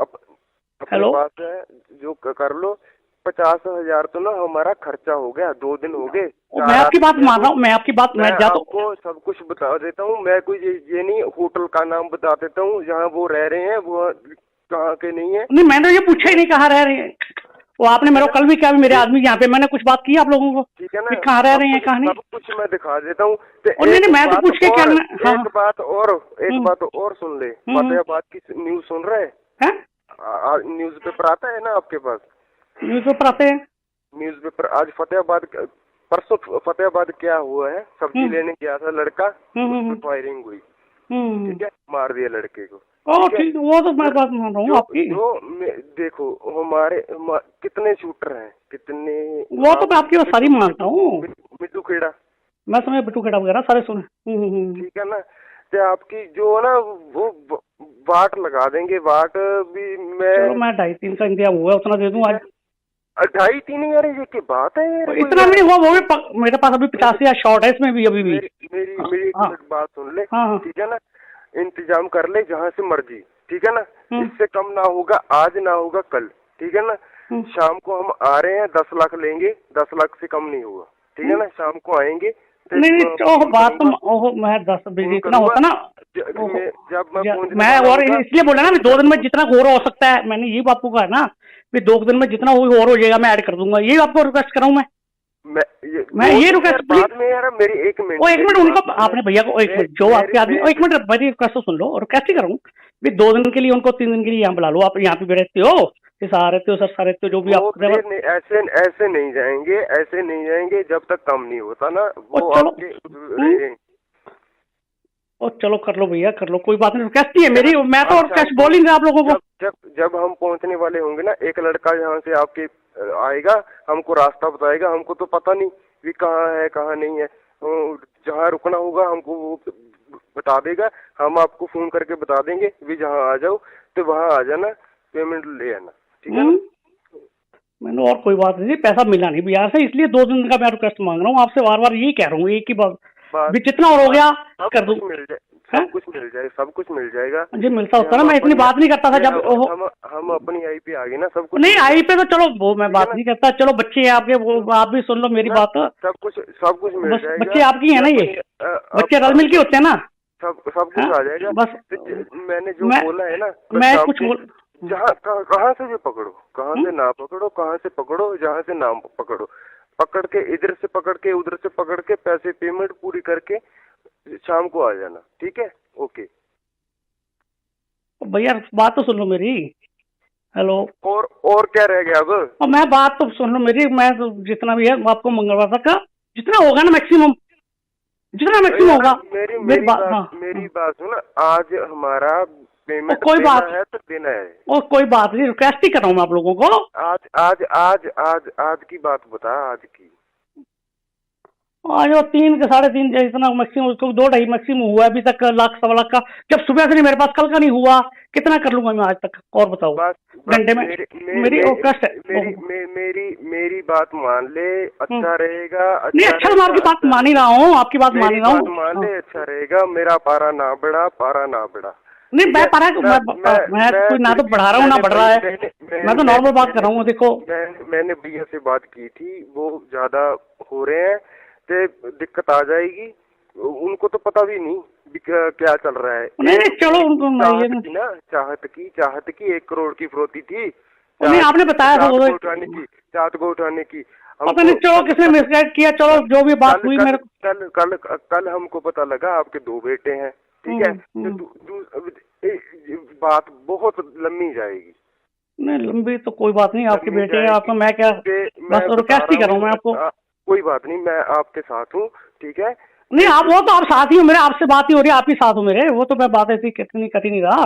हेलो बात है जो कर लो। 50,000 तो ना हमारा खर्चा हो गया, 2 दिन हो गए। मैं आपकी बात मान रहा हूँ, मैं आपकी बात, मैं आपको सब कुछ बता देता हूँ। मैं कोई ये नहीं, होटल का नाम बता देता हूँ जहाँ वो रह रहे हैं, वो कहाँ के नहीं है। नहीं मैंने ये पूछा ही नहीं कहाँ रह रहे हैं, वो आपने मेरे को कल भी क्या मेरे आदमी यहाँ पे, मैंने कुछ बात की आप लोगों को, ठीक है ना? कहाँ रह रहे हैं कहाँ नहीं, सब कुछ मैं दिखा देता हूँ। नहीं मैं तो पूछ के क्या। एक बात और सुन ले, फतेहाबाद की न्यूज सुन रहे हैं? न्यूज पेपर आता है ना आपके पास? न्यूज पेपर आते हैं। न्यूज पेपर आज परसों फतेहाबाद क्या हुआ है, सब्जी लेने गया था लड़का, फायरिंग हुई, ठीक है? मार दिया लड़के को। ठीक, वो तो मैं बात मान रहा हूँ आपकी। देखो हमारे कितने शूटर हैं, कितने, वो तो मैं आपकी वो सारी मानता हूँ। मिट्टू खेड़ा, मैं समझ बिट्टू खेड़ा वगैरह सारे सुने। ठीक है ना? तो आपकी जो है ना वो वाट लगा देंगे, वाट भी मैं 2.5-3 का इंतजाम हुआ, उतना दे दूँ आज। 2.5-3 यार ये की बात है यार, इतना नहीं हुआ, वो भी मेरे पास अभी 85 शॉर्ट है इसमें भी अभी भी। मेरी बात सुन ले, ठीक है ना? इंतजाम कर ले जहाँ से मर्जी, ठीक है ना? इससे कम ना होगा, आज ना होगा कल, ठीक है ना? शाम को हम आ रहे हैं, 10 लाख लेंगे, 10 लाख से कम नहीं होगा, ठीक है ना? शाम को आएंगे। नहीं बात तो मैं 10 बजे इतना होता ना, जब मैं और इसलिए बोला ना 2 दिन में जितना और हो सकता है, मैंने ये आपको कहा ना, 2 दिन में जितना और हो जाएगा मैं ऐड कर दूंगा, ये आपको रिक्वेस्ट कर रहा हूँ मैं ये रिक्वेस्ट बाद में यार मेरी 1 मिनट, 1 मिनट उनको आपने भैया को 1 मिनट जो आपके आदमी 1 मिनट मेरी रिक्वेस्ट सुन लो, और रिक्वेस्ट ही करूँ 2 दिन के लिए उनको, 3 दिन के लिए यहाँ बुला लो, आप यहाँ पे रहते हो, सर रहते हो, सर रहते हो, जो भी आप ऐसे नहीं जाएंगे, ऐसे नहीं जाएंगे जब तक कम नहीं होता ना वो आपके। और चलो कर लो भैया, कर लो, कोई बात नहीं, रिक्वेस्ट ही है मेरी, मैं तो और कैश बोल ही नहीं आप लोगों को। जब हम पहुंचने वाले होंगे ना, एक लड़का यहाँ से आपके आएगा, हमको रास्ता बताएगा, हमको तो पता नहीं भी कहाँ है कहाँ नहीं है, जहाँ रुकना होगा हमको वो बता देगा, हम आपको फोन करके बता देंगे भी जहाँ आ जाओ तो वहाँ आ जाना, पेमेंट ले आना, ठीक है ना? मैंने और कोई बात नहीं, पैसा मिला नहीं बिहार से, इसलिए 2 दिन का मैं रिक्वेस्ट मांग रहा हूँ आपसे, बार बार यही कह रहा हूँ, एक ही बात भी जितना और हो गया कर दूं, सब कुछ मिल जाएगा जी। मिलता होता ना, मैं इतनी बात नहीं करता था जब हम अपनी आई पे आ गए ना, सब कुछ नहीं आई पे तो चलो वो मैं बात नहीं करता, चलो बच्चे हैं आपके, वो आप भी सुन लो मेरी बात, सब कुछ मिल जाएगा। बच्चे आपकी है ना, ये बच्चे रल मिल के होते हैं ना, सब कुछ आ जाएगा। बस मैंने जो बोला है ना, मैं कुछ बोल, जहाँ कहाँ से भी पकड़ो, कहाँ से ना पकड़ो, कहाँ से पकड़ो, जहाँ से ना पकड़ो, पकड़ के इधर से पकड़ के उधर से पकड़ के पैसे पेमेंट पूरी करके शाम को आ जाना, ठीक है? ओके। भैया बात तो सुन लो मेरी। हेलो। और क्या रह गया अब? और मैं बात तो सुन लो मेरी, मैं तो जितना भी है आपको मंगलवार तक का जितना होगा ना मैक्सिमम, जितना मैक्सिमम होगा। मेरी बात हाँ, मेरी बात सुन, आज हमारा पेमेंट कोई देना बात है तो देना है। और कोई बात नहीं, रिक्वेस्ट ही कर रहा हूँ मैं आप लोगों को। आज आज आज आज आज की बात बता, आज की। आज वो 3 के 3.5 इतना मैक्सिमम, 2.5 मैक्सिमम हुआ अभी तक, लाख 1.25 का। जब सुबह से नहीं मेरे पास, कल का नहीं हुआ, कितना कर लूंगा मैं आज तक? और बताओ। घंटे में मेरी रिक्वेस्ट है। मेरी बात मान ले, अच्छा रहेगा। नहीं अच्छा, मैं आपकी बात मान ही रहा हूँ, आपकी बात मान ही रहा हूँ। मान ले, अच्छा रहेगा। मेरा पारा ना बढ़ा, पारा ना बढ़ा। नहीं मैं पारा मैं कोई ना तो बढ़ा रहा हूँ ना बढ़ रहा है, मैं तो नॉर्मल बात कर रहा हूँ। देखो मैंने भैया से बात की थी, वो ज्यादा हो रहे हैं तो दिक्कत आ जाएगी। उनको तो पता भी नहीं क्या चल रहा है। नहीं चलो उनको चाहत की 1 करोड़ की फिरौती थी। नहीं आपने बताया था चाहत को उठाने की। पता नहीं चलो किसने मिसगाइड किया, चलो जो भी बात हुई मेरे कल हमको पता लगा आपके 2 बेटे हैं, ठीक है? बात बहुत लंबी जाएगी। नहीं लंबी तो कोई बात नहीं, आपके बेटे हैं आप, तो मैं क्या बस रिक्वेस्ट ही कर रहा हूँ मैं आपको। कोई बात नहीं, मैं आपके साथ हूँ, ठीक है? नहीं आप वो तो आप साथ ही हो मेरे, आपसे बात ही हो रही है, आप ही साथ हो मेरे, वो तो मैं बात ऐसी कितनी कटी नहीं रहा।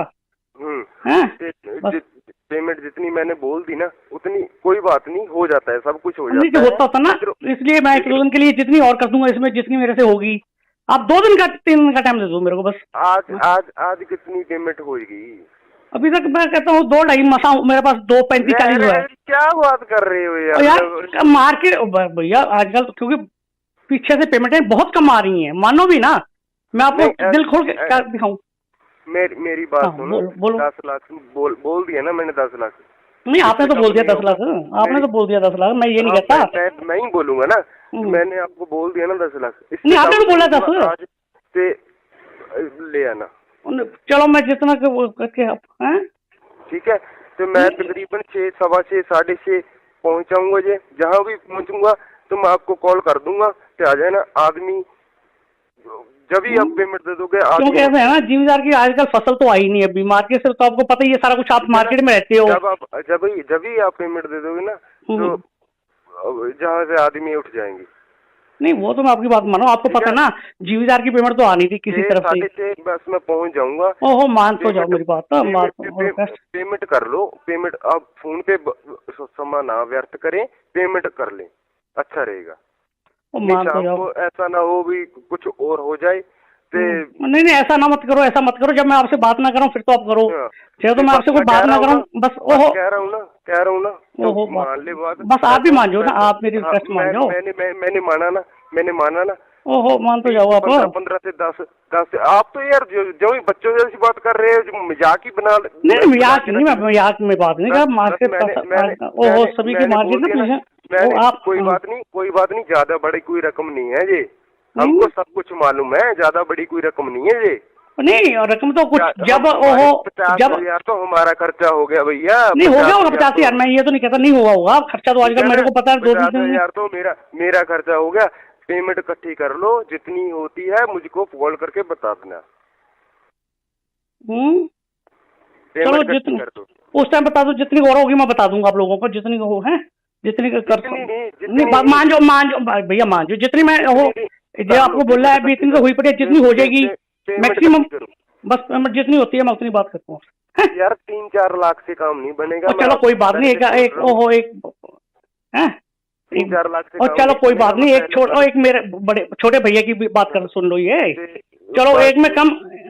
पेमेंट जितनी मैंने बोल दी ना उतनी, कोई बात नहीं, हो जाता है, सब कुछ हो जाता है। होता था ना, इसलिए मैं 1 दिन के लिए जितनी और कर दूंगा इसमें, जितनी मेरे से होगी। आप 2 दिन का 3 दिन का टाइम दे दो मेरे को बस। आज कितनी पेमेंट होगी? अभी तक मैं कहता हूँ 2.5 मसा मेरे पास, 2.35-40 हुआ है। क्या बात कर रहे हो यार मार्केट भैया आजकल, क्योंकि पीछे से पेमेंटें बहुत कम आ रही हैं, मानो भी ना, मैं आपको दिल खोल के क्या दिखाऊं? मेरी बात सुनो। बोलो। 10 लाख बोल दिया ना मैंने, 10 लाख। नहीं आपने तो बोल दिया 10 लाख, आपने तो बोल दिया 10 लाख, मैं ये नहीं कहता। मैं ही बोलूंगा ना, मैंने आपको बोल दिया ना 10 लाख। नहीं आपने तो बोला 10 आज से ले आना। चलो मैं जितना करके, ठीक है? तो मैं तकरीबन 6, 6:15, 6:30 पहुंचाऊंगा। जहाँ भी पहुंचूंगा तो मैं आपको कॉल कर दूंगा कि आ जाना। आदमी जब ही आप पेमेंट दे दोगे। क्योंकि ऐसे है ना, जिम्मेदार की आजकल फसल तो आई नहीं अभी मार्केट से, तो आपको पता ही है सारा कुछ, आप मार्केट में रहते हो। जब ही आप पेमेंट दे दोगे ना, तो जहाँ से आदमी उठ जाएंगे। नहीं वो तो मैं आपकी बात मानो, आपको पता है ना जिम्मेदार की पेमेंट तो आनी थी किसी तरफ से। बस मैं पहुंच जाऊंगा। ओहो मान तो जाओ मेरी बात। पेमेंट कर लो, पेमेंट आप फोन पे समय ना व्यर्थ करें, पेमेंट कर लें, अच्छा रहेगा। ऐसा ना हो भी कुछ और हो जाए। नहीं ऐसा ना मत करो, ऐसा मत करो। जब मैं आपसे बात ना करूं फिर तो आप करो, तो मैं आपसे कोई बात ना करूं बस। ओहो कह रहा हूँ ना ओहो मान ले बात, बस आप भी मान जाओ ना, आप मेरी रिक्वेस्ट मान जाओ। मैंने माना ना। ओहो मान तो जाओ आप। 15 से 10 आप तो यार जो बच्चों जैसी बात कर रहे हो, मजाक ही बना। नहीं मजाक नहीं, मैं मजाक में बात नहीं कर, मार्केट ओहो सभी की मार्केट ना आप। कोई बात नहीं, ज्यादा बड़ी कोई रकम नहीं है ये, हमको सब कुछ मालूम है। ज्यादा बड़ी कोई रकम नहीं है ये। नहीं रकम तो कुछ जब ओहो 50,000 तो हमारा खर्चा हो गया भैया। नहीं हो गया होगा 50,000, मैं ये तो नहीं कहता नहीं हुआ होगा खर्चा, तो आजकल मेरे को पता है 50,000 तो मेरा खर्चा हो गया। पेमेंट इकट्ठी कर लो, जितनी होती है मुझको कॉल करके बता देना। चलो जितनी उस टाइम बता दो, जितनी और होगी मैं बता दूंगा आप लोगों को, जितनी हो है जितनी कर। नहीं मान जाओ भैया, मान जाओ जितनी मैं हो, जो आपको बोला है इतनी तो हुई पड़ी, जितनी हो जाएगी मैक्सिमम, बस पेमेंट जितनी होती है मैं उतनी बात करता हूँ। यार 3-4 लाख से काम नहीं बनेगा। चलो कोई बात नहीं, एक ओहो एक है 3-4 लाख से। और चलो कोई बात नहीं, एक मेरे बड़े छोटे भैया की भी बात कर सुन लो ये। चलो एक में कम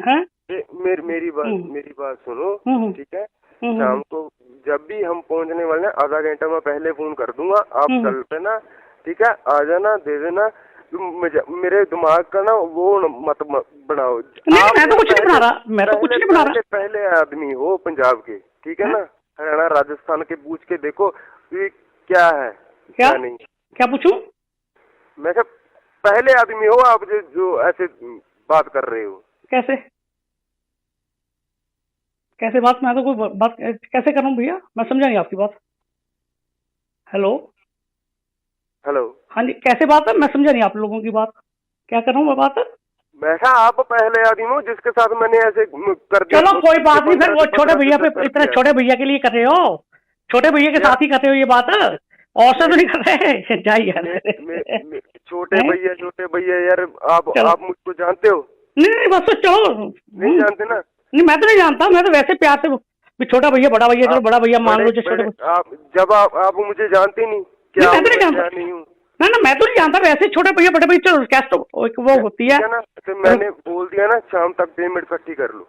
है। मेरी बात सुनो, ठीक है? शाम को जब भी हम पहुंचने वाले हैं, आधा घंटा मैं पहले फोन कर दूंगा, आप चल पे ना, ठीक है? आ जाना, दे देना। मेरे दिमाग का ना वो मत बनाओ। नहीं मैं तो कुछ नहीं बना रहा, मैं तो कुछ नहीं बना रहा। पहले आदमी हो पंजाब के, ठीक है ना? हरियाणा राजस्थान के पूछ के देखो क्या है क्या नहीं। क्या पूछूं मैं? पहले आदमी हो आप जो ऐसे बात कर रहे हो। कैसे बात? मैं तो कोई बात कैसे कर रहा हूँ भैया, मैं समझा नहीं आपकी बात। हेलो। हाँ जी, कैसे बात है? मैं समझा नहीं आप लोगों की बात, क्या कर रहा हूँ मैं बात? मैं कहा आप पहले आदमी हो जिसके साथ मैंने ऐसे कर दिया। चलो कोई बात नहीं, फिर वो छोटे भैया पे, इतने दिया। छोटे भैया के लिए कर रहे हो, छोटे भैया के क्या? साथ ही कर रहे हो ये बात, और से तो नहीं कर रहे। जाइए यार। छोटे भैया यार, आप मुझको जानते हो? नहीं नहीं, बस तो चलो। नहीं जानते ना? नहीं, मैं तो नहीं जानता, मैं तो वैसे प्यार से भी छोटा भैया बड़ा भैया, चलो बड़ा भैया मान लो जो छोटे। आप मुझे जानते ही नहीं क्या? मैं तो नहीं जानता, नहीं हूँ ना ना, मैं तो नहीं जानता, वैसे छोटे भैया बड़े भैया, चलो कैश तो एक वो होती है ना। तो मैंने बोल दिया ना, शाम तक पेमेंट इकट्ठी कर लो।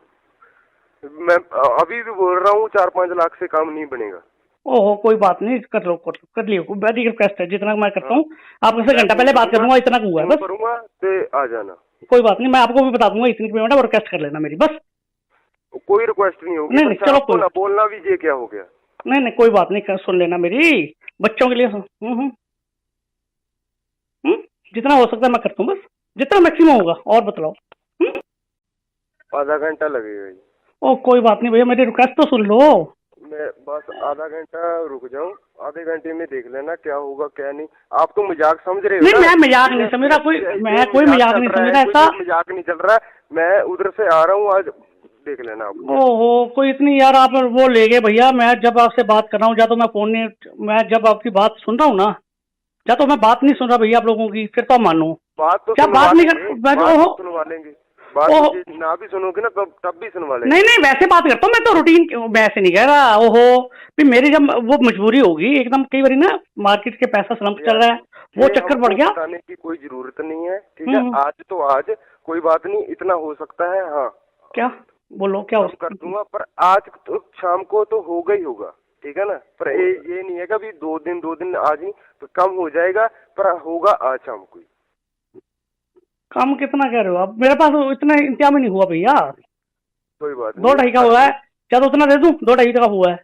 मैं अभी भी बोल रहा हूँ 4-5 लाख से काम नहीं बनेगा। ओहो, कोई बात नहीं, कर लो कर लियो, वेरी रिक्वेस्ट है, जितना मैं करता हूँ आपसे घंटा पहले बात कर दूंगा, इतना हुआ है बस। करूंगा तो आ जाना। कोई बात नहीं, मैं आपको भी बता दूंगा इतनी पेमेंट है, और रिक्वेस्ट कर लेना मेरी, बस। कोई रिक्वेस्ट नहीं होगी। नहीं चलो कोई ना बोलना भी, ये क्या हो गया? नहीं कोई बात नहीं, सुन लेना मेरी, बच्चों के लिए जितना हो सकता है मैं करता हूँ, बस जितना मैक्सिमम होगा, और बतलाओ। आधा घंटा लगेगा। ओ कोई बात नहीं भैया, मेरी रिक्वेस्ट तो सुन लो। मैं बस आधा घंटा रुक जाऊं, आधे घंटे में देख लेना क्या होगा क्या नहीं। आप तो मजाक समझ रहे हो? नहीं, मैं मजाक नहीं समझ रहा, मैं कोई मजाक नहीं समझ रहा, ऐसा मजाक नहीं चल रहा। मैं उधर से आ रहा हूँ, आज देख लेना आप। ओहो, कोई इतनी यार आप वो ले गए भैया। मैं जब आपसे बात कर रहा हूँ, या तो मैं फोन नहीं, मैं जब आपकी बात सुन रहा हूँ ना, या तो मैं बात नहीं सुन रहा भैया आप लोगों की, फिर तो मानो बात तो क्या बात नहीं कर, सुनवा लेंगे। बात ना भी सुनोगे ना तब भी सुनवा लेंगे। नहीं वैसे बात करता हूँ मैं तो, रूटीन मैं ऐसे नहीं कह रहा। ओहो, फिर मेरी जब वो मजबूरी होगी एकदम, कई बार ना मार्केट के पैसा स्लम्प चल रहा है, वो चक्कर पड़ गया। बताने की कोई जरूरत नहीं है, ठीक है? आज तो आज कोई बात नहीं, इतना हो सकता है। हाँ, क्या बोलो, क्या हो कर दूंगा, पर आज तो शाम को तो होगा ही होगा, ठीक है ना? पर ये नहीं है कि 2 दिन आज ही तो कम हो जाएगा, पर होगा आज शाम को। काम कितना कह रहे हो आप? मेरे पास इतना इंतजाम ही नहीं हुआ भैया। कोई बात नहीं, 2-2.5 का हुआ है, क्या तो उतना दे दूं? 2-2.5 का हुआ है,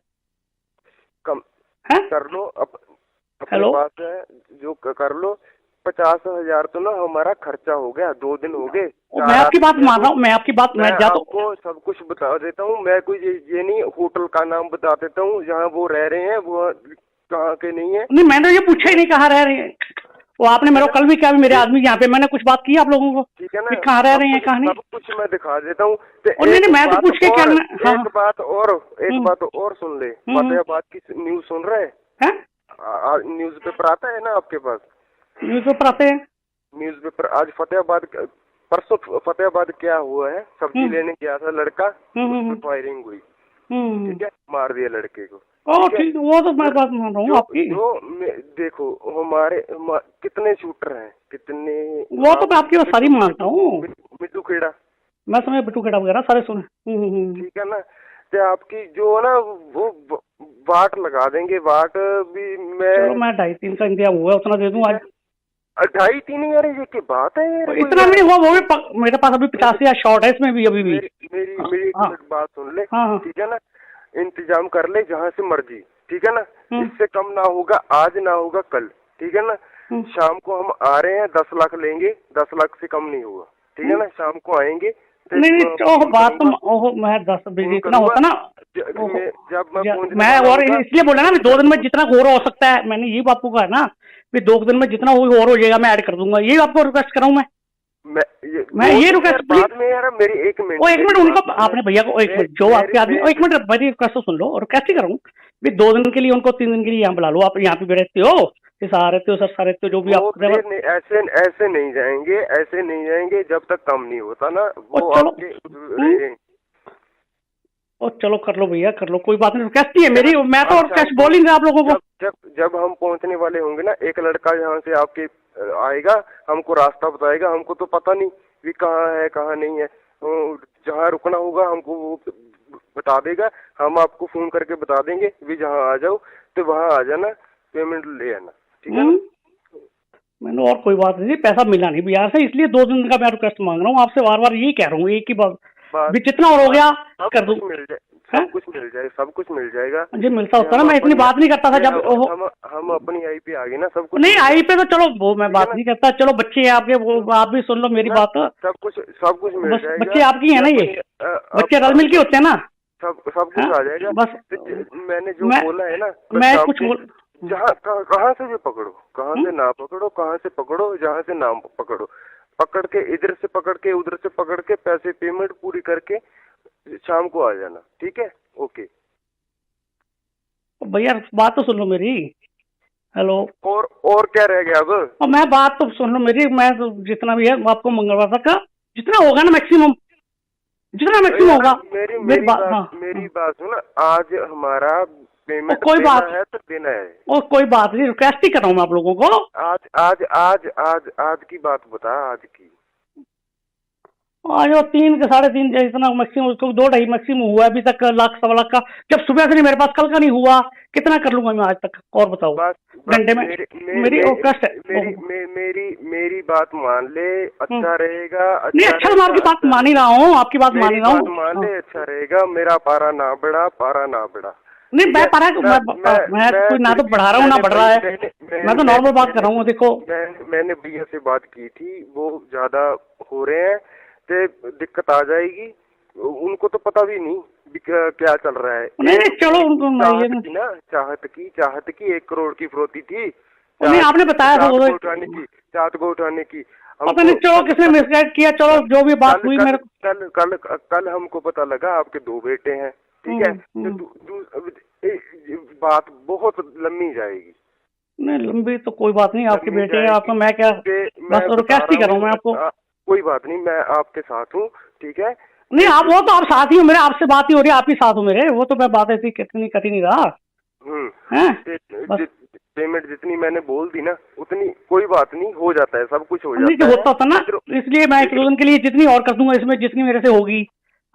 कम है? कर लो। अपने पास है जो कर लो। 50,000 तो ना हमारा खर्चा हो गया, 2 दिन हो गए। मैं आपकी बात मान रहा हूँ, मैं आपकी बात, मैं जा तो आपको सब कुछ बता देता हूँ। मैं कोई ये नहीं, होटल का नाम बता देता हूँ जहाँ वो रह रहे हैं, वो कहाँ के नहीं है। नहीं, मैंने ये पूछा ही नहीं कहाँ रह रहे हैं। वो आपने मेरे को कल भी क्या, मेरे आदमी यहाँ पे मैंने कुछ बात की आप लोगों को, ठीक है ना? कहाँ रह रहे हैं कहाँ नहीं, सब कुछ मैं दिखा देता हूँ। नहीं मैं तो पूछ के क्या, एक बात और सुन ले। फतेहाबाद की न्यूज सुन रहे हैं? न्यूज पेपर आता है ना आपके पास? न्यूज पेपर आते हैं। न्यूज पेपर आज परसों फतेहाबाद क्या हुआ है? सब्जी लेने गया था लड़का, फायरिंग हुई, ठीक है? मार दिया लड़के को। ठीक, वो तो मैं बात मान रहा हूँ आपकी। देखो हमारे कितने शूटर हैं, कितने, वो तो मैं आपकी बात सारी मानता हूँ। मिट्टू खेड़ा, मैं सुने बिट्टू खेड़ा वगैरह सारे सुने। ठीक है ना? तो आपकी जो है ना वो वाट लगा देंगे, वाट भी। मैं 2.5-3 का इंतजाम हुआ, उतना दे दूँ आज। 2.5-3 यार, ये की बात है यार? इतना नहीं हुआ, वो भी मेरे पास अभी 85 शॉर्ट है इसमें भी, अभी भी। मेरी एक बात सुन ले, ठीक है ना? इंतजाम कर ले जहाँ से मर्जी, ठीक है ना? इससे कम ना होगा, आज ना होगा कल, ठीक है ना? शाम को हम आ रहे हैं, 10 लाख लेंगे, 10 लाख से कम नहीं होगा, ठीक है ना? शाम को आएंगे। नहीं बात तो मैं 10 इतना होता ना, जब मैं और इसलिए बोला ना, 2 दिन में जितना और हो सकता है, मैंने यही आपको कहा ना, 2 दिन में जितना और हो जाएगा मैं ऐड कर दूंगा, यही आपको रिक्वेस्ट कर रहा हूँ मैं ये रिक्वेस्ट। बाद में यार मेरी 1 मिनट, 1 मिनट उनको, आपने भैया को 1 मिनट, जो आपके आदमी, 1 मिनट मेरी रिक्वेस्ट सुन लो, और रिक्वेस्ट ही करूँ 2 दिन के लिए उनको, 3 दिन के लिए यहाँ बुला लो। आप यहाँ पे रहते हो, आ रहते हो, सर रहते हो, जो भी आप ऐसे नहीं जाएंगे, ऐसे नहीं जाएंगे जब तक कम नहीं होता ना वो आपके। चलो कर लो भैया, कर लो, कोई बात नहीं, रिक्वेस्ट ही है मेरी, मैं तो और कैश बोल ही नहीं आप लोगों को। जब हम पहुंचने वाले होंगे ना, एक लड़का यहाँ से आपके आएगा, हमको रास्ता बताएगा। हमको तो पता नहीं भी कहाँ है कहाँ नहीं है, जहाँ रुकना होगा हमको वो बता देगा, हम आपको फोन करके बता देंगे भी जहाँ आ जाओ तो वहाँ आ जाना, पेमेंट ले आना, ठीक है ना? मैंने और कोई बात नहीं, पैसा मिला नहीं बिहार से, इसलिए 2 दिन का मैं रिक्वेस्ट मांग रहा हूँ आपसे, बार यही कह रहा हूँ, एक ही बात भी, जितना और हो गया कर दूं। सब कुछ मिल जाएगा जी, मिलता होता ना, मैं इतनी बात नहीं करता था जब हम अपनी आई पे आ गए ना, सब कुछ। नहीं आई पे तो चलो वो मैं बात नहीं करता, चलो बच्चे हैं आपके, वो आप भी सुन लो मेरी बात। सब कुछ मिल जाएगा। बच्चे आपकी है ना, ये बच्चे रल मिल के होते हैं ना, सब कुछ आ जाएगा। बस मैंने जो बोला है ना, मैं कुछ बोल जहाँ कहाँ से भी पकड़ो, कहाँ से ना पकड़ो, कहाँ से पकड़ो, जहाँ से ना पकड़ो, पकड़ के इधर से पकड़ के उधर से पकड़ के पैसे पेमेंट पूरी करके शाम को आ जाना, ठीक है? ओके। भैया बात तो सुन लो मेरी। हेलो। और क्या रह गया अब? और मैं बात तो सुन लो मेरी, मैं तो जितना भी है आपको मंगलवार तक का जितना होगा ना मैक्सिमम, जितना मैक्सिमम होगा। मेरी बात सुन, आज हमारा पेमेंट कोई देना बात है तो देना है। और कोई बात नहीं, रिक्वेस्ट ही कर रहा हूँ मैं आप लोगों को। आज की बात बता, आज की। आज वो 3 के 3.5 इतना मैक्सिमम, उसको 2-2.5 मैक्सिमम हुआ अभी तक, लाख सवा लाख का। जब सुबह से नहीं मेरे पास, कल का नहीं हुआ, कितना कर लूंगा मैं आज तक? और बताओ। घंटे में मेरी रिक्वेस्ट है। मेरी बात मान ले, अच्छा रहेगा। नहीं अच्छा, मैं आपकी बात मान ही रहा हूँ, आपकी बात मान ही रहा हूँ। मान ले, अच्छा रहेगा। मेरा पारा ना बढ़ा। नहीं मैं पारा, मैं कोई ना तो बढ़ा रहा हूँ ना बढ़ रहा है, मैं तो नॉर्मल बात कर रहा हूँ। देखो मैंने भैया से बात की थी, वो ज्यादा हो रहे हैं तो दिक्कत आ जाएगी। उनको तो पता भी नहीं क्या चल रहा है। नहीं चलो उनको चाहत की 1 करोड़ की फिरौती थी। नहीं आपने बताया था चाहत को उठाने की। पता नहीं चलो किसने मिसगाइड किया, चलो जो भी बात हुई मेरे कल हमको पता लगा आपके 2 बेटे हैं, ठीक है? बात बहुत लंबी जाएगी। नहीं लंबी तो कोई बात नहीं, आपके बेटे हैं, आपको मैं क्या बस रिक्वेस्ट ही कर रहा हूँ मैं आपको। कोई बात नहीं, मैं आपके साथ हूँ, ठीक है? नहीं आप वो तो आप साथ ही हो मेरे, आपसे बात ही हो रही है, आप ही साथ हो मेरे, वो तो मैं बात ऐसी कितनी कटी नहीं रहा। पेमेंट जितनी मैंने बोल दी ना उतनी, कोई बात नहीं, हो जाता है, सब कुछ हो जाता है। होता था ना, इसलिए मैं 1-2 दिन के लिए जितनी और कर दूंगा इसमें, जितनी मेरे से होगी।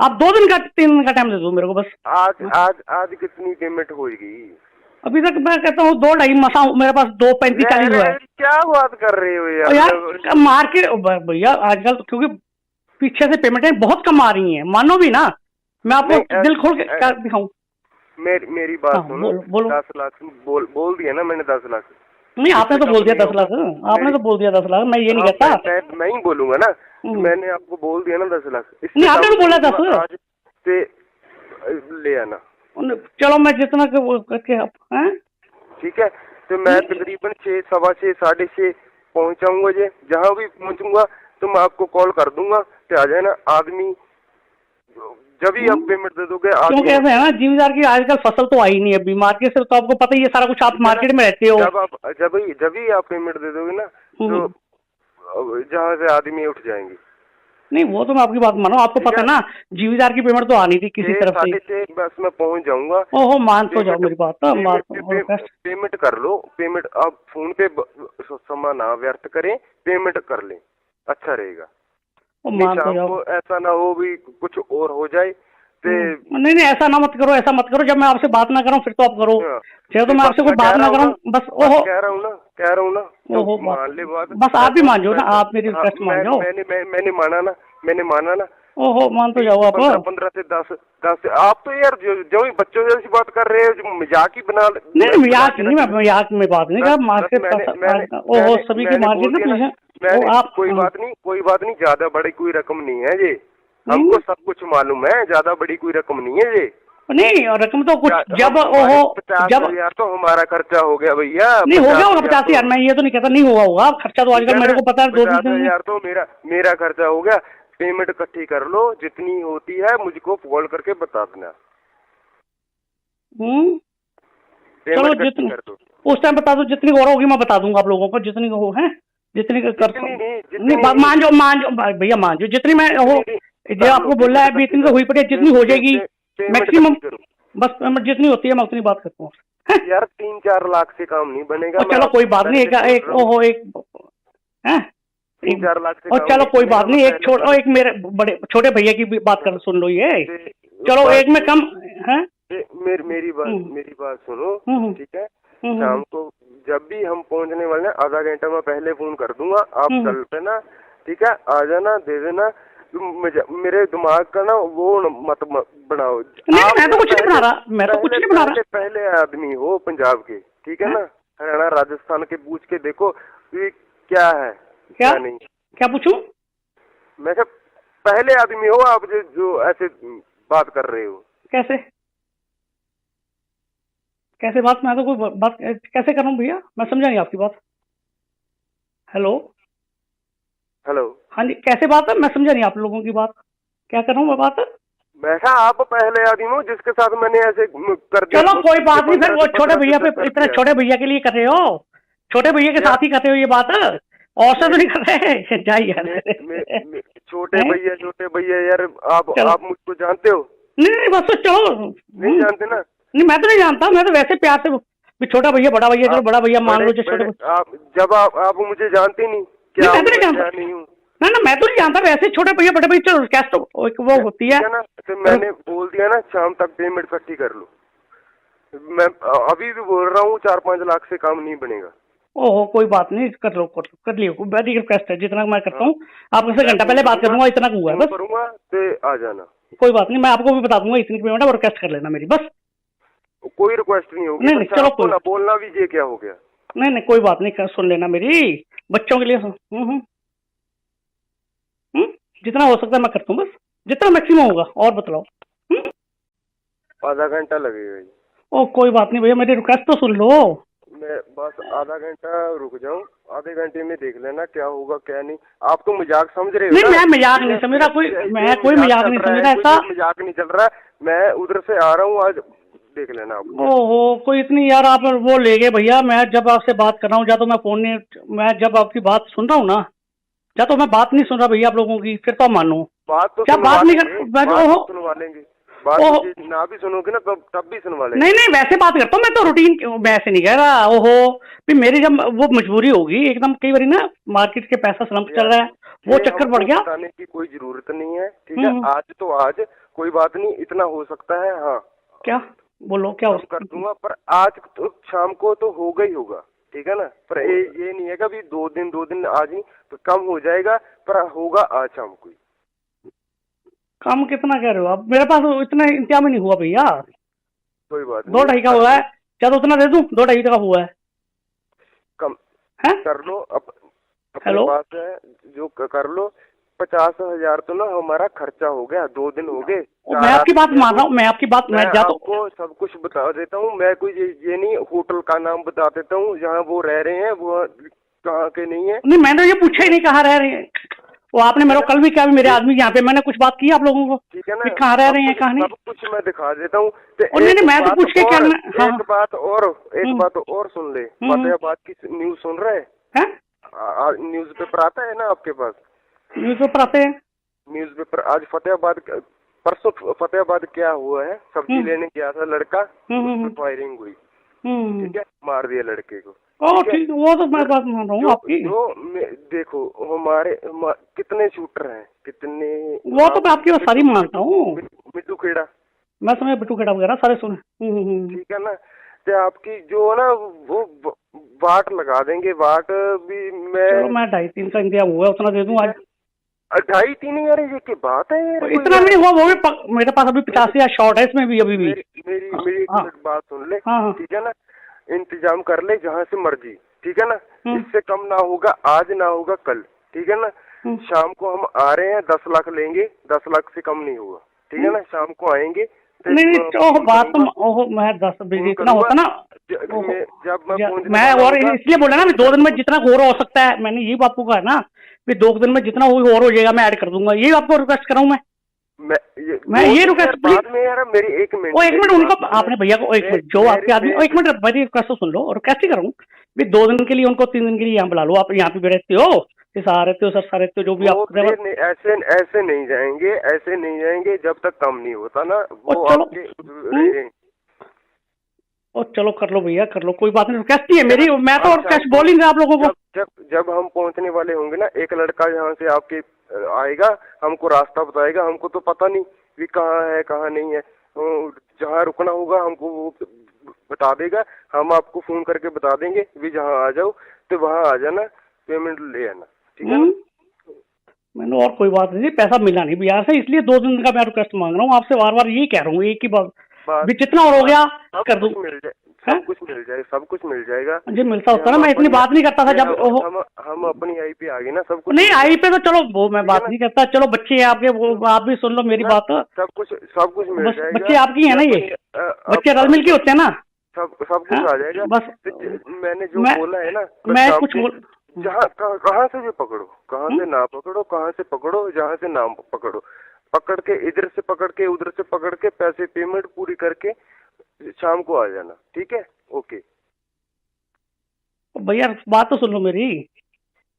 आप 2 दिन का 3 दिन का टाइम दे दो मेरे को बस। आज कितनी पेमेंट होगी? अभी तक मैं कहता हूँ 2-2.5 मसा मेरे पास, 2.35-40 हुआ है। क्या बात कर रहे हो यार मार्केट भैया आजकल, क्योंकि पीछे से पेमेंटें बहुत कम आ रही हैं, मानो भी ना, मैं आपको दिल खोल के क्या दिखाऊं? मेरी बात सुनो। बोलो। 10 लाख बोल दिया ना मैंने, 10 लाख। नहीं आपने तो बोल दिया 10 लाख, आपने तो बोल दिया 10 लाख, मैं ये नहीं कहता। मैं ही बोलूंगा ना, मैंने आपको बोल दिया ना 10 लाख। नहीं आपने तो बोला 10 आज से ले आना। चलो मैं जितना करके ठीक है? तो मैं तकरीबन 6, 6:15, 6:30 पहुंचाऊंगा। जहाँ भी पहुंचूंगा तो मैं आपको कॉल कर दूंगा कि आ जाए ना। आदमी जब ही आप पेमेंट दे दोगे। क्योंकि ऐसे है ना, जिम्मेदार की आजकल फसल तो आई नहीं अभी मार्केट से, तो आपको पता ही है सारा कुछ, आप मार्केट में रहते हो। जब ही आप पेमेंट दे दोगे ना, तो जहाँ से आदमी उठ जाएंगे। नहीं वो तो मैं आपकी बात मानो, आपको पता है ना जिम्मेदार की पेमेंट तो आनी थी किसी तरफ से। बस मैं पहुंच जाऊंगा। ओहो मान तो जाओ मेरी बात। पेमेंट कर लो, पेमेंट आप फोन पे समय ना व्यर्थ करें, पेमेंट कर लें, अच्छा रहेगा। तो ऐसा ना हो भी कुछ और हो जाए। नहीं ऐसा ना मत करो, ऐसा मत करो। जब मैं आपसे बात ना करूं फिर तो आप करो, चाहे तो मैं आपसे कोई बात ना करूं बस। ओहो कह रहा हूँ ना ओहो मान ले बात, बस आप भी मान जाओ ना, आप मेरी रिक्वेस्ट मान जाओ। मैंने माना ना। ओहो मान तो जाओ आप। 15 से 10 आप तो यार जो बच्चों जैसी बात कर रहे हो, मजाक ही बना। नहीं मजाक नहीं, मैं मजाक में बात नहीं कर। मार्केट ओहो सभी की मार्केट ना आप। कोई बात नहीं, ज्यादा बड़ी कोई रकम नहीं है ये, हमको सब कुछ मालूम है। ज्यादा बड़ी कोई रकम नहीं है ये। नहीं और रकम तो कुछ जब ओहो 50,000 तो हमारा खर्चा हो गया भैया। नहीं हो गया होगा 50,000, मैं ये तो नहीं कहता नहीं हुआ होगा खर्चा, तो आजकल मेरे को पता है 50,000 तो मेरा खर्चा हो गया। पेमेंट इकट्ठी कर लो, जितनी होती है मुझको कॉल करके बता देना। चलो जितनी उस टाइम बता दो, जितनी और होगी मैं बता दूंगा आप लोगों को, जितनी हो है जितनी कर। नहीं मान जाओ भैया, मान जाओ जितनी मैं हो, जो आपको बोला है इतनी तो हुई पड़ी, जितनी हो जाएगी मैक्सिमम, बस पेमेंट जितनी होती है मैं उतनी बात करता हूँ। यार 3-4 लाख से काम नहीं बनेगा। चलो कोई बात नहीं, एक ओहो एक 3-4 लाख से। और चलो कोई बात नहीं, एक मेरे बड़े छोटे भैया की भी बात कर, सुन लो ये। चलो एक में कम है। मेरी बात सुनो, ठीक है? शाम को जब भी हम पहुंचने वाले हैं, आधा घंटा मैं पहले फोन कर दूंगा, आप चल पे ना, ठीक है? आ जाना, दे देना। मेरे दिमाग का ना वो मत बनाओ। मैं तो कुछ नहीं बना रहा, मैं तो कुछ नहीं बना रहा। पहले आदमी हो पंजाब के, ठीक है ना? हरियाणा राजस्थान के पूछ के देखो क्या है क्या नहीं। क्या पूछूं मैं? पहले आदमी हो आप जो ऐसे बात कर रहे हो। कैसे? कैसे बात? मैं तो कोई बात कैसे कर रहा हूँ भैया, मैं समझा नहीं आपकी बात। Hello hello. हाँ जी, कैसे बात है? मैं समझा नहीं आप लोगों की बात, क्या कर रहा हूँ मैं बात? मैं कहा आप पहले आदमी हो जिसके साथ मैंने ऐसे कर दिया। चलो कोई बात नहीं, फिर वो छोटे भैया पे, इतने दिया। छोटे भैया के लिए कर रहे हो, छोटे भैया के क्या? साथ ही कर रहे हो ये बात, और से तो नहीं कर रहे। जाइए छोटे भैया यार, आप मुझको जानते हो? नहीं नहीं, बस तो चलो। नहीं जानते ना? नहीं मैं तो नहीं जानता, मैं तो वैसे प्यार से भी छोटा भैया बड़ा भैया, चलो बड़ा भैया मान लो, जो छोटे आप जब आप मुझे जानते नहीं क्या? मैं तो नहीं जानता, नहीं हूँ ना ना मैं तो नहीं जानता, वैसे छोटे भैया बड़े भैया, चलो कैश तो वो होती है ना। तो मैंने बोल दिया ना, शाम तक पेमेंट इकट्ठी कर लो। मैं अभी भी बोल रहा हूँ 4-5 लाख से काम नहीं बनेगा। ओहो कोई बात नहीं, कर लियो, वेरी रिक्वेस्ट है, जितना मैं करता हूँ आपसे घंटा पहले बात कर दूंगा, इतना हुआ है बस। करूंगा तो आ जाना। कोई बात नहीं, मैं आपको भी बता दूंगा इतनी पेमेंट है, और रिक्वेस्ट कर लेना मेरी बस। कोई रिक्वेस्ट नहीं होगी। नहीं चलो कोई ना बोलना भी ये क्या हो गया? नहीं कोई बात नहीं, सुन लेना मेरी, बच्चों के लिए जितना हो सकता है मैं करता हूँ बस, जितना मैक्सिमम होगा, और बतलाओ। आधा घंटा लगेगा। ओ कोई बात नहीं भैया, मेरी रिक्वेस्ट तो सुन लो। मैं बस आधा घंटा रुक जाऊं, आधे घंटे में देख लेना क्या होगा क्या नहीं। आप तो मजाक समझ रहे हो? नहीं मैं मजाक नहीं समझ रहा, मैं कोई मजाक नहीं समझ रहा, ऐसा मजाक नहीं चल रहा। मैं उधर से आ रहा हूँ, आज देख लेना आप। ओहो कोई इतनी यार आप वो ले गए भैया, मैं जब आपसे बात कर रहा हूँ, या तो मैं फोन नहीं, मैं जब आपकी बात सुन रहा हूँ ना, या तो मैं बात नहीं सुन रहा भैया आप लोगों की, फिर तो मानो बात तो क्या बात नहीं कर, सुनवा लेंगे। बात ना भी सुनोगे ना तब भी सुनवा लेंगे। नहीं वैसे बात करता हूँ मैं तो, रूटीन मैं ऐसे नहीं कह रहा। ओहो फिर मेरी जब वो मजबूरी होगी एकदम, कई बार ना मार्केट के पैसा स्लम्प चल रहा है, वो चक्कर पड़ गया। बताने की कोई जरूरत नहीं है, ठीक है? आज तो आज कोई बात नहीं, इतना हो सकता है। हाँ क्या बोलो, क्या हो कर दूंगा, पर आज तो शाम को तो होगा ही होगा, ठीक है ना? पर ये नहीं है कि 2 दिन आज ही तो कम हो जाएगा, पर होगा आज शाम को। काम कितना कह रहे हो आप? मेरे पास इतना इंतजाम ही नहीं हुआ भैया। कोई बात नहीं, 2-2.5 का हुआ है, क्या तो उतना दे दूं? 2-2.5 का हुआ है, कम है? कर लो अपने पास है जो कर लो। 50,000 तो ना हमारा खर्चा हो गया, 2 दिन हो गए। मैं आपकी बात मान रहा हूँ, मैं आपकी बात, मैं जा आपको सब कुछ बता देता हूँ। मैं कोई ये नहीं, होटल का नाम बता देता हूँ जहाँ वो रह रहे हैं, वो कहाँ के नहीं है। नहीं मैंने ये पूछा ही नहीं कहाँ रह रहे हैं, वो आपने मेरे को कल भी क्या, मेरे आदमी यहाँ पे मैंने कुछ बात की आप लोगों को, ठीक है ना? कहाँ रह रहे हैं कहाँ नहीं, सब कुछ मैं दिखा देता हूँ। नहीं मैं तो पूछ के क्या, एक बात और सुन ले। फतेहाबाद की न्यूज सुन रहे हैं? न्यूज पेपर आता है ना आपके पास? न्यूज पेपर आते हैं। न्यूज पेपर आज परसों फतेहाबाद क्या हुआ है? सब्जी लेने गया था लड़का, फायरिंग हुई, ठीक है? मार दिया लड़के को। ठीक, वो तो मैं बात मान रहा हूँ आपकी। देखो हमारे कितने शूटर हैं, कितने, वो तो मैं आपकी बात सारी मानता हूँ। मिट्टू खेड़ा, मैं समझ बिट्टू खेड़ा वगैरह सारे सुने। ठीक है ना? तो आपकी जो है ना वो वाट लगा देंगे, वाट भी मैं 2.5-3 का इंतजाम हुआ, उतना दे दूँ आज। 2.5-3 यार, ये की बात है यार, इतना नहीं हुआ, वो भी मेरे पास अभी 85,000 शॉर्ट है इसमें भी अभी भी। मेरी एक बात सुन ले, ठीक है ना? इंतजाम कर ले जहाँ से मर्जी, ठीक है ना? इससे कम ना होगा, आज ना होगा कल, ठीक है ना? शाम को हम आ रहे हैं, 10 लाख लेंगे, 10 लाख से कम नहीं होगा, ठीक है ना? शाम को आएंगे। नहीं बात तो मैं 10 बजे इतना होता ना, जब मैं और इसलिए बोला ना, 2 दिन में जितना और हो सकता है, मैंने यही आपको कहा ना, 2 दिन में जितना और हो जाएगा मैं ऐड कर दूंगा, यही आपको रिक्वेस्ट कर रहा हूँ मैं ये रिक्वेस्ट बाद में यार, मेरी 1 मिनट उनको आपने भैया को 1 मिनट जो आपके आदमी, 1 मिनट मेरी रिक्वेस्ट सुन लो, रिक्वेस्ट ही करूँ 2 दिन के लिए उनको, 3 दिन के लिए यहाँ बुला लो, आप यहाँ पे रहते हो, सहारा रहते हो, सर रहते हो, जो भी आप ऐसे नहीं जाएंगे जब तक कम नहीं होता ना वो। चलो कर लो भैया, कर लो, कोई बात नहीं, रिक्वेस्ट ही है मेरी, मैं तो रिक्वेस्ट बोल ही नहीं आप लोगों को। जब हम पहुंचने वाले होंगे ना, एक लड़का यहाँ से आपके आएगा, हमको रास्ता बताएगा। हमको तो पता नहीं भी कहाँ है कहाँ नहीं है, जहाँ रुकना होगा हमको वो बता देगा, हम आपको फोन करके बता देंगे भी जहाँ आ जाओ, तो वहाँ आ जाना, पेमेंट ले आना, ठीक है? मैंने और कोई बात नहीं, पैसा मिला नहीं बिहार से, इसलिए 2 दिन का मैं रिक्वेस्ट मांग रहा हूँ आपसे, बार यही कह रहा हूँ, एक ही बात भी जितना और हो गया कर दूं, सब कुछ मिल जाएगा जी। मिलता होता ना, मैं इतनी बात नहीं करता था जब हम अपनी आई पे आ गए ना, सब कुछ नहीं आई पे तो चलो वो मैं बात नहीं करता, चलो बच्चे हैं आपके, वो आप भी सुन लो मेरी बात, सब कुछ मिल जाएगा। बच्चे आपकी है ना, ये बच्चे रल मिल के होते हैं ना, सब कुछ आ जाएगा। बस मैंने जो बोला है ना, मैं कुछ बोल, जहाँ कहाँ से भी पकड़ो, कहाँ से ना पकड़ो, कहाँ से पकड़ो, जहाँ से ना पकड़ो, पकड़ के इधर से पकड़ के उधर से पकड़ के पैसे पेमेंट पूरी करके शाम को आ जाना, ठीक है? ओके भैया बात तो सुन लो मेरी।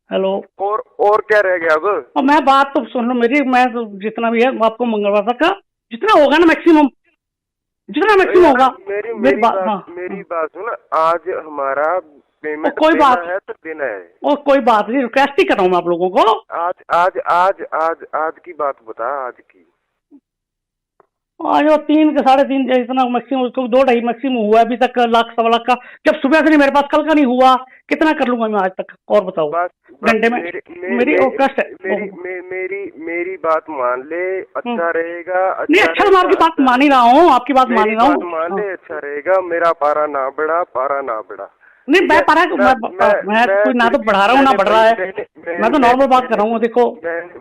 हेलो। और क्या रह गया अब? और मैं बात तो सुन लो मेरी, मैं तो जितना भी है आपको मंगलवार तक का जितना होगा ना मैक्सिमम, जितना मैक्सिमम होगा। मेरी बात सुन, आज हमारा पेमेंट कोई देना बात है तो देना है। और कोई बात नहीं, रिक्वेस्ट ही कर रहा हूँ मैं आप लोगों को। आज आज आज आज आज की बात बता, आज की। आज वो 3 के 3.5 इतना मैक्सिमम, उसको 2.5 मैक्सिमम हुआ अभी तक, लाख सवा लाख का। जब सुबह से नहीं मेरे पास, कल का नहीं हुआ, कितना कर लूंगा मैं आज तक? और बताओ घंटे में मेरी रिक्वेस्ट है। मेरी बात मान ले, अच्छा रहेगा। नहीं अच्छा, मैं आपकी बात मान ही रहा हूँ, आपकी बात मान ही रहा हूँ। मान ले, अच्छा रहेगा। मेरा पारा ना बढ़ा, पारा ना बढ़ा। नहीं मैं पारा, मैं कोई ना तो बढ़ा रहा हूँ ना बढ़ रहा है, मैं तो नॉर्मल बात कर रहा हूँ। देखो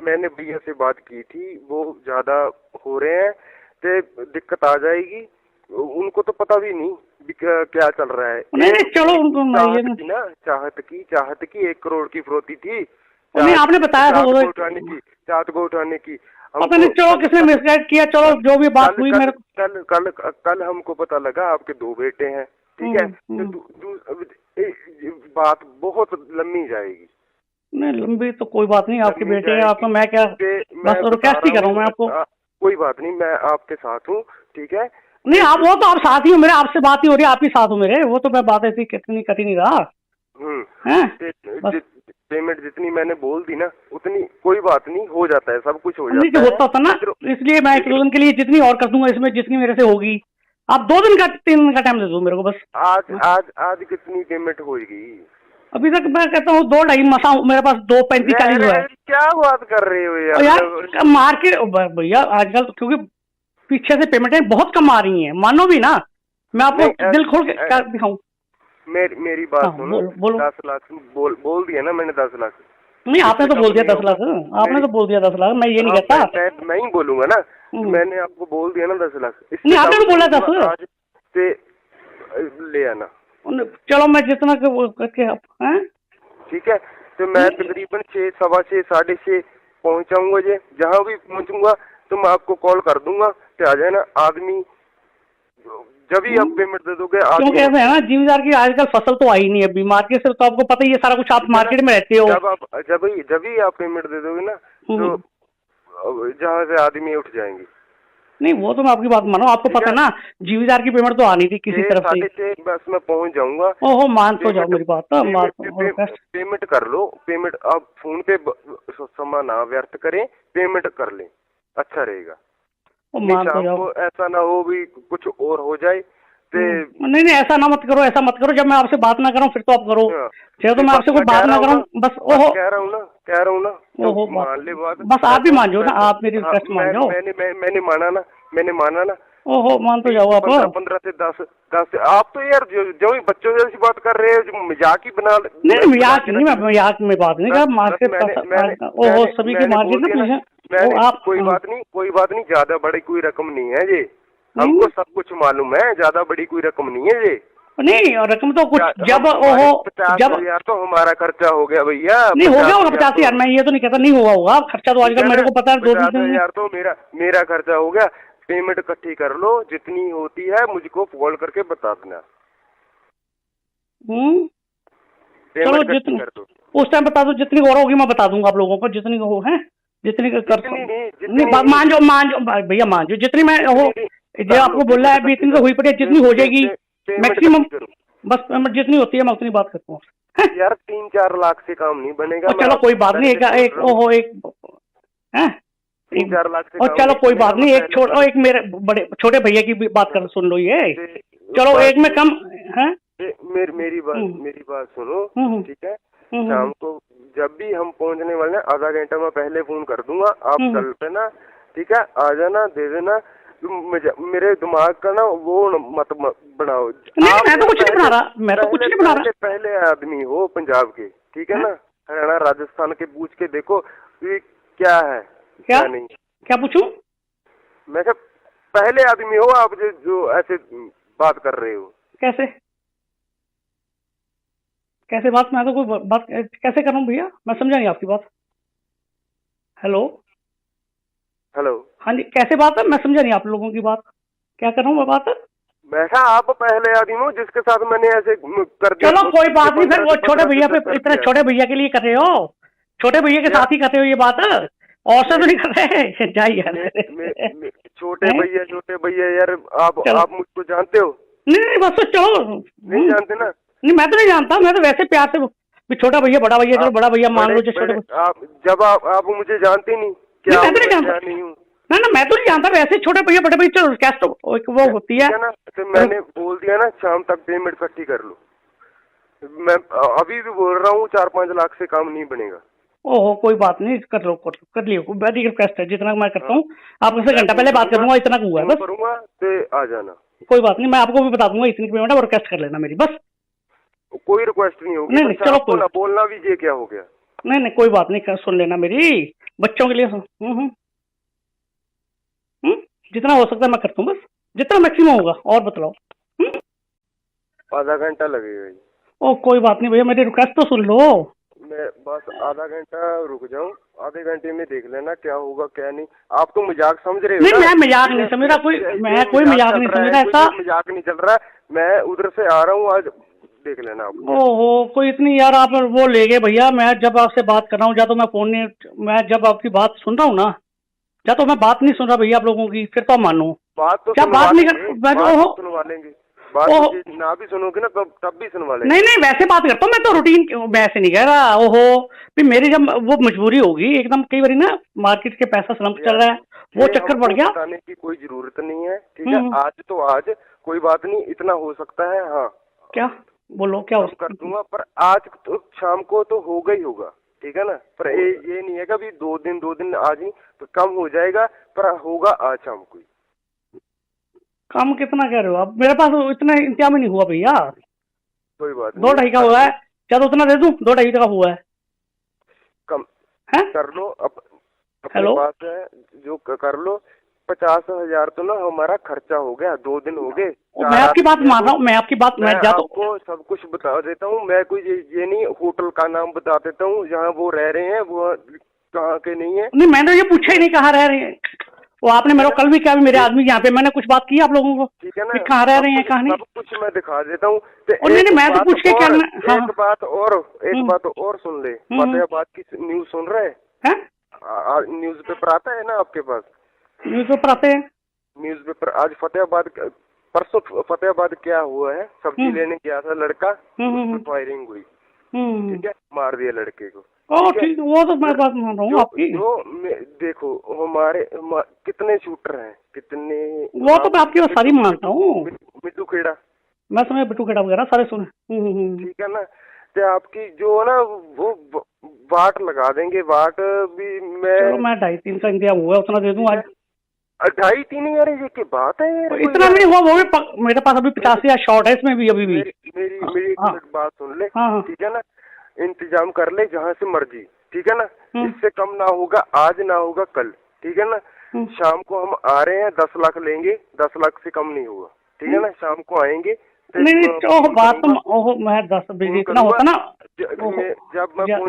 मैंने भैया से बात की थी, वो ज्यादा हो रहे हैं तो दिक्कत आ जाएगी। उनको तो पता भी नहीं क्या चल रहा है। नहीं चलो उनको चाहत की 1 करोड़ की फिरौती थी। नहीं आपने बताया था वो चाहत को उठाने की। पता नहीं, चलो किसने मिसगाइड किया, चलो जो भी बात हुई। मेरे कल हमको पता लगा आपके 2 बेटे हैं, ठीक है? बात बहुत लंबी जाएगी। नहीं लंबी तो कोई बात नहीं, आपके बेटे हैं, आपको मैं क्या बस रिक्वेस्ट ही कर रहा हूँ मैं आपको। कोई बात नहीं, मैं आपके साथ हूँ, ठीक है? नहीं आप वो तो आप साथ ही हो मेरे, आपसे बात ही हो रही है, आप ही साथ हो मेरे, वो तो मैं बात ऐसी कितनी कटी नहीं रहा। पेमेंट जितनी मैंने बोल दी ना उतनी, कोई बात नहीं, हो जाता है, सब कुछ हो जाता है। नहीं होता था ना, इसलिए मैं 1 दिन के लिए जितनी और कर दूंगा इसमें, जितनी मेरे से होगी। आप 2 दिन का 3 दिन का टाइम दे दो मेरे को बस। आज कितनी पेमेंट होगी? अभी तक मैं कहता हूँ 2-2.5 मसा मेरे पास, 2.35-40 हुआ है। क्या बात कर रहे हो यार? मार्केट भैया आजकल क्योंकि पीछे से पेमेंटें बहुत कम आ रही हैं, मानो भी ना, मैं आपको दिल खोल के क्या दिखाऊं? मेरी बात सुनो। 10 लाख बोल दिया ना मैंने, 10 लाख। नहीं आपने तो बोल दिया 10 लाख, आपने तो बोल दिया 10 लाख, मैं ये नहीं कहता। मैं ही बोलूंगा ना, मैंने आपको बोल दिया ना 10 लाख। नहीं आपने तो बोला 10 आज से ले आना। चलो मैं जितना करके हैं, ठीक है? तो मैं तकरीबन 6, 6:15, 6:30 पहुंचाऊंगा। जहाँ भी पहुंचूंगा तो मैं आपको कॉल कर दूंगा कि आ जाना। आदमी जब ही आप पेमेंट दे दोगे, क्योंकि ऐसा है ना, जिम्मेदार की आजकल फसल तो आई नहीं अभी मार्केट से, तो आपको पता ही है सारा कुछ, आप मार्केट में रहते हो। जब ही आप पेमेंट दे दोगे ना, तो जहाँ से आदमी उठ जाएंगे। नहीं वो तो मैं आपकी बात मानो, आपको पता है ना जीवीदार की पेमेंट तो आनी थी किसी तरफ से। बस मैं पहुंच जाऊंगा। ओहो मान तो जाओ मेरी बात। पेमेंट कर लो, पेमेंट आप फोन पे समय ना व्यर्थ करें, पेमेंट कर लें, अच्छा रहेगा। मान तो जाओ, ऐसा ना हो भी कुछ और हो जाए। नहीं ऐसा ना मत करो, ऐसा मत करो। जब मैं आपसे बात ना करूं फिर तो आप करो, चाहे तो मैं आपसे कोई बात ना करूं बस। ओहो कह रहा हूँ ना ओहो मान ले बात, बस आप भी मान जाओ ना, आप मेरी रिक्वेस्ट मान जाओ। मैंने माना ना। ओहो मान तो जाओ आप। 15 से 10 आप तो यार जो बच्चों जैसी बात कर रहे हो, मजाक ही बना। नहीं मजाक नहीं, मैं मजाक में बात नहीं कर, मार्केट ओहो सभी की मार्केट ना आप। कोई बात नहीं, ज्यादा बड़ी कोई रकम नहीं है ये, हमको सब कुछ मालूम है, ज्यादा बड़ी कोई रकम नहीं है ये। नहीं और रकम तो कुछ जब ओहो 50,000 तो हमारा खर्चा हो गया भैया। नहीं हो गया होगा 50,000, मैं ये तो नहीं कहता नहीं हुआ होगा खर्चा, तो आजकल मेरे को पता है 50,000 तो मेरा खर्चा हो गया। पेमेंट इकट्ठी कर लो, जितनी होती है मुझको कॉल करके बता देना। चलो जितनी उस टाइम बता दो, जितनी और होगी मैं बता दूंगा आप लोगों को, जितनी हो है जितनी कर। नहीं मान जाओ भैया, मान जाओ जितनी मैं हो, जो आपको बोला है इतनी तो हुई पड़ी, जितनी हो जाएगी मैक्सिमम, बस पेमेंट जितनी होती है मैं उतनी बात करता हूँ। यार 3-4 लाख से काम नहीं बनेगा। चलो कोई बात नहीं, एक ओहो एक है 3-4 लाख से। और चलो कोई बात नहीं, एक मेरे बड़े छोटे भैया की भी बात कर सुन लो ये। चलो एक में कम है। मेरी बात सुनो, ठीक है? शाम को जब भी हम पहुंचने वाले हैं, आधा घंटा मैं पहले फोन कर दूंगा, आप चल पे ना, ठीक है? आ जाना, दे देना। मेरे दिमाग का ना वो मत बनाओ। नहीं मैं तो कुछ नहीं बना रहा, मैं तो कुछ नहीं बना रहा। पहले आदमी हो पंजाब के, ठीक है ना? हरियाणा राजस्थान के पूछ के देखो क्या है क्या नहीं। क्या पूछूं मैं? पहले आदमी हो आप जो ऐसे बात कर रहे हो। कैसे? कैसे बात? मैं तो कोई बात कैसे कर रहा हूँ भैया, मैं समझा नहीं आपकी बात। Hello hello. हाँ जी, कैसे बात है? मैं समझा नहीं आप लोगों की बात, क्या कर रहा हूँ मैं बात? मैं कहा आप पहले आदमी हो जिसके साथ मैंने ऐसे कर दिया। चलो कोई बात नहीं, फिर वो छोटे भैया पे इतने छोटे भैया के लिए कर रहे हो, छोटे भैया के साथ ही कर रहे हो ये बात, और से तो नहीं कर रहे। जाइए छोटे भैया यार, आप मुझको जानते हो? नहीं बस तो चलो, नहीं जानते ना? नहीं मैं तो नहीं जानता, मैं तो वैसे प्यार से भी छोटा भैया बड़ा भैया, चलो बड़ा भैया मान लो, जो छोटे आप जब आप मुझे जानते नहीं क्या? मैं तो नहीं जानता, नहीं हूँ ना मैं तो नहीं जानता, वैसे छोटे भैया बड़े भैया चलो कैश तो वो होती है ना। तो मैंने बोल दिया ना शाम तक पेमेंट इकट्ठी कर लो। मैं अभी भी बोल रहा हूँ 4-5 लाख से काम नहीं बनेगा। ओहो कोई बात नहीं, कर लो कर लियो, वेरी रिक्वेस्ट है, जितना मैं करता हूँ आपसे घंटा पहले बात कर दूंगा, इतना हुआ है बस। करूंगा तो आ जाना, कोई बात नहीं, मैं आपको भी बता दूंगा इतनी पेमेंट है, और रिक्वेस्ट कर लेना मेरी बस। कोई रिक्वेस्ट नहीं होगी। नहीं चलो कोई ना बोलना भी ये क्या हो गया? नहीं कोई बात नहीं, सुन लेना मेरी, बच्चों के लिए जितना हो सकता है मैं करता हूँ बस, जितना मैक्सिमम होगा, और बतलाओ। आधा घंटा लगेगा। ओ कोई बात नहीं भैया, मेरी रिक्वेस्ट तो सुन लो। मैं बस आधा घंटा रुक जाऊं, आधे घंटे में देख लेना क्या होगा क्या नहीं। आप तो मजाक समझ रहे हो? नहीं मैं मजाक नहीं समझ रहा, मैं कोई मजाक नहीं समझ रहा, ऐसा मजाक नहीं चल रहा। मैं उधर से आ रहा हूँ, आज देख लेना आप। ओहो कोई इतनी यार आप वो ले गए भैया, मैं जब आपसे बात कर रहा हूँ, या तो मैं फोन नहीं, मैं जब आपकी बात सुन रहा हूँ ना, या तो मैं बात नहीं सुन रहा भैया आप लोगों की, फिर तो मानो बात तो क्या बात नहीं कर, सुनवा लेंगे। बात ना भी सुनोगे ना तब भी सुनवा लेंगे। नहीं वैसे बात करता हूँ मैं तो, रूटीन मैं ऐसे नहीं कह रहा। ओहो फिर मेरी जब वो मजबूरी होगी एकदम, कई बार ना मार्केट के पैसा स्लम्प चल रहा है, वो चक्कर पड़ गया। बताने की कोई जरूरत नहीं है, ठीक है? आज तो आज कोई बात नहीं, इतना हो सकता है। हाँ क्या बोलो, क्या कर दूंगा, पर आज तो शाम को तो होगा ही होगा, ठीक है ना? पर ये नहीं है कि अभी 2 दिन आज ही तो कम हो जाएगा, पर होगा आज शाम को। कम कितना कह रहे हो आप? मेरे पास इतना इंतजाम ही नहीं हुआ भैया। कोई बात नहीं, 2-2.5 का हुआ है, क्या तो उतना दे दूं? 2-2.5 का हुआ है, कम है? कर लो अपने पास है जो कर लो। 50,000 तो ना हमारा खर्चा हो गया, 2 दिन हो गए। मैं आपकी बात मान रहा हूँ, मैं आपकी बात मैं आपको सब कुछ बता देता हूँ। मैं कोई ये नहीं, होटल का नाम बता देता हूँ जहाँ वो रह रहे हैं, वो कहाँ के नहीं है। नहीं मैंने ये पूछा ही नहीं कहाँ रह रहे हैं, वो आपने मेरे को कल भी क्या, मेरे आदमी यहाँ पे मैंने कुछ बात की आप लोगों को, ठीक है ना? कहाँ रह रहे हैं कहाँ नहीं, सब कुछ मैं दिखा देता हूँ। नहीं मैं तो पूछ के क्या, एक बात और सुन ले। फतेहाबाद की न्यूज सुन रहे हैं? न्यूज पेपर आता है ना आपके पास? न्यूज पेपर आते हैं। न्यूज पेपर आज परसों फतेहाबाद क्या हुआ है, सब्जी लेने गया था लड़का, फायरिंग हुई, ठीक है? मार दिया लड़के को। ठीक, वो तो मैं बात मान रहा हूँ आपकी। देखो हमारे कितने शूटर हैं, कितने, वो तो मैं आपकी बात सारी मानता हूँ। मिट्टू खेड़ा, मैं समझ बिट्टू खेड़ा वगैरह सारे सुने। ठीक है ना? तो आपकी जो है ना वो वाट लगा देंगे, वाट भी मैं 2.5-3 का इंतजाम हुआ, उतना दे दूँ आज। 2.5-3 यार, ये की बात है यार, इतना नहीं हुआ, वो भी मेरे पास अभी 85 शॉर्ट है इसमें भी अभी भी। मेरी एक बात सुन ले, ठीक है ना? इंतजाम कर ले जहाँ से मर्जी, ठीक है ना? इससे कम ना होगा, आज ना होगा कल, ठीक है ना? शाम को हम आ रहे हैं, 10 लाख लेंगे, 10 लाख से कम नहीं होगा, ठीक है ना? शाम को आएंगे। नहीं बात तो मैं 10 इतना होता ना, जब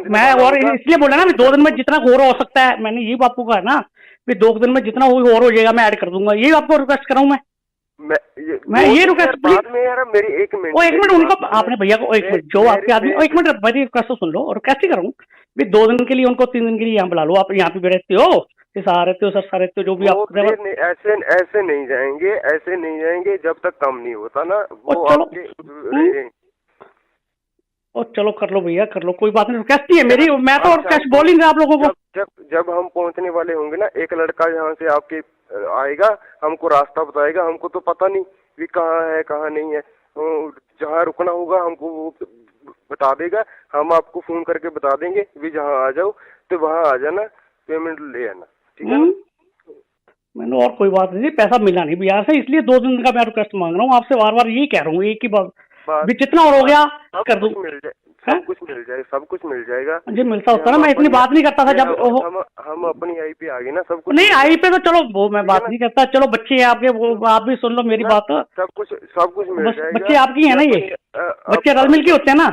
मैं और इसलिए बोला ना 2 दिन में जितना और हो सकता है, मैंने ये आपको कहा ना, 2 दिन में जितना और हो जाएगा मैं ऐड कर दूंगा, ये आपको रिक्वेस्ट कर रहा हूँ मैं ये रिक्वेस्ट बाद में यार मेरी 1 मिनट उनको आपने भैया को 1 मिनट जो आपके आदमी 1 मिनट मेरी रिक्वेस्ट तो सुन लो, और रिक्वेस्ट ही करूँ 2 दिन के लिए उनको 3 दिन के लिए यहाँ बुला लो, आप यहाँ पे रहते हो, सहारा रहते हो, सस्ता रहते हो, जो भी आप ऐसे नहीं जाएंगे जब तक कम नहीं होता ना वो आपके। चलो कर लो भैया कर लो, कोई बात नहीं, रिक्वेस्ट ही है मेरी, मैं तो रिक्वेस्ट बोल ही आप लोगों को। जब हम पहुंचने वाले होंगे ना, एक लड़का यहाँ से आपके आएगा, हमको रास्ता बताएगा, हमको तो पता नहीं भी कहाँ है कहाँ नहीं है, जहाँ रुकना होगा हमको वो बता देगा, हम आपको फोन करके बता देंगे भी जहाँ आ जाओ तो वहाँ आ जाना, पेमेंट ले आना, ठीक है? मैंने और कोई बात नहीं, पैसा मिला नहीं बिहार से, इसलिए 2 दिन का मैं रिक्वेस्ट मांग रहा हूँ आपसे, बार यही कह रहा हूँ, एक ही बात भी जितना और हो गया कर दूं, सब कुछ मिल जाएगा जी। मिलता होता ना, मैं इतनी बात नहीं करता था जब हम अपनी आई पे आ गए ना, सब कुछ नहीं आई पे तो चलो वो मैं बात नहीं करता, चलो बच्चे हैं आपके, वो आप भी सुन लो मेरी बात, सब कुछ मिल जाएगा। बच्चे आपकी है ना, ये बच्चे रल मिल के होते हैं ना,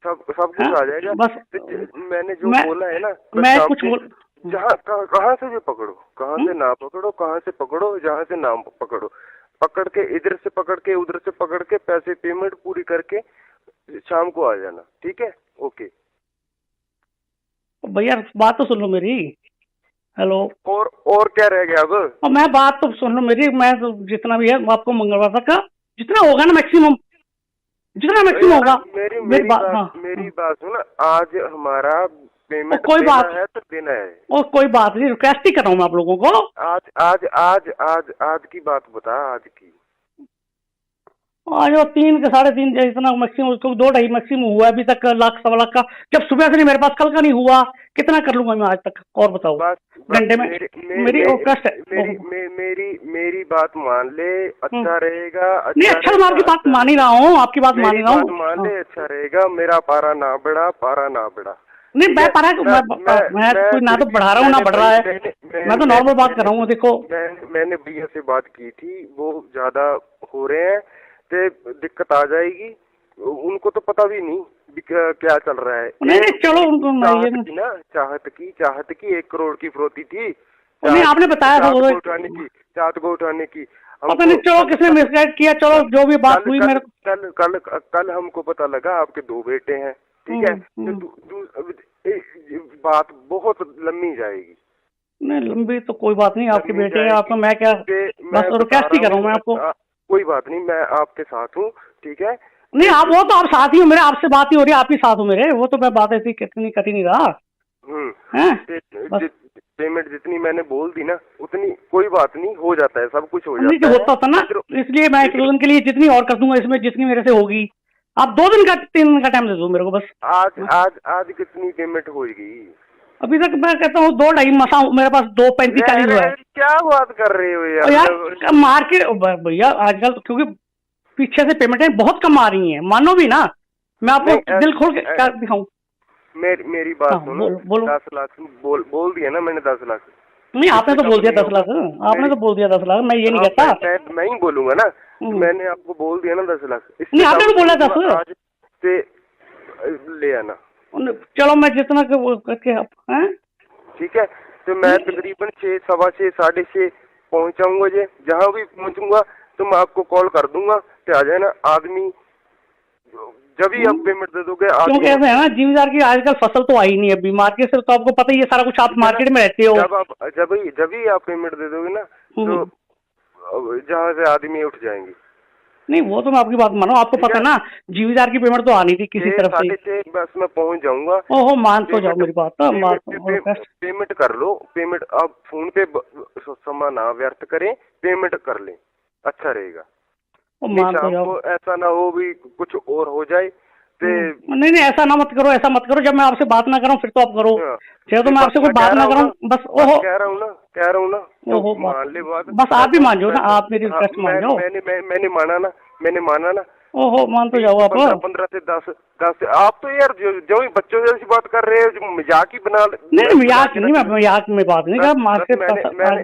सब कुछ आ जाएगा। बस तो मैंने जो बोला है ना, मैं कुछ बोल, जहाँ कहाँ से भी पकड़ो, कहाँ से ना पकड़ो, कहाँ से पकड़ो, जहाँ से ना पकड़ो, पकड़ के इधर से पकड़ के उधर से पकड़ के पैसे पेमेंट पूरी करके शाम को आ जाना, ठीक है? ओके भैया बात तो सुन लो मेरी। हेलो। और क्या रह गया अब? और मैं बात तो सुन लो मेरी, मैं तो जितना भी है आपको मंगलवार तक का जितना होगा ना मैक्सिमम, जितना मैक्सिमम होगा। मेरी बात सुन, आज हमारा पेमेंट कोई देना बात है तो देना है। और कोई बात नहीं, रिक्वेस्ट ही कर रहा हूँ मैं आप लोगों को। आज की बात बता, आज की। आज वो 3 के 3.5 इतना मैक्सिमम, 2-2.5 मैक्सिमम हुआ अभी तक, लाख 1.25 का। जब सुबह से नहीं मेरे पास, कल का नहीं हुआ, कितना कर लूंगा मैं आज तक? और बताओ घंटे में मेरी रिक्वेस्ट है। मेरी बात मान ले, अच्छा रहेगा। नहीं अच्छा, मैं आपकी बात मान ही रहा हूँ, आपकी बात मान ही रहा हूँ। मान ले, अच्छा रहेगा। मेरा पारा ना बढ़ा। नहीं मैं पारा, मैं कोई ना तो बढ़ा रहा हूँ ना बढ़ रहा है, मैं तो नॉर्मल बात कर रहा हूँ। देखो मैंने भैया से बात की थी, वो ज्यादा हो रहे हैं तो दिक्कत आ जाएगी। उनको तो पता भी नहीं क्या चल रहा है। नहीं चलो उनको चाहत की 1 करोड़ की फिरौती थी। नहीं आपने बताया था चाहत को उठाने की। पता नहीं, चलो किसने मिसगाइड किया, चलो जो भी बात हुई मेरे कल हमको पता लगा आपके 2 बेटे हैं, ठीक है? तो बात बहुत लंबी जाएगी। नहीं लंबी तो कोई बात नहीं, आपके बेटे हैं, आपको मैं क्या बस रिक्वेस्ट ही कर रहा हूँ मैं आपको। कोई बात नहीं, मैं आपके साथ हूँ, ठीक है? नहीं आप वो तो आप साथ ही हो मेरे, आपसे बात ही हो रही है, आप ही साथ हो मेरे, वो तो मैं बात ऐसी कितनी कटी नहीं रहा। पेमेंट जितनी मैंने बोल दी ना, उतनी कोई बात नहीं, हो जाता है, सब कुछ हो जाता है। नहीं होता था ना, इसलिए मैं 1-2 दिन के लिए जितनी और कर दूंगा इसमें, जितनी मेरे से होगी। आप 2 दिन का 3 दिन का टाइम दे दो मेरे को बस। आज कितनी पेमेंट होगी? अभी तक मैं कहता हूँ 2-2.5 मसा मेरे पास, 2.35-40 हुआ है। क्या बात कर रहे हो यार मार्केट भैया आजकल, क्योंकि पीछे से पेमेंटें बहुत कम आ रही हैं, मानो भी ना, मैं आपको दिल खोल के दिखाऊं। मेरी बात सुनो, 10 लाख बोल दिया ना मैंने, 10 लाख। नहीं आपने तो बोल दिया 10 लाख, आपने तो बोल दिया 10 लाख, मैं ये नहीं कहता। मैं ही बोलूंगा ना, मैंने आपको बोल दिया ना 10 लाख। नहीं आपने तो बोला 10 आज से ले आना। चलो मैं जितना करके हैं, ठीक है? तो मैं तकरीबन 6, 6:15, 6:30 पहुंचाऊंगा। जहाँ भी पहुंचूंगा तो मैं आपको कॉल कर दूंगा तो आ जाना। आदमी जब ही आप पेमेंट दे दोगे। क्योंकि ऐसा है ना, जिम्मेदार की आजकल फसल तो आई नहीं अभी मार्केट से, तो आपको पता ही है सारा कुछ, आप मार्केट में रहते हो। जब ही आप पेमेंट दे दोगे ना, तो जहाँ से आदमी उठ जाएंगे। नहीं वो तो मैं आपकी बात मानो, आपको पता ना जीवीदार की पेमेंट तो आनी थी किसी तरफ से। 6:30 बस मैं पहुंच जाऊंगा। ओहो मान तो जाओ मेरी बात, पेमेंट कर लो। पेमेंट आप फोन पे समय ना व्यर्थ करें, पेमेंट कर लें, अच्छा रहेगा। शाम को ऐसा ना हो भी कुछ और हो जाए। नहीं ऐसा ना मत करो, ऐसा मत करो। जब मैं आपसे बात ना करूं फिर तो आप करो, चाहे तो मैं आपसे कोई बात ना करूं बस। ओहो कह रहा हूँ ना ओहो मान ले बात, बस आप भी मान जाओ ना, आप मेरी रिक्वेस्ट मान जाओ। मैंने माना ना। ओहो मान तो जाओ आप। 15 से 10 आप तो यार जो बच्चों जैसी बात कर रहे हो, मजाक ही बना। नहीं मजाक नहीं, मैं मजाक में बात नहीं कर, मार्केट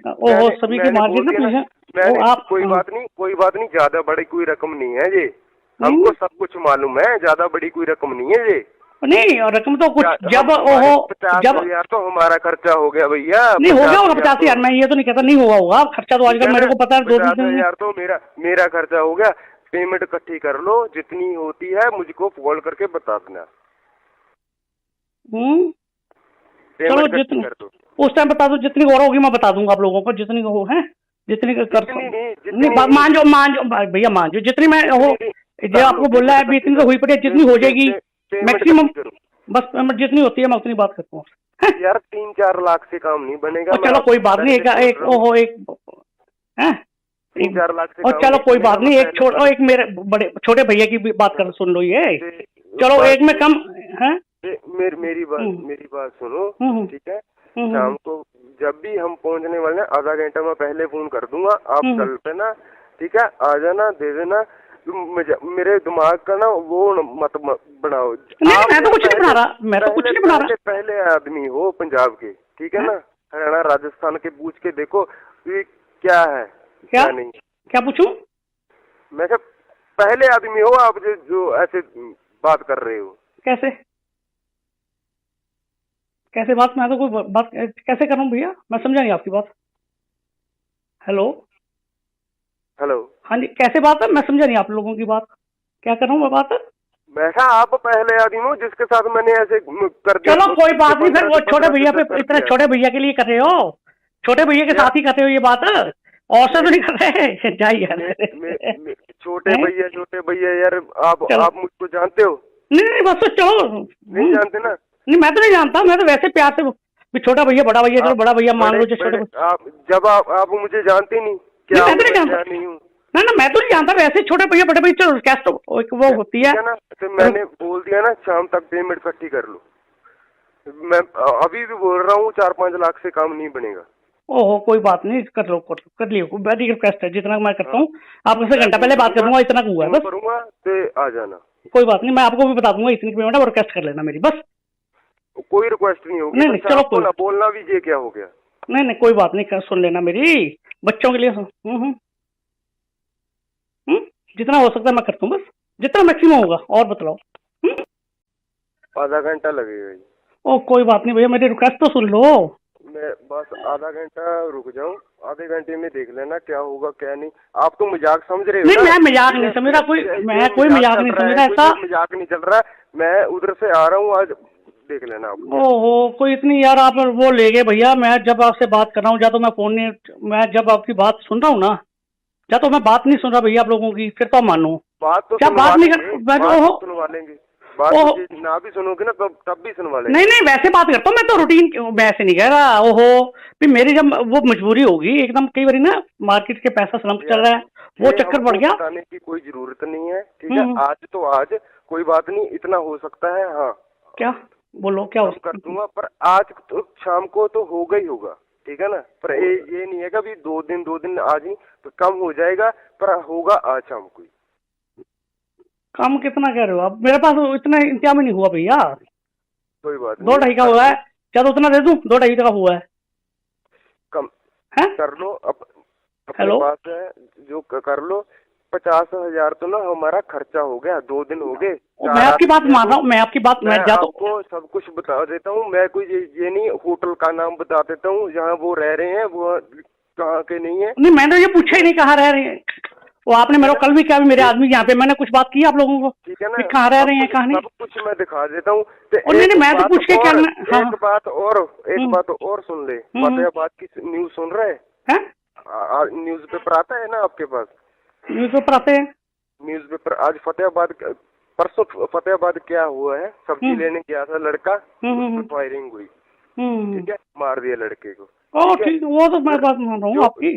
ओहो सभी की मार्केट ना पीछे। आप कोई बात नहीं, ज्यादा बड़ी कोई रकम नहीं है जी, हमको सब कुछ मालूम है, ज्यादा बड़ी कोई रकम नहीं है जी। नहीं और रकम तो कुछ जब ओहो 50,000 यार तो हमारा खर्चा हो गया भैया। नहीं हो गया होगा 50,000, मैं ये तो नहीं कहता नहीं हुआ होगा खर्चा, तो आजकल मेरे को पता है 50,000 तो मेरा खर्चा हो गया। पेमेंट इकट्ठी कर लो, जितनी होती है मुझको कॉल करके बता देना। चलो जितनी उस टाइम बता दो, जितनी और होगी मैं बता दूंगा आप लोगों को, जितनी हो है जितनी कर। नहीं मान जाओ भैया, मान जाओ जितनी मैं हो, जो आपको बोला है इतनी तो हुई पड़ी, जितनी हो जाएगी मैक्सिमम, बस पेमेंट जितनी होती है मैं उतनी बात करता हूँ। यार 3-4 लाख से काम नहीं बनेगा। चलो कोई बात नहीं, एक ओहो एक है 3-4 लाख से। और चलो कोई बात नहीं, एक मेरे बड़े छोटे भैया की भी बात कर सुन लो ये। चलो एक में कम है। मेरी बात सुनो, ठीक है? शाम को जब भी हम पहुंचने वाले हैं, आधा घंटा मैं पहले फोन कर दूंगा, आप चल पे ना, ठीक है? आ जाना, दे देना। मेरे दिमाग का ना वो मत बनाओ। नहीं मैं तो कुछ नहीं बना रहा, मैं तो कुछ नहीं बना रहा। पहले आदमी हो पंजाब के, ठीक है ना? हरियाणा राजस्थान के पूछ के देखो क्या है क्या नहीं। क्या पूछूं मैं? पहले आदमी हो आप जो ऐसे बात कर रहे हो। कैसे कैसे बात? मैं तो कोई बात कैसे कर रहा हूँ भैया, मैं समझा नहीं आपकी बात। Hello hello. हाँ जी, कैसे बात है? मैं समझा नहीं आप लोगों की बात, क्या कर रहा हूँ मैं बात? मैं कहा आप पहले आदमी हो जिसके साथ मैंने ऐसे कर दिया। चलो कोई बात नहीं, फिर वो छोटे भैया पे इतने छोटे भैया के लिए कर रहे हो, छोटे भैया के साथ ही करते हो ये बात, और से तो नहीं कर रहे। जाइए छोटे भैया यार, आप मुझको जानते हो? नहीं बस तो चलो, नहीं जानते ना? नहीं मैं तो नहीं जानता, मैं तो वैसे प्यार से भी छोटा भैया बड़ा भैया, चलो बड़ा भैया मान लो जो छोटे। आप जब आप मुझे जानते नहीं क्या? मैं तो नहीं जानता, नहीं हूँ ना मैं तो नहीं जानता, वैसे छोटे भैया बड़े भैया चलो कैश तो वो होती है ना। तो मैंने बोल दिया ना शाम तक पेमेंट इकट्ठी कर लो। मैं अभी भी बोल रहा हूँ 4-5 लाख से काम नहीं बनेगा। ओहो कोई बात नहीं, कर लो कर लियो, वेरी रिक्वेस्ट है, जितना मैं करता हूँ आपसे घंटा पहले बात करूंगा, इतना हुआ है बस। करूंगा तो आ जाना, कोई बात नहीं, मैं आपको भी बता दूंगा इतनी पेमेंट है, और रिक्वेस्ट कर लेना मेरी बस। कोई रिक्वेस्ट नहीं होगी। नहीं चलो कोई बोलना भी ये क्या हो गया? नहीं कोई बात नहीं, सुन लेना मेरी, बच्चों के लिए जितना हो सकता है मैं करता हूँ बस, जितना मैक्सिमम होगा, और बतलाओ। आधा घंटा लगेगा। ओ कोई बात नहीं भैया, मेरी रिक्वेस्ट तो सुन लो। मैं बस आधा घंटा रुक जाऊं, आधे घंटे में देख लेना क्या होगा क्या नहीं। आप तो मजाक समझ रहे हो? नहीं मैं मजाक नहीं समझ रहा, मैं कोई मजाक नहीं समझ रहा, ऐसा मजाक नहीं चल रहा है। मैं उधर से आ रहा हूँ, आज देख लेना आप। ओहो कोई इतनी यार आप वो ले गए भैया, मैं जब आपसे बात कर रहा हूँ, या तो मैं फोन नहीं, मैं जब आपकी बात सुन रहा हूँ ना, या तो मैं बात नहीं सुन रहा भैया आप लोगों की, फिर तो मानो बात तो क्या बात नहीं कर, सुनवा लेंगे। बात ना भी सुनोगे ना तब भी सुनवा लेंगे। नहीं वैसे बात करता हूँ मैं तो, रूटीन वैसे नहीं कह रहा। ओहो फिर मेरी जब वो मजबूरी होगी एकदम, कई बार ना मार्केट के पैसा स्लम्प चल रहा है, वो चक्कर पड़ गया। बताने की कोई जरूरत नहीं है, ठीक है? आज तो आज कोई बात नहीं, इतना हो सकता है। हाँ क्या बोलो, क्या कर दूंगा, पर आज तो शाम को तो होगा ही होगा, ठीक है ना? पर ये नहीं है कि अभी 2 दिन आज ही तो कम हो जाएगा, पर होगा आज शाम को। कम कितना कह रहे हो आप? मेरे पास इतना इंतजाम नहीं हुआ भैया। कोई बात नहीं, 2-2.5 का हुआ है, क्या तो उतना दे दूं? 2-2.5 का हुआ है, कम है? कर लो। अपने पास है जो कर लो। 50,000 तो ना हमारा खर्चा हो गया, 2 दिन हो गए। मैं आपकी बात मान रहा हूँ, मैं आपकी बात मैं आपको सब कुछ बता देता हूँ। मैं कोई ये नहीं, होटल का नाम बता देता हूँ जहाँ वो रह रहे हैं, वो कहाँ के नहीं है। नहीं मैंने ये पूछा ही नहीं कहाँ रह रहे हैं, वो आपने मेरे को कल भी क्या, मेरे आदमी यहाँ पे मैंने कुछ बात की आप लोगों को, ठीक है ना? कहाँ रह रहे हैं कहाँ नहीं, सब कुछ मैं दिखा देता हूँ। नहीं मैं तो पूछ के क्या, एक बात और सुन ले। फतेहाबाद की न्यूज सुन रहे हैं? न्यूज पेपर आता है ना आपके पास? न्यूज पेपर आते हैं। न्यूज पेपर आज परसों फतेहाबाद क्या हुआ है, सब्जी लेने गया था लड़का, फायरिंग हुई, ठीक है? मार दिया लड़के को। ठीक है, वो तो मैं बात मान रहा हूँ आपकी।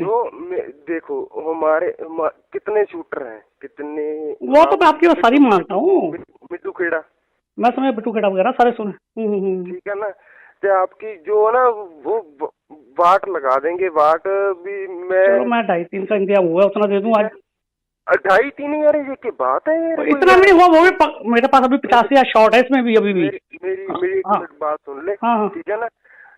देखो हमारे कितने शूटर हैं, कितने, वो तो मैं आपकी बात सारी मानता हूँ। मिट्टू खेड़ा, मैं समझ बिट्टू खेड़ा वगैरह सारे सुने। ठीक है ना? तो आपकी जो ना वो वाट लगा देंगे, वाट भी मैं 2.5-3 का इंतजाम हुआ, उतना दे दूँ आज। 2.5-3 यार, ये की बात है? इतना नहीं हुआ, वो भी मेरे पास अभी 85 शॉर्ट है इसमें भी अभी भी। मेरी एक बात सुन ले, ठीक है ना?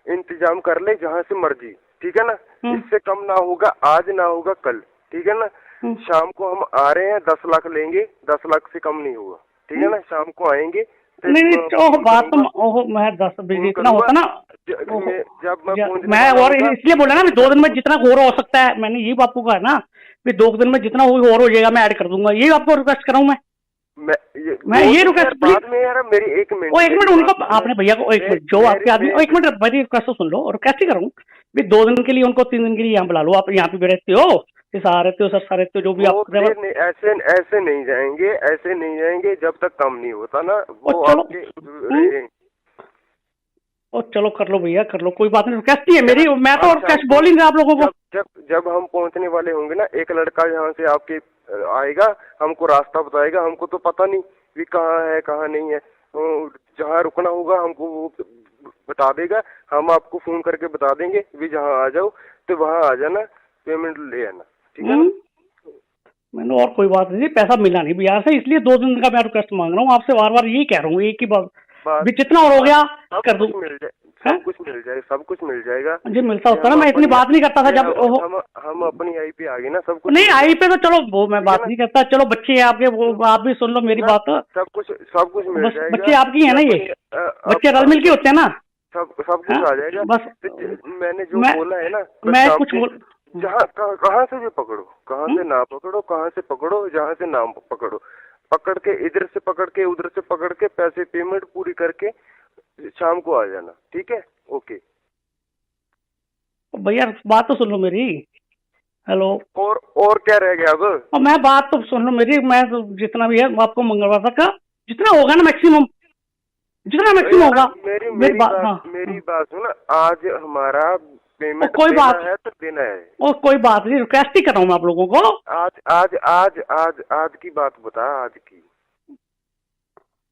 इंतजाम कर ले जहाँ से मर्जी, ठीक है ना? इससे कम ना होगा, आज ना होगा कल, ठीक है ना? शाम को हम आ रहे हैं, 10 लाख लेंगे, 10 लाख से कम नहीं होगा, ठीक है ना? शाम को आएंगे। नहीं बात तो मैं 10-20 इतना होता ना, जब मैं और इसलिए बोला ना 2 दिन में जितना और हो सकता है, मैंने यही आपको कहा ना, 2 दिन में जितना और हो जाएगा मैं ऐड कर दूंगा, यही आपको रिक्वेस्ट कर रहा हूँ मैं ये रिक्वेस्ट। बाद में यार मेरी 1 मिनट, वो 1 मिनट उनको आपने भैया को 1 मिनट जो आपके आदमी, 1 मिनट मेरी रिक्वेस्ट तो सुन लो, और कैसे करूँ 2 दिन के लिए उनको, 3 दिन के लिए यहाँ बुला लो, आप यहाँ पे भी रहते हो, सहारा रहते हो, सस्ता रहते हो, जो भी आप ऐसे नहीं जाएंगे जब तक कम नहीं होता ना वो आपके। चलो कर लो भैया कर लो, कोई बात नहीं, रिक्वेस्ट है मेरी, मैं तो रिक्वेस्ट बोल ही नहीं आप लोगों को। जब हम पहुंचने वाले होंगे ना, एक लड़का यहाँ से आपके आएगा, हमको रास्ता बताएगा। हमको तो पता नहीं भी कहाँ है कहाँ नहीं है, जहाँ रुकना होगा हमको वो बता देगा, हम आपको फोन करके बता देंगे भी जहाँ आ जाओ तो वहाँ आ जाना, पेमेंट ले आना, ठीक है? मैंने और कोई बात नहीं, पैसा मिला नहीं बिहार से, इसलिए 2 दिन का मैं रिक्वेस्ट मांग रहा हूँ आपसे, बार बार यही कह रहा हूँ, एक ही बात भी जितना और हो गया कर दूं। सब कुछ मिल जाएगा, सब कुछ मिल जाएगा जी। मिलता होता ना, मैं इतनी बात नहीं करता था जब हम अपनी आई पे आ गए ना, सब कुछ नहीं आई पे तो चलो वो मैं बात नहीं करता, चलो बच्चे हैं आपके, वो आप भी सुन लो मेरी बात। सब कुछ मिल जाएगा। बच्चे आपकी है ना, ये बच्चे रल मिल के होते हैं ना, सब कुछ आ जाएगा। बस मैंने जो बोला है ना, मैं कुछ जहाँ कहाँ से भी पकड़ो, कहाँ से ना पकड़ो, कहाँ से पकड़ो, जहाँ से ना पकड़ो, पकड़ के इधर से पकड़ के उधर से पकड़ के पैसे पेमेंट पूरी करके शाम को आ जाना, ठीक है? ओके भैया, बात तो सुन लो मेरी। हेलो। और क्या रह गया अब? और मैं बात तो सुन लो मेरी, मैं तो जितना भी है आपको मंगलवार तक का जितना होगा ना मैक्सिमम, जितना मैक्सिमम होगा। मेरी बात सुन, आज हमारा पेमेंट कोई बात है तो देना है। और कोई बात नहीं, रिक्वेस्ट ही कर रहा हूँ मैं आप लोगों को। आज की बात बता, आज की।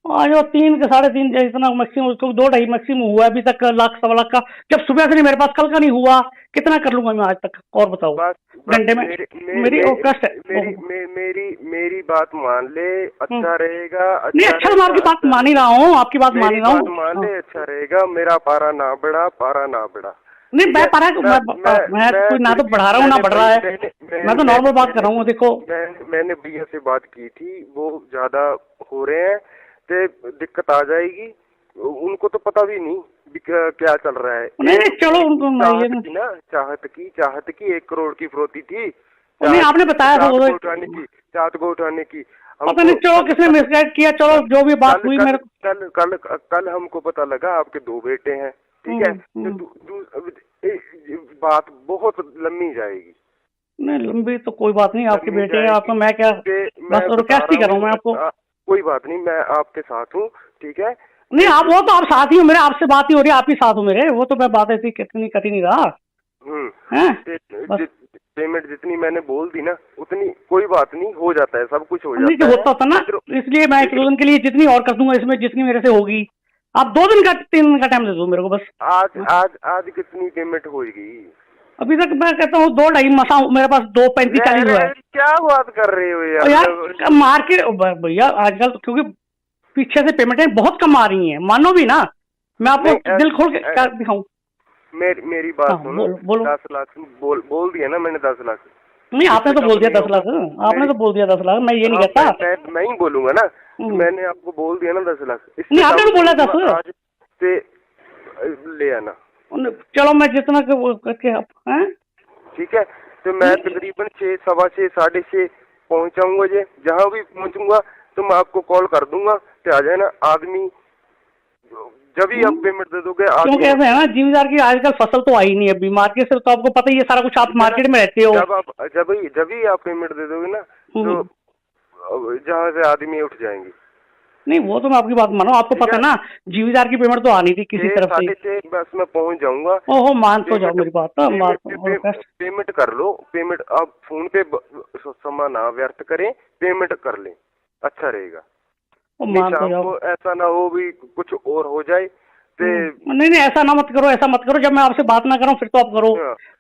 आज वो 3 के 3.5 इतना मैक्सिमम, उसको 2-2.5 मैक्सिमम हुआ है अभी तक, लाख सवा लाख का। जब सुबह से नहीं मेरे पास, कल का नहीं हुआ, कितना कर लूंगा मैं आज तक? और बताओ घंटे में। मेरी रिक्वेस्ट है, मेरी बात मान ले, अच्छा रहेगा। नहीं अच्छा, मैं आपकी बात मान ही रहा हूँ, आपकी बात मान ही रहा हूँ। मान ले, अच्छा रहेगा। मेरा पारा ना बढ़ा। नहीं मैं पारा, मैं कोई ना तो बढ़ा रहा हूँ ना बढ़ रहा है, मैं तो नॉर्मल बात कर रहा हूँ। देखो मैंने भैया से बात की थी, वो ज्यादा हो रहे हैं तो दिक्कत आ जाएगी। उनको तो पता भी नहीं क्या चल रहा है। नहीं चलो उनको चाहत की 1 करोड़ की फरोती थी। नहीं आपने बताया था चाहत को उठाने की। पता नहीं, चलो किसने मिसगाइड किया, चलो जो भी बात हुई मेरे कल हमको पता लगा आपके 2 बेटे हैं, ठीक है? बात बहुत लंबी जाएगी। नहीं लंबी तो कोई बात नहीं, आपके बेटे हैं, आपको मैं क्या बस रिक्वेस्ट ही कर रहा हूँ मैं आपको। कोई बात नहीं, मैं आपके साथ हूँ, ठीक है? नहीं आप वो तो आप साथ ही हो मेरे, आपसे बात ही हो रही है, आप ही साथ हो मेरे, वो तो मैं बात ऐसी कितनी कर ही नहीं रहा। पेमेंट जितनी मैंने बोल दी ना, उतनी कोई बात नहीं, हो जाता है, सब कुछ हो जाता है। नहीं होता था ना, इसलिए मैं 1-2 दिन के लिए जितनी और कर दूंगा इसमें, जितनी मेरे से होगी। आप 2 दिन का 3 दिन का टाइम दे दो मेरे को बस। आज कितनी पेमेंट होगी? अभी तक मैं कहता हूँ 2-2.5 मसा, मेरे पास 2.35-40 हुआ है। क्या बात कर रहे हो यार? मार्केट भैया आजकल क्योंकि पीछे से पेमेंटें बहुत कम आ रही हैं, मानो भी ना, मैं आपको दिल खोल के दिखाऊं। मेरी बात सुनो, 10 लाख बोल दिया ना मैंने, 10 लाख। नहीं आपने तो बोल दिया 10 लाख, आपने तो बोल दिया 10 लाख, मैं ये नहीं कहता। मैं ही बोलूंगा ना, मैंने आपको बोल दिया ना 10 लाख। नहीं आपने तो बोला 10 आज से ले आना। चलो मैं जितना करके आप हैं, ठीक है? तो मैं तकरीबन 6, 6:15, 6:30 पहुंचाऊंगा। जहाँ भी पहुंचूंगा तो मैं आपको कॉल कर दूंगा कि आ जाए ना। आदमी जब ही आप पेमेंट दे दोगे, क्योंकि ऐसा है ना, जिम्मेदार की आजकल फसल तो आई नहीं अभी मार्केट से, तो आपको पता ही है सारा कुछ, आप मार्केट में रहते हो। जब ही आप पेमेंट दे दोगे ना, तो जहाँ से आदमी उठ जाएंगे। नहीं वो तो मैं आपकी बात मानो, आपको पता ना जिम्मेदार की पेमेंट तो आनी थी किसी तरफ से। 6:30 बस मैं पहुंच जाऊंगा। ओहो मान तो जाओ मेरी बात। पेमेंट कर लो, पेमेंट आप फोन पे समय ना व्यर्थ करें, पेमेंट कर लें, अच्छा रहेगा। मान तो जाओ, ऐसा ना हो भी कुछ और हो जाए। नहीं ऐसा ना मत करो, ऐसा मत करो। जब मैं आपसे बात ना करूं फिर तो आप करो,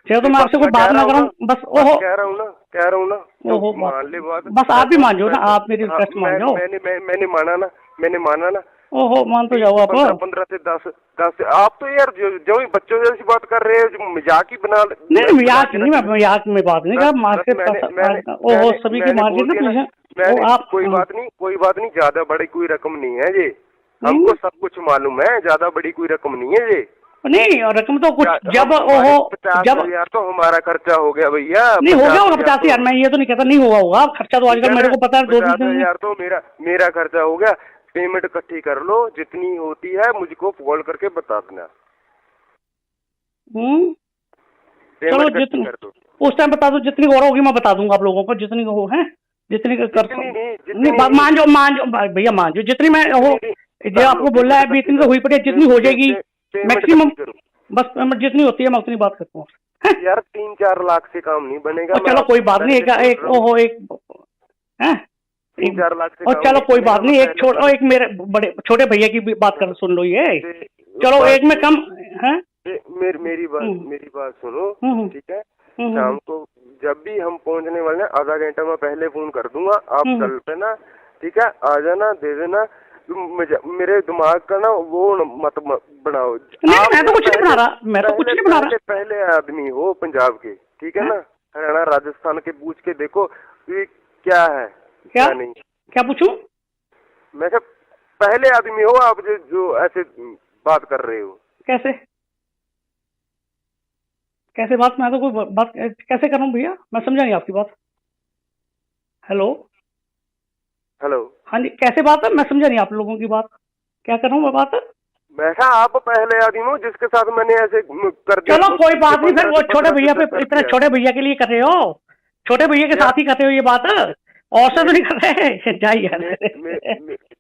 चाहे तो मैं आपसे कोई बात ना करूं बस। ओहो कह रहा हूँ ना ओहो मान ले बात, बस आप भी मान जाओ ना, आप मेरी रिक्वेस्ट मान जाओ। मैंने माना ना। ओहो मान तो जाओ आप। 15 से 10 आप तो यार जो बच्चों जैसी बात कर रहे हो, मजाक ही बना। नहीं मजाक नहीं, मैं मजाक में बात नहीं कर, मार्केट ओहो सभी की मार्केट ना पीछे आप। कोई बात नहीं, ज्यादा बड़ी कोई रकम नहीं है जी, हमको सब कुछ मालूम है, ज्यादा बड़ी कोई रकम नहीं है जी। नहीं रकम तो कुछ जब ओहो 50,000 तो हमारा खर्चा हो गया भैया। नहीं हो गया होगा 50,000, मैं ये तो नहीं कहता नहीं होगा खर्चा, तो आजकल मेरे को पता है 2-3,000 तो मेरा खर्चा हो गया। पेमेंट इकट्ठी कर लो, जितनी होती है मुझको कॉल करके बता देना। चलो जितनी उस टाइम बता दो, जितनी और होगी मैं बता दूंगा आप लोगों को, जितनी हो है जितनी कर। नहीं मान जाओ भैया, मान जाओ जितनी मैं हो, जो आपको बोल रहा है अभी इतनी तो हुई पड़ी, जितनी हो जाएगी मैक्सिमम, बस पेमेंट जितनी होती है मैं उतनी बात करता हूँ। यार 3-4 लाख से काम नहीं बनेगा। चलो कोई बात नहीं, एक ओहो एक है 3-4 लाख से। और चलो कोई बात नहीं, एक मेरे बड़े छोटे भैया की बात कर सुन लो ये। चलो एक में कम है। मेरी बात सुनो, ठीक है? शाम को जब भी हम पहुंचने वाले हैं, आधा घंटा मैं पहले फोन कर दूंगा, आप कल पे ना, ठीक है? आ जाना, दे देना। मेरे दिमाग का ना वो मत बनाओ। नहीं मैं तो कुछ नहीं बना रहा, मैं तो कुछ नहीं बना रहा। पहले आदमी हो पंजाब के, ठीक है ना, हरियाणा राजस्थान के पूछ के देखो ये क्या है क्या नहीं। क्या पूछूं? मैं क्या पहले आदमी हो आप जो ऐसे बात कर रहे हो? कैसे कैसे बात? मैं तो कोई बात कैसे कर रहा हूँ भैया, मैं समझा नहीं आपकी बात। हेलो हेलो, हाँ जी, कैसे बात है? मैं समझा नहीं आप लोगों की बात, क्या कर रहा हूँ मैं बात? मैं आप पहले आदमी हो जिसके साथ मैंने ऐसे कर दिया। चलो कोई बात नहीं, फिर वो छोटे भैया पे इतने छोटे भैया के लिए कर रहे हो, छोटे भैया के साथ ही करते हो ये बात, और से तो नहीं कर रहे। जाइए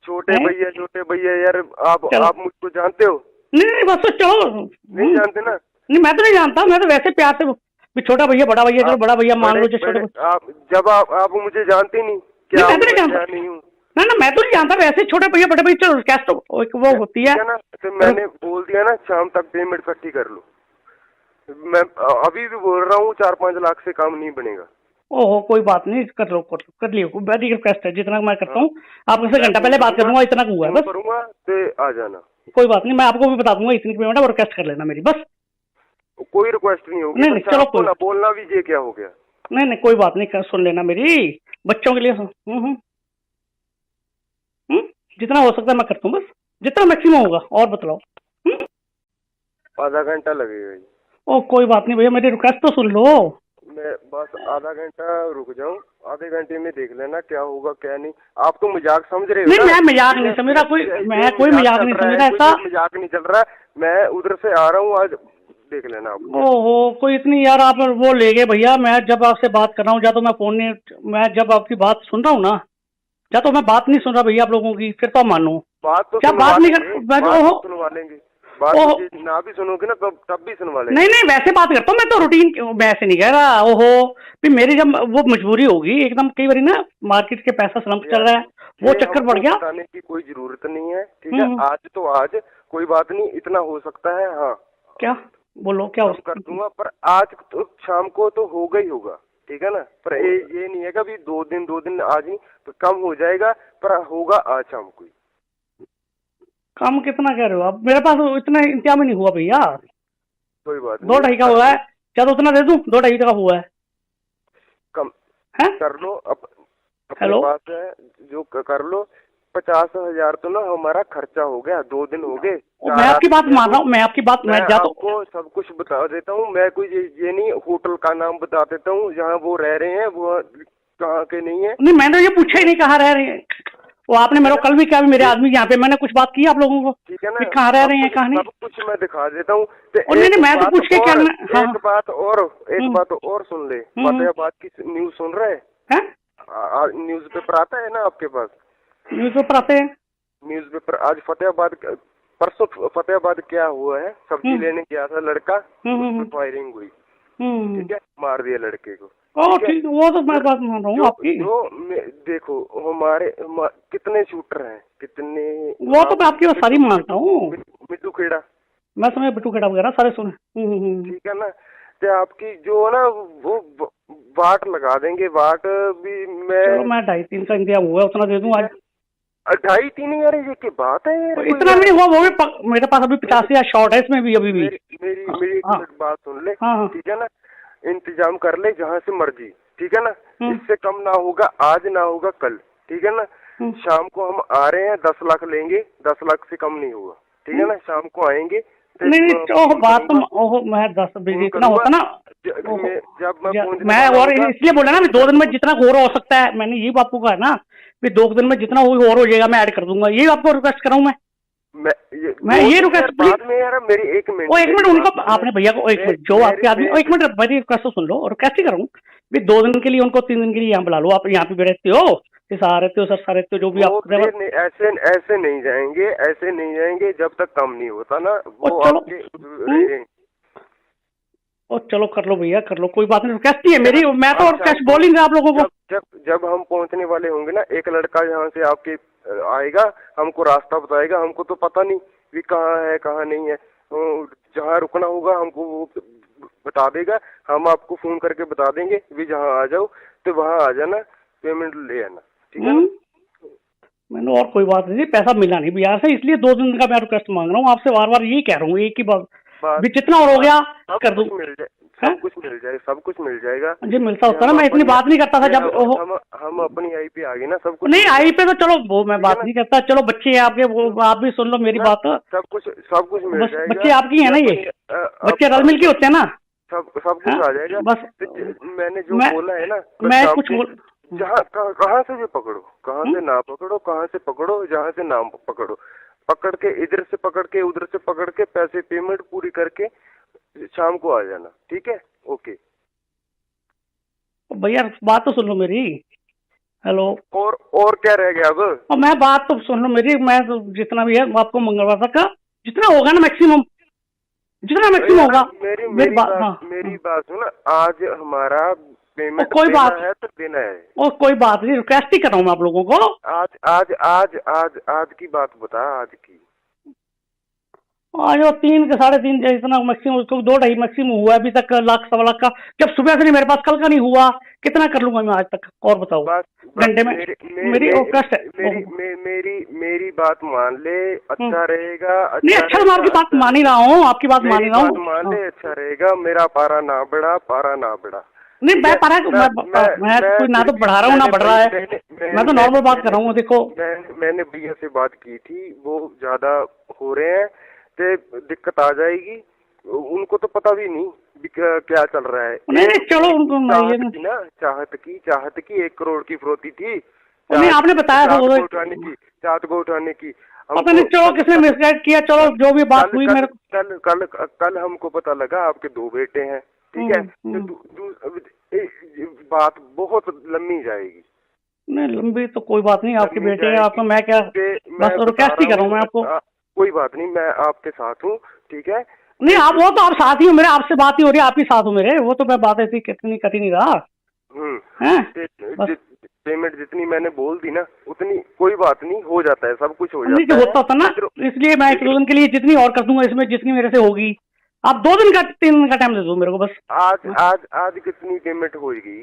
छोटे भैया यार, आप मुझको जानते हो? नहीं बस तो चलो, नहीं जानते ना? नहीं मैं तो नहीं जानता, मैं तो वैसे प्यार से छोटा भैया बड़ा भैया, चलो बड़ा भैया मान लो, जो छोटे आप जब आप मुझे जानते नहीं क्या? मैं तो नहीं जानता, नहीं हूँ ना मैं तो नहीं जानता, वैसे छोटे भैया बड़े भैया चलो कैश तो वो होती है ना। तो मैंने बोल दिया ना शाम तक पेमेंट इकट्ठी कर लो। मैं अभी भी बोल रहा हूँ 4-5 लाख से काम नहीं बनेगा। ओहो कोई बात नहीं, कर लियो, वेरी रिक्वेस्ट है, जितना मैं करता हूँ आपसे घंटा पहले बात करूंगा, इतना हुआ है बस करूंगा तो आ जाना। कोई बात नहीं, मैं आपको भी बता दूंगा इतनी पेमेंट है, और रिक्वेस्ट कर लेना मेरी, बस कोई रिक्वेस्ट नहीं होगी। नहीं चलो कोई बोलना भी ये क्या हो गया? नहीं कोई बात नहीं, सुन लेना मेरी, बच्चों के लिए जितना हो सकता है मैं करता हूँ, बस जितना मैक्सिमम होगा, और बतलाओ। आधा घंटा लगेगा। ओ कोई बात नहीं भैया, मेरी रिक्वेस्ट तो सुन लो। मैं बस आधा घंटा रुक जाऊं, आधे घंटे में देख लेना क्या होगा क्या नहीं। आप तो मजाक समझ रहे हो? नहीं मैं मजाक नहीं समझ रहा, मैं कोई मजाक नहीं समझ रहा, ऐसा मजाक नहीं चल रहा। मैं उधर से आ रहा हूँ, आज देख लेना आप। ओहो कोई इतनी यार आप वो ले गए भैया, मैं जब आपसे बात कर रहा हूँ, या तो मैं फोन नहीं, मैं जब आपकी बात सुन रहा हूँ ना, या तो मैं बात नहीं सुन रहा भैया आप लोगों की, फिर तो मानो बात तो क्या बात नहीं कर, सुनवा लेंगे। बात ना भी सुनोगे ना तब भी सुनवा लेंगे। नहीं वैसे बात करता हूँ मैं तो, रूटीन वैसे नहीं कह रहा। ओहो भी मेरी जब वो मजबूरी होगी एकदम, कई बार ना मार्केट के पैसा स्लम्प चल रहा है, वो चक्कर पड़ गया। बताने की कोई जरूरत नहीं है, ठीक है? आज तो आज कोई बात नहीं, इतना हो सकता है। हाँ क्या बोलो, क्या कर दूंगा, पर आज तो शाम को तो होगा ही होगा, ठीक है ना? पर ये नहीं है कि अभी 2 दिन आज ही तो कम हो जाएगा, पर होगा आज शाम को। कम कितना कह रहे हो आप? मेरे पास इतना इंतजाम नहीं हुआ भैया। कोई बात 2-2.5 का हुआ है, क्या तो उतना दे दूं? 2-2.5 का हुआ है, कम है? कर लो अपने पास है जो कर लो। 50,000 तो ना हमारा खर्चा हो गया, 2 दिन हो गए। मैं आपकी बात मान रहा हूँ, मैं आपकी बात मैं आपको सब कुछ बता देता हूँ। मैं कोई ये नहीं, होटल का नाम बता देता हूँ जहाँ वो रह रहे हैं, वो कहाँ के नहीं है। नहीं मैंने ये पूछा ही नहीं कहाँ रह रहे हैं, वो आपने मेरे को कल भी क्या, मेरे आदमी यहाँ पे मैंने कुछ बात की आप लोगों को, ठीक है ना? कहाँ रह रहे हैं कहाँ नहीं, सब कुछ मैं दिखा देता हूँ। नहीं मैं तो पूछ के क्या, एक बात और सुन ले। फतेहाबाद की न्यूज सुन रहे हैं? न्यूज पेपर आता है ना आपके पास? न्यूज पेपर आते हैं। न्यूज पेपर आज परसों फतेहाबाद क्या हुआ है, सब्जी लेने गया था लड़का, फायरिंग हुई, ठीक है? मार दिया लड़के को। ठीक, वो तो मैं बात मान रहा हूँ आपकी। देखो हमारे कितने शूटर हैं, कितने, वो तो मैं आपकी बात सारी मानता हूँ। मिट्टू खेड़ा, मैं समझ बिट्टू खेड़ा वगैरह सारे सुने। ठीक है ना? तो आपकी जो ना वो वाट लगा देंगे, वाट भी मैं 2.5-3 का इंतजाम हुआ, उतना दे दूँ आज। 2.5-3 यार ये की बात है? इतना नहीं हुआ, वो भी मेरे पास अभी 85 शॉर्ट है इसमें भी अभी भी। मेरी बात सुन ले, ठीक है ना? इंतजाम कर ले जहाँ से मर्जी, ठीक है ना? इससे कम ना होगा, आज ना होगा कल, ठीक है ना? शाम को हम आ रहे हैं, 10 लाख लेंगे, 10 लाख से कम नहीं होगा, ठीक है ना? शाम को आएंगे। नहीं बात तो मैं 10 इतना होता ना, जब मैं और इसलिए बोला ना 2 दिन में जितना और हो सकता है, मैंने यही आपको कहा ना, 2 दिन में जितना और हो जाएगा मैं ऐड कर दूंगा, यही आपको रिक्वेस्ट कर रहा हूँ मैं ये रिक्वेस्ट बाद में यार मेरी 1 मिनट, वो 1 मिनट उनको आपने भैया को 1 मिनट जो आपके आदमी 1 मिनट मेरी रिक्वेस्ट तो सुन लो, और कैसे करूँ 2 दिन के लिए उनको 3 दिन के लिए यहाँ बुला लो, आप यहाँ पे रहते हो, आ रहते हो, सर रहते हो, जो भी आप ऐसे नहीं जाएंगे जब तक कम नहीं होता ना वो आपके। चलो कर लो भैया, कर लो, कोई बात नहीं, रिक्वेस्ट है मेरी, मैं तो रिक्वेस्ट बोल ही आप लोगों को। जब हम पहुंचने वाले होंगे ना, एक लड़का यहाँ से आपके आएगा, हमको रास्ता बताएगा, हमको तो पता नहीं भी कहाँ है कहाँ नहीं है, जहाँ रुकना होगा हमको वो बता देगा, हम आपको फोन करके बता देंगे भी जहाँ आ जाओ तो वहाँ आ जाना, पेमेंट ले आना, ठीक है? चलो और कोई बात नहीं, पैसा मिला नहीं बिहार से, इसलिए 2 दिन का मैं रिक्वेस्ट मांग रहा हूँ आपसे, बार बार यही कह रहा हूँ, एक ही बात भी जितना और हो गया कर दूं। सब कुछ मिल जाएगा, सब कुछ मिल जाएगा जी मिलता होता ना, मैं इतनी बात नहीं करता था जब हम अपनी आई पे आ गए ना, सब कुछ नहीं आई पे तो चलो वो मैं बात नहीं करता, चलो बच्चे हैं आपके, वो आप भी सुन लो मेरी बात, सब कुछ मिल जाएगा। बच्चे आपकी है ना, ये बच्चे रल मिल के होते हैं ना, सब कुछ आ जाएगा। बस मैंने जो बोला है ना, मैं कुछ बोल, जहाँ कहाँ से भी पकड़ो, कहाँ से ना पकड़ो, कहाँ से पकड़ो, जहाँ से ना पकड़ो, पकड़ के इधर से पकड़ के उधर से पकड़ के पैसे पेमेंट पूरी करके शाम को आ जाना, ठीक है? ओके भैया बात तो सुन लो मेरी, हेलो। और क्या रह गया अब? और मैं बात तो सुन लो मेरी, मैं तो जितना भी है आपको मंगलवार तक का जितना होगा ना मैक्सिमम, जितना मैक्सिमम होगा। मेरी बात सुन, आज हमारा पेमेंट कोई बात है तो देना है, और कोई बात नहीं, रिक्वेस्ट ही कर रहा हूँ मैं आप लोगों को। आज की बात बता, आज की आज वो 3 के 3.5 इतना मैक्सिमम, 2-2.5 मैक्सिमम हुआ अभी तक, लाख 1.25 लाख का, जब सुबह से नहीं मेरे पास, कल का नहीं हुआ, कितना कर लूंगा मैं आज तक, और बताओ घंटे में। मेरी रिक्वेस्ट है, मेरी बात मान ले, अच्छा रहेगा। नहीं अच्छा, मैं आपकी बात मान ही रहा हूँ, आपकी बात मान ही रहा हूँ, मान ले, अच्छा रहेगा। मेरा पारा ना बढ़ा, नहीं मैं पारा मैं कोई ना तो बढ़ा रहा हूँ ना बढ़ रहा है, मैं तो नॉर्मल बात कर रहा हूँ। देखो मैंने भैया से बात की थी, वो ज्यादा हो रहे हैं तो दिक्कत आ जाएगी, उनको तो पता भी नहीं क्या चल रहा है। नहीं चलो उनको चाहत की 1 करोड़ की फरोती थी, नहीं आपने बताया था चाहत को उठाने की। पता नहीं चलो किसने मिसगाइड किया, चलो जो भी बात हुई मेरे कल हमको पता लगा आपके 2 बेटे हैं, ठीक है? बात बहुत लंबी जाएगी। नहीं लंबी तो कोई बात नहीं, आपके बेटे हैं, आपको मैं क्या बस रिक्वेस्ट ही कर रहा हूँ मैं आपको। कोई बात नहीं, मैं आपके साथ हूँ, ठीक है? नहीं आप वो तो आप साथ ही हो मेरे, आपसे बात ही हो रही है, आप ही साथ हो मेरे, वो तो मैं बात ऐसी कितनी कटी नहीं रहा। पेमेंट जितनी मैंने बोल दी ना, उतनी कोई बात नहीं, हो जाता है, सब कुछ हो जाता है। होता ना, इसलिए मैं 1 दिन के लिए जितनी और कर दूंगा इसमें, जितनी मेरे से होगी। आप 2 दिन का 3 दिन का टाइम दे दो मेरे को बस। आज कितनी पेमेंट होगी?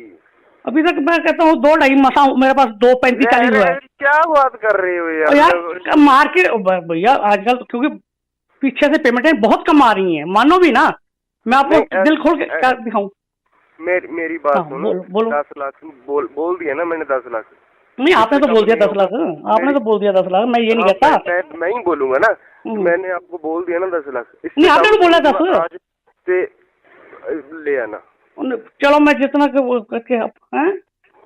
अभी तक मैं कहता हूँ 2-2.5 मसा, मेरे पास 2.35-40 हुआ है। क्या बात कर रहे हो यार मार्केट भैया आजकल, क्योंकि पीछे से पेमेंटें बहुत कम आ रही हैं, मानो भी ना, मैं आपको दिल खोल के दिखाऊं। मेरी बात सुनो, 10 लाख बोल दिया ना मैंने, 10 लाख। नहीं आपने तो बोल दिया 10 लाख, आपने तो बोल दिया 10 लाख, मैं ये नहीं कहता। मैं ही बोलूंगा ना, मैंने आपको बोल दिया ना 10 लाख। नहीं आपने तो बोला 10 आज से ले आना। चलो मैं जितना करके आप हैं,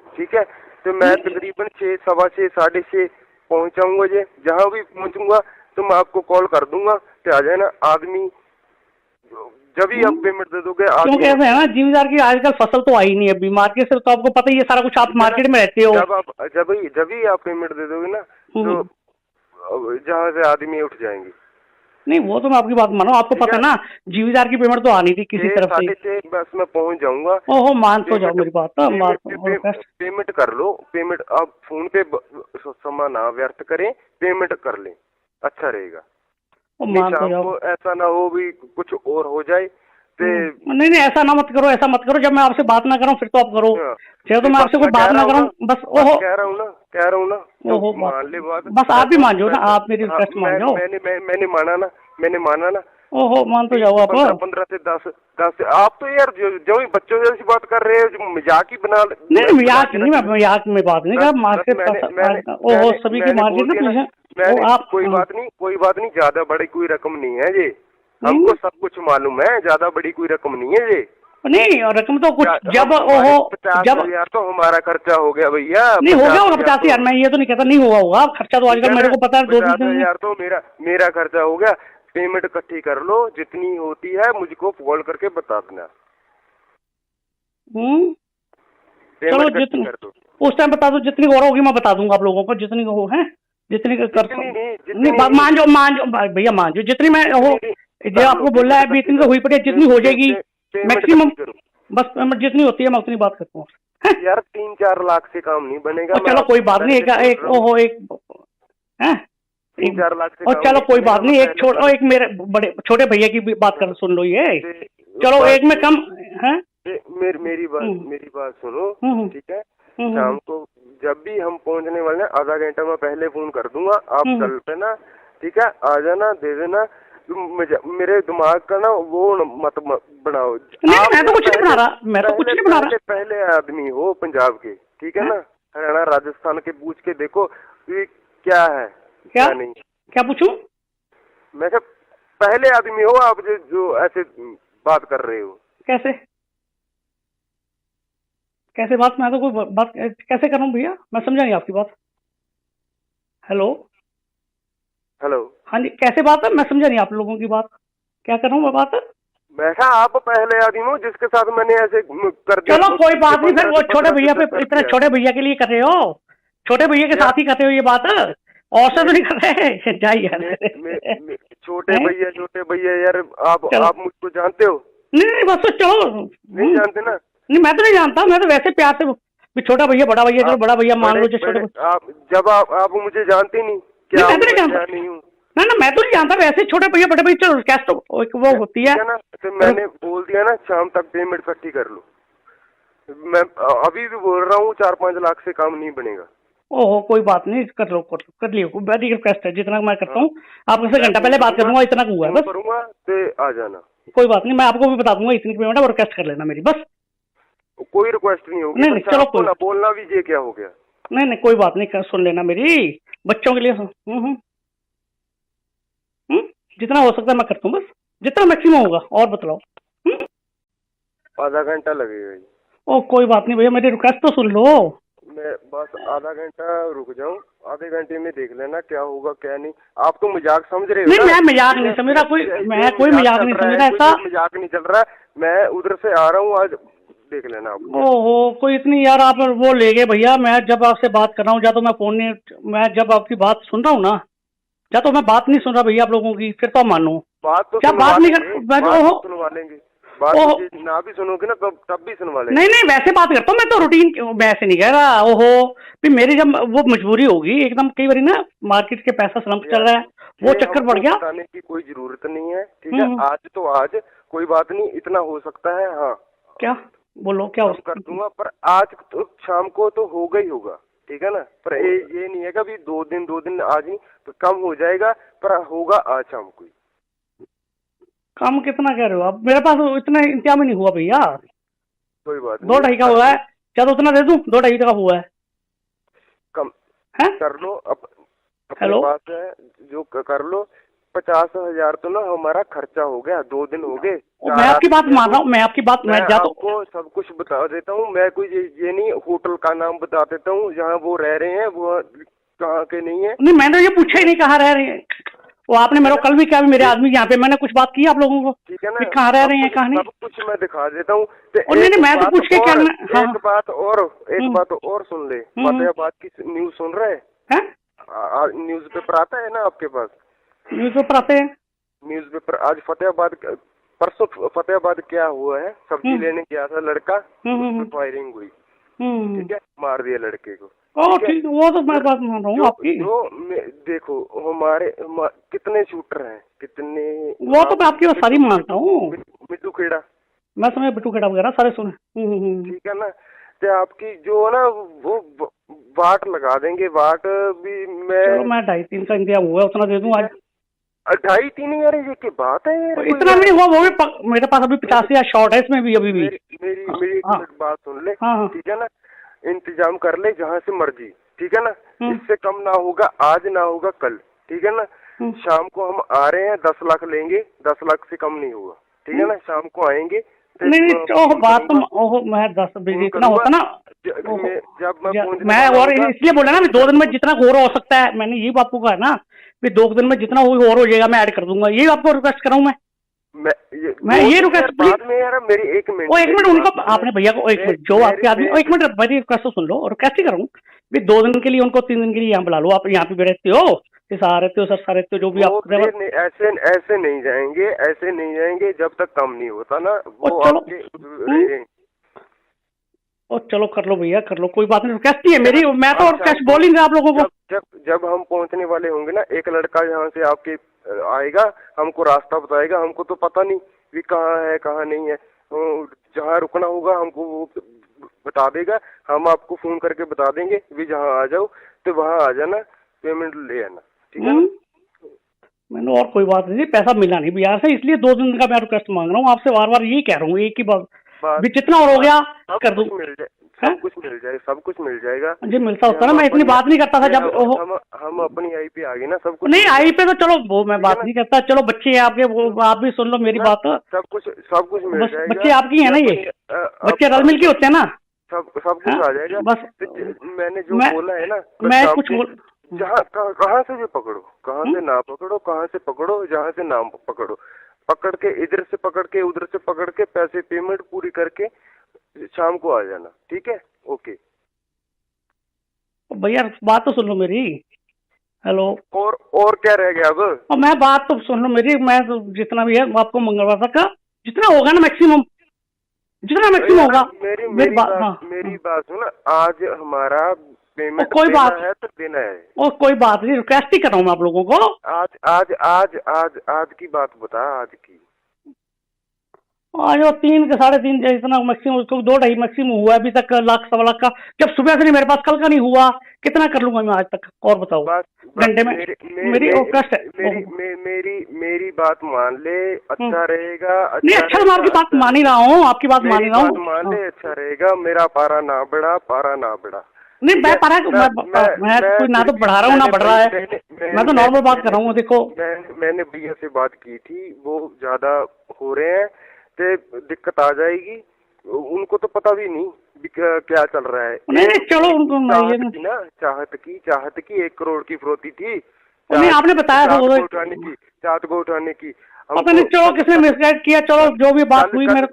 ठीक है? तो मैं तकरीबन 6, 6:15, 6:30 पहुंचाऊंगा। जहाँ भी पहुंचूंगा तो मैं आपको कॉल कर दूंगा, तो आ जाए ना आदमी, जब ही आप पेमेंट दे दोगे। क्योंकि ऐसा है ना, जिम्मेदार की आजकल फसल तो आई नहीं अभी मार्केट से, तो आपको पता ही है सारा कुछ, आप मार्केट में रहते हो। जब ही आप पेमेंट दे दोगे ना, तो जहाँ से आदमी उठ जाएंगे। नहीं वो तो मैं आपकी बात मानो, आपको पता ना जीवीदार की पेमेंट तो आनी थी किसी तरफ से। 6:30 बस मैं पहुंच जाऊंगा। ओहो मान तो जाओ मेरी बात, पेमेंट कर लो, पेमेंट आप फोन पे समय ना व्यर्थ करें, पेमेंट कर लें, अच्छा रहेगा। मान तो जाओ, ऐसा ना हो भी कुछ और हो जाए। नहीं ऐसा ना मत करो, ऐसा मत करो, जब मैं आपसे बात ना करूं फिर तो आप करो, चाहे तो मैं आपसे कोई बात ना करूं बस। ओहो कह रहा हूँ ना ओहो मान ले बात, बस आप भी मान जाओ ना, आप मेरी रिक्वेस्ट मान जाओ। मैंने माना ना। ओहो मान तो जाओ आप। 15 से 10 आप तो यार जो बच्चों जैसी बात कर रहे हो, जो मजाक ही बना। नहीं मजाक नहीं, मैं मजाक में बात नहीं कर, मार्केट ओहो सभी की मार्केट ना आप। कोई बात नहीं, ज्यादा बड़ी कोई रकम नहीं है ये, हमको सब कुछ मालूम है, ज्यादा बड़ी कोई रकम नहीं है ये। नहीं रकम तो कुछ जब ओहो जब यार तो हमारा खर्चा हो गया भैया। नहीं हो गया होगा 50,000, मैं ये तो नहीं कहता नहीं हुआ होगा खर्चा, तो आजकल मेरे को पता है 2-3 यार तो मेरा खर्चा हो गया। पेमेंट इकट्ठी कर लो, जितनी होती है मुझको कॉल करके बता देना। चलो जितनी उस टाइम बता दो, जितनी और होगी मैं बता दूंगा आप लोगों को, जितनी हो है जितनी कर। नहीं मान जाओ भैया, मान जाओ जितनी मैं हो, जो आपको बोला है अभी इतनी तो हुई पड़ी, जितनी हो जाएगी मैक्सिमम, बस जितनी होती है मैं उतनी बात करता हूँ। यार 3-4 लाख से काम नहीं बनेगा। चलो कोई बात नहीं, एक ओहो एक है 3-4 लाख से। और चलो कोई बात नहीं, एक मेरे बड़े छोटे भैया की भी बात कर सुन लो ये, चलो एक में कम है। मेरी बात सुनो, ठीक है? शाम को जब भी हम पहुंचने वाले हैं आधा घंटा मैं पहले फोन कर दूंगा, आप चल पे ना, ठीक है, आ जाना, दे देना। मेरे दिमाग का ना वो मत बनाओ। नहीं मैं तो कुछ नहीं बना रहा, मैं तो कुछ नहीं बना रहा। पहले आदमी हो पंजाब के, ठीक है ना, हरियाणा राजस्थान के पूछ के देखो ये क्या है क्या नहीं। क्या पूछूं? मैं क्या पहले आदमी हो आप जो ऐसे बात कर रहे हो? कैसे कैसे बात? मैं तो कोई बात कैसे कर रहा हूँ भैया, मैं समझा नहीं आपकी बात। हेलो हेलो, हाँ जी, कैसे बात है? मैं समझा नहीं आप लोगों की बात, क्या कर रहा हूँ मैं बात? मैं आप पहले आदमी हो जिसके साथ मैंने ऐसे कर दिया। चलो कोई बात नहीं, फिर वो छोटे भैया पे इतने छोटे भैया के लिए कर रहे हो, छोटे भैया के साथ ही कर रहे हो ये बात, और से तो नहीं कर रहे। जाइए छोटे भैया यार, आप मुझको जानते हो? नहीं बस तो चलो, नहीं जानते ना? नहीं मैं तो नहीं जानता, मैं तो वैसे प्यार से छोटा भैया बड़ा भैया, चलो बड़ा भैया मान लो, छोटे आप जब आप मुझे जानते नहीं क्या? मैं तो नहीं जानता, नहीं हूँ ना मैं तो नहीं जानता, वैसे छोटे भैया बड़े भैया चलो कैश तो वो होती है ना। तो मैंने बोल दिया ना शाम तक पेमेंट इकट्ठी कर लो। मैं अभी भी बोल रहा हूँ 4-5 लाख से काम नहीं बनेगा। ओहो कोई बात नहीं, कर लो कर लियो, वेरी रिक्वेस्ट है, जितना मैं करता हूँ आपसे घंटा पहले बात करूंगा, इतना हुआ है बस, करूंगा तो आ जाना। कोई बात नहीं, मैं आपको भी बता दूंगा इतनी पेमेंट है, और रिक्वेस्ट कर लेना मेरी, बस कोई रिक्वेस्ट नहीं होगी। नहीं चलो कोई बोलना भी ये क्या हो गया? नहीं कोई बात नहीं, सुन लेना मेरी, बच्चों के लिए जितना हो सकता है मैं करता हूँ, बस जितना मैक्सिमम होगा, और बतलाओ। आधा घंटा लगेगा। ओ कोई बात नहीं भैया, मेरी रिक्वेस्ट तो सुन लो। मैं बस आधा घंटा रुक जाऊं, आधे घंटे में देख लेना क्या होगा क्या नहीं। आप तो मजाक समझ रहे हो? नहीं मैं मजाक नहीं समझ रहा, मैं कोई मजाक नहीं समझ रहा, ऐसा मजाक नहीं चल रहा। मैं उधर से आ रहा हूँ, आज देख लेना आप। ओहो कोई इतनी यार आप वो ले गए भैया, मैं जब आपसे बात कर रहा हूँ, या तो मैं फोन नहीं, मैं जब आपकी बात सुन रहा हूँ ना, या तो मैं बात नहीं सुन रहा भैया आप लोगों की, फिर तो मानो बात तो क्या बात नहीं सुनवा लेंगे, बात ना भी सुनोगे ना तब भी सुनवा लेंगे। नहीं वैसे बात करता हूँ मैं तो, रूटीन मैं ऐसे नहीं कह रहा। ओहो भी मेरी जब वो मजबूरी होगी एकदम, कई बार ना मार्केट के पैसा स्लम्प चल रहा है, वो चक्कर पड़ गया। बताने की कोई जरूरत नहीं है, ठीक है, आज तो आज कोई बात नहीं, इतना हो सकता है। हाँ क्या बोलो, क्या कर दूंगा, पर आज तो शाम को तो होगा ही होगा, ठीक है ना। पर ये नहीं है कि अभी 2 दिन आज नहीं तो कम हो जाएगा, पर होगा आज शाम को। कम कितना कह रहे हो आप? मेरे पास इतना इंतजाम नहीं हुआ भैया। कोई बात नहीं, 2-2.5 का हुआ है, क्या तो उतना दे दूं? 2-2.5 का हुआ है, कम है? कर लो अपने पास है जो कर लो। 50,000 तो ना हमारा खर्चा हो गया, 2 दिन हो गए। मैं आपकी बात मान रहा हूँ, मैं आपकी बात मैं आपको सब कुछ बता देता हूँ। मैं कोई ये नहीं, होटल का नाम बता देता हूँ जहाँ वो रह रहे हैं, वो कहाँ के नहीं है। नहीं मैंने ये पूछा ही नहीं कहाँ रह रहे हैं, वो आपने मेरे को कल भी क्या, मेरे आदमी यहाँ पे मैंने कुछ बात की आप लोगों को, ठीक है ना, कहाँ रह रहे हैं कहाँ नहीं, सब कुछ मैं दिखा देता हूँ। नहीं मैं तो पूछ के क्या, एक बात और सुन ले, फतेहाबाद की न्यूज सुन रहे हैं? न्यूज पेपर आता है ना आपके पास? न्यूज पेपर आते हैं, न्यूज पेपर आज परसों फतेहाबाद क्या हुआ है, सब्जी लेने गया था लड़का, फायरिंग हुई, ठीक है, मार दिया लड़के को। ठीक, वो तो मैं बात मान रहा हूँ आपकी। देखो हमारे कितने शूटर हैं, कितने, वो तो मैं आपकी बात सारी मानता हूँ। मिट्टू खेड़ा, मैं समझ बिट्टू खेड़ा वगैरह सारे सुने, ठीक है ना। तो आपकी जो ना वो वाट लगा देंगे, वाट भी मैं 2.5-3 का इंतजाम हुआ उतना दे दूँ आज। 2.5-3 यार ये की बात है यार, इतना भी नहीं हुआ, वो भी मेरे पास अभी 85 शॉर्ट है इसमें भी अभी भी। मेरी बात सुन ले, ठीक है ना, इंतजाम कर ले जहाँ से मर्जी, ठीक है ना, इससे कम ना होगा, आज ना होगा कल, ठीक है ना। शाम को हम आ रहे हैं, 10 लाख लेंगे, 10 लाख से कम नहीं होगा, ठीक है ना। शाम को आएंगे, नहीं बात तो मैं 10 बजे इतना होता ना, जब मैं और इसलिए बोला ना 2 दिन में जितना और हो सकता है, मैंने यही आपको कहा ना, 2 दिन में जितना और हो जाएगा मैं ऐड कर दूंगा, यही आपको रिक्वेस्ट कर रहा हूँ मैं ये रिक्वेस्ट बाद में यार मेरी 1 मिनट, 1 मिनट उनको आपने भैया को 1 मिनट जो आपके आदमी 1 मिनट मेरी रिक्वेस्ट तो सुन लो, और कैसे करूँ 2 दिन के लिए उनको 3 दिन के लिए यहाँ बुला लो, आप यहाँ पे रहते हो, रहते हो सर रहते हो, जो भी आप ऐसे नहीं जाएंगे जब तक कम नहीं होता ना वो आपके। चलो कर लो भैया कर लो, कोई बात नहीं, रिक्वेस्ट ही है मेरी, मैं तो रिक्वेस्ट बोल ही नहीं आप लोगों को। जब हम पहुंचने वाले होंगे ना, एक लड़का यहाँ से आपके आएगा, हमको रास्ता बताएगा, हमको तो पता नहीं भी कहाँ है कहाँ नहीं है, जहाँ रुकना होगा हमको वो बता देगा, हम आपको फोन करके बता देंगे भी जहाँ आ जाओ तो वहाँ आ जाना, पेमेंट ले आना, ठीक है? मैंने और कोई बात नहीं, पैसा मिला नहीं बिहार से, इसलिए 2 दिन का मैं रिक्वेस्ट मांग रहा हूँ आपसे, बार बार यही कह रहा हूँ, एक ही बात भी जितना और हो गया कर दूं। मिल जाए, सब कुछ मिल जाएगा, सब कुछ मिल जाएगा जी मिलता होता ना, मैं इतनी बात नहीं करता था जब हम अपनी आई पे आ गए ना, सब कुछ नहीं आई पे तो चलो वो मैं बात नहीं करता, चलो बच्चे हैं आपके, वो आप भी सुन लो मेरी बात, सब कुछ मिल जाएगा। बच्चे आपकी है ना, ये बच्चे रल मिल के होते हैं ना, सब कुछ आ जाएगा। बस मैंने जो बोला है ना, मैं कुछ जहाँ कहाँ से भी पकड़ो, कहाँ से ना पकड़ो, कहाँ से पकड़ो, जहाँ से ना पकड़ो, पकड़ के इधर से पकड़ के उधर से पकड़ के पैसे पेमेंट पूरी करके शाम को आ जाना, ठीक है? ओके भैया, बात तो सुन लो मेरी। हेलो, और क्या रह गया अब? और मैं बात तो सुन लो मेरी, मैं तो जितना भी है आपको मंगलवार तक का जितना होगा ना मैक्सिमम, जितना मैक्सिमम होगा। मेरी बात सुन, आज हमारा पेमेंट कोई बात है तो देना है, और कोई बात नहीं, रिक्वेस्ट ही कर रहा हूँ मैं आप लोगों को। आज की बात बता, आज की आज वो 3 के 3.5 इतना मैक्सिमम, 2-2.5 मैक्सिमम हुआ अभी तक, लाख 1.25 लाख का, जब सुबह से नहीं मेरे पास, कल का नहीं हुआ, कितना कर लूंगा मैं आज तक? और बताओ घंटे में मेरी रिक्वेस्ट है, मेरी बात मान ले, अच्छा रहेगा। नहीं अच्छा, मैं आपकी बात मान ही रहा हूँ, आपकी बात मान ही रहा हूँ, मान ले, अच्छा रहेगा। मेरा पारा ना बढ़ा नहीं, मैं पारा मैं कोई ना तो बढ़ा रहा हूँ ना बढ़ रहा है, मैं तो नॉर्मल बात कर रहा हूँ। देखो मैंने भैया से बात की थी, वो ज्यादा हो रहे हैं तो दिक्कत आ जाएगी, उनको तो पता भी नहीं क्या चल रहा है। नहीं चलो उनको चाहत की 1 करोड़ की फरोती थी, नहीं आपने बताया था चाहत को उठाने की। पता नहीं चलो किसने मिसगाइड किया, चलो जो भी बात हुई मेरे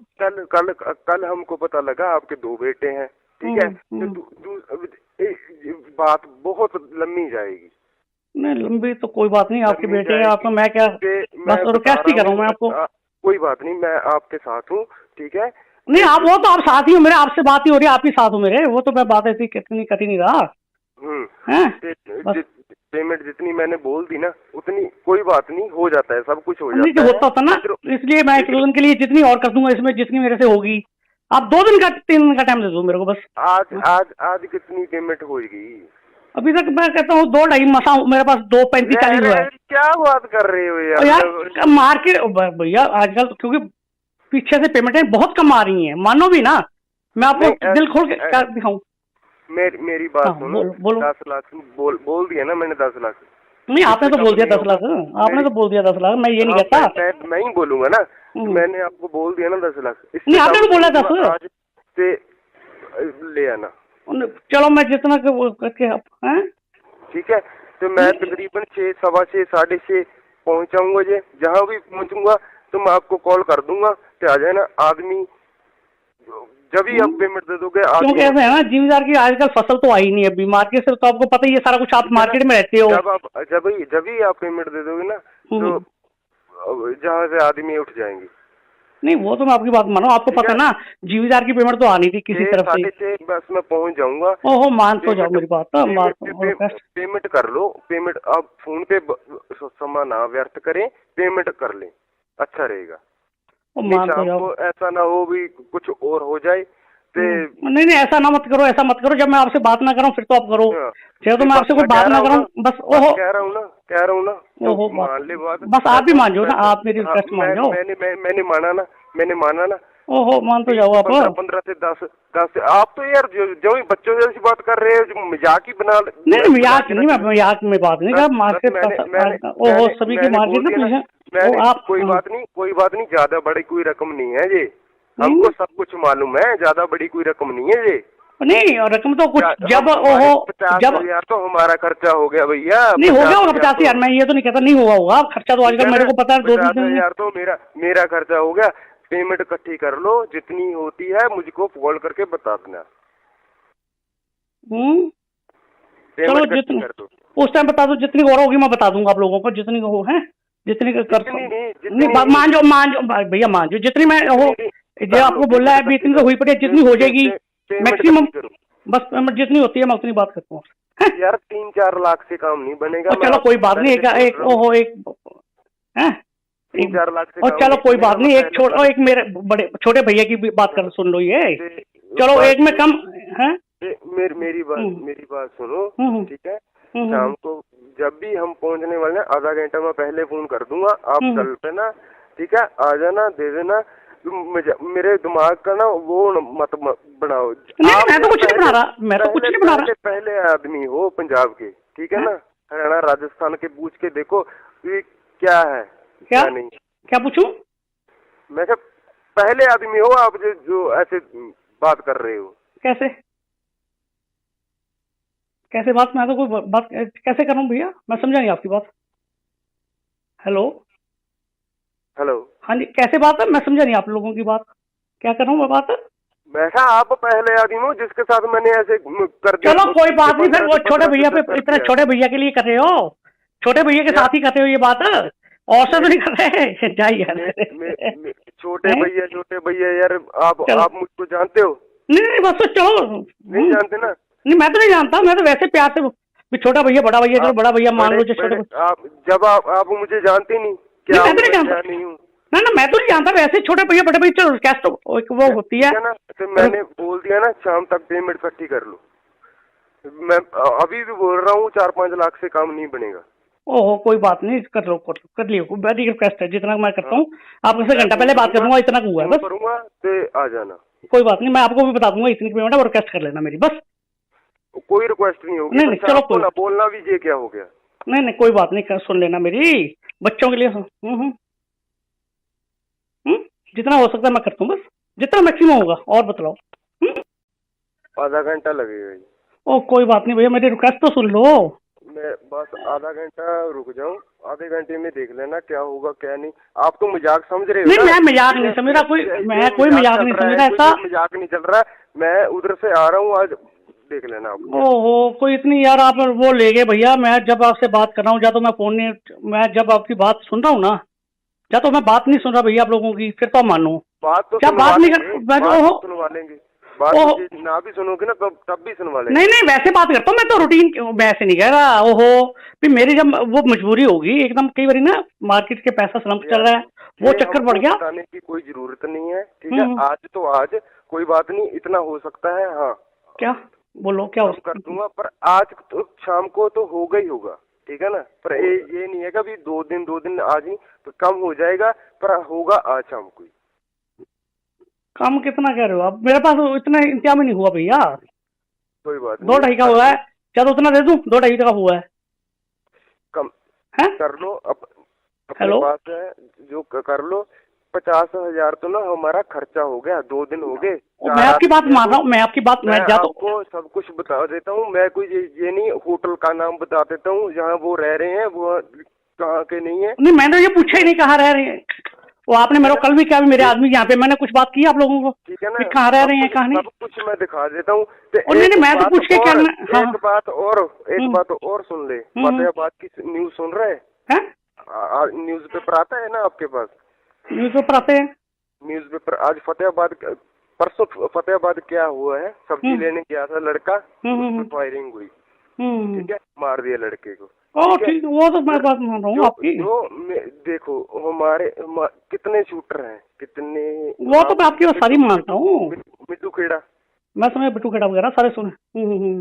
कल हमको पता लगा आपके 2 बेटे हैं, ठीक है? बात बहुत लंबी जाएगी। नहीं लंबी तो कोई बात नहीं, आपके बेटे हैं, आपको मैं क्या बस रिक्वेस्ट ही कर रहा हूँ मैं आपको। कोई बात नहीं, मैं आपके साथ हूँ, ठीक है? नहीं आप वो तो आप साथ ही हो मेरे, आपसे बात ही हो रही है, आप ही साथ हो मेरे, वो तो मैं बात ऐसी कितनी कटी नहीं रहा। पेमेंट जितनी मैंने बोल दी ना, उतनी कोई बात नहीं, हो जाता है, सब कुछ हो जाता है। होता ना, इसलिए मैं 1 दिन के लिए जितनी और कर दूंगा इसमें, जितनी मेरे से होगी। आप 2 दिन का 3 दिन का टाइम दे दो मेरे को बस। आज कितनी पेमेंट होगी? अभी तक मैं कहता हूँ 2-2.5 मसा, मेरे पास 2.35-40 हुआ है। क्या बात कर रहे हो यार मार्केट भैया आजकल, क्योंकि पीछे से पेमेंटें बहुत कम आ रही हैं, मानो भी ना, मैं आपको दिल खोल के क्या दिखाऊं? मेरी बात सुनो, 10 लाख बोल दिया ना मैंने, 10 लाख। नहीं आपने तो बोल दिया 10 लाख, आपने तो बोल दिया 10 लाख, मैं ये नहीं कहता, मैं ही बोलूंगा ना, मैंने आपको बोल दिया ना 10 लाख। नहीं आपने तो बोला 10 आज से ले आना, चलो मैं जितना करके हैं, ठीक है? तो मैं तकरीबन 6, 6:15, 6:30 पहुंचाऊंगा। जहाँ भी पहुंचूंगा तो मैं आपको कॉल कर दूंगा, तो आ जाना आदमी, जब ही आप पेमेंट दे दोगे। क्योंकि ऐसा है ना, जिम्मेदार की आजकल फसल तो आई नहीं अभी मार्केट से, तो आपको पता ही है सारा कुछ, आप मार्केट में रहते हो। जब ही आप पेमेंट दे दोगे ना, तो जहाँ से आदमी उठ जाएंगे। नहीं वो तो मैं आपकी बात मानो, आपको पता ना जिम्मेदार की पेमेंट तो आनी थी किसी तरफ से। बस मैं पहुंच जाऊंगा। ओहो मान तो जाओ मेरी बात, पेमेंट कर लो, पेमेंट आप फोन पे समय ना व्यर्थ करें, पेमेंट कर लें, अच्छा रहेगा। मान तो जाओ, ऐसा ना हो भी कुछ और हो जाए। नहीं ऐसा ना मत करो, ऐसा मत करो, जब मैं आपसे बात ना करूं फिर तो आप करो, चाहे तो मैं आपसे कोई बात ना करूं बस। ओहो कह रहा हूँ ना, ओहो मान ले बात, बस आप भी मान जाओ ना, आप मेरी रिक्वेस्ट मान जाओ। मैंने माना ना। ओहो मान तो जाओ आप। 15 से 10 आप तो यार जो बच्चों जैसी बात कर रहे हो, जो मजाक ही बना। नहीं मजाक नहीं, मैं मजाक में बात नहीं कर, मार्केट ओहो सभी की मार्केट में पीछे आप। कोई बात नहीं, ज्यादा बड़ी कोई रकम नहीं है ये, हमको सब कुछ मालूम है, ज्यादा बड़ी कोई रकम नहीं है ये। नहीं रकम तो कुछ जब ओहो 50,000 तो हमारा खर्चा हो गया भैया। नहीं हो गया होगा 50,000, मैं ये तो नहीं कहता नहीं हुआ होगा खर्चा, तो आजकल मेरे को पता है 50,000 तो मेरा खर्चा हो गया। पेमेंट इकट्ठी कर लो, जितनी होती है मुझको कॉल करके बता देना। चलो जितनी उस टाइम बता दो, जितनी और होगी मैं बता दूंगा आप लोगों को, जितनी हो है, जितनी कर नहीं मान जाओ भैया, मान जाओ जितनी मैं हो, जो आपको बोला है अभी, इतनी तो हुई पड़ी, जितनी हो जाएगी मैक्सिमम, बस जितनी होती है मैं उतनी बात करता हूँ यार। 3-4 लाख से काम नहीं बनेगा। चलो कोई बात नहीं, एक ओहो एक है 3-4 लाख से, और चलो कोई बात नहीं, एक मेरे बड़े छोटे भैया की भी बात कर सुन लो, ये चलो एक में कम है। मेरी बात सुनो, ठीक है। शाम को जब भी हम पहुंचने वाले हैं, आधा घंटा मैं पहले फोन कर दूंगा, आप चल पे ना, ठीक है, आ जाना, दे देना। मेरे दिमाग का ना वो मत बनाओ। नहीं, मैं तो कुछ नहीं बना रहा, मैं तो कुछ नहीं बना रहा। पहले आदमी हो पंजाब के, ठीक है ना, हरियाणा राजस्थान के, पूछ के देखो ये क्या है, क्या नहीं। क्या पूछूं? मैं क्या पहले आदमी हो आप जो ऐसे बात कर रहे हो? कैसे बात? मैं तो कोई बात कैसे कर रहा हूँ भैया, मैं समझा नहीं आपकी बात। हेलो हाँ जी, कैसे बात है? मैं समझा नहीं आप लोगों की बात, क्या कर रहा हूँ मैं बात? मैं आप पहले आदमी हो जिसके साथ मैंने ऐसे कर दिया। चलो कोई बात नहीं, फिर वो छोटे भैया पे, इतने छोटे भैया के लिए कर रहे हो, छोटे भैया के साथ ही कर रहे हो ये बात, और से तो नहीं कर रहे। जाइए छोटे भैया यार, आप मुझको जानते हो? नहीं बस तो चलो, नहीं जानते ना? नहीं मैं तो नहीं जानता, मैं तो वैसे प्यार से छोटा भैया बड़ा भैया, चलो बड़ा भैया मान लो, जो छोटे आप जब आप मुझे जानते नहीं क्या? मैं तो नहीं जानता, नहीं हूँ ना, मैं तो नहीं जानता, वैसे छोटे भैया बड़े भैया, चलो कैश तो वो होती है ना। तो मैंने बोल दिया ना, शाम तक पेमेंट इकट्ठी कर लो। मैं अभी भी बोल रहा हूँ, 4-5 लाख से काम नहीं बनेगा। ओहो कोई बात नहीं, कर लो कर लियो, मेरी रिक्वेस्ट है, जितना मैं करता हूँ आपसे घंटा पहले बात करूंगा, इतना हुआ है बस, करूंगा तो आ जाना। कोई बात नहीं, मैं आपको भी बता दूंगा इतनी पेमेंट है, और रिक्वेस्ट कर लेना मेरी, बस कोई रिक्वेस्ट नहीं होगी। नहीं चलो कोई बोलना भी ये क्या हो गया? नहीं कोई बात नहीं, सुन लेना मेरी, बच्चों के लिए जितना हो सकता है मैं करता हूँ, बस जितना मैक्सिमम होगा, और बतलाओ। आधा घंटा लगेगा। ओ कोई बात नहीं भैया, मेरी रिक्वेस्ट तो सुन लो। मैं बस आधा घंटा रुक जाऊं, आधे घंटे में देख लेना क्या होगा क्या नहीं। आप तो मजाक समझ रहे हो? नहीं मैं मजाक नहीं समझ रहा, कोई मजाक नहीं समझ रहा, ऐसा मजाक नहीं चल रहा। मैं उधर से आ रहा हूँ, आज देख लेना आप। ओहो कोई इतनी यार आप वो ले गए भैया, मैं जब आपसे बात कर रहा हूँ, या तो मैं फोन नहीं, मैं जब आपकी बात सुन रहा हूँ ना, या तो मैं बात नहीं सुन रहा भैया आप लोगों की, फिर तो मानो बात तो क्या बात नहीं कर, सुनवा लेंगे। बात ना भी सुनोगे ना तब भी सुनवा लेंगे। नहीं वैसे बात करता हूँ मैं तो, रूटीन वैसे नहीं कह रहा। ओहो फिर मेरी जब वो मजबूरी होगी एकदम, कई बार ना मार्केट के पैसा स्लम्प चल रहा है, वो चक्कर पड़ गया। बताने की कोई जरूरत नहीं है, ठीक है। आज तो आज कोई बात नहीं, इतना हो सकता है। हाँ क्या बोलो, क्या कर दूंगा, पर आज तो शाम को तो होगा ही होगा, ठीक है ना। पर ये नहीं है कि अभी 2 दिन आज ही तो कम हो जाएगा, पर होगा आज शाम को। कम कितना कह रहे हो आप? मेरे पास इतना इंतजाम ही नहीं हुआ भैया। कोई बात 2-2.5 का हुआ है, क्या उतना दे दूं? 2-2.5 का हुआ है, कम है? कर लो अपने पास है जो कर लो। 50,000 तो ना हमारा खर्चा हो गया, 2 दिन हो गए। मैं आपकी बात मान रहा हूँ, मैं आपकी बात मैं आपको सब कुछ बता देता हूँ। मैं कोई ये नहीं, होटल का नाम बता देता हूँ जहाँ वो रह रहे हैं, वो कहाँ के नहीं है। नहीं मैंने ये पूछा ही नहीं कहाँ रह रहे हैं, वो आपने मेरे को कल भी क्या, मेरे आदमी यहाँ पे मैंने कुछ बात की आप लोगों को, ठीक है ना, कहाँ रह रहे हैं कहाँ नहीं, सब कुछ मैं दिखा देता हूँ। नहीं मैं तो पूछ के क्या, एक बात और सुन ले। फतेहाबाद की न्यूज सुन रहे हैं? न्यूज पेपर आता है ना आपके पास? न्यूज पेपर आते हैं। न्यूज पेपर आज परसों फतेहाबाद क्या हुआ है, सब्जी लेने गया था लड़का, फायरिंग हुई, ठीक है, मार दिया लड़के को। ठीक, वो तो मैं बात मान रहा हूँ आपकी। देखो हमारे कितने शूटर हैं, कितने, वो तो मैं आपकी बात सारी मानता हूँ। मिट्टू खेड़ा, मैं समझ बिट्टू खेड़ा वगैरह सारे सुने।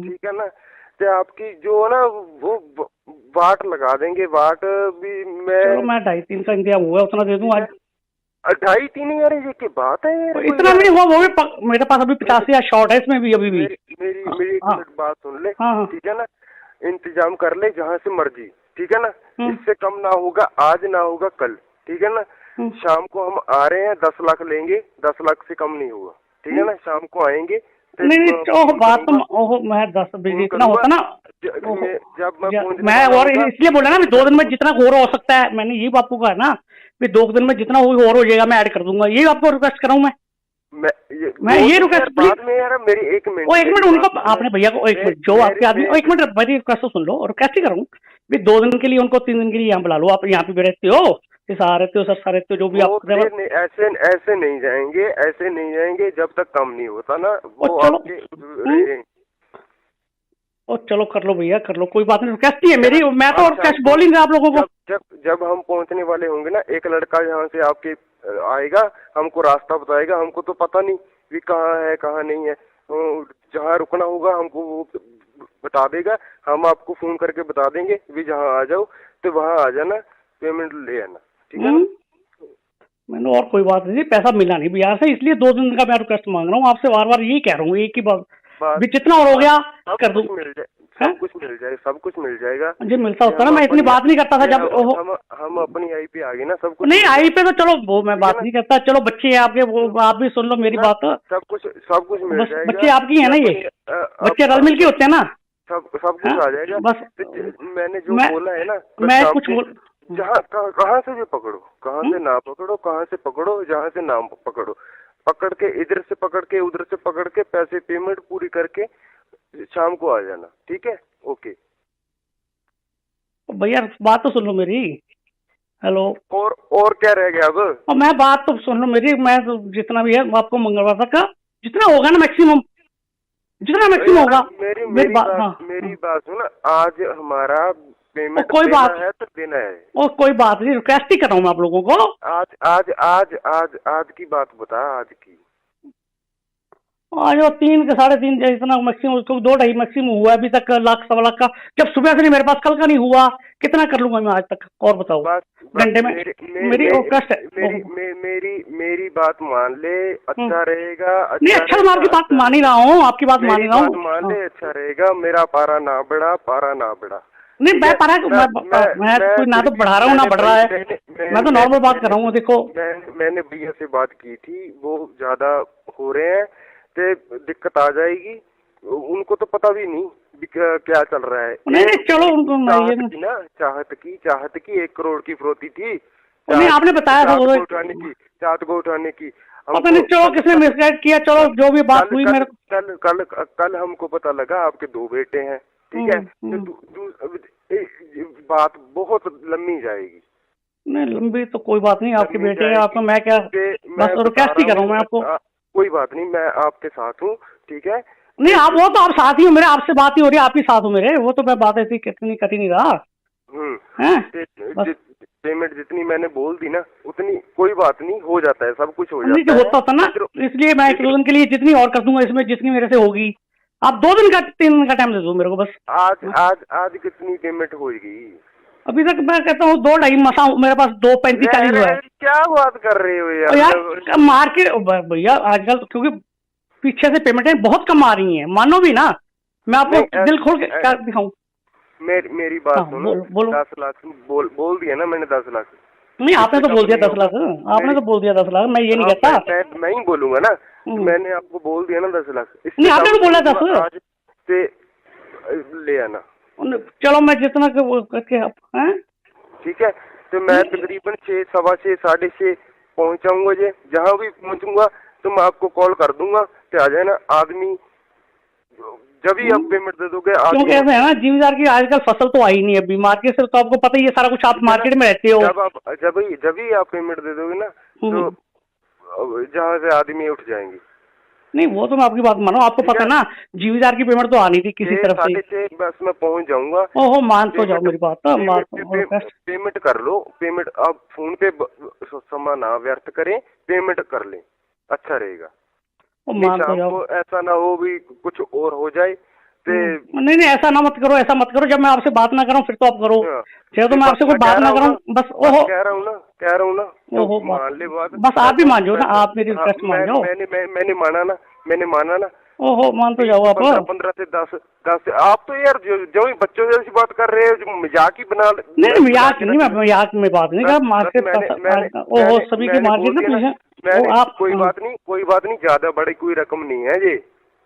ठीक है ना। तो आपकी जो ना वो वाट लगा देंगे, वाट भी मैं 2.5-3 का इंतजाम हुआ, उतना दे दूँ आज। 2.5-3 यार, ये की बात है? इतना नहीं हुआ, वो भी मेरे पास अभी 85 शॉर्ट है इसमें भी, अभी भी। मेरी बात सुन ले, ठीक है ना। इंतजाम कर ले जहाँ से मर्जी, ठीक है ना। इससे कम ना होगा, आज ना होगा कल, ठीक है ना। शाम को हम आ रहे हैं, 10 लाख लेंगे, 10 लाख से कम नहीं होगा, ठीक है ना। शाम को आएंगे। नहीं बात तो मैं 10 इतना होता ना, जब मैं और इसलिए बोला ना 2 दिन में जितना और हो सकता है, मैंने यही आपको कहा ना, 2 दिन में जितना और हो जाएगा मैं ऐड कर दूंगा, यही आपको रिक्वेस्ट कर रहा हूँ मैं ये रिक्वेस्ट। बाद में यार मेरी 1 मिनट, वो 1 मिनट उनको आपने भैया को 1 मिनट जो आपके आदमी, 1 मिनट मेरी रिक्वेस्ट तो सुन लो, और कैसे करूँ 2 दिन के लिए उनको, 3 दिन के लिए यहाँ बुला लो, आप यहाँ पे भी रहते हो, सहारा रहते हो, सस्ता रहते हो, जो भी आप ऐसे नहीं जाएंगे जब तक कम नहीं होता ना। चलो कर लो भैया, कर लो, कोई बात नहीं, रिक्वेस्ट ही है मेरी, मैं तो कैश बोलेंगे आप लोगों को। जब हम पहुंचने वाले होंगे ना, एक लड़का यहाँ से आपके आएगा, हमको रास्ता बताएगा, हमको तो पता नहीं भी कहाँ है कहाँ नहीं है। जहाँ रुकना होगा हमको वो बता देगा, हम आपको फोन करके बता देंगे भी जहाँ आ जाओ तो वहाँ आ जाना, पेमेंट ले आना, ठीक है ना? मैंने और कोई बात नहीं, पैसा मिला नहीं बिहार से, इसलिए 2 दिन का मैं रिक्वेस्ट मांग रहा हूँ आपसे, बार बार यही कह रहा हूँ, एक ही बात भी जितना और हो गया कर दूं। सब कुछ मिल जाएगा, सब कुछ मिल जाएगा जी मिलता होता ना, मैं इतनी बात नहीं करता था जब हम अपनी आई पे आ गए ना, सब कुछ नहीं आई पे तो चलो वो मैं बात नहीं करता, चलो बच्चे हैं आपके, वो आप भी सुन लो मेरी बात, सब कुछ मिल जाएगा। बच्चे आपकी है ना, ये बच्चे रल मिल के होते हैं ना, सब कुछ आ जाएगा। बस मैंने जो बोला है ना, मैं कुछ बोल, जहाँ कहाँ से भी पकड़ो, कहाँ से ना पकड़ो, कहाँ से पकड़ो, जहाँ से ना पकड़ो, पकड़ के इधर से पकड़ के उधर से पकड़ के पैसे पेमेंट पूरी करके शाम को आ जाना, ठीक है? ओके भैया बात तो सुन लो मेरी, हेलो। और क्या रह गया अब? और मैं बात तो सुन लो मेरी, मैं तो जितना भी है आपको मंगलवार तक का जितना होगा ना मैक्सिमम, जितना मैक्सिमम होगा। मेरी बात सुन, आज हमारा पेमेंट कोई बात है तो देना है, और कोई बात नहीं, रिक्वेस्ट ही कर रहा हूँ मैं आप लोगों को। आज की बात बता, आज की आज वो 3 के 3.5 इतना मैक्सिमम, 2-2.5 मैक्सिमम हुआ है अभी तक, लाख 1.25 लाख का, जब सुबह से नहीं मेरे पास, कल का नहीं हुआ, कितना कर लूंगा मैं आज तक, और बताओ घंटे में। मेरी रिक्वेस्ट है, मेरी बात मान ले, अच्छा रहेगा। नहीं अच्छा मैं आपकी बात मान ही रहा हूँ, आपकी बात मान ही रहा हूँ, मान ले, अच्छा रहेगा। मेरा पारा ना बढ़ा, पारा ना बढ़ा। नहीं मैं पारा मैं कोई ना तो बढ़ा रहा हूँ ना बढ़ रहा है, मैं तो नॉर्मल बात कर रहा हूँ। देखो मैंने भैया से बात की थी, वो ज्यादा हो रहे हैं तो दिक्कत आ जाएगी, उनको तो पता भी नहीं क्या चल रहा है। नहीं चलो उनको चाहत की 1 करोड़ की फिरौती थी, नहीं आपने बताया था चाहत को उठाने की। पता नहीं चलो किसने मिसगाइड किया, चलो जो भी बात हुई मेरे कल हमको पता लगा आपके 2 बेटे हैं, ठीक है? बात बहुत लंबी जाएगी। नहीं लंबी तो कोई बात नहीं, आपके बेटे हैं, आपको मैं क्या बस रिक्वेस्ट ही कर रहा हूँ मैं आपको। कोई बात नहीं, मैं आपके साथ हूँ, ठीक है? नहीं आप वो तो आप साथ ही हो मेरे, आपसे बात ही हो रही है, आप ही साथ हो मेरे, वो तो मैं बात ऐसी कितनी कर ही नहीं रहा। पेमेंट जितनी मैंने बोल दी ना उतनी, कोई बात नहीं, हो जाता है, सब कुछ हो जाता है। नहीं होता था ना, इसलिए मैं 1-2 दिन के लिए जितनी और कर दूंगा, इसमें जितनी मेरे से होगी। आप 2 दिन का 3 दिन का टाइम दे दो मेरे को बस। आज कितनी पेमेंट होगी? अभी तक मैं कहता हूँ 2-2.5 मसा, मेरे पास 2.35-40 हुआ है। क्या बात कर रहे हो यार मार्केट भैया आजकल, क्योंकि पीछे से पेमेंटें बहुत कम आ रही हैं, मानो भी ना, मैं आपको दिल खोल के क्या दिखाऊं? मेरी बात सुनो, 10 लाख बोल दिया ना मैंने, 10 लाख। नहीं आपने तो बोल दिया 10 लाख, आपने तो बोल दिया 10 लाख, मैं ये नहीं कहता। मैं ही बोलूंगा ना, मैंने आपको बोल दिया ना 10 लाख। नहीं आपने तो बोला 10 आज से ले आना। चलो मैं जितना करके हैं, ठीक है? तो मैं तकरीबन 6, 6:15, 6:30 पहुंचाऊंगा। जहाँ भी पहुंचूंगा तो मैं आपको कॉल कर दूंगा कि आ जाए ना आदमी, जब ही आप पेमेंट दे दोगे। क्योंकि ऐसा है ना, जिम्मेदार की आजकल फसल तो आई नहीं अभी मार्केट से, तो आपको पता ही है सारा कुछ, आप मार्केट में रहते हो। जब ही आप पेमेंट दे दोगे ना, तो जहाँ से आदमी उठ जाएंगे। नहीं वो तो मैं आपकी बात मानो, आपको पता ना जिम्मेदार की पेमेंट तो आनी थी किसी तरफ से। 6:30 बस मैं पहुंच जाऊंगा। ओहो मान तो जाओ मेरी बात, पेमेंट कर लो, पेमेंट आप फोन पे समय ना व्यर्थ करें, पेमेंट कर लें, अच्छा रहेगा। मान तो जाओ, ऐसा ना हो भी कुछ और हो जाए। नहीं ऐसा ना मत करो, ऐसा मत करो, जब मैं आपसे बात ना करूं फिर तो आप करो, चाहे तो मैं आपसे कोई बात ना करूं बस। ओहो कह रहा हूँ ना ओहो मान ले बात, बस आप भी मान जाओ ना, आप मेरी रिक्वेस्ट मान जाओ। मैंने माना ना। ओहो मान तो जाओ आप। 15 से 10 आप तो यार जो बच्चों जैसी बात कर रहे हो, मजाक ही बना। नहीं मजाक नहीं, मैं मजाक में बात नहीं कर, मार्केट ओहो सभी की मार्केट ना पीछे आप। कोई बात नहीं, ज्यादा बड़ी कोई रकम नहीं है जी,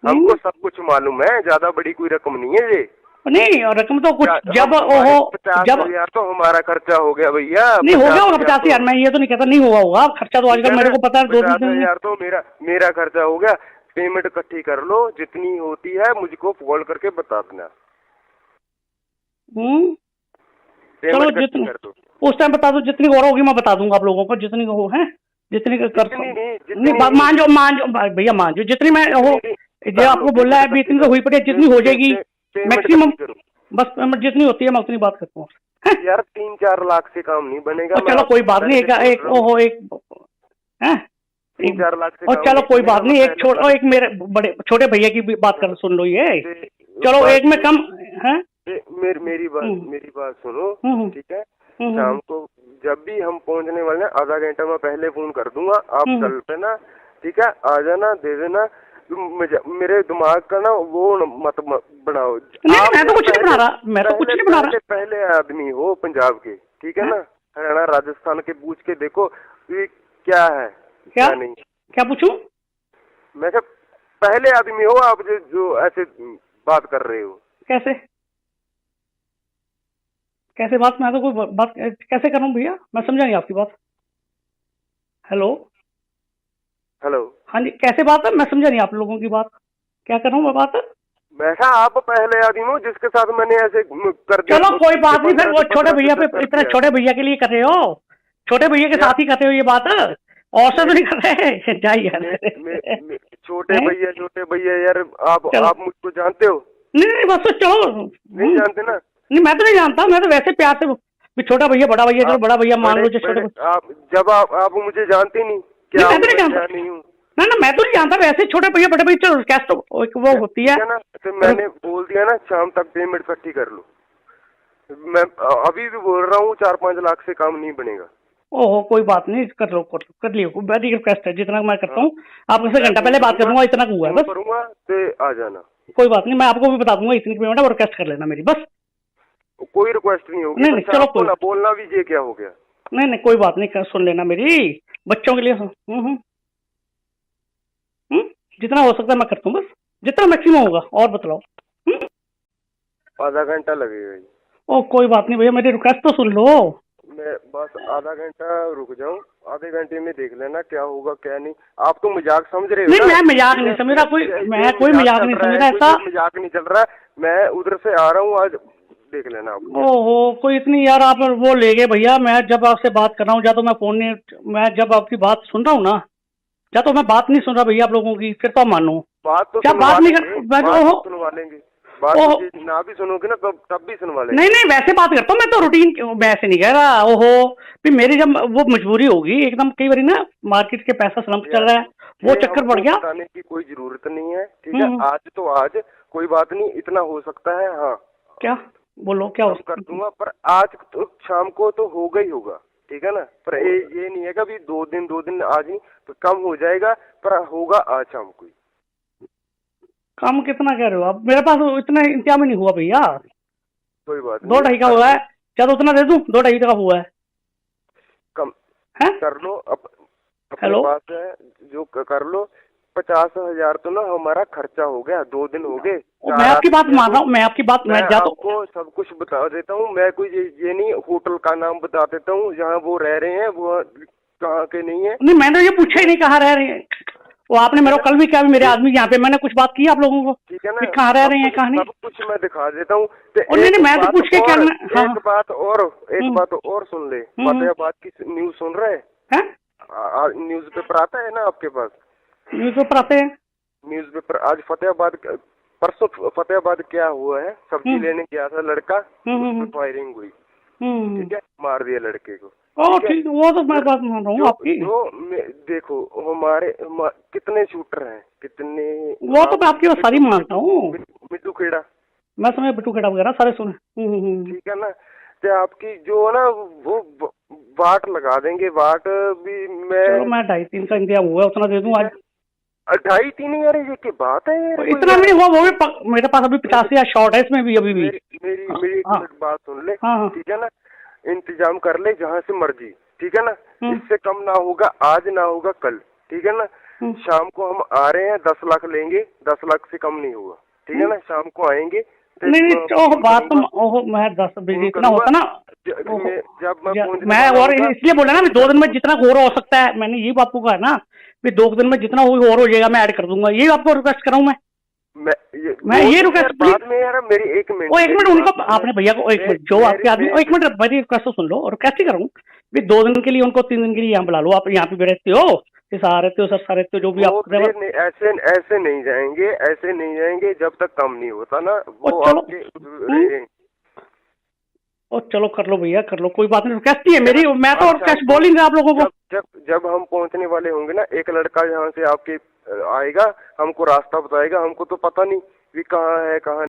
हमको सब कुछ मालूम है, ज्यादा बड़ी कोई रकम नहीं है जी। नहीं रकम तो कुछ जब ओहो 50,000 तो हमारा खर्चा हो गया भैया। नहीं हो गया होगा 50,000, मैं ये तो नहीं कहता नहीं हुआ होगा खर्चा, तो आजकल मेरे को पता है 50,000 तो मेरा खर्चा हो गया। पेमेंट इकट्ठी कर लो, जितनी होती है मुझको कॉल करके बता देना। चलो जितनी उस टाइम बता दो, जितनी और होगी मैं बता दूंगा आप लोगों को, जितनी हो है जितनी कर। नहीं मान जाओ भैया, मान जाओ जितनी मैं हो, जो आपको बोल रहा है अभी इतनी तो हुई पड़ी, जितनी हो जाएगी मैक्सिमम, बस जितनी होती है मैं उतनी बात करता हूँ। यार 3-4 लाख से काम नहीं बनेगा। चलो कोई बात नहीं, एक ओहो एक है 3-4 लाख से और काम चलो नहीं कोई बात चलेगा। नहीं, एक पहले एक मेरे बड़े छोटे भैया की भी बात कर सुन लो ये। चलो बात एक में कम है। मेरी बात सुनो, ठीक है। हम्म, शाम को जब भी हम पहुंचने वाले हैं, आधा घंटा मैं पहले फोन कर दूंगा, आप चल पेना, ठीक है। आ जाना, दे देना। मेरे दिमाग का ना वो मत बनाओ। नहीं मैं तो कुछ नहीं बना रहा, मैं तो कुछ नहीं बना रहा। पहले आदमी हो पंजाब के, ठीक है ना। हरियाणा राजस्थान के पूछ के देखो ये क्या है क्या नहीं। क्या पूछूं? मैं सब पहले आदमी हो आप जो ऐसे बात कर रहे हो। कैसे कैसे बात? मैं तो कोई बात कैसे करूं भैया, मैं समझा नहीं आपकी बात। हेलो हेलो, हाँ जी, कैसे बात है? मैं समझा नहीं आप लोगों की बात, क्या कर रहा हूँ मैं बात? मैं आप पहले आदमी हो जिसके साथ मैंने ऐसे कर दिया। चलो कोई बात नहीं, फिर वो छोटे भैया पे इतने छोटे भैया के लिए कर रहे हो, छोटे भैया के साथ ही करते हो ये बात, और से तो नहीं कर रहे। जाइए छोटे भैया यार, आप मुझको जानते हो? नहीं बस तो चलो, नहीं जानते ना। नहीं मैं तो नहीं जानता, मैं तो वैसे प्यार से छोटा भैया बड़ा भैया, चलो बड़ा भैया मान लो, जो छोटे आप जब आप मुझे जानते नहीं क्या? मैं तो नहीं जानता, नहीं हूँ ना मैं तो नहीं जानता, वैसे छोटे भैया बड़े भैया चलो कैश तो वो होती है ना। तो मैंने बोल दिया ना शाम तक पेमेंट इकट्ठी कर लो। मैं अभी भी बोल रहा हूँ 4-5 लाख से काम नहीं बनेगा। ओहो कोई बात नहीं, कर लियो, वेरी रिक्वेस्ट है, जितना मैं करता हूँ आपसे घंटा पहले बात करूंगा, इतना हुआ है बस। करूंगा तो आ जाना, कोई बात नहीं, मैं आपको भी बता दूंगा इतनी पेमेंट है, और रिक्वेस्ट कर लेना मेरी, बस कोई रिक्वेस्ट नहीं होगी। नहीं चलो कोई बोलना भी ये क्या हो गया? नहीं कोई बात नहीं, सुन लेना मेरी, बच्चों के लिए जितना हो सकता है मैं करता हूँ, बस जितना मैक्सिमम होगा, और बतलाओ। आधा घंटा लगेगा। ओ कोई बात नहीं भैया, मेरी रिक्वेस्ट तो सुन लो। मैं बस आधा घंटा रुक जाऊं, आधे घंटे में देख लेना क्या होगा क्या नहीं। आप तो मजाक समझ रहे हो? नहीं मैं मजाक नहीं समझ रहा, मैं कोई मजाक नहीं समझ रहा, ऐसा मजाक नहीं चल रहा है। मैं उधर से आ रहा हूँ, आज देख लेना आप। ओहो कोई इतनी यार आप वो ले गए भैया, मैं जब आपसे बात कर रहा हूँ, या तो मैं फोन नहीं, मैं जब आपकी बात सुन रहा हूँ ना, या तो मैं बात नहीं सुन रहा भैया आप लोगों की, फिर तो मानो बात तो क्या बात नहीं कर, सुनवा लेंगे। बात ना भी सुनोगे ना तब भी सुनवा लेंगे। नहीं वैसे बात करता हूँ मैं तो, रूटीन वैसे नहीं कह रहा। ओहो फिर मेरी जब वो मजबूरी होगी एकदम, कई बार ना मार्केट के पैसा स्लम्प चल रहा है, वो चक्कर पड़ गया। बताने की कोई जरूरत नहीं है, ठीक है। आज तो आज कोई बात नहीं, इतना हो सकता है। हाँ क्या बोलो, क्या कर दूंगा, पर आज तो शाम को तो होगा ही होगा, ठीक है ना। पर ये नहीं है कि अभी 2 दिन आज ही तो कम हो जाएगा, पर होगा आज शाम को। काम कितना कह रहे हो आप? मेरे पास इतना इंतजाम ही नहीं हुआ भैया। कोई बात 2-2.5 का हुआ है, क्या उतना दे दूं? 2-2.5 का हुआ है, कम है? कर लो अपने पास है जो कर लो। 50,000 तो ना हमारा खर्चा हो गया, 2 दिन हो गए। मैं आपकी बात मान रहा हूँ, मैं आपकी बात मैं आपको सब कुछ बता देता हूँ। मैं कोई ये नहीं, होटल का नाम बता देता हूँ जहाँ वो रह रहे हैं, वो कहाँ के नहीं है। नहीं मैंने ये पूछा ही नहीं कहाँ रह रहे हैं, वो आपने मेरे को कल भी क्या, मेरे आदमी यहाँ पे मैंने कुछ बात की आप लोगों को, ठीक है ना, कहाँ रह रहे हैं कहाँ नहीं, सब कुछ मैं दिखा देता हूँ। नहीं मैं तो पूछ के क्या, एक बात और सुन ले। फतेहाबाद की न्यूज सुन रहे हैं? न्यूज पेपर आता है ना आपके पास? न्यूज पेपर आते हैं। न्यूज पेपर आज परसों फतेहाबाद क्या हुआ है, सब्जी लेने गया था लड़का, फायरिंग हुई, ठीक है, मार दिया लड़के को। ठीक है, वो तो मैं बात मान रहा हूँ आपकी। देखो हमारे कितने शूटर हैं, कितने, वो तो मैं आपकी बात सारी मानता हूँ। मिट्टू खेड़ा, मैं समझ बिट्टू खेड़ा वगैरह सारे सुने। ठीक है ना। तो आपकी जो ना वो वाट लगा देंगे, वाट भी मैं 2.5-3 का इंतजाम हुआ, उतना दे दूँ आज। 2.5-3 यार ये की बात है, इतना नहीं हुआ, वो भी मेरे पास अभी 85 शॉर्ट है इसमें भी अभी भी। मेरी बात सुन ले, ठीक है ना। इंतजाम कर ले जहाँ से मर्जी, ठीक है ना। इससे कम ना होगा, आज ना होगा कल, ठीक है ना। शाम को हम आ रहे हैं, 10 लाख लेंगे, 10 लाख से कम नहीं होगा, ठीक है ना। शाम को आएंगे। नहीं बात तो मैं 10 इतना होता ना, जब मैं और इसलिए बोला ना 2 दिन में जितना और हो सकता है, मैंने यही आपको कहा ना, 2 दिन में जितना और हो जाएगा मैं ऐड कर दूंगा, यही आपको रिक्वेस्ट कर रहा हूँ मैं ये रिक्वेस्ट बाद में यार मेरी 1 मिनट, वो 1 मिनट उनको आपने भैया को 1 मिनट जो आपके आदमी 1 मिनट मेरी रिक्वेस्ट तो सुन लो, और कैसे करूँ 2 दिन के लिए उनको 3 दिन के लिए यहाँ बुला लो, आप यहाँ पे भी रहते हो, सहारा रहते हो, सर रहते हो, जो भी आप ऐसे नहीं जाएंगे जब तक कम नहीं होता ना। वो ओ चलो कर लो भैया, कर लो, कोई बात नहीं। कैश है मेरी, मैं तो और कैश बोल ही नहीं रहा आप लोगों को। जब हम पहुंचने वाले होंगे ना, एक लड़का यहाँ से आपके आएगा, हमको रास्ता बताएगा, हमको तो पता नहीं भी कहाँ है कहाँ